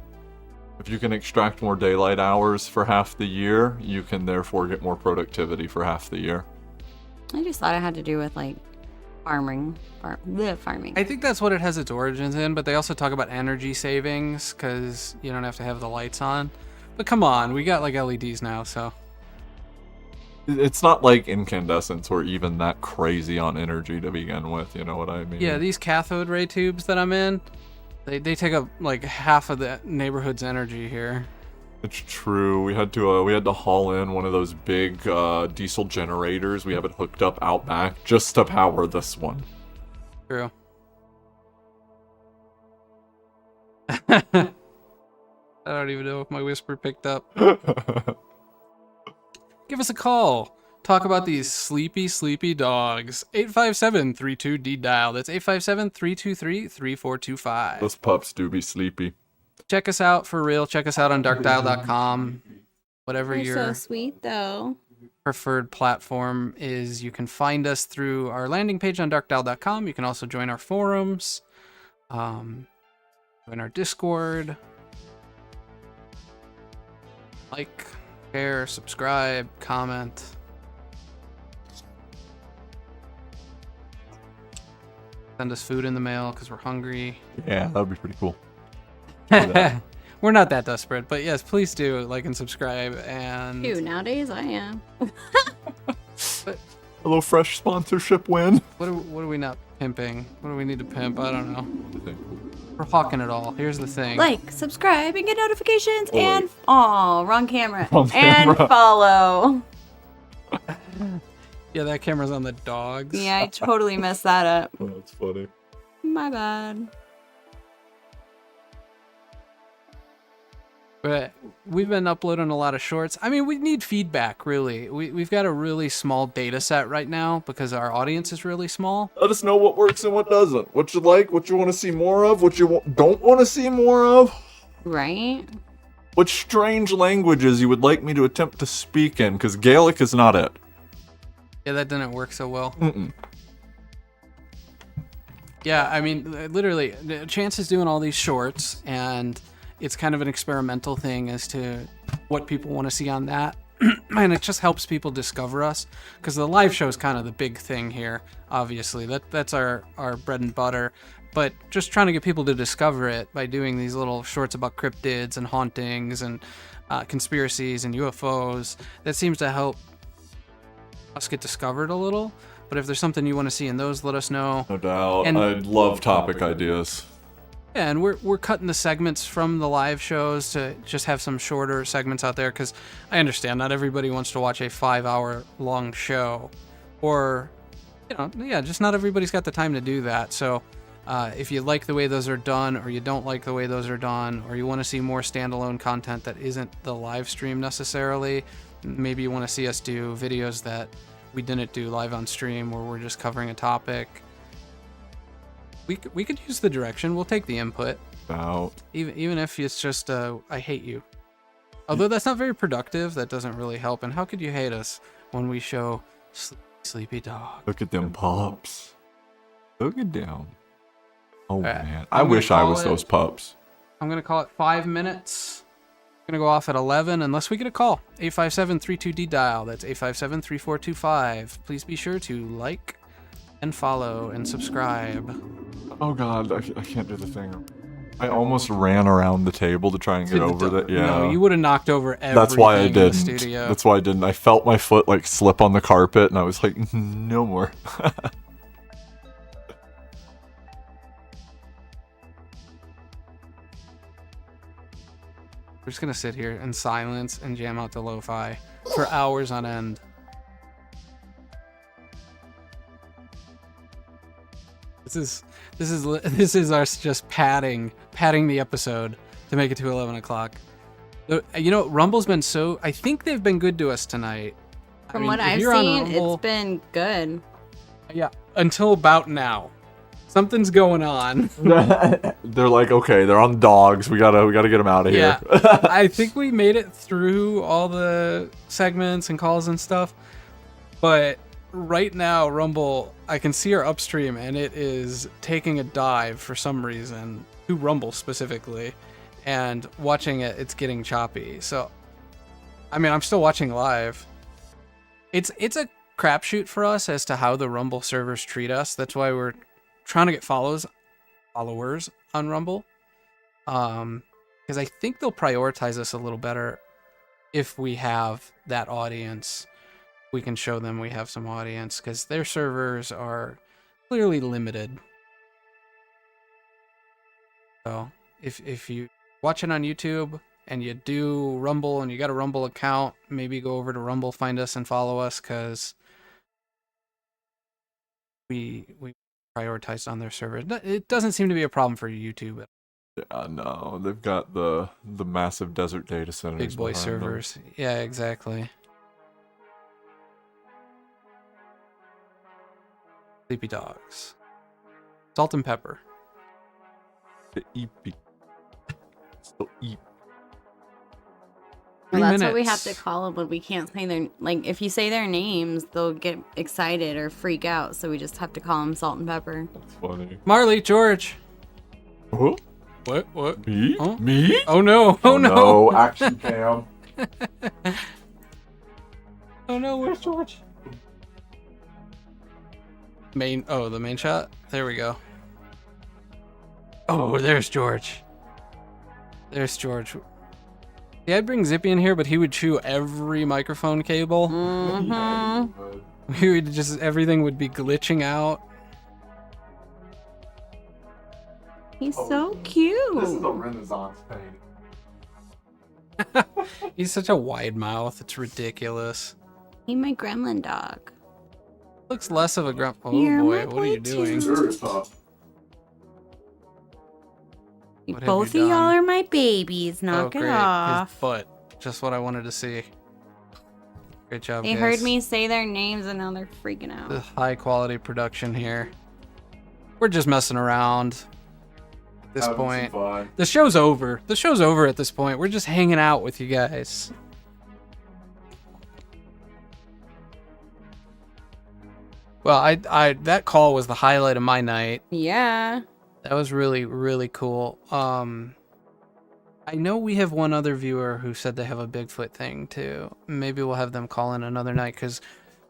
If you can extract more daylight hours for half the year, you can therefore get more productivity for half the year. I just thought it had to do with like farming. I think that's what it has its origins in, but they also talk about energy savings because you don't have to have the lights on. But come on, we got like LEDs now, so. It's not like incandescents or even that crazy on energy to begin with, you know what I mean? Yeah, these cathode ray tubes that I'm in, they take up like half of the neighborhood's energy here. It's true. We had to haul in one of those big diesel generators. We have it hooked up out back just to power this one. True. I don't even know if my whisper picked up. Give us a call. Talk about these sleepy dogs. 857-32-D-DIAL. That's 857-323-3425. Those pups do be sleepy. Check us out for real. Check us out on darkdial.com. Whatever They're your so sweet, though. preferred platform is, you can find us through our landing page on darkdial.com. You can also join our forums, join our Discord, like, share, subscribe, comment. Send us food in the mail because we're hungry. Yeah, that'd be pretty cool. We're not that desperate, but yes, please do like and subscribe. And Dude, nowadays I am. Hello Fresh sponsorship win. What are we not pimping? What do we need to pimp? I don't know. We're hawking it all. Here's the thing. Like, subscribe, and get notifications, Oh, and wrong camera. Wrong And camera. follow. Yeah, that camera's on the dogs. Yeah, I totally messed that up. Oh, that's funny. My bad. But we've been uploading a lot of shorts. I mean, we need feedback, really. We've got a really small data set right now because our audience is really small. Let us know what works and what doesn't. What you like, what you want to see more of, what you don't want to see more of. Right? What strange languages you would like me to attempt to speak in, because Gaelic is not it. Yeah, that didn't work so well. Mm-mm. Yeah, I mean, literally, Chance is doing all these shorts, and it's kind of an experimental thing as to what people want to see on that. And it just helps people discover us, because the live show is kind of the big thing here, obviously. That's our bread and butter. But just trying to get people to discover it by doing these little shorts about cryptids and hauntings and conspiracies and UFOs, that seems to help us get discovered a little. But if there's something you want to see in those, let us know. No doubt. And I'd love topic ideas. Yeah, and we're cutting the segments from the live shows to just have some shorter segments out there, because I understand not everybody wants to watch a 5-hour long show, or just not everybody's got the time to do that. So if you like the way those are done, or you don't like the way those are done, or you want to see more standalone content that isn't the live stream necessarily, maybe you want to see us do videos that we didn't do live on stream, where we're just covering a topic. We could use the direction. We'll take the input. Even if it's just I hate you. Although that's not very productive. That doesn't really help. And how could you hate us when we show sleepy dog? Look at them pups. Look at them. Oh right, man, I wish I was those pups. I'm gonna call it 5 minutes. I'm gonna go off at 11 unless we get a call. 857-32-D-DIAL. That's 857-3425. Please be sure to like and follow and subscribe. Oh god, I can't do the thing. I almost ran around the table to try and get over that. Yeah. No, you would have knocked over everything. That's why I in the didn't. studio. That's why I didn't. I felt my foot like slip on the carpet, and I was like, no more. We're just gonna sit here in silence and jam out the lo-fi for hours on end. This is us just padding the episode to make it to 11 o'clock. You know, Rumble's been I think they've been good to us tonight. From what I've seen, it's been good. Yeah, until about now. Something's going on. They're like, okay, they're on dogs. We gotta get them out of here. I think we made it through all the segments and calls and stuff, but right now, Rumble, I can see our upstream, and it is taking a dive for some reason, to Rumble specifically, and watching it, it's getting choppy. So, I mean, I'm still watching live. It's a crapshoot for us as to how the Rumble servers treat us. That's why we're trying to get followers on Rumble, because I think they'll prioritize us a little better if we have that audience. We can show them we have some audience, because their servers are clearly limited. So if you watch it on YouTube and you do Rumble and you got a Rumble account, maybe go over to Rumble, find us and follow us, because we prioritized on their server. It doesn't seem to be a problem for YouTube. Yeah, no, they've got the massive desert data centers. Big boy servers. Them. Yeah, exactly. Sleepy dogs. Salt and pepper. The eepy. So eep. Well, that's what we have to call them when we can't say their, like, if you say their names, they'll get excited or freak out. So we just have to call them Salt and Pepper. That's funny. Marley, George. Who? What? Me? Oh. Me? Oh no! Oh no! Action cam. Oh no! Where's George? The main shot. There we go. Oh, there's George. There's George. Yeah, I'd bring Zippy in here, but he would chew every microphone cable. Mm-hmm. We would everything would be glitching out. He's so cute. This is a Renaissance painting. He's such a wide mouth. It's ridiculous. He's my gremlin dog. Looks less of a gremlin. Oh You're boy, my what are you doing? What have Both you of y'all done? are my babies. Knock it great. off. His butt. Just what I wanted to see. Great job, They guys. heard me say their names and now they're freaking out. The high quality production here. We're just messing around at this point. The show's over. The show's over at this point. We're just hanging out with you guys. Well, I that call was the highlight of my night. Yeah. That was really, really cool. I know we have one other viewer who said they have a Bigfoot thing too. Maybe we'll have them call in another night, because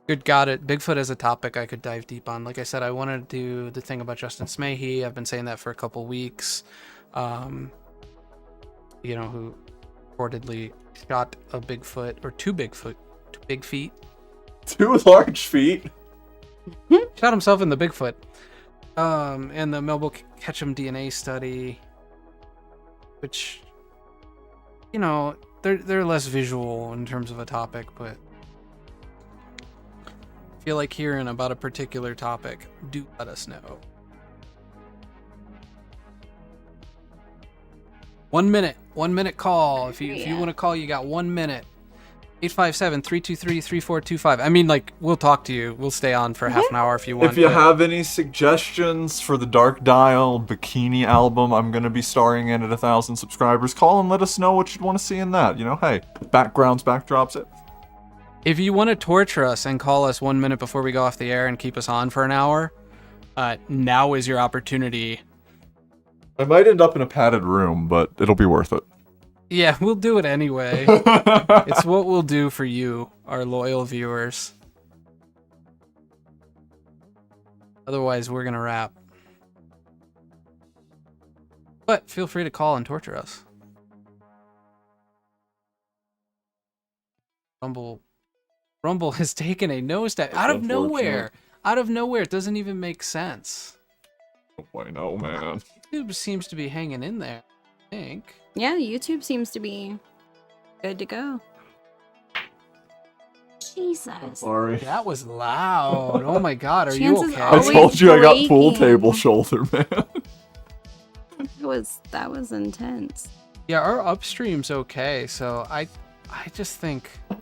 good God, Bigfoot is a topic I could dive deep on. Like I said, I wanted to do the thing about Justin Smahy. I've been saying that for a couple weeks. Who reportedly shot a Bigfoot, or two big feet. Two large feet. Shot himself in the Bigfoot. And the Melville Ketchum DNA study, which, they're less visual in terms of a topic, but if you like hearing about a particular topic, do let us know. 1 minute call. If you want to call, you got 1 minute. 857-323-3425. I mean, like, we'll talk to you. We'll stay on for half an hour if you want. If you have any suggestions for the Dark Dial bikini album I'm going to be starring in at 1,000 subscribers, call and let us know what you'd want to see in that. Hey, backgrounds, backdrops, it. If you want to torture us and call us 1 minute before we go off the air and keep us on for an hour, now is your opportunity. I might end up in a padded room, but it'll be worth it. Yeah, we'll do it anyway. It's what we'll do for you, our loyal viewers. Otherwise, we're going to wrap. But feel free to call and torture us. Rumble has taken a nosedive out of nowhere. Out of nowhere. It doesn't even make sense. I know, man. YouTube seems to be hanging in there, I think. Yeah, YouTube seems to be good to go. Jesus. Sorry. That was loud. Oh my God, are you okay? I told you I got pool table shoulder, man. That was intense. Yeah, our upstream's okay, so I just think, I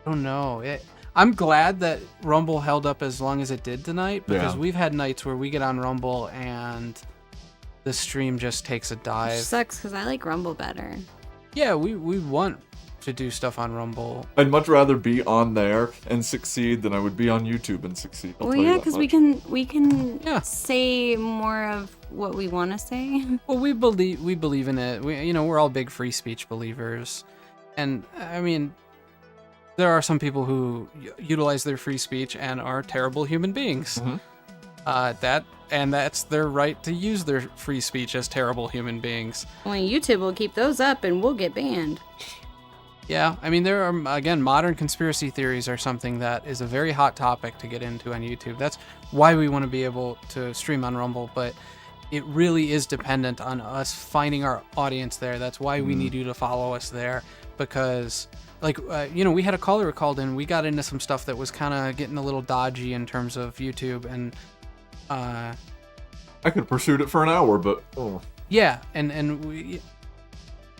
don't know. I'm glad that Rumble held up as long as it did tonight, because Yeah. we've had nights where we get on Rumble and the stream just takes a dive. Which sucks because I like Rumble better. Yeah, we want to do stuff on Rumble. I'd much rather be on there and succeed than I would be on YouTube and succeed. I'll Well, tell you yeah, that because much. we can say more of what we want to say. Well, we believe in it. We're all big free speech believers, and I mean, there are some people who utilize their free speech and are terrible human beings. That's their right to use their free speech as terrible human beings. Only YouTube will keep those up, and we'll get banned. Yeah, I mean, there are, again, modern conspiracy theories are something that is a very hot topic to get into on YouTube. That's why we want to be able to stream on Rumble, but it really is dependent on us finding our audience there. That's why we need you to follow us there, because, we had a caller who called in. We got into some stuff that was kind of getting a little dodgy in terms of YouTube, and I could have pursued it for an hour, but yeah, and we,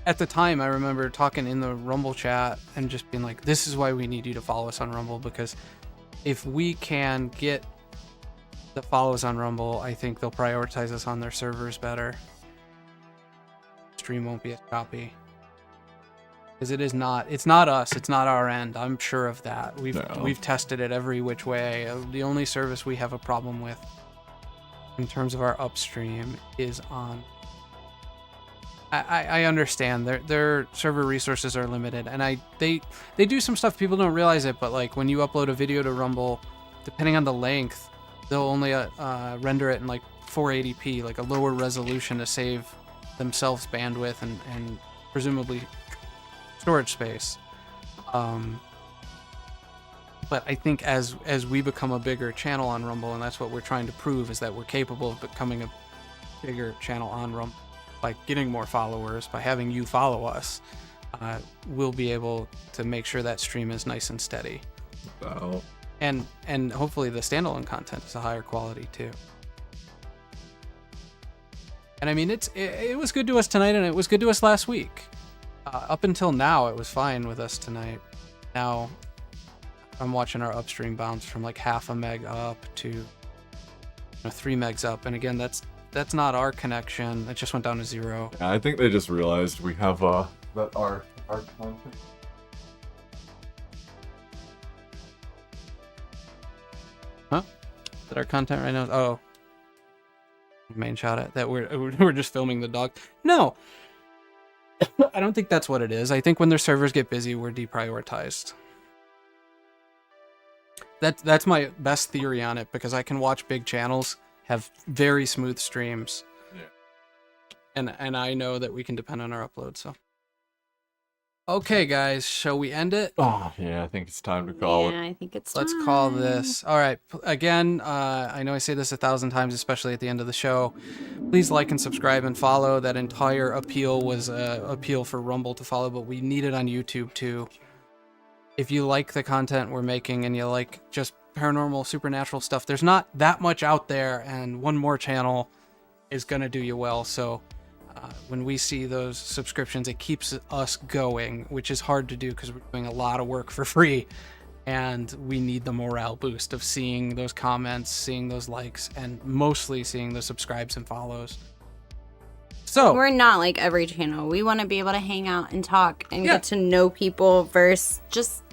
at the time, I remember talking in the Rumble chat and just being like, this is why we need you to follow us on Rumble, because if we can get the follows on Rumble, I think they'll prioritize us on their servers better. Stream won't be as choppy. Because it's not us, it's not our end. I'm sure of that. We've tested it every which way. The only service we have a problem with in terms of our upstream is on. I understand their server resources are limited, and they do some stuff, people don't realize it, but like when you upload a video to Rumble, depending on the length, they'll only render it in like 480p, like a lower resolution, to save themselves bandwidth and presumably storage space. But I think as we become a bigger channel on Rumble, and that's what we're trying to prove, is that we're capable of becoming a bigger channel on Rumble by getting more followers, by having you follow us, we'll be able to make sure that stream is nice and steady. Wow. And hopefully the standalone content is a higher quality too. And I mean, it was good to us tonight, and it was good to us last week. Up until now, it was fine with us tonight. Now, I'm watching our upstream bounce from like half a meg up to 3 megs up, and again, that's not our connection. It just went down to 0. Yeah, I think they just realized we have that our content. Huh? Is that our content right now? Oh, main shot at that we're just filming the dog. No, I don't think that's what it is. I think when their servers get busy, we're deprioritized. That's my best theory on it, because I can watch big channels have very smooth streams. Yeah. And I know that we can depend on our upload, so. Okay, guys, shall we end it? Oh, yeah, I think it's time to call it. Yeah, I think it's Let's time. call this. All right, again, I know I say this 1,000 times, especially at the end of the show. Please like and subscribe and follow. That entire appeal was an appeal for Rumble to follow, but we need it on YouTube too. If you like the content we're making and you like just paranormal, supernatural stuff, there's not that much out there, and one more channel is going to do you well. So when we see those subscriptions, it keeps us going, which is hard to do because we're doing a lot of work for free, and we need the morale boost of seeing those comments, seeing those likes, and mostly seeing the subscribes and follows. So we're not like every channel. We want to be able to hang out and talk and get to know people versus just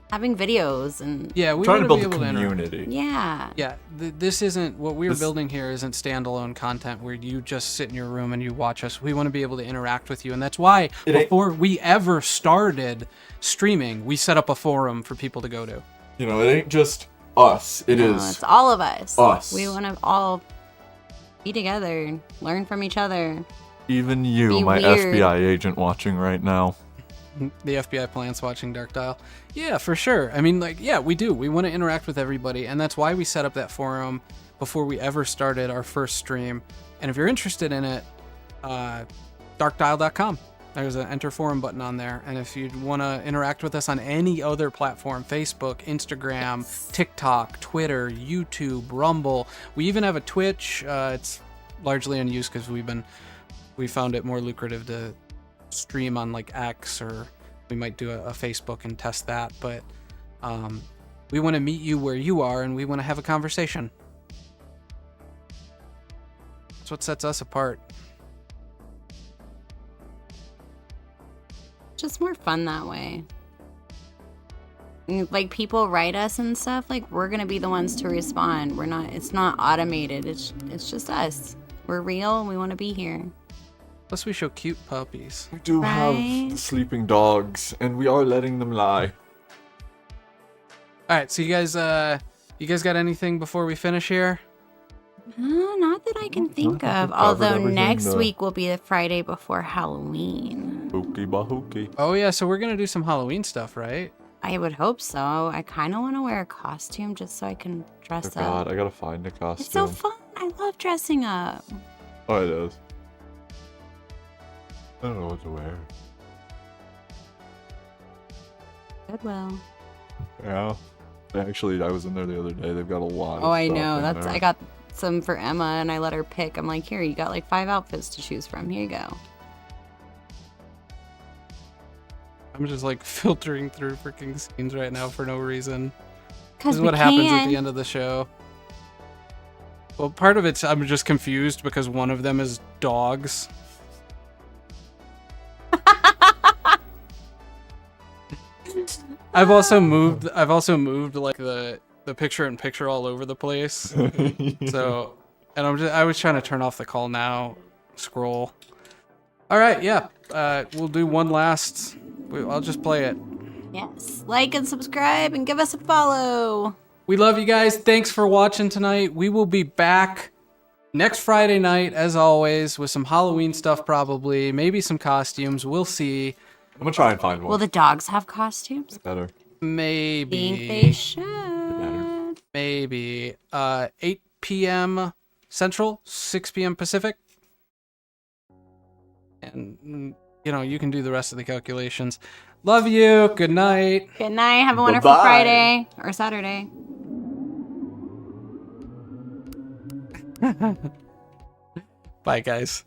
having videos and yeah, we trying to build a able community. Yeah, this isn't what we're building here. Isn't standalone content where you just sit in your room and you watch us. We want to be able to interact with you, and that's why before we ever started streaming, we set up a forum for people to go to. You know, it ain't just us. It's all of us. Us. We want to all be together, learn from each other. Even you, my weird. FBI agent watching right now. The FBI plants watching Dark Dial. Yeah, for sure. I mean, like, yeah, we do. We want to interact with everybody, and that's why we set up that forum before we ever started our first stream. And if you're interested in it, darkdial.com. There's an enter forum button on there. And if you want to interact with us on any other platform, Facebook, Instagram, TikTok, Twitter, YouTube, Rumble. We even have a Twitch. It's largely unused because we found it more lucrative to stream on like X, or we might do a Facebook and test that. But We want to meet you where you are, and we want to have a conversation. That's what sets us apart. Just more fun that way. Like, people write us and stuff, like, we're gonna be the ones to respond. It's not automated. It's just us. We're real and we want to be here. Plus we show cute puppies. We do have sleeping dogs, and we are letting them lie. Alright, so you guys got anything before we finish here? Not that I can think of. Although next week will be the Friday before Halloween. Hooky bahooky. Oh yeah, so we're gonna do some Halloween stuff, right? I would hope so. I kind of want to wear a costume just so I can dress up. Oh god, I gotta find a costume. It's so fun. I love dressing up. Oh, it is. I don't know what to wear. Goodwill. Yeah. Actually, I was in there the other day. They've got a lot of Oh, I stuff know. in That's there. I got some for Emma and I let her pick. I'm like, here, you got like 5 outfits to choose from. Here you go. I'm just like filtering through freaking scenes right now for no reason. This is we what happens at can. the end of the show. Well, part of it's I'm just confused because one of them is dogs. I've also moved like the picture in picture all over the place. So, and I was trying to turn off the call now scroll. All right, yeah. We'll do one last. I'll just play it. Yes. Like and subscribe and give us a follow. We love you guys. Thanks for watching tonight. We will be back next Friday night, as always, with some Halloween stuff probably. Maybe some costumes. We'll see. I'm gonna try and find one. Will the dogs have costumes? Better. Maybe. I think they should. Maybe. 8 p.m. Central, 6 p.m. Pacific. And, you know, you can do the rest of the calculations. Love you. Good night. Good night. Have a wonderful Bye-bye. Friday or Saturday. Bye, guys.